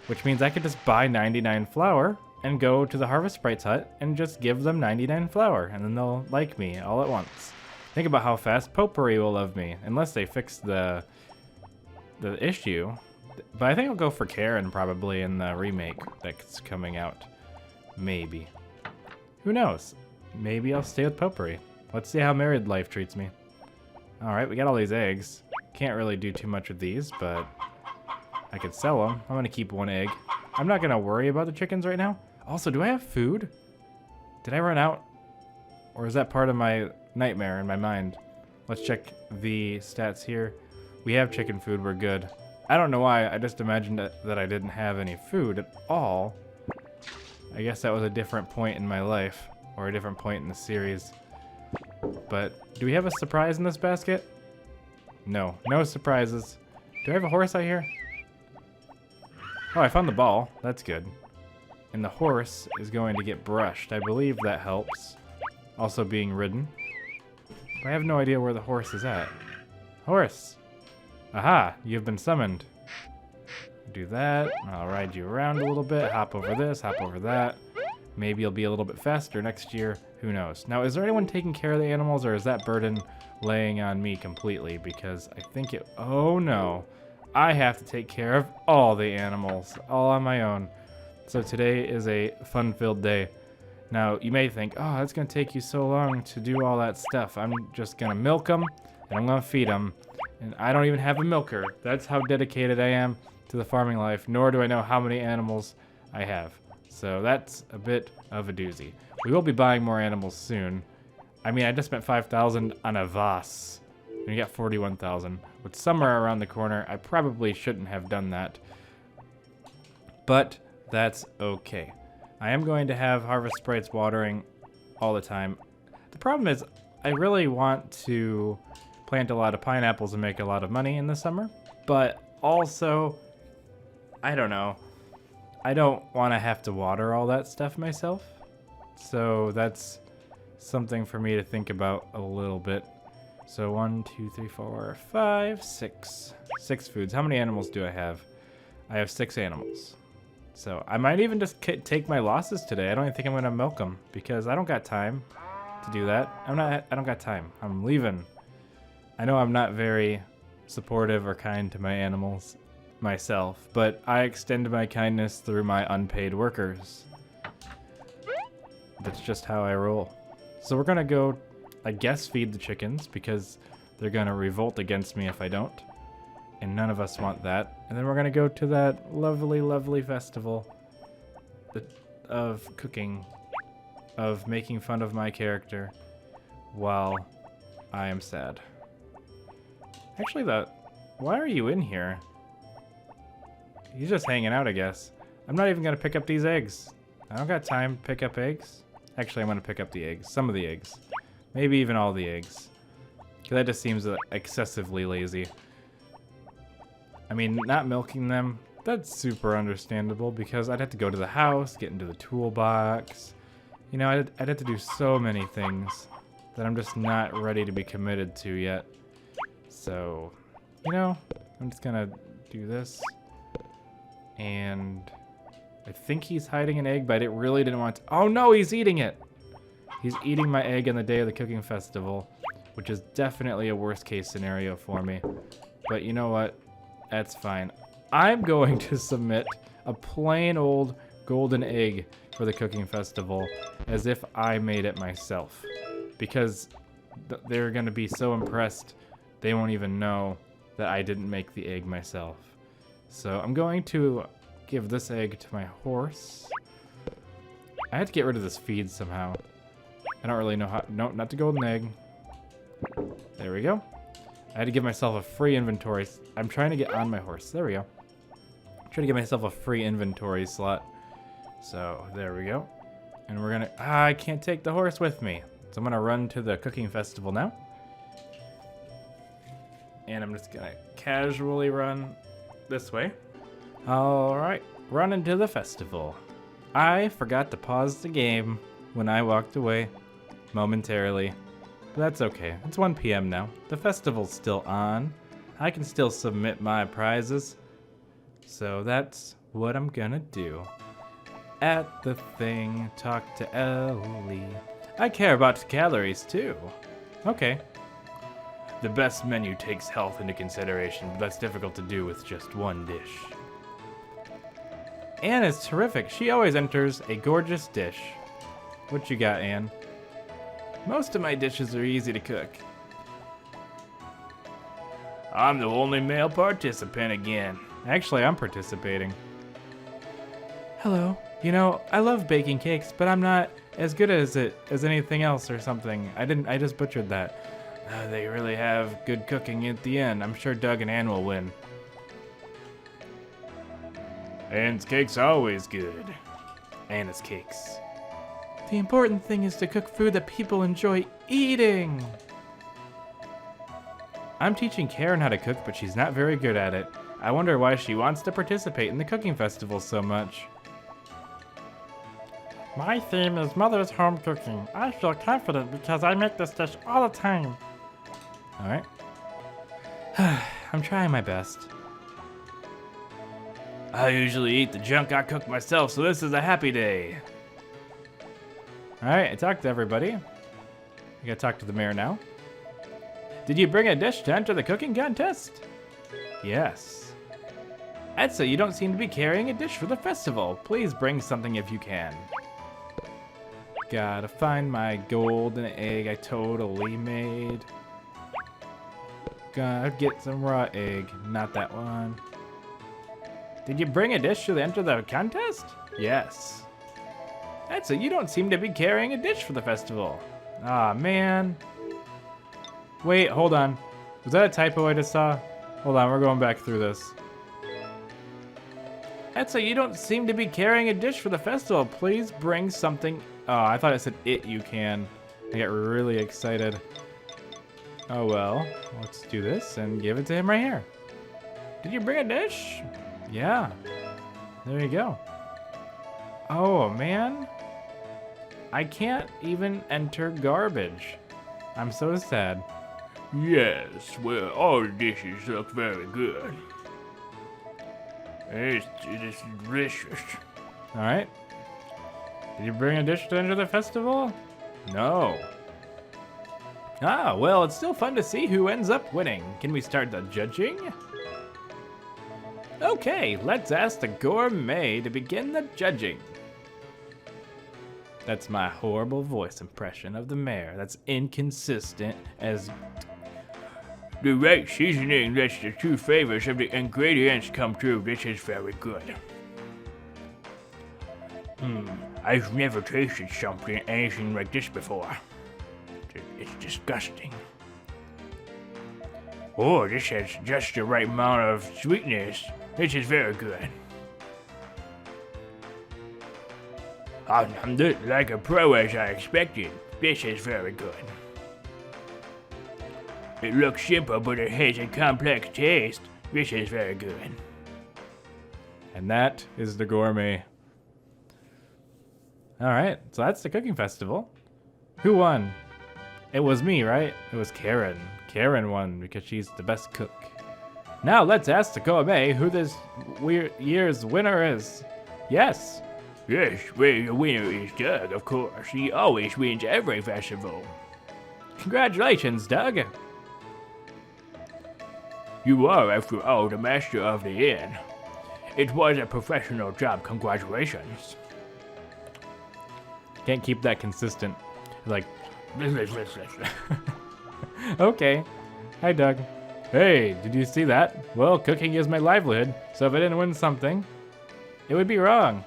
Which means I could just buy 99 flour and go to the Harvest Sprites hut and just give them 99 flour, and then they'll like me all at once. Think about how fast Popuri will love me, unless they fix the issue. But I think I'll go for Karen probably in the remake that's coming out. Maybe. Who knows? Maybe I'll stay with Popuri. Let's see how married life treats me. Alright, we got all these eggs. Can't really do too much with these, but I could sell them. I'm gonna keep one egg. I'm not gonna worry about the chickens right now. Also, do I have food? Did I run out? Or is that part of my nightmare in my mind? Let's check the stats here. We have chicken food, we're good. I don't know why, I just imagined that I didn't have any food at all. I guess that was a different point in my life, or a different point in the series. But do we have a surprise in this basket? No, no surprises. Do I have a horse out here? Oh, I found the ball. That's good. And the horse is going to get brushed. I believe that helps. Also being ridden. But I have no idea where the horse is at. Horse! Aha! You've been summoned. Do that. I'll ride you around a little bit. Hop over this, hop over that. Maybe you'll be a little bit faster next year. Who knows? Now, is there anyone taking care of the animals, or is that burden laying on me completely? Because I think it... Oh, no. I have to take care of all the animals, all on my own. So today is a fun-filled day. Now, you may think, oh, it's going to take you so long to do all that stuff. I'm just going to milk them, and I'm going to feed them. And I don't even have a milker. That's how dedicated I am to the farming life, nor do I know how many animals I have. So that's a bit of a doozy. We will be buying more animals soon. I mean, I just spent 5,000 on a Voss, and we got 41,000. With summer around the corner, I probably shouldn't have done that. But that's okay. I am going to have Harvest Sprites watering all the time. The problem is, I really want to plant a lot of pineapples and make a lot of money in the summer, but also, I don't know. I don't want to have to water all that stuff myself. So that's something for me to think about a little bit. So 1, 2, 3, 4, 5, 6. 6 foods. How many animals do I have? I have 6 animals. So I might even just take my losses today. I don't even think I'm going to milk them because I don't got time to do that. I don't got time. I'm leaving. I know I'm not very supportive or kind to my animals myself, but I extend my kindness through my unpaid workers. That's just how I roll. So we're gonna go, I guess, feed the chickens because they're gonna revolt against me if I don't. And none of us want that. And then we're gonna go to that lovely, lovely festival of cooking, of making fun of my character while I am sad. Actually, why are you in here? He's just hanging out, I guess. I'm not even gonna pick up these eggs. I don't got time to pick up eggs. Actually, I'm gonna pick up the eggs. Some of the eggs. Maybe even all the eggs. Because that just seems excessively lazy. I mean, not milking them, that's super understandable because I'd have to go to the house, get into the toolbox. You know, I'd have to do so many things that I'm just not ready to be committed to yet. So, you know, I'm just gonna do this. And I think he's hiding an egg, but I really didn't want to. Oh no, he's eating it! He's eating my egg on the day of the cooking festival, which is definitely a worst case scenario for me. But you know what? That's fine. I'm going to submit a plain old golden egg for the cooking festival as if I made it myself. Because they're going to be so impressed, they won't even know that I didn't make the egg myself. So I'm going to give this egg to my horse. I had to get rid of this feed somehow. I don't really know how. No, not the golden egg. There we go. I had to give myself a free inventory. I'm trying to get on my horse. There we go. I'm trying to give myself a free inventory slot. So there we go. And we're gonna. I can't take the horse with me. So I'm gonna run to the cooking festival now. And I'm just gonna casually run this way. Alright, run into the festival. I forgot to pause the game when I walked away momentarily. But that's okay. It's 1 p.m. now. The festival's still on. I can still submit my prizes. So that's what I'm gonna do. at the thing, talk to Ellie. I care about calories too. Okay. The best menu takes health into consideration, but that's difficult to do with just one dish. Anne is terrific. She always enters a gorgeous dish. What you got, Anne? Most of my dishes are easy to cook. I'm the only male participant again. Actually, I'm participating. Hello. You know, I love baking cakes, but I'm not as good as it as anything else or something. I just butchered that. They really have good cooking at the end. I'm sure Doug and Ann will win. Anne's cake's always good. Anna's cakes. The important thing is to cook food that people enjoy eating. I'm teaching Karen how to cook, but she's not very good at it. I wonder why she wants to participate in the cooking festival so much. My theme is Mother's Home Cooking. I feel confident because I make this dish all the time. Alright. I'm trying my best. I usually eat the junk I cook myself, so this is a happy day. Alright, I talked to everybody. I gotta talk to the mayor now. Did you bring a dish to enter the cooking contest? Yes. Etsa, you don't seem to be carrying a dish for the festival. Please bring something if you can. Gotta find my golden egg I totally made. Gotta get some raw egg. Not that one. Did you bring a dish to enter the contest? Yes. Etsa, you don't seem to be carrying a dish for the festival. Aw, man. Wait, hold on. Was that a typo I just saw? Hold on, we're going back through this. Etsa, you don't seem to be carrying a dish for the festival. Please bring something. Oh, I thought it said you can. I got really excited. Oh well, let's do this and give it to him right here. Did you bring a dish? Yeah. There you go. Oh man. I can't even enter garbage. I'm so sad. Yes, well, all the dishes look very good. It's delicious. Alright. Did you bring a dish to enter the festival? No. Ah, well, it's still fun to see who ends up winning. Can we start the judging? Okay, let's ask the gourmet to begin the judging. That's my horrible voice impression of the mayor. That's inconsistent as... The right seasoning lets the true flavors of the ingredients come through. This is very good. I've never tasted anything like this before. It's disgusting. Oh, this has just the right amount of sweetness. This is very good. I'm not like a pro as I expected. This is very good. It looks simple, but it has a complex taste. This is very good. And that is the gourmet. Alright, so that's the cooking festival. Who won? It was me, right? It was Karen. Karen won because she's the best cook. Now let's ask the gourmet who this year's winner is. Yes. Yes, well, the winner is Doug, of course. He always wins every festival. Congratulations, Doug. You are, after all, the master of the inn. It was a professional job. Congratulations. Can't keep that consistent. Like, okay. Hi, Doug. Hey, did you see that? Well, cooking is my livelihood, so if I didn't win something, it would be wrong.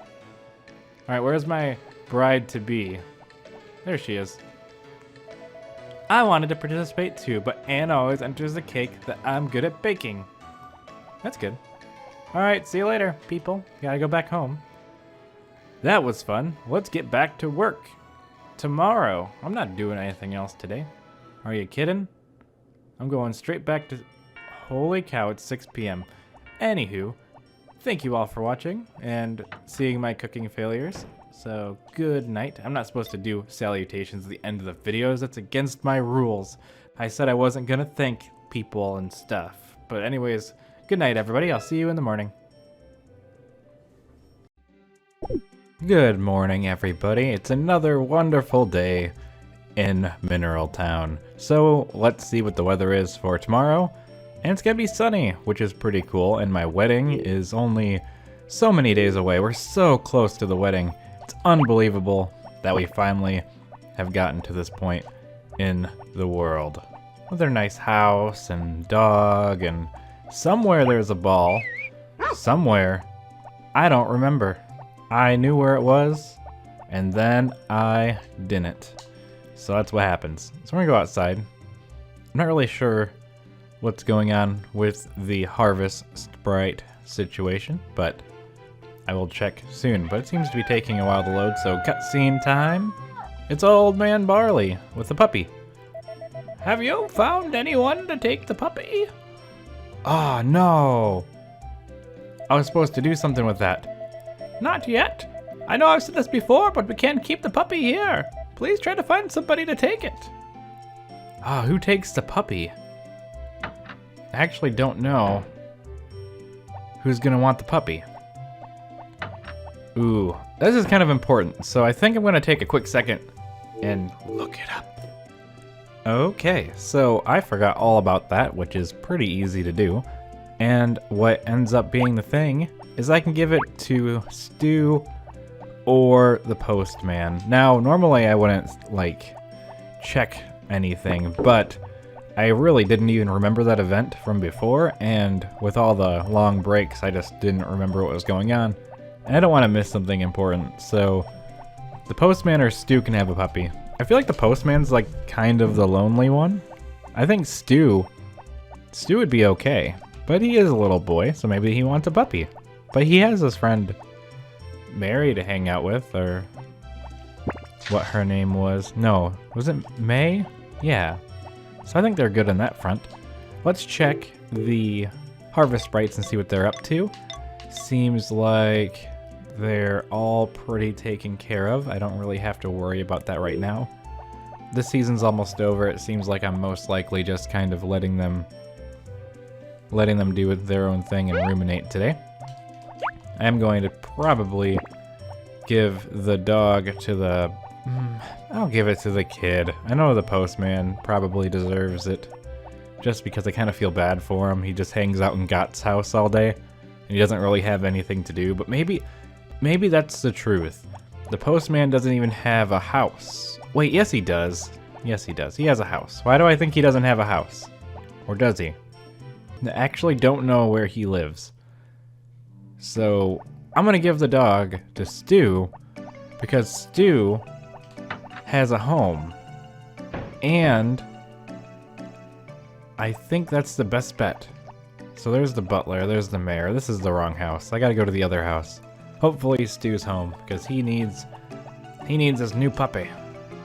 Alright, where's my bride-to-be? There she is. I wanted to participate too, but Anne always enters the cake that I'm good at baking. That's good. Alright, see you later, people. Gotta go back home. That was fun. Let's get back to work. Tomorrow. I'm not doing anything else today. Are you kidding? I'm going straight back to... Holy cow, it's 6 p.m. Anywho, thank you all for watching and seeing my cooking failures. So, good night. I'm not supposed to do salutations at the end of the videos. That's against my rules. I said I wasn't gonna thank people and stuff. But anyways, good night, everybody. I'll see you in the morning. Good morning, everybody. It's another wonderful day in Mineral Town. So let's see what the weather is for tomorrow. And it's gonna be sunny, which is pretty cool. And my wedding is only so many days away. We're so close to the wedding. It's unbelievable that we finally have gotten to this point in the world. With their nice house and dog, and somewhere there's a ball. Somewhere. I don't remember. I knew where it was, and then I didn't. So that's what happens. So we're gonna go outside. I'm not really sure what's going on with the harvest Sprite situation, but I will check soon. But it seems to be taking a while to load, so cutscene time. It's old man Barley with the puppy. Have you found anyone to take the puppy? Oh no. I was supposed to do something with that. Not yet. I know I've said this before, but we can't keep the puppy here. Please try to find somebody to take it. Ah, who takes the puppy? I actually don't know who's gonna want the puppy. Ooh, this is kind of important, so I think I'm gonna take a quick second and look it up. Okay, so I forgot all about that, which is pretty easy to do. And what ends up being the thing is I can give it to Stu or the postman. Now, normally I wouldn't, check anything, but I really didn't even remember that event from before, and with all the long breaks, I just didn't remember what was going on. And I don't want to miss something important, so the postman or Stu can have a puppy. I feel like the postman's, kind of the lonely one. I think Stu would be okay, but he is a little boy, so maybe he wants a puppy. But he has his friend Mary to hang out with, or what her name was. No, was it May? Yeah. So I think they're good on that front. Let's check the harvest sprites and see what they're up to. Seems like they're all pretty taken care of. I don't really have to worry about that right now. This season's almost over. It seems like I'm most likely just kind of letting them do their own thing and ruminate today. I'm going to probably give the dog to the... I'll give it to the kid. I know the postman probably deserves it, just because I kind of feel bad for him. He just hangs out in Got's house all day, and he doesn't really have anything to do. But maybe that's the truth. The postman doesn't even have a house. Wait, yes he does. Yes he does. He has a house. Why do I think he doesn't have a house? Or does he? I actually don't know where he lives. So I'm gonna give the dog to Stu because Stu has a home. And I think that's the best bet. So there's the butler, there's the mayor. This is the wrong house. I gotta go to the other house. Hopefully Stu's home because he needs his new puppy.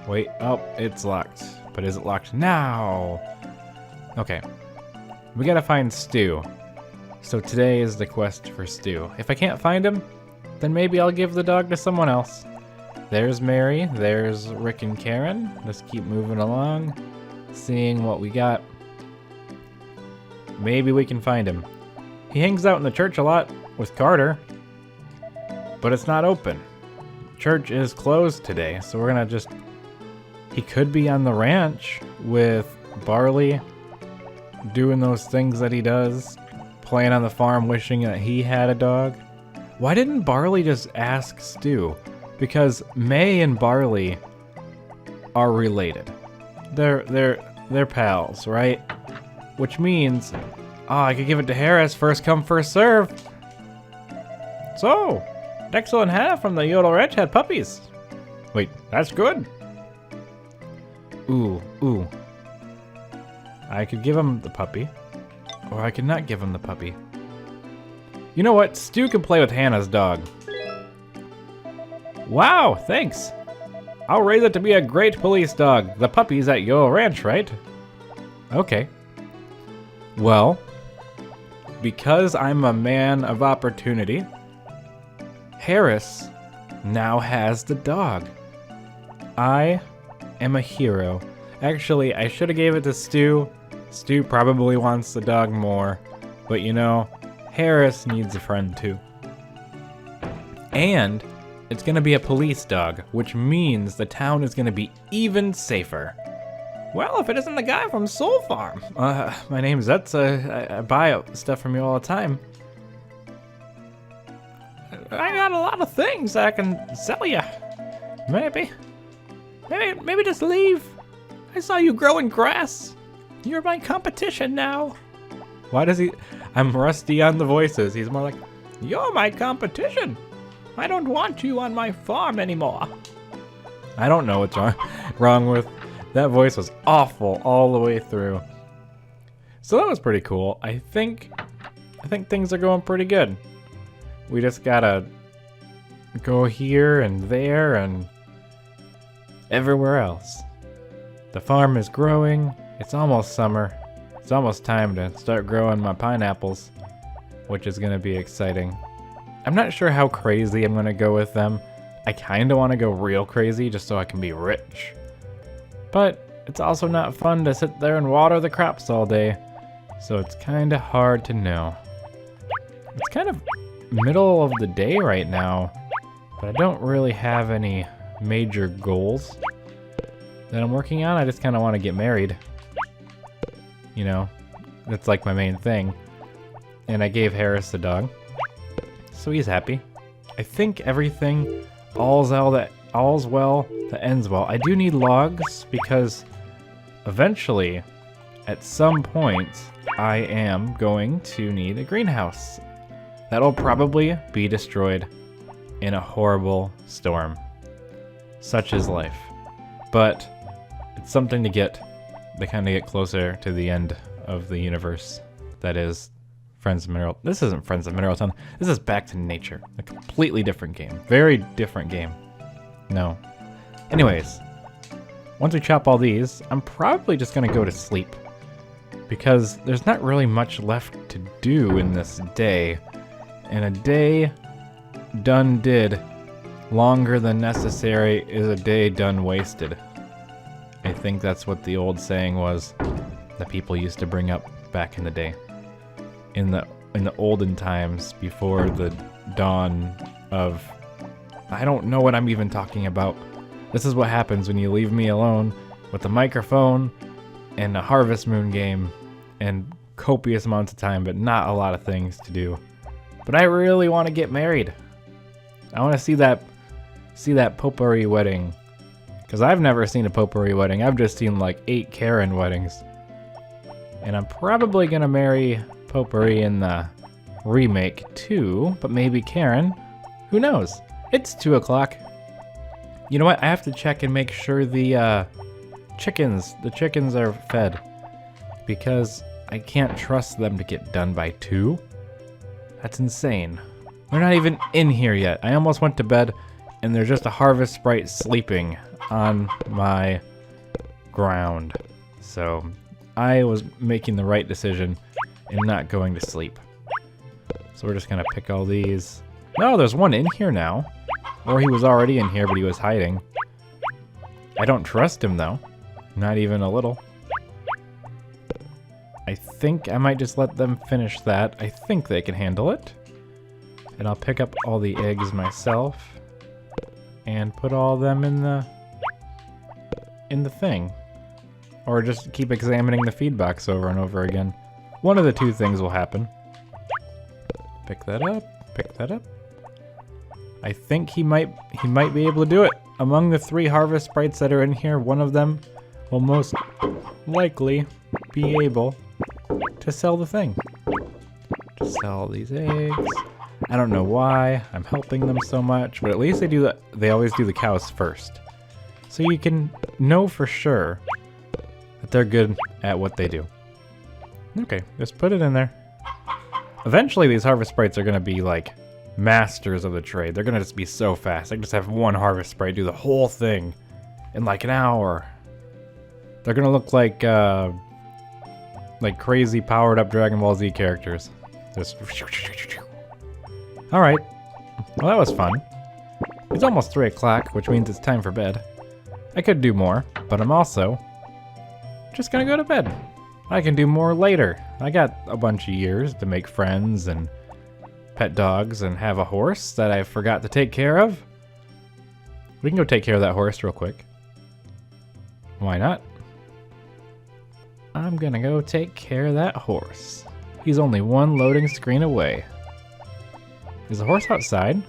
Wait, oh, it's locked. But is it locked now? Okay. We gotta find Stu. So today is the quest for Stu. If I can't find him, then maybe I'll give the dog to someone else. There's Mary, there's Rick and Karen. Let's keep moving along, seeing what we got. Maybe we can find him. He hangs out in the church a lot with Carter, but it's not open. Church is closed today, so we're gonna just... He could be on the ranch with Barley, doing those things that he does. Playing on the farm, wishing that he had a dog. Why didn't Barley just ask Stu? Because May and Barley are related. They're pals, right? Which means, I could give it to Harris. First come, first serve. So, Dexel and Hannah from the Yodel Ranch had puppies. Wait, that's good. Ooh. I could give him the puppy. Or I could not give him the puppy. You know what? Stu can play with Hannah's dog. Wow, thanks. I'll raise it to be a great police dog. The puppy's at your ranch, right? Okay. Well, because I'm a man of opportunity, Harris now has the dog. I am a hero. Actually, I should have gave it to Stu. Stu probably wants the dog more, but Harris needs a friend too. And It's gonna be a police dog, which means the town is gonna be even safer. Well, if it isn't the guy from Soul Farm. My name's Zetsa. I buy stuff from you all the time. I got a lot of things I can sell you. Maybe just leave. I saw you growing grass. You're my competition now. Why does he? I'm rusty on the voices. He's more like, you're my competition. I don't want you on my farm anymore. I don't know what's wrong with that voice. Was awful all the way through. So that was pretty cool. I think things are going pretty good. We just gotta go here and there and everywhere else. The farm is growing. It's almost summer. It's almost time to start growing my pineapples, which is gonna be exciting. I'm not sure how crazy I'm gonna go with them. I kinda wanna go real crazy just so I can be rich. But it's also not fun to sit there and water the crops all day, so it's kinda hard to know. It's kind of middle of the day right now, but I don't really have any major goals that I'm working on. I just kinda wanna get married. You know, that's like my main thing. And I gave Harris the dog, so he's happy. I think everything, all's well that ends well. I do need logs because eventually, at some point, I am going to need a greenhouse. That'll probably be destroyed in a horrible storm. Such is life. But it's something to kind of get closer to the end of the universe. That is Friends of Mineral. This isn't Friends of Mineral Town. This is Back to Nature. A completely different game. Very different game. No. Anyways, once we chop all these, I'm probably just gonna go to sleep because there's not really much left to do in this day. And a day done did longer than necessary is a day done wasted. I think that's what the old saying was that people used to bring up back in the day. In the olden times before the dawn of, I don't know what I'm even talking about. This is what happens when you leave me alone with a microphone and a Harvest Moon game and copious amounts of time, but not a lot of things to do. But I really want to get married. I want to see that Popuri wedding. Because I've never seen a Popuri wedding. I've just seen like 8 Karen weddings. And I'm probably going to marry Popuri in the remake too, but maybe Karen. Who knows? It's 2 o'clock. You know what? I have to check and make sure the chickens are fed. Because I can't trust them to get done by 2. That's insane. They're not even in here yet. I almost went to bed and there's just a Harvest Sprite sleeping on my ground. So I was making the right decision in not going to sleep. So we're just gonna pick all these. No, there's one in here now. Or he was already in here, but he was hiding. I don't trust him though. Not even a little. I think I might just let them finish that. I think they can handle it. And I'll pick up all the eggs myself and put all of them in the thing. Or just keep examining the feed box over and over again. One of the 2 things will happen. Pick that up, pick that up. I think he might be able to do it. Among the 3 Harvest Sprites that are in here, one of them will most likely be able to sell the thing. To sell these eggs. I don't know why I'm helping them so much, but at least they always do the cows first. So you can know for sure that they're good at what they do. Okay, just put it in there. Eventually these Harvest Sprites are gonna be like masters of the trade. They're gonna just be so fast. I can just have one Harvest Sprite do the whole thing in like an hour. They're gonna look like crazy powered up Dragon Ball Z characters. Just alright. Well, that was fun. It's almost 3 o'clock, which means it's time for bed. I could do more, but I'm also just gonna go to bed. I can do more later. I got a bunch of years to make friends and pet dogs and have a horse that I forgot to take care of. We can go take care of that horse real quick. Why not? I'm gonna go take care of that horse. He's only one loading screen away. Is the horse outside?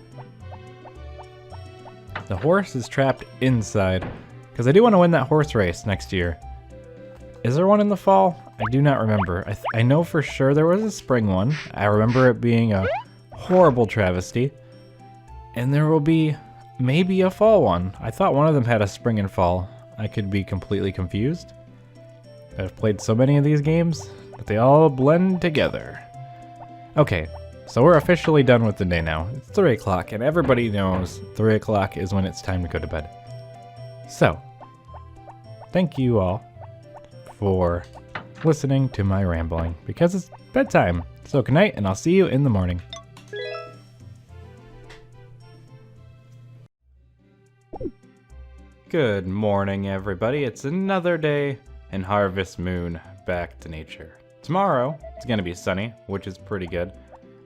The horse is trapped inside. Because I do want to win that horse race next year. Is there one in the fall? I do not remember. I know for sure there was a spring one. I remember it being a horrible travesty. And there will be maybe a fall one. I thought one of them had a spring and fall. I could be completely confused. I've played so many of these games that they all blend together. Okay, so we're officially done with the day now. It's 3 o'clock, and everybody knows 3 o'clock is when it's time to go to bed. So, thank you all for listening to my rambling, because it's bedtime. So good night, and I'll see you in the morning. Good morning, everybody. It's another day in Harvest Moon back to nature. Tomorrow, it's gonna be sunny, which is pretty good.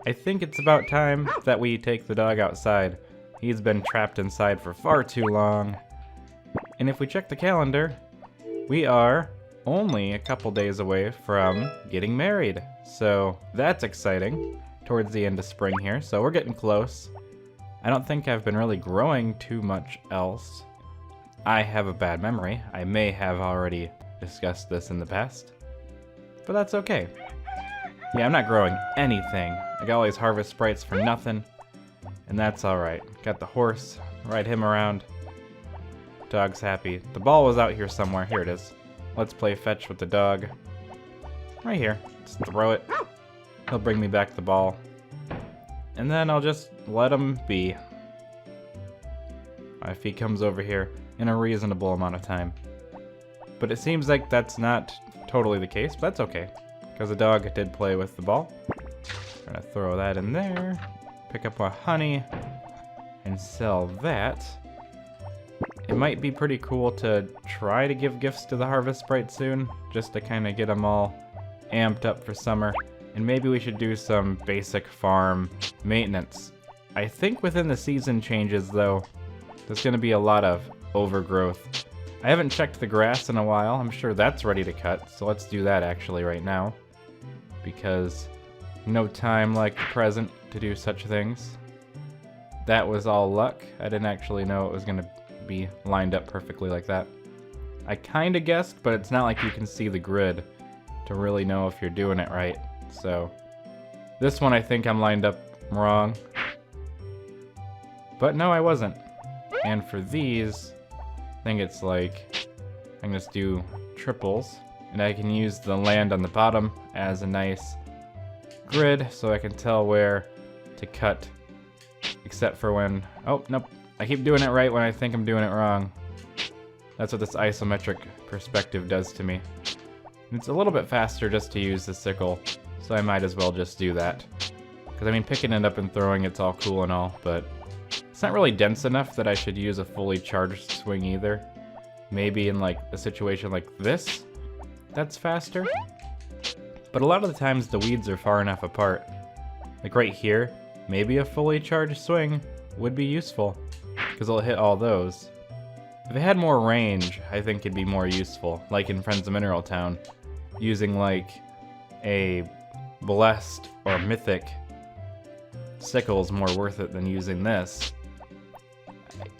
I think it's about time that we take the dog outside. He's been trapped inside for far too long. And if we check the calendar, we are only a couple days away from getting married. So that's exciting towards the end of spring here. So we're getting close. I don't think I've been really growing too much else. I have a bad memory. I may have already discussed this in the past, but that's okay. Yeah, I'm not growing anything. I got all these harvest sprites for nothing, and that's alright. Got the horse, ride him around. Dog's happy. The ball was out here somewhere. Here it is. Let's play fetch with the dog. Right here. Just throw it. He'll bring me back the ball. And then I'll just let him be. If he comes over here in a reasonable amount of time. But it seems like that's not totally the case, but that's okay. Because the dog did play with the ball. Gonna throw that in there. Pick up more honey. And sell that. It might be pretty cool to try to give gifts to the Harvest Sprite soon, just to kind of get them all amped up for summer. And maybe we should do some basic farm maintenance. I think within the season changes, though, there's going to be a lot of overgrowth. I haven't checked the grass in a while. I'm sure that's ready to cut, so let's do that actually right now. Because no time like the present to do such things. That was all luck. I didn't actually know it was going to be lined up perfectly like that. I kind of guessed, but it's not like you can see the grid to really know if you're doing it right. So this one I think I'm lined up wrong. But no, I wasn't. And for these, I think it's like, I can just do triples, and I can use the land on the bottom as a nice grid so I can tell where to cut, except for when, oh, nope. I keep doing it right when I think I'm doing it wrong. That's what this isometric perspective does to me. It's a little bit faster just to use the sickle, so I might as well just do that. Because I mean, picking it up and throwing it's all cool and all, but it's not really dense enough that I should use a fully charged swing either. Maybe in like a situation like this, that's faster. But a lot of the times the weeds are far enough apart. Like right here, maybe a fully charged swing would be useful, because it'll hit all those. If it had more range, I think it'd be more useful, like in Friends of Mineral Town, using like a blessed or mythic sickle is more worth it than using this.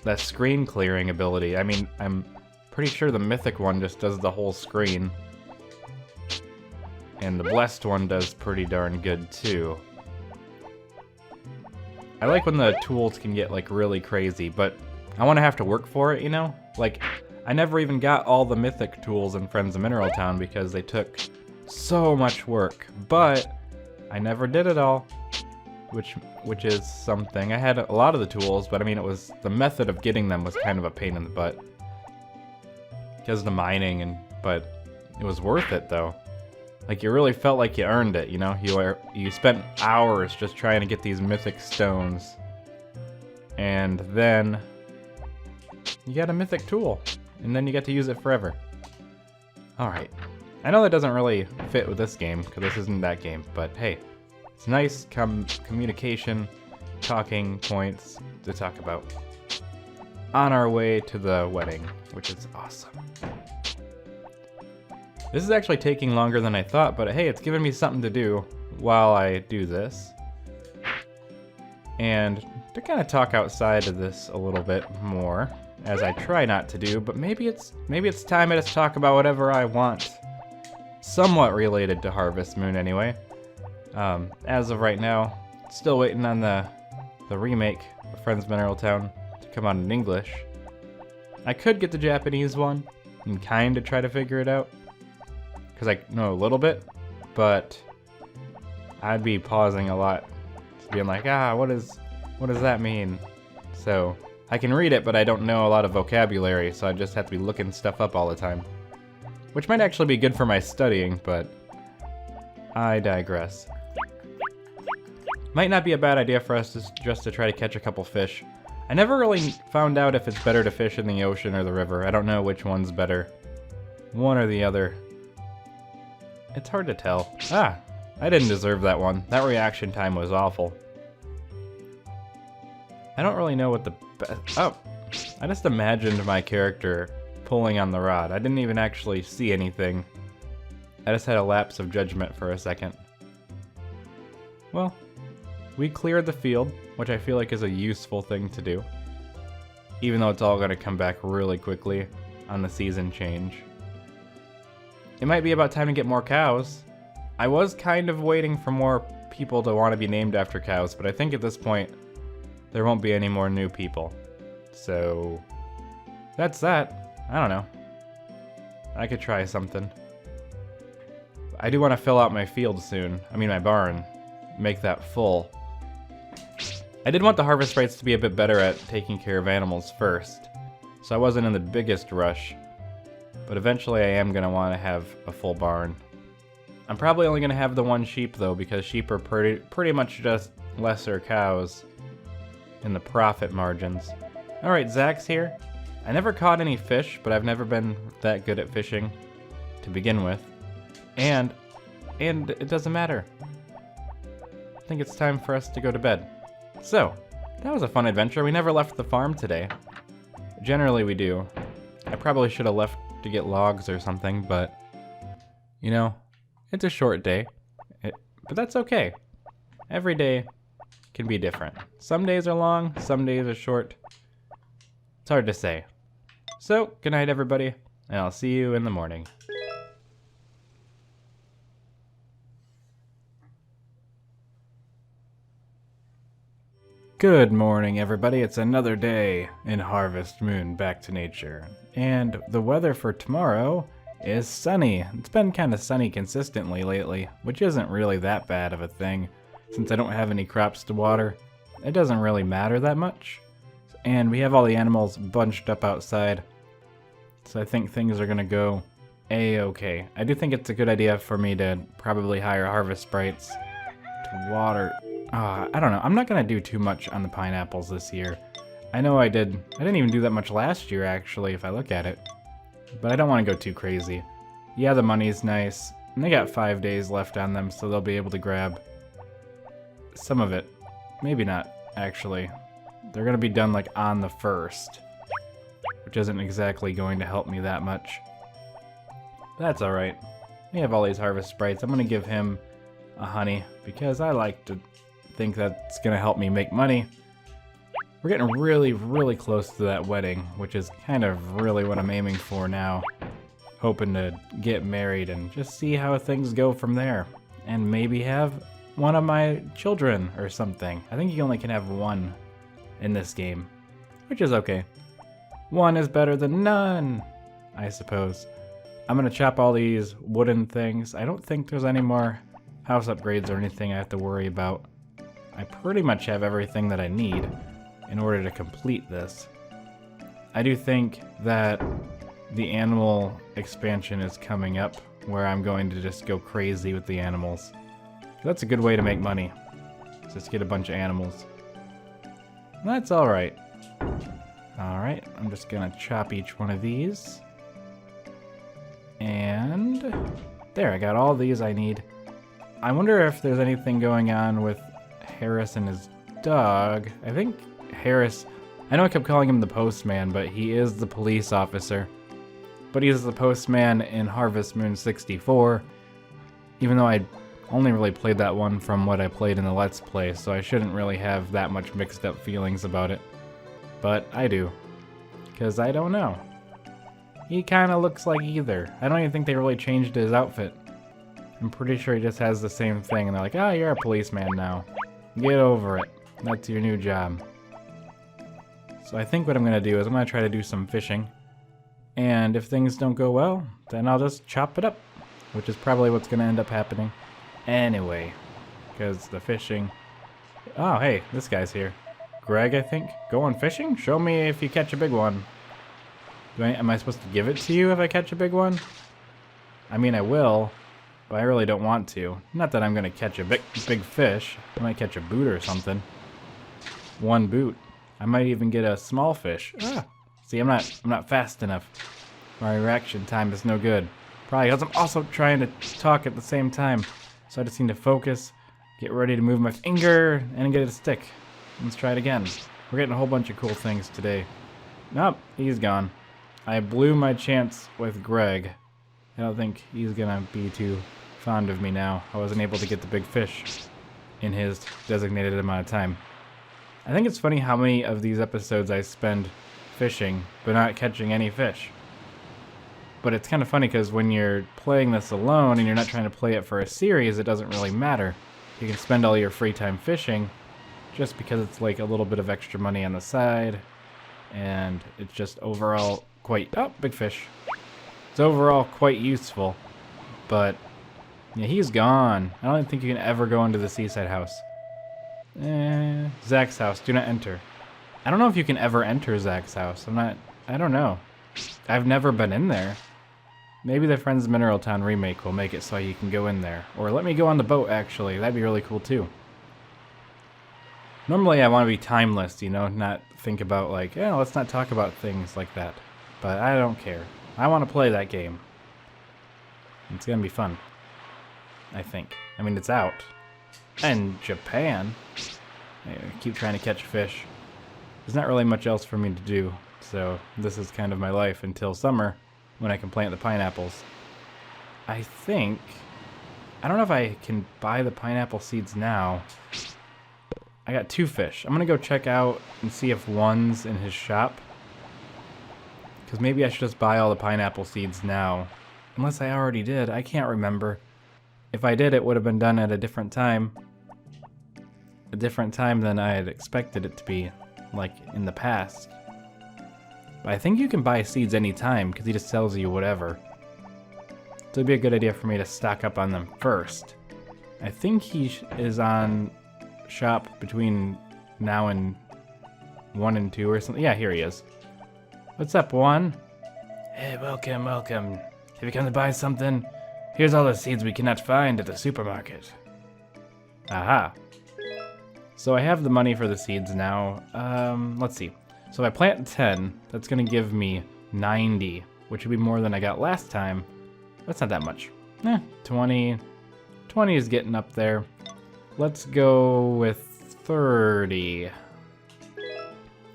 That screen clearing ability, I mean, I'm pretty sure the mythic one just does the whole screen, and the blessed one does pretty darn good too. I like when the tools can get like really crazy, but I want to have to work for it, you know? Like, I never even got all the mythic tools in Friends of Mineral Town because they took so much work, but I never did it all, which is something. I had a lot of the tools, but I mean, it was the method of getting them was kind of a pain in the butt because of the mining, but it was worth it though. Like, you really felt like you earned it, you know? You spent hours just trying to get these mythic stones. And then you got a mythic tool. And then you get to use it forever. Alright. I know that doesn't really fit with this game, because this isn't that game. But hey, it's nice communication, talking points to talk about. on our way to the wedding, which is awesome. This is actually taking longer than I thought, but hey, it's giving me something to do while I do this. And to kind of talk outside of this a little bit more, as I try not to do, but maybe it's time I just talk about whatever I want. Somewhat related to Harvest Moon anyway. As of right now, still waiting on the remake of Friends Mineral Town to come out in English. I could get the Japanese one and kind of try to figure it out, because I know a little bit, but I'd be pausing a lot, being like, what does that mean? So I can read it, but I don't know a lot of vocabulary, so I just have to be looking stuff up all the time. Which might actually be good for my studying, but I digress. Might not be a bad idea for us just to try to catch a couple fish. I never really found out if it's better to fish in the ocean or the river. I don't know which one's better. One or the other. It's hard to tell. I didn't deserve that one. That reaction time was awful. I don't really know what the I just imagined my character pulling on the rod. I didn't even actually see anything. I just had a lapse of judgment for a second. Well, we cleared the field, which I feel like is a useful thing to do. Even though it's all going to come back really quickly on the season change. It might be about time to get more cows. I was kind of waiting for more people to want to be named after cows, but I think at this point, there won't be any more new people. So, that's that. I don't know. I could try something. I do want to fill out my field soon. I mean my barn. Make that full. I did want the harvest sprites to be a bit better at taking care of animals first, so I wasn't in the biggest rush. But eventually I am going to want to have a full barn. I'm probably only going to have the one sheep though, because sheep are pretty much just lesser cows in the profit margins. Alright, Zach's here. I never caught any fish, but I've never been that good at fishing to begin with. And it doesn't matter. I think it's time for us to go to bed. So, that was a fun adventure. We never left the farm today. Generally we do. I probably should have left to get logs or something, but you know, it's a short day. But that's okay. Every day can be different. Some days are long, some days are short. It's hard to say. So, good night everybody, and I'll see you in the morning. Good morning everybody, it's another day in Harvest Moon back to nature. And the weather for tomorrow is sunny. It's been kind of sunny consistently lately, which isn't really that bad of a thing. Since I don't have any crops to water, it doesn't really matter that much. And we have all the animals bunched up outside, so I think things are gonna go a-okay. I do think it's a good idea for me to probably hire harvest sprites to water. I don't know, I'm not gonna do too much on the pineapples this year. I know I didn't even do that much last year actually, if I look at it. But I don't want to go too crazy. Yeah, the money's nice, and they got 5 days left on them, so they'll be able to grab some of it. Maybe not, actually. They're gonna be done like on the 1st, which isn't exactly going to help me that much. That's alright. We have all these harvest sprites. I'm gonna give him a honey, because I like to think that's gonna help me make money. We're getting really, really close to that wedding, which is kind of really what I'm aiming for now. Hoping to get married and just see how things go from there. And maybe have one of my children or something. I think you only can have one in this game, which is okay. One is better than none, I suppose. I'm gonna chop all these wooden things. I don't think there's any more house upgrades or anything I have to worry about. I pretty much have everything that I need in order to complete this. I do think that the animal expansion is coming up, where I'm going to just go crazy with the animals. That's a good way to make money. Just get a bunch of animals. That's alright. Alright, I'm just gonna chop each one of these. And there, I got all these I need. I wonder if there's anything going on with Harris and his dog. I think Harris I know I kept calling him the postman, but he is the police officer. But he's the postman in Harvest Moon 64, even though I only really played that one from what I played in the Let's Play, so I shouldn't really have that much mixed up feelings about it. But I do, because I don't know. He kind of looks like either. I don't even think they really changed his outfit. I'm pretty sure he just has the same thing, and they're like, oh, you're a policeman now. Get over it. That's your new job. So I think what I'm going to do is I'm going to try to do some fishing. And if things don't go well, then I'll just chop it up, which is probably what's going to end up happening anyway, because the fishing... Oh, hey, this guy's here. Greg, I think. Going fishing? Show me if you catch a big one. Am I supposed to give it to you if I catch a big one? I mean, I will, but I really don't want to. Not that I'm going to catch a big fish. I might catch a boot or something. One boot. I might even get a small fish. Ah. See, I'm not fast enough. My reaction time is no good. Probably because I'm also trying to talk at the same time. So I just need to focus, get ready to move my finger, and get it to stick. Let's try it again. We're getting a whole bunch of cool things today. Nope, he's gone. I blew my chance with Greg. I don't think he's gonna be too fond of me now. I wasn't able to get the big fish in his designated amount of time. I think it's funny how many of these episodes I spend fishing, but not catching any fish. But it's kind of funny because when you're playing this alone and you're not trying to play it for a series, it doesn't really matter. You can spend all your free time fishing just because it's like a little bit of extra money on the side, and it's just overall quite... Oh, big fish. It's overall quite useful, but yeah, he's gone. I don't think you can ever go into the seaside house. Zach's house, do not enter. I don't know if you can ever enter Zach's house. I don't know. I've never been in there. Maybe the Friends of Mineral Town remake will make it so you can go in there. Or let me go on the boat, actually. That'd be really cool, too. Normally, I want to be timeless, you know, not think about, like, yeah, let's not talk about things like that. But I don't care. I want to play that game. It's gonna be fun. I think. I mean, it's out. And Japan. I keep trying to catch fish. There's not really much else for me to do, so this is kind of my life until summer when I can plant the pineapples. I think... I don't know if I can buy the pineapple seeds now. I got 2 fish. I'm going to go check out and see if one's in his shop. Because maybe I should just buy all the pineapple seeds now. Unless I already did. I can't remember. If I did, it would have been done at a different time. A different time than I had expected it to be. Like in the past. But I think you can buy seeds anytime because he just sells you whatever. So it'd be a good idea for me to stock up on them first. I think he is on shop between now and 1 and 2 or something. Yeah, here he is. What's up, 1? Hey, welcome. Have you come to buy something? Here's all the seeds we cannot find at the supermarket. Aha. So I have the money for the seeds now. Let's see. So if I plant 10, that's going to give me 90, which would be more than I got last time. That's not that much. 20. 20 is getting up there. Let's go with 30. I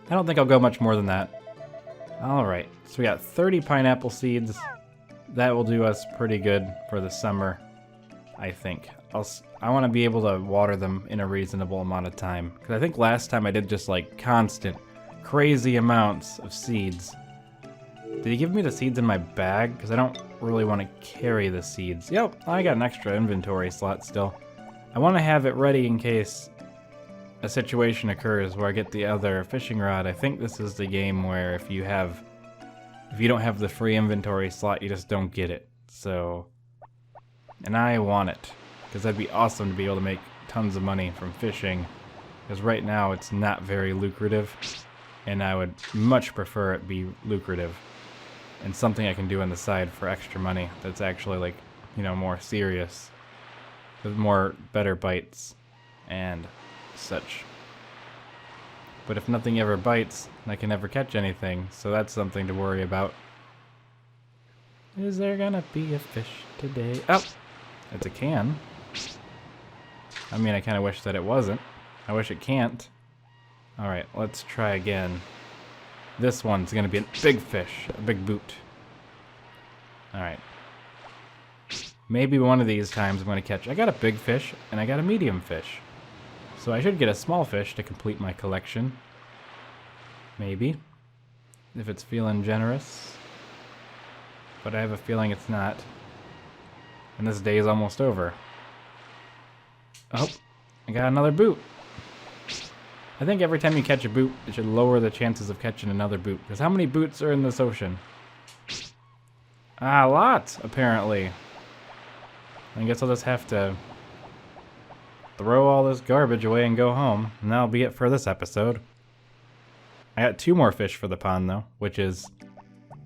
don't think I'll go much more than that. Alright, so we got 30 pineapple seeds. That will do us pretty good for the summer, I think. I want to be able to water them in a reasonable amount of time. Because I think last time I did just like constant, crazy amounts of seeds. Did he give me the seeds in my bag? Because I don't really want to carry the seeds. Yep, I got an extra inventory slot still. I want to have it ready in case a situation occurs where I get the other fishing rod. I think this is the game where if you don't have the free inventory slot, you just don't get it. So, and I want it. Because that'd be awesome to be able to make tons of money from fishing. Because right now it's not very lucrative. And I would much prefer it be lucrative. And something I can do on the side for extra money that's actually like, you know, more serious. With more better bites and such. But if nothing ever bites, I can never catch anything. So that's something to worry about. Is there gonna be a fish today? Oh! It's a can. I mean, I kind of wish that it wasn't. I wish it can't. Alright, let's try again. This one's gonna be a big fish, a big boot. Alright. Maybe one of these times I'm gonna catch. I got a big fish and I got a medium fish. So I should get a small fish to complete my collection. Maybe. If it's feeling generous. But I have a feeling it's not. And this day is almost over. Oh, I got another boot. I think every time you catch a boot, it should lower the chances of catching another boot. Because how many boots are in this ocean? Ah, lots, apparently. I guess I'll just have to throw all this garbage away and go home. And that'll be it for this episode. I got 2 more fish for the pond, though, which is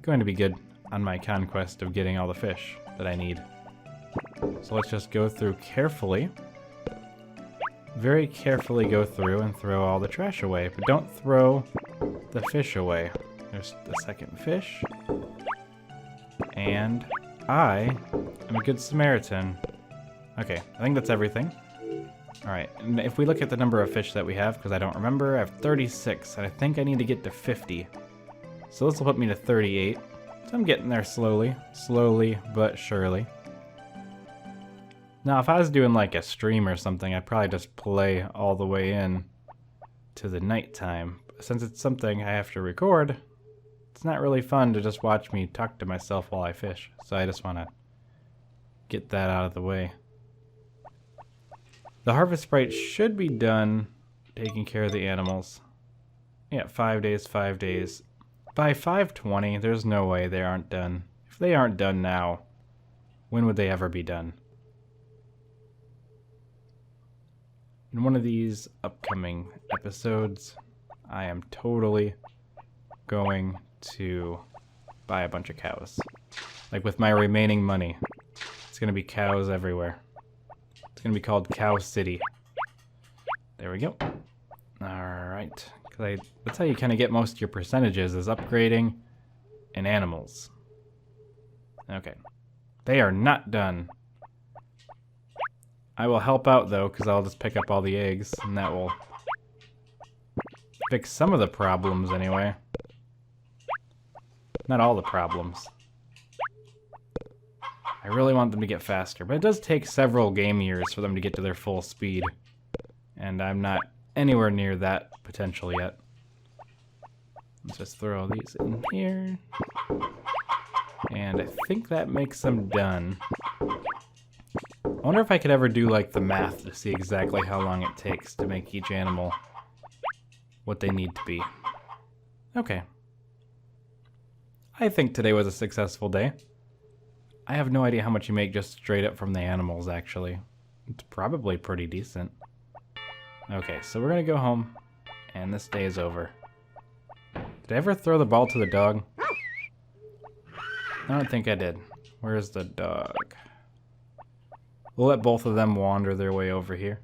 going to be good on my conquest of getting all the fish that I need. So let's just go through carefully. Very carefully go through and throw all the trash away. But don't throw the fish away. There's the second fish. And I am a good Samaritan. Okay, I think that's everything. Alright, and if we look at the number of fish that we have, because I don't remember, I have 36, and I think I need to get to 50. So this will put me to 38. So I'm getting there slowly. Slowly, but surely. Now, if I was doing like a stream or something, I'd probably just play all the way in to the nighttime. Since it's something I have to record, it's not really fun to just watch me talk to myself while I fish. So I just want to get that out of the way. The harvest sprite should be done taking care of the animals. Yeah, 5 days, 5 days. By 5:20, there's no way they aren't done. If they aren't done now, when would they ever be done? In one of these upcoming episodes, I am totally going to buy a bunch of cows. Like with my remaining money. It's going to be cows everywhere. It's going to be called Cow City. There we go. Alright. That's how you kind of get most of your percentages, is upgrading and animals. Okay. They are not done. I will help out though, because I'll just pick up all the eggs, and that will fix some of the problems anyway. Not all the problems. I really want them to get faster, but it does take several game years for them to get to their full speed. And I'm not anywhere near that potential yet. Let's just throw these in here. And I think that makes them done. I wonder if I could ever do like the math to see exactly how long it takes to make each animal what they need to be. Okay. I think today was a successful day. I have no idea how much you make just straight up from the animals, actually. It's probably pretty decent. Okay, so we're gonna go home, and this day is over. Did I ever throw the ball to the dog? I don't think I did. Where's the dog? We'll let both of them wander their way over here.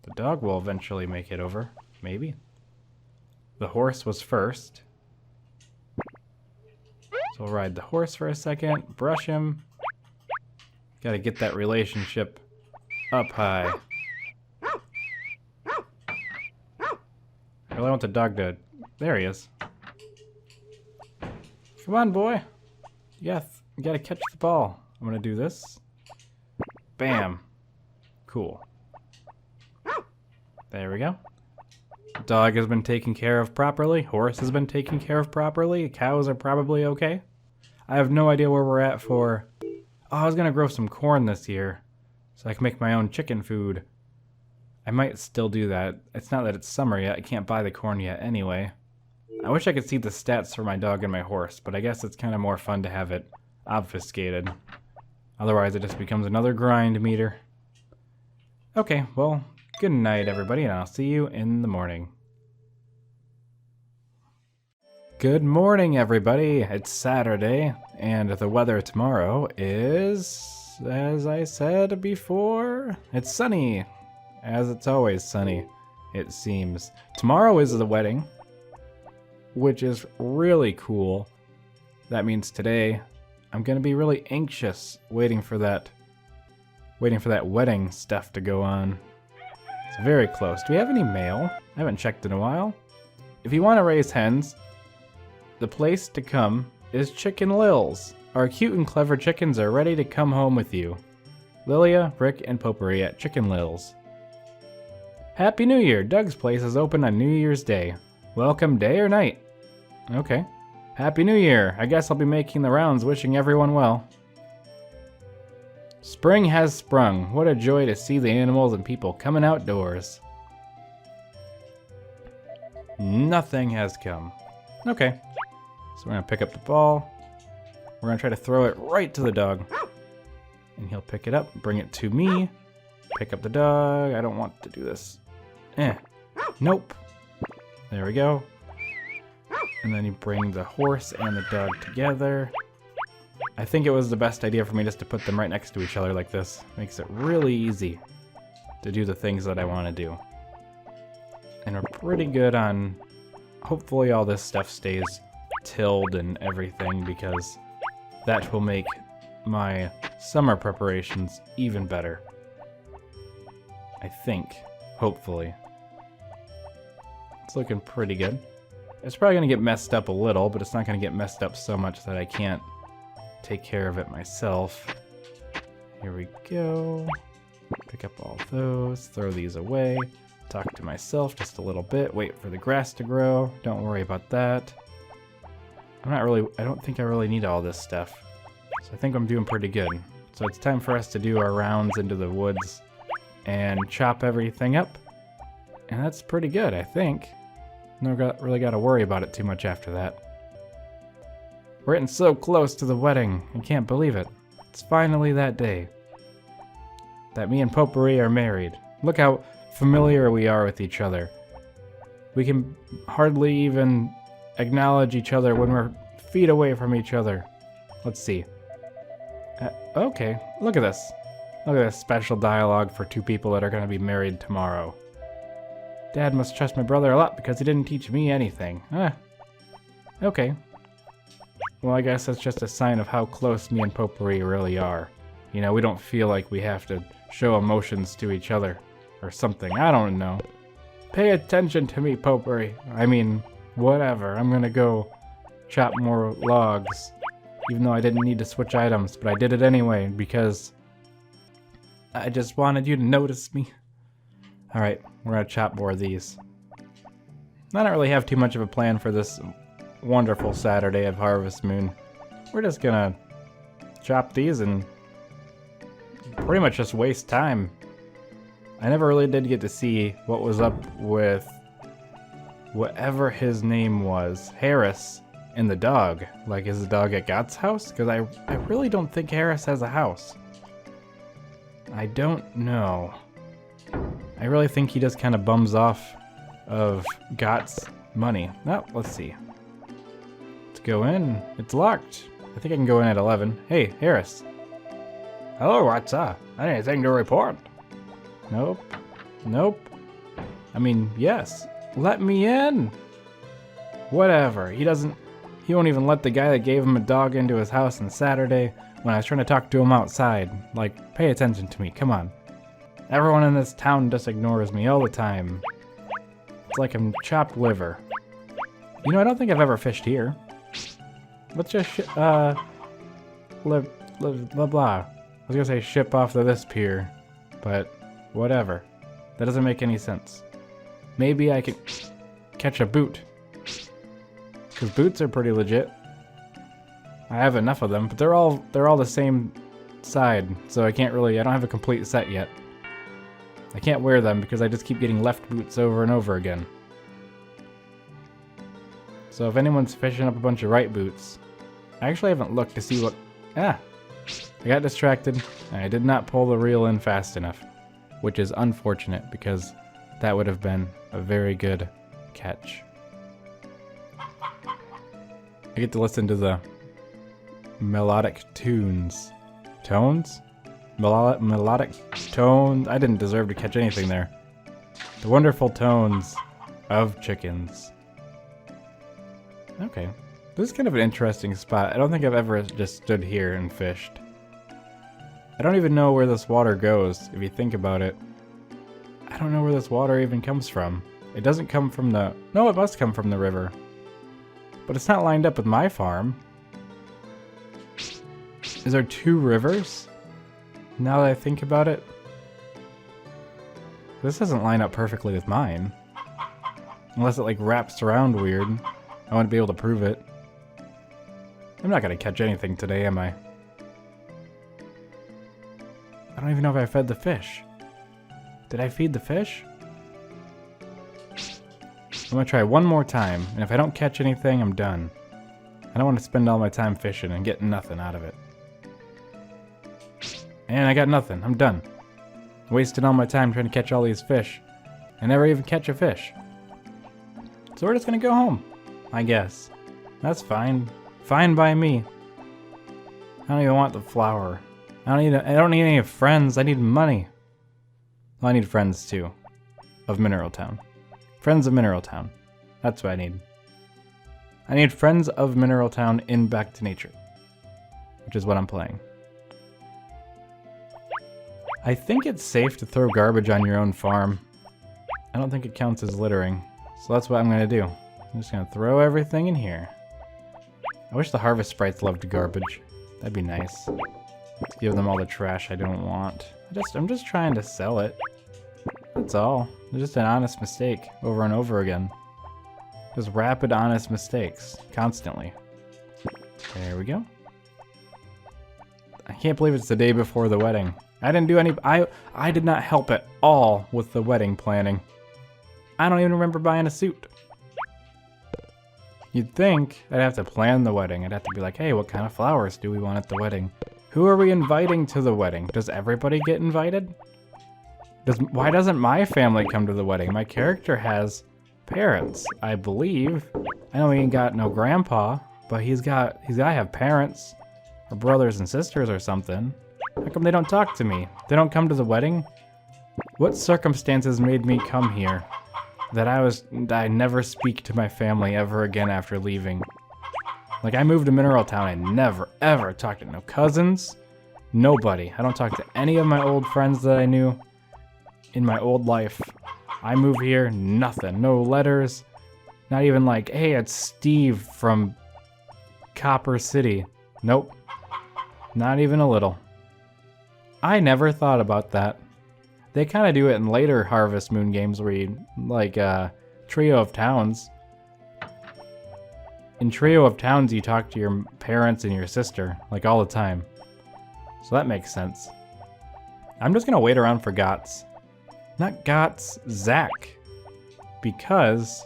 The dog will eventually make it over. Maybe. The horse was first. So we'll ride the horse for a second. Brush him. Gotta get that relationship up high. I really want the dog to... There he is. Come on, boy. Yeah, you gotta catch the ball. I'm gonna do this. Bam. Cool. There we go. Dog has been taken care of properly. Horse has been taken care of properly. Cows are probably okay. I have no idea where we're at for... Oh, I was gonna grow some corn this year, so I can make my own chicken food. I might still do that. It's not that it's summer yet. I can't buy the corn yet anyway. I wish I could see the stats for my dog and my horse, but I guess it's kind of more fun to have it obfuscated. Otherwise, it just becomes another grind meter. Okay, well, good night, everybody, and I'll see you in the morning. Good morning, everybody. It's Saturday, and the weather tomorrow is, as I said before, it's sunny. As it's always sunny, it seems. Tomorrow is the wedding, which is really cool. That means today I'm gonna be really anxious waiting for that wedding stuff to go on. It's very close. Do we have any mail? I haven't checked in a while. If you want to raise hens, The place to come is Chicken Lil's. Our cute and clever chickens are ready to come home with you. Lilia, Rick, and Popuri at Chicken Lil's. Happy New Year! Doug's place is open on New Year's Day. Welcome day or night? Okay. Happy New Year! I guess I'll be making the rounds wishing everyone well. Spring has sprung. What a joy to see the animals and people coming outdoors. Nothing has come. Okay. So we're going to pick up the ball. We're going to try to throw it right to the dog. And he'll pick it up, bring it to me. Pick up the dog. I don't want to do this. Nope. There we go. And then you bring the horse and the dog together. I think it was the best idea for me just to put them right next to each other like this. Makes it really easy to do the things that I want to do. And we're pretty good on... Hopefully all this stuff stays tilled and everything, because that will make my summer preparations even better. I think. Hopefully. It's looking pretty good. It's probably going to get messed up a little, but it's not going to get messed up so much that I can't take care of it myself. Here we go. Pick up all those, throw these away, talk to myself just a little bit, wait for the grass to grow. Don't worry about that. I don't think I really need all this stuff. So I think I'm doing pretty good. So it's time for us to do our rounds into the woods and chop everything up. And that's pretty good, I think. Really got to worry about it too much after that. We're getting so close to the wedding. I can't believe it. It's finally that day. That me and Popuri are married. Look how familiar we are with each other. We can hardly even acknowledge each other when we're feet away from each other. Let's see. Okay, look at this. Look at this special dialogue for two people that are going to be married tomorrow. Dad must trust my brother a lot because he didn't teach me anything. Okay. Well, I guess that's just a sign of how close me and Popuri really are. You know, we don't feel like we have to show emotions to each other or something. I don't know. Pay attention to me, Popuri. I mean, whatever. I'm gonna go chop more logs. Even though I didn't need to switch items, but I did it anyway because I just wanted you to notice me. Alright, we're gonna chop more of these. I don't really have too much of a plan for this wonderful Saturday of Harvest Moon. We're just gonna chop these and pretty much just waste time. I never really did get to see what was up with whatever his name was, Harris, and the dog. Like, is the dog at Got's house? Because I really don't think Harris has a house. I don't know. I really think he just kind of bums off of Got's money. Oh, let's see. Let's go in. It's locked. I think I can go in at 11. Hey, Harris. Hello, what's up? Anything to report? Nope. Nope. I mean, yes. Let me in. Whatever. He won't even let the guy that gave him a dog into his house on Saturday when I was trying to talk to him outside. Like, pay attention to me. Come on. Everyone in this town just ignores me all the time. It's like I'm chopped liver. You know, I don't think I've ever fished here. Let's just, blah, blah, blah. I was gonna say ship off to this pier, but whatever. That doesn't make any sense. Maybe I could catch a boot. Because boots are pretty legit. I have enough of them, but they're all the same side, so I don't have a complete set yet. I can't wear them because I just keep getting left boots over and over again. So if anyone's fishing up a bunch of right boots, I actually haven't looked to see what... I got distracted, and I did not pull the reel in fast enough, which is unfortunate because that would have been a very good catch. I get to listen to the melodic tunes. Tones? Melodic tones? I didn't deserve to catch anything there. The wonderful tones of chickens. Okay. This is kind of an interesting spot. I don't think I've ever just stood here and fished. I don't even know where this water goes, if you think about it. I don't know where this water even comes from. It doesn't come from the... No, it must come from the river. But it's not lined up with my farm. Is there 2 rivers? Now that I think about it. This doesn't line up perfectly with mine. Unless it like wraps around weird. I wouldn't be able to prove it. I'm not gonna catch anything today, am I? I don't even know if I fed the fish. Did I feed the fish? I'm gonna try one more time, and if I don't catch anything, I'm done. I don't want to spend all my time fishing and get nothing out of it. And I got nothing. I'm done. Wasted all my time trying to catch all these fish. I never even catch a fish. So we're just gonna go home, I guess. That's fine. Fine by me. I don't even want the flour. I don't need any friends. I need money. Well, I need friends too. Of Mineral Town. Friends of Mineral Town. That's what I need. I need friends of Mineral Town in Back to Nature. Which is what I'm playing. I think it's safe to throw garbage on your own farm. I don't think it counts as littering. So that's what I'm gonna do. I'm just gonna throw everything in here. I wish the harvest sprites loved garbage. That'd be nice. Give them all the trash I don't want. I'm just trying to sell it. That's all. It's just an honest mistake over and over again. Just rapid honest mistakes. Constantly. There we go. I can't believe it's the day before the wedding. I didn't do any... I did not help at all with the wedding planning. I don't even remember buying a suit. You'd think I'd have to plan the wedding. I'd have to be like, hey, what kind of flowers do we want at the wedding? Who are we inviting to the wedding? Does everybody get invited? Why doesn't my family come to the wedding? My character has parents, I believe. I know he ain't got no grandpa, but he's gotta have parents or brothers and sisters or something. How come they don't talk to me? They don't come to the wedding? What circumstances made me come here? That I never speak to my family ever again after leaving. Like, I moved to Mineral Town and never, ever talked to no cousins. Nobody. I don't talk to any of my old friends that I knew in my old life. I move here, nothing. No letters. Not even like, hey, it's Steve from Copper City. Nope. Not even a little. I never thought about that. They kind of do it in later Harvest Moon games where you, like, Trio of Towns. In Trio of Towns, you talk to your parents and your sister, like, all the time. So that makes sense. I'm just gonna wait around for Gots. Not Gots, Zach. Because,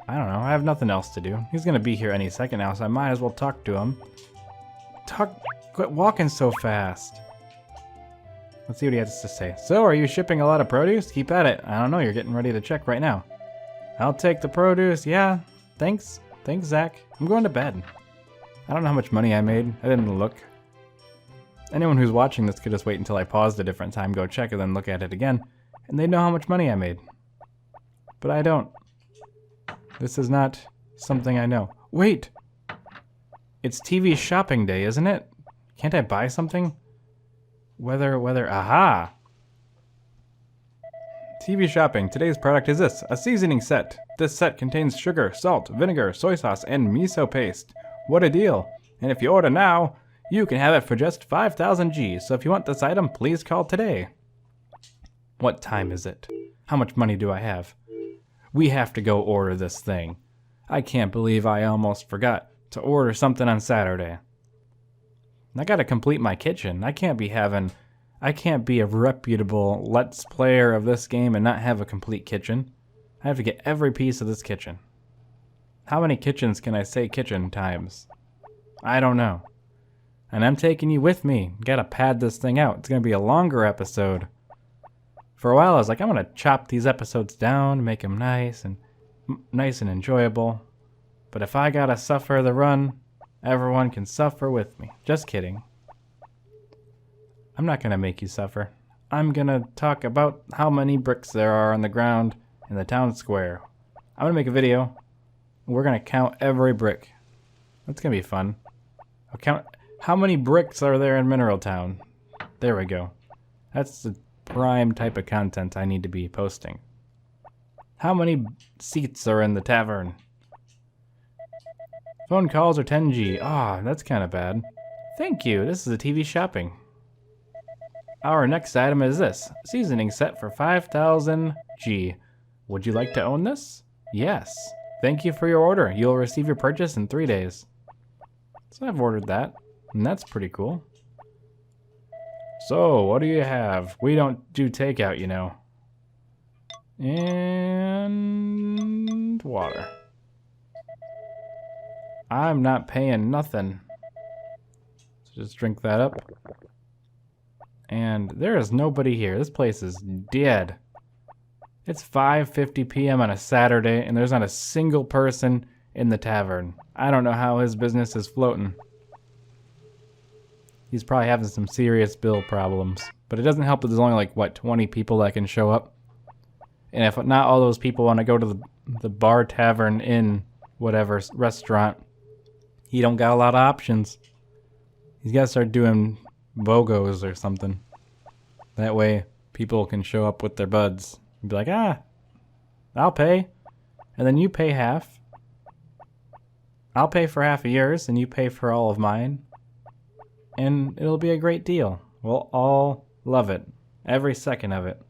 I don't know, I have nothing else to do. He's gonna be here any second now, so I might as well talk to him. Quit walking so fast. Let's see what he has to say. So, are you shipping a lot of produce? Keep at it. I don't know, you're getting ready to check right now. I'll take the produce, yeah. Thanks. Thanks, Zach. I'm going to bed. I don't know how much money I made. I didn't look. Anyone who's watching this could just wait until I paused a different time, go check, and then look at it again, and they'd know how much money I made. But I don't. This is not something I know. Wait! It's TV shopping day, isn't it? Can't I buy something? Weather, aha! TV shopping. Today's product is this, a seasoning set. This set contains sugar, salt, vinegar, soy sauce, and miso paste. What a deal. And if you order now, you can have it for just 5,000 G's. So if you want this item, please call today. What time is it? How much money do I have? We have to go order this thing. I can't believe I almost forgot to order something on Saturday. I gotta complete my kitchen. I can't be a reputable Let's Player of this game and not have a complete kitchen. I have to get every piece of this kitchen. How many kitchens can I say kitchen times? I don't know. And I'm taking you with me. Gotta pad this thing out. It's gonna be a longer episode. For a while I was like, I'm gonna chop these episodes down, make them nice and enjoyable. But if I gotta suffer the run, everyone can suffer with me. Just kidding. I'm not gonna make you suffer. I'm gonna talk about how many bricks there are on the ground in the town square. I'm gonna make a video. We're gonna count every brick. That's gonna be fun. I'll count how many bricks are there in Mineral Town. There we go. That's the prime type of content I need to be posting. How many seats are in the tavern? Phone calls are 10G. Ah, that's kind of bad. Thank you. This is a TV shopping. Our next item is this. Seasoning set for 5,000G. Would you like to own this? Yes. Thank you for your order. You'll receive your purchase in 3 days. So I've ordered that, and that's pretty cool. So, what do you have? We don't do takeout, you know. And water. I'm not paying nothing. So just drink that up. And there is nobody here. This place is dead. It's 5:50 p.m. on a Saturday, and there's not a single person in the tavern. I don't know how his business is floating. He's probably having some serious bill problems. But it doesn't help that there's only like, what, 20 people that can show up? And if not all those people want to go to the bar, tavern, inn, whatever, restaurant, he don't got a lot of options. He's got to start doing BOGOs or something. That way, people can show up with their buds and be like, I'll pay. And then you pay half. I'll pay for half of yours, and you pay for all of mine. And it'll be a great deal. We'll all love it. Every second of it.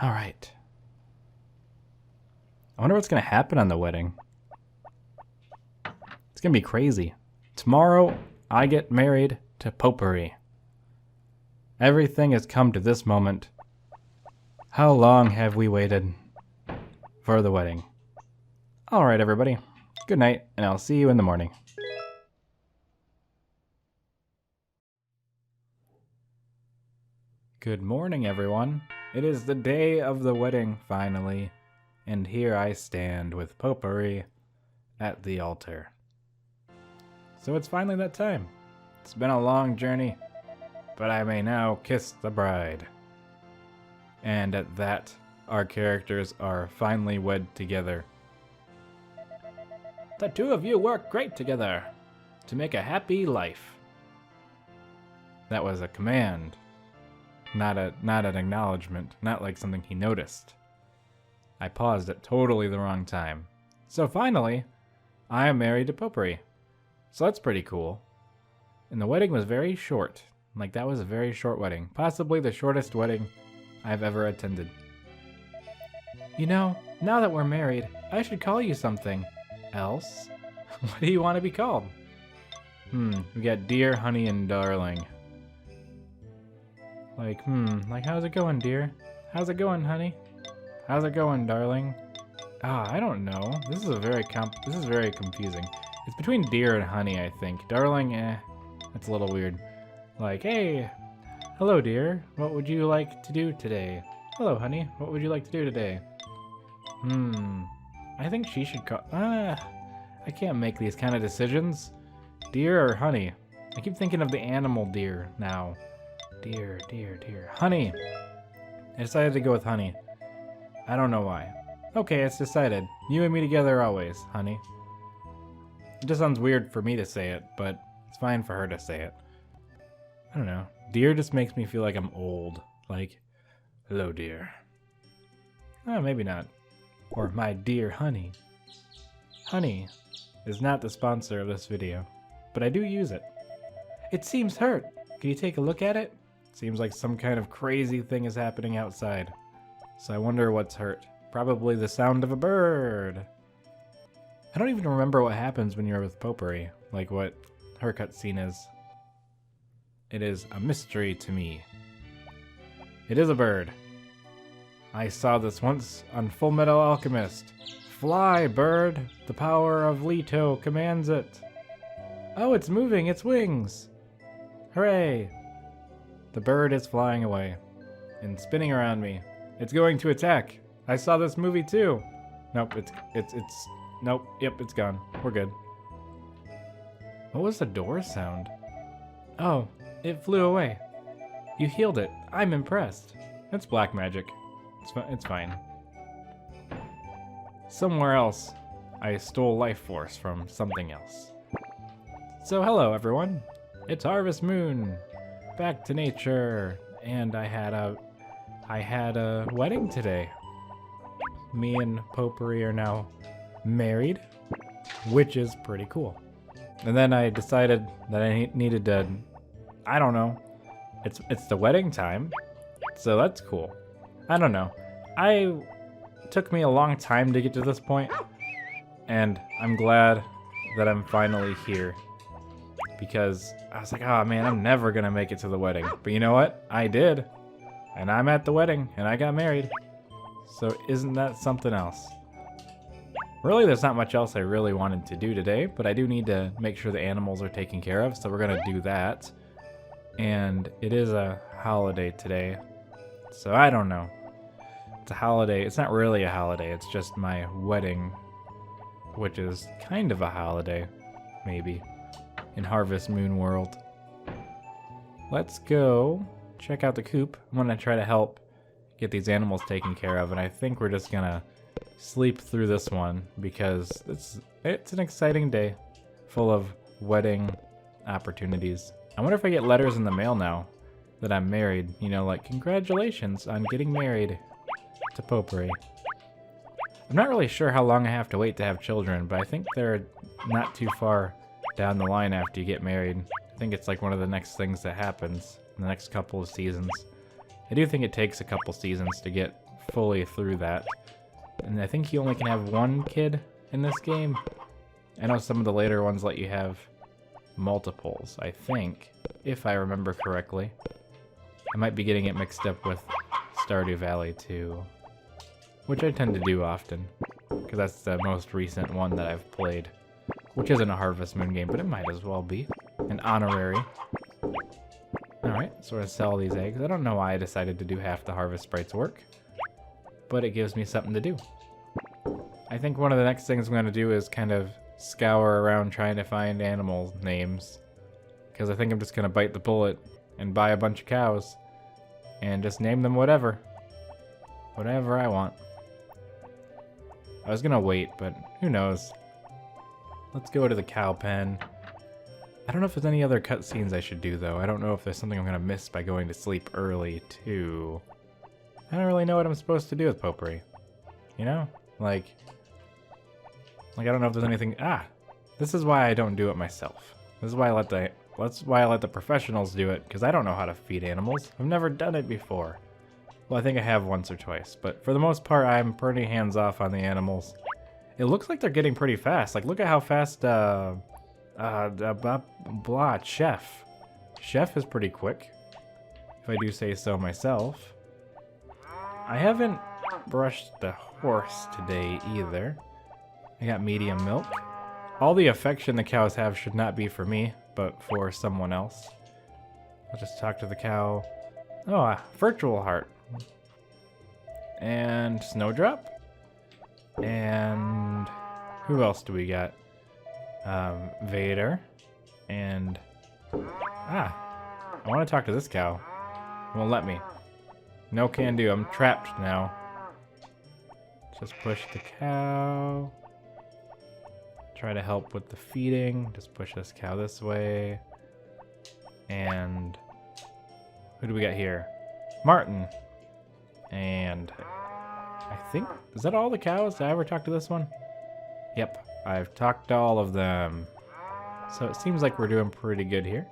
All right. I wonder what's going to happen on the wedding. It's going to be crazy. Tomorrow, I get married to Popuri. Everything has come to this moment. How long have we waited for the wedding? All right, everybody. Good night, and I'll see you in the morning. Good morning, everyone. It is the day of the wedding, finally. And here I stand with Popuri at the altar. So it's finally that time. It's been a long journey, but I may now kiss the bride. And at that, our characters are finally wed together. The two of you work great together to make a happy life. That was a command, not an acknowledgement, not like something he noticed. I paused at totally the wrong time. So finally, I am married to Popuri. So that's pretty cool. And the wedding was very short. Like, that was a very short wedding. Possibly the shortest wedding I've ever attended. You know, now that we're married, I should call you something else. What do you want to be called? We got dear, honey, and darling. Like, how's it going, dear? How's it going, honey? How's it going, darling? I don't know. This is very confusing. It's between dear and honey, I think. Darling, that's a little weird. Like, hey, hello, dear. What would you like to do today? Hello, honey. What would you like to do today? I think she should call... I can't make these kind of decisions. Deer or honey? I keep thinking of the animal deer now. Deer, deer, deer. Honey! I decided to go with honey. I don't know why. Okay, it's decided. You and me together always, honey. It just sounds weird for me to say it, but it's fine for her to say it. I don't know. Dear just makes me feel like I'm old. Like, hello, dear. Maybe not. Or my dear honey. Honey is not the sponsor of this video, but I do use it. It seems hurt. Can you take a look at it? Seems like some kind of crazy thing is happening outside. So I wonder what's hurt. Probably the sound of a bird. I don't even remember what happens when you're with Popuri, like what her cutscene is. It is a mystery to me. It is a bird. I saw this once on Full Metal Alchemist. Fly, bird! The power of Leto commands it. Oh, it's moving its wings! Hooray! The bird is flying away and spinning around me. It's going to attack. I saw this movie too. Nope, nope, yep, it's gone. We're good. What was the door sound? Oh, it flew away. You healed it. I'm impressed. It's black magic. It's fine. Somewhere else, I stole life force from something else. So hello, everyone. It's Harvest Moon. Back to nature. And I had a wedding today. Me and Popuri are now married. which is pretty cool. And then I decided that I needed to, I don't know, it's the wedding time, so that's cool. I don't know. It took me a long time to get to this point, and I'm glad that I'm finally here. Because I was like, oh man, I'm never gonna make it to the wedding. But you know what? I did. And I'm at the wedding, and I got married. So isn't that something else? Really, there's not much else I really wanted to do today, but I do need to make sure the animals are taken care of, so we're gonna do that. And it is a holiday today, so I don't know. It's a holiday. It's not really a holiday, it's just my wedding, which is kind of a holiday, maybe, in Harvest Moon World. Let's go check out the coop. I'm gonna try to help get these animals taken care of, and I think we're just gonna sleep through this one because it's an exciting day full of wedding opportunities. I wonder if I get letters in the mail now that I'm married, you know, like congratulations on getting married to Popuri. I'm not really sure how long I have to wait to have children, but I think they're not too far down the line after you get married. I think it's like one of the next things that happens in the next couple of seasons. I do think it takes a couple seasons to get fully through that. And I think you only can have one kid in this game. I know some of the later ones let you have multiples, I think, if I remember correctly. I might be getting it mixed up with Stardew Valley too, which I tend to do often, because that's the most recent one that I've played, which isn't a Harvest Moon game, but it might as well be. An honorary. Alright, so we're gonna sell these eggs. I don't know why I decided to do half the Harvest Sprites work, but it gives me something to do. I think one of the next things I'm going to do is kind of scour around trying to find animal names, because I think I'm just going to bite the bullet and buy a bunch of cows and just name them whatever I want. I was going to wait, but who knows. Let's go to the cow pen. I don't know if there's any other cutscenes I should do though. I don't know if there's something I'm going to miss by going to sleep early too. I don't really know what I'm supposed to do with Popuri. You know? Like I don't know if there's anything. This is why I don't do it myself. This is why I let the professionals do it, because I don't know how to feed animals. I've never done it before. Well, I think I have once or twice, but for the most part, I'm pretty hands-off on the animals. It looks like they're getting pretty fast. Like, look at how fast, Chef is pretty quick, if I do say so myself. I haven't brushed the horse today either. I got medium milk. All the affection the cows have should not be for me, but for someone else. I'll just talk to the cow. Oh, a virtual heart. And Snowdrop. And who else do we got? Vader. And I want to talk to this cow. It won't let me. No can do. I'm trapped now. Just push the cow. Try to help with the feeding. Just push this cow this way. And who do we got here? Martin. And I think, is that all the cows? Did I ever talk to this one? Yep, I've talked to all of them. So it seems like we're doing pretty good here.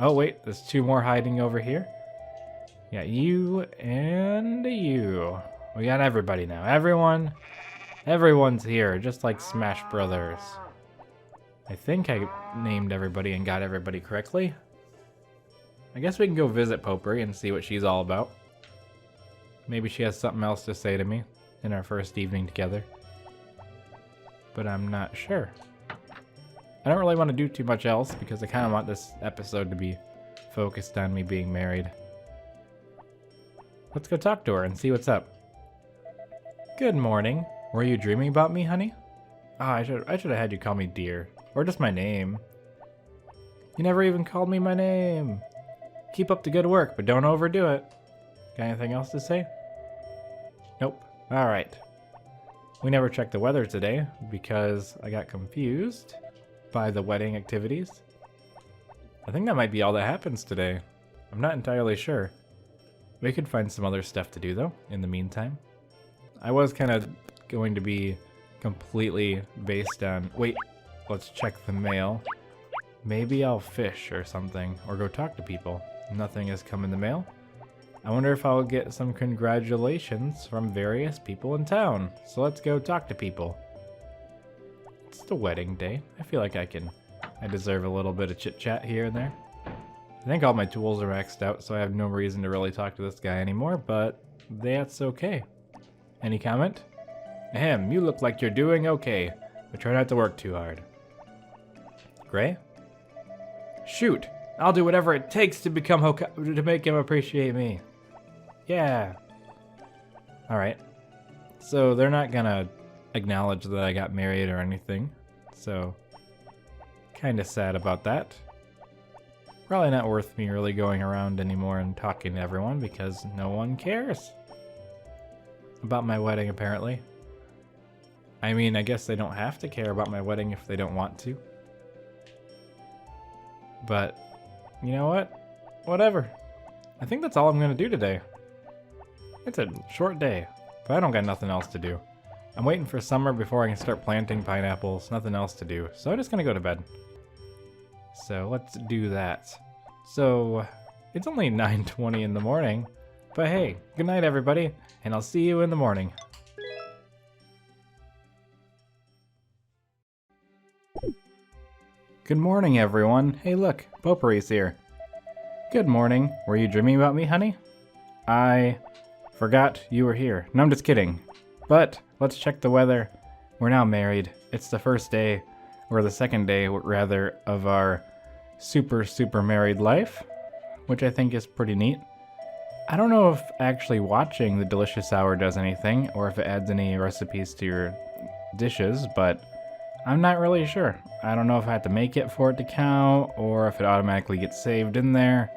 Oh wait, there's two more hiding over here. Yeah, you and you. We got everybody now. Everyone's here, just like Smash Brothers. I think I named everybody and got everybody correctly. I guess we can go visit Popuri and see what she's all about. Maybe she has something else to say to me in our first evening together. But I'm not sure. I don't really want to do too much else because I kind of want this episode to be focused on me being married. Let's go talk to her and see what's up. Good morning. Were you dreaming about me, honey? I should have had you call me dear. Or just my name. You never even called me my name. Keep up the good work, but don't overdo it. Got anything else to say? Nope. Alright. We never checked the weather today because I got confused by the wedding activities. I think that might be all that happens today. I'm not entirely sure. We could find some other stuff to do though, in the meantime. I was kind of going to be completely based on... Wait, let's check the mail. Maybe I'll fish or something, or go talk to people. Nothing has come in the mail. I wonder if I'll get some congratulations from various people in town. So let's go talk to people. It's the wedding day. I feel like I deserve a little bit of chit chat here and there. I think all my tools are maxed out, so I have no reason to really talk to this guy anymore, but that's okay. Any comment? Ahem, you look like you're doing okay, but try not to work too hard. Gray? Shoot! I'll do whatever it takes to to make him appreciate me. Yeah. Alright. So they're not gonna acknowledge that I got married or anything, so kinda sad about that. Probably not worth me really going around anymore and talking to everyone because no one cares about my wedding, apparently. I mean, I guess they don't have to care about my wedding if they don't want to. But, you know what? Whatever. I think that's all I'm gonna do today. It's a short day, but I don't got nothing else to do. I'm waiting for summer before I can start planting pineapples. Nothing else to do, so I'm just gonna go to bed. So let's do that. So, it's only 9:20 in the morning, but hey, good night everybody, and I'll see you in the morning. Good morning, everyone. Hey, look, Popuri's here. Good morning. Were you dreaming about me, honey? I forgot you were here. No, I'm just kidding. But let's check the weather. We're now married. It's the first day, or the second day, rather, of our super married life, which I think is pretty neat. I don't know if actually watching the Delicious Hour does anything, or if it adds any recipes to your dishes, but I'm not really sure. I don't know if I have to make it for it to count, or if it automatically gets saved in there.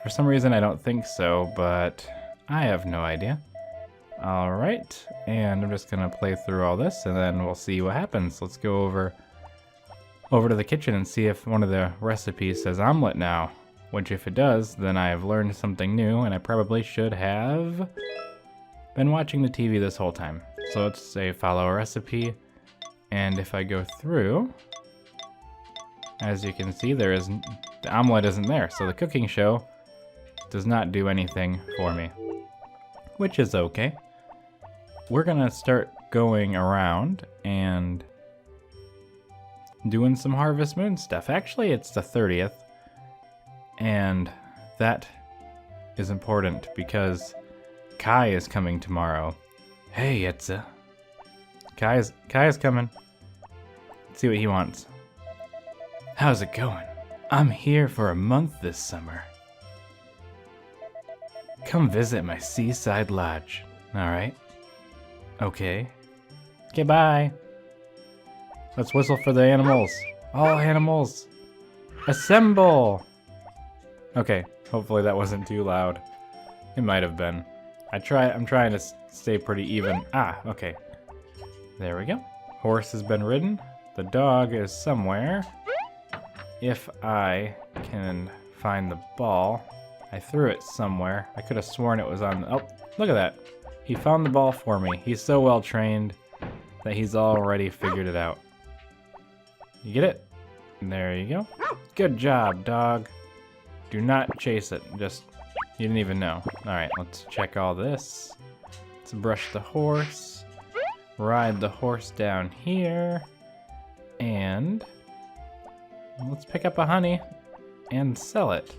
For some reason, I don't think so, but I have no idea. Alright, and I'm just gonna play through all this, and then we'll see what happens. Let's go over to the kitchen and see if one of the recipes says omelet now. Which if it does, then I have learned something new, and I probably should have been watching the TV this whole time. So let's say follow a recipe. And if I go through, as you can see, the omelet isn't there. So the cooking show does not do anything for me, which is okay. We're gonna start going around and doing some Harvest Moon stuff. Actually, it's the 30th, and that is important because Kai is coming tomorrow. Hey, Itza. Kai's coming. Let's see what he wants. How's it going? I'm here for a month this summer. Come visit my seaside lodge. Alright. Okay. Okay, bye. Let's whistle for the animals. All animals, assemble! Okay, hopefully that wasn't too loud. It might have been. I'm trying to stay pretty even. Ah, okay. There we go. Horse has been ridden. The dog is somewhere. If I can find the ball. I threw it somewhere. I could have sworn it was on... Oh, look at that. He found the ball for me. He's so well trained that he's already figured it out. You get it? There you go. Good job, dog. Do not chase it. Just... You didn't even know. Alright, let's check all this. Let's brush the horse. Ride the horse down here. And... let's pick up a honey and sell it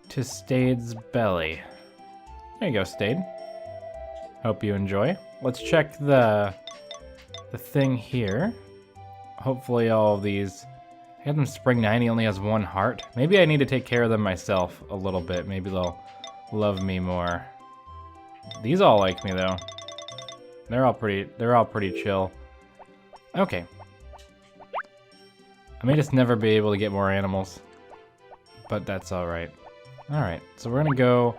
to Stade's belly. There you go, Stade. Hope you enjoy. Let's check the thing here. Hopefully all of these... I had them Spring 9, he only has one heart. Maybe I need to take care of them myself a little bit. Maybe they'll love me more. These all like me though. They're all pretty chill. Okay. I may just never be able to get more animals, but that's alright. Alright, so we're gonna go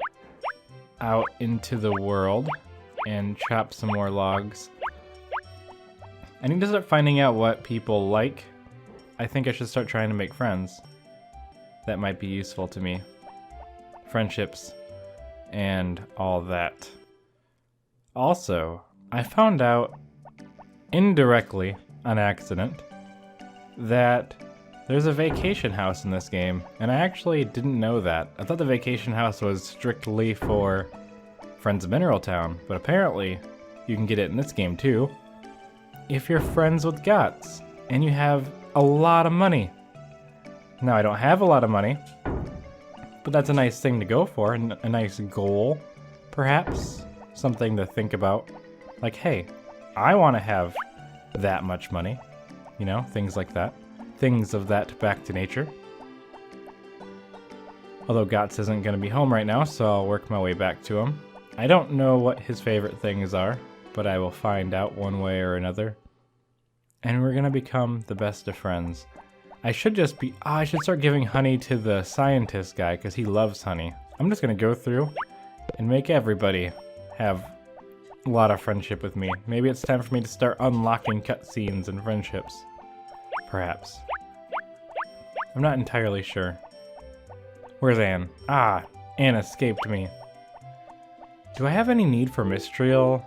out into the world and chop some more logs. I need to start finding out what people like. I think I should start trying to make friends. That might be useful to me. Friendships and all that. Also, I found out indirectly, on accident, that there's a vacation house in this game, and I actually didn't know that. I thought the vacation house was strictly for Friends of Mineral Town, but apparently you can get it in this game too if you're friends with Guts and you have a lot of money. Now, I don't have a lot of money, but that's a nice thing to go for, a nice goal, perhaps. Something to think about. Like, hey, I want to have that much money. You know, things like that. Things of that back to nature. Although Guts isn't going to be home right now, so I'll work my way back to him. I don't know what his favorite things are, but I will find out one way or another. And we're going to become the best of friends. I should just be... I should start giving honey to the scientist guy, because he loves honey. I'm just going to go through and make everybody have a lot of friendship with me. Maybe it's time for me to start unlocking cutscenes and friendships. Perhaps. I'm not entirely sure. Where's Anne? Ah, Anne escaped me. Do I have any need for Mistral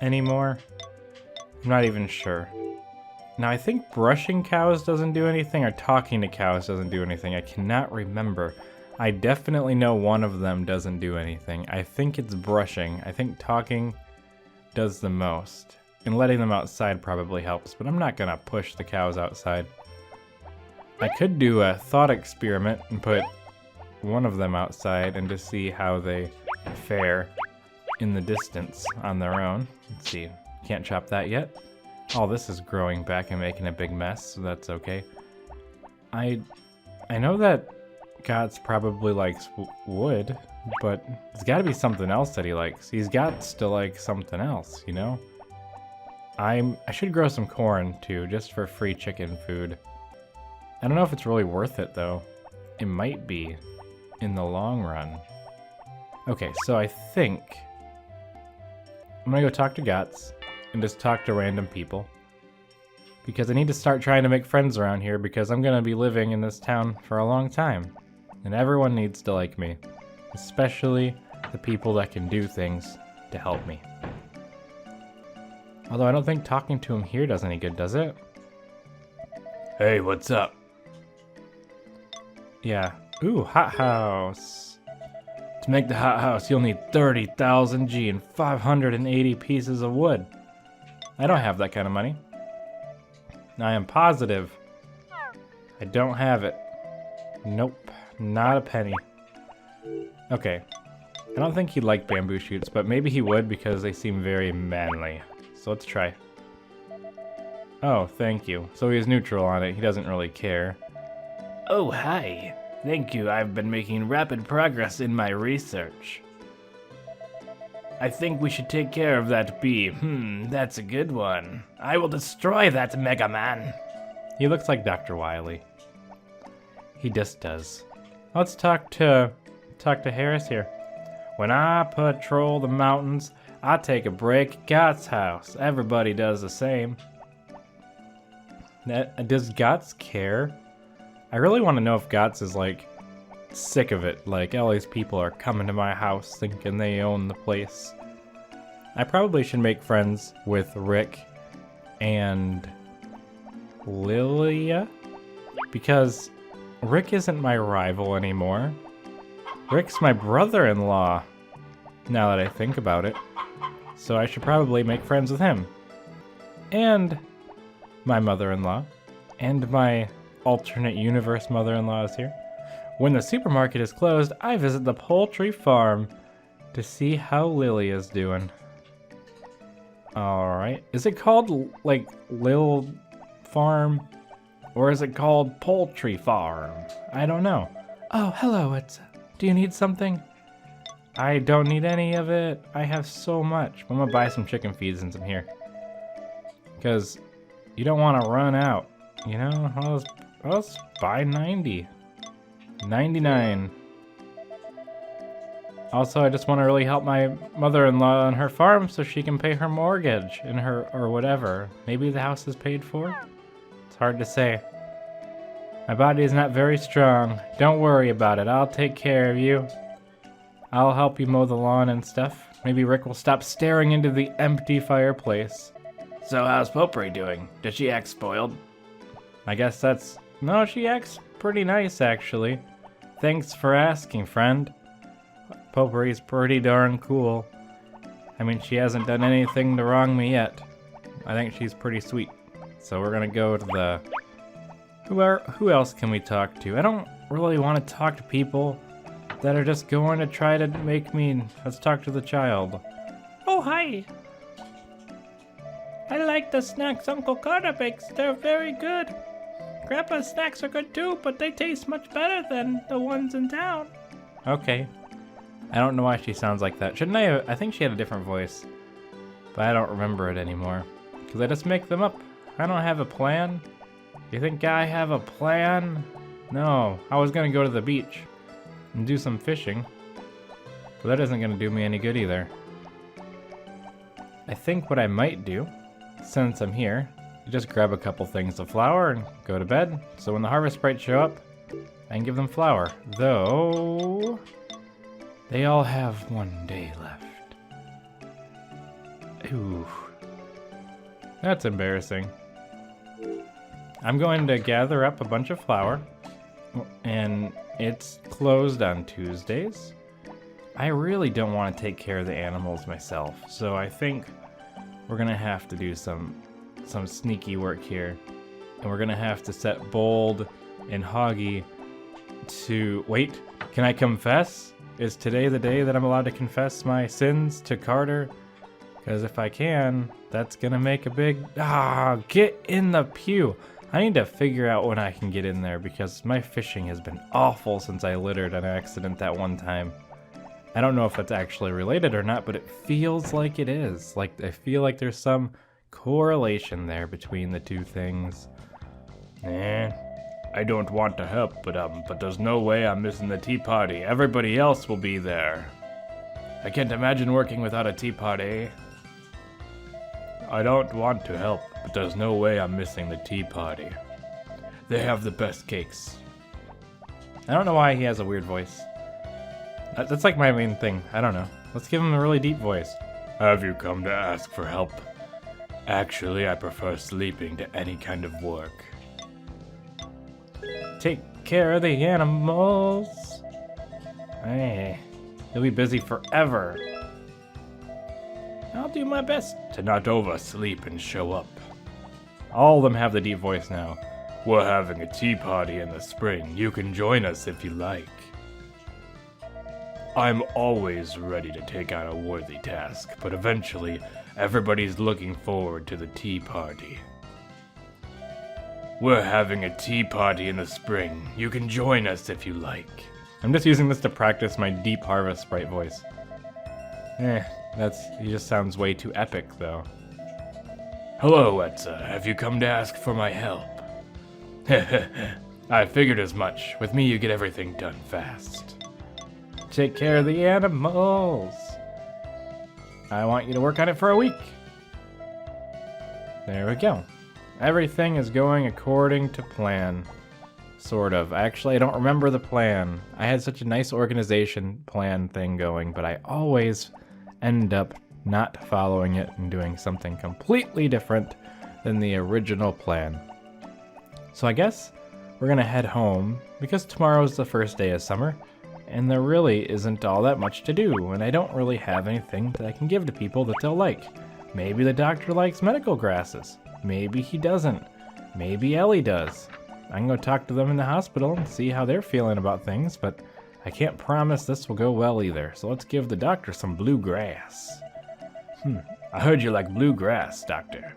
anymore? I'm not even sure. Now, I think brushing cows doesn't do anything, or talking to cows doesn't do anything. I cannot remember. I definitely know one of them doesn't do anything. I think it's brushing. I think talking does the most. And letting them outside probably helps, but I'm not gonna push the cows outside. I could do a thought experiment and put one of them outside and just see how they fare in the distance on their own. Let's see. Can't chop that yet. All this is growing back and making a big mess, so that's okay. I know that Guts probably likes wood, but there's got to be something else that he likes. He's got to like something else, you know? I should grow some corn too, just for free chicken food. I don't know if it's really worth it though. It might be in the long run. Okay, so I think I'm gonna go talk to Guts and just talk to random people. Because I need to start trying to make friends around here, because I'm gonna be living in this town for a long time. And everyone needs to like me. Especially the people that can do things to help me. Although I don't think talking to him here does any good, does it? Hey, what's up? Yeah. Ooh, hot house. To make the hot house, you'll need 30,000 G and 580 pieces of wood. I don't have that kind of money. I am positive I don't have it. Nope, not a penny. Okay. I don't think he'd like bamboo shoots, but maybe he would because they seem very manly. So let's try. Oh, thank you. So he's neutral on it. He doesn't really care. Oh, hi. Thank you. I've been making rapid progress in my research. I think we should take care of that bee. That's a good one. I will destroy that Mega Man. He looks like Dr. Wily. He just does. Let's talk to Harris here. When I patrol the mountains, I take a break at Got's house. Everybody does the same. Does Gots care? I really want to know if Gots is like sick of it. Like, all these people are coming to my house thinking they own the place. I probably should make friends with Rick and Lilia, because Rick isn't my rival anymore. Rick's my brother-in-law, now that I think about it. So I should probably make friends with him. And my mother-in-law. And my alternate universe mother-in-law is here. When the supermarket is closed, I visit the poultry farm to see how Lily is doing. Alright. Is it called, like, Lil Farm? Or is it called Poultry Farm? I don't know. Oh, hello, do you need something? I don't need any of it. I have so much. I'm gonna buy some chicken feed since I'm here. Because you don't want to run out. You know, I'll just buy 90. 99. Also, I just want to really help my mother-in-law on her farm so she can pay her mortgage and her, or whatever. Maybe the house is paid for? It's hard to say. My body is not very strong. Don't worry about it. I'll take care of you. I'll help you mow the lawn and stuff. Maybe Rick will stop staring into the empty fireplace. So how's Popuri doing? Does she act spoiled? I guess that's... No, she acts pretty nice, actually. Thanks for asking, friend. Popuri's pretty darn cool. I mean, she hasn't done anything to wrong me yet. I think she's pretty sweet. So we're gonna go to the... Who else can we talk to? I don't really want to talk to people that are just going to try to make me... Let's talk to the child. Oh, hi. I like the snacks Uncle Carter bakes. They're very good. Grandpa's snacks are good too, but they taste much better than the ones in town. Okay. I don't know why she sounds like that. Shouldn't I? I think she had a different voice. But I don't remember it anymore. Because I just make them up. I don't have a plan. You think I have a plan? No. I was going to go to the beach and do some fishing. But that isn't going to do me any good either. I think what I might do, since I'm here, just grab a couple things of flour and go to bed. So when the harvest sprites show up, I can give them flour. Though, they all have 1 day left. Ooh. That's embarrassing. I'm going to gather up a bunch of flour, and it's closed on Tuesdays. I really don't want to take care of the animals myself, so I think we're gonna have to do some sneaky work here. And we're gonna have to set Bold and Hoggy to... Wait, can I confess? Is today the day that I'm allowed to confess my sins to Carter? Because if I can, that's gonna make a big... Get in the pew! I need to figure out when I can get in there because my fishing has been awful since I littered on accident that one time. I don't know if it's actually related or not, but it feels like it is. Like, I feel like there's some correlation there between the two things. I don't want to help, but there's no way I'm missing the tea party. Everybody else will be there. I can't imagine working without a tea party. I don't want to help, but there's no way I'm missing the tea party. They have the best cakes. I don't know why he has a weird voice. That's like my main thing. I don't know. Let's give him a really deep voice. Have you come to ask for help? Actually, I prefer sleeping to any kind of work. Take care of the animals. Hey, he'll be busy forever. I'll do my best To not oversleep and show up. All of them have the deep voice now. We're having a tea party in the spring. You can join us if you like. I'm always ready to take on a worthy task, but eventually, everybody's looking forward to the tea party. We're having a tea party in the spring. You can join us if you like. I'm just using this to practice my deep harvest sprite voice. He just sounds way too epic, though. Hello, Etza. Have you come to ask for my help? I figured as much. With me, you get everything done fast. Take care of the animals. I want you to work on it for a week. There we go. Everything is going according to plan. Sort of. Actually, I don't remember the plan. I had such a nice organization plan thing going, but I always end up not following it and doing something completely different than the original plan. So I guess we're gonna head home because tomorrow's the first day of summer and there really isn't all that much to do and I don't really have anything that I can give to people that they'll like. Maybe the doctor likes medical grasses. Maybe he doesn't. Maybe Ellie does. I can go talk to them in the hospital and see how they're feeling about things, but I can't promise this will go well either, so let's give the doctor some bluegrass. I heard you like bluegrass, Doctor.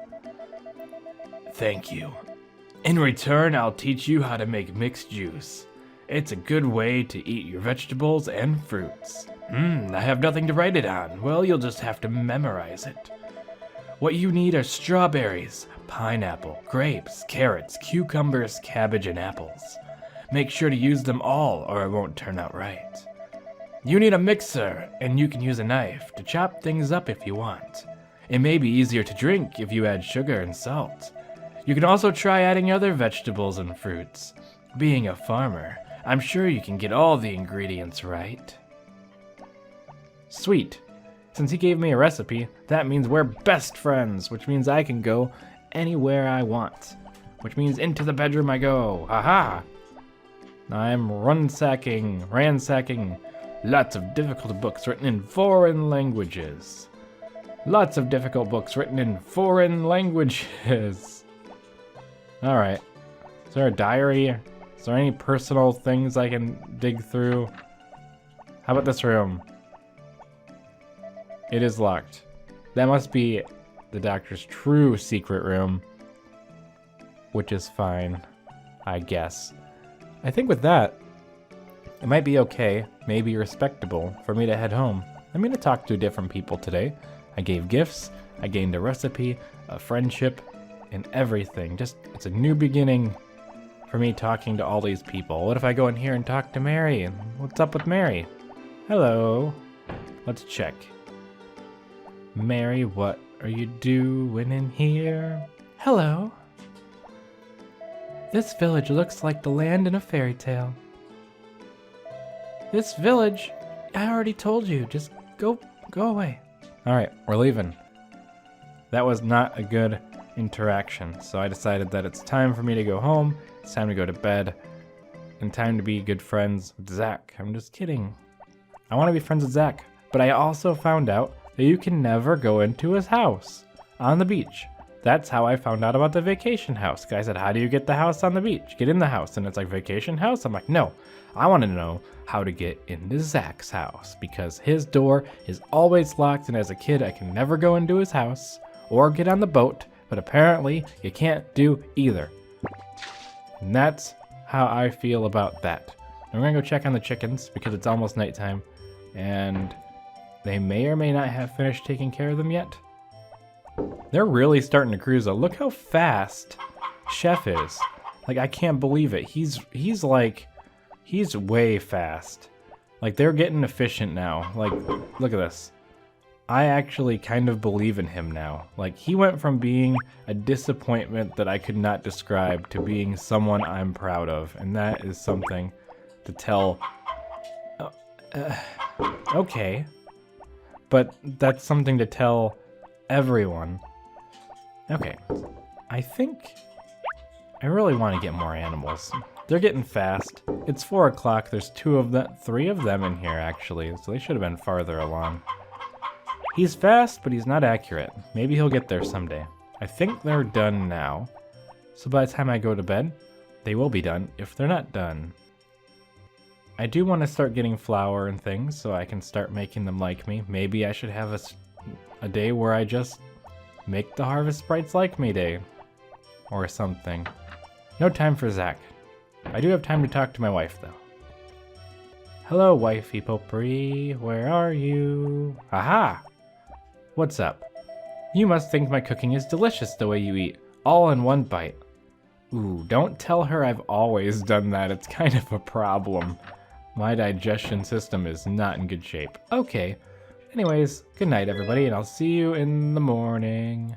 Thank you. In return, I'll teach you how to make mixed juice. It's a good way to eat your vegetables and fruits. I have nothing to write it on. Well, you'll just have to memorize it. What you need are strawberries, pineapple, grapes, carrots, cucumbers, cabbage, and apples. Make sure to use them all or it won't turn out right. You need a mixer, and you can use a knife to chop things up if you want. It may be easier to drink if you add sugar and salt. You can also try adding other vegetables and fruits. Being a farmer, I'm sure you can get all the ingredients right. Sweet. Since he gave me a recipe, that means we're best friends, which means I can go anywhere I want. which means into the bedroom I go. Haha! I'm ransacking lots of difficult books written in foreign languages. Lots of difficult books written in foreign languages. Alright. Is there a diary? Is there any personal things I can dig through? How about this room? It is locked. That must be the doctor's true secret room. Which is fine, I guess. I think with that, it might be okay, maybe respectable, for me to head home. I'm gonna talk to different people today. I gave gifts, I gained a recipe, a friendship, and everything. Just, it's a new beginning for me talking to all these people. What if I go in here and talk to Mary? What's up with Mary? Hello. Let's check. Mary, what are you doing in here? Hello. This village looks like the land in a fairy tale. This village, I already told you, just go away. All right, we're leaving. That was not a good interaction, so I decided that it's time for me to go home, it's time to go to bed, and time to be good friends with Zach. I'm just kidding. I want to be friends with Zach, but I also found out that you can never go into his house on the beach. That's how I found out about the vacation house. Guy said, how do you get the house on the beach? Get in the house. And it's like, vacation house? I'm like, no, I want to know how to get into Zach's house because his door is always locked. And as a kid, I can never go into his house or get on the boat. But apparently you can't do either. And that's how I feel about that. And we're going to go check on the chickens because it's almost nighttime. And they may or may not have finished taking care of them yet. They're really starting to cruise though. Look how fast Chef is. Like, I can't believe it. He's way fast. Like, they're getting efficient now. Like, look at this. I actually kind of believe in him now. Like, he went from being a disappointment that I could not describe to being someone I'm proud of. And that is something to tell. Okay. But that's something to tell everyone. Okay, I think I really want to get more animals. They're getting fast. It's 4 o'clock. There's 3 of them in here actually, so they should have been farther along. He's fast, but he's not accurate. Maybe he'll get there someday. I think they're done now. So by the time I go to bed, they will be done if they're not done. I do want to start getting flour and things so I can start making them like me. Maybe I should have a day where I just make the Harvest Sprites like me day. Or something. No time for Zach. I do have time to talk to my wife though. Hello, wifey Popuri. Where are you? Aha! What's up? You must think my cooking is delicious the way you eat, all in one bite. Ooh, don't tell her I've always done that. It's kind of a problem. My digestion system is not in good shape. Okay. Anyways, good night everybody, and I'll see you in the morning.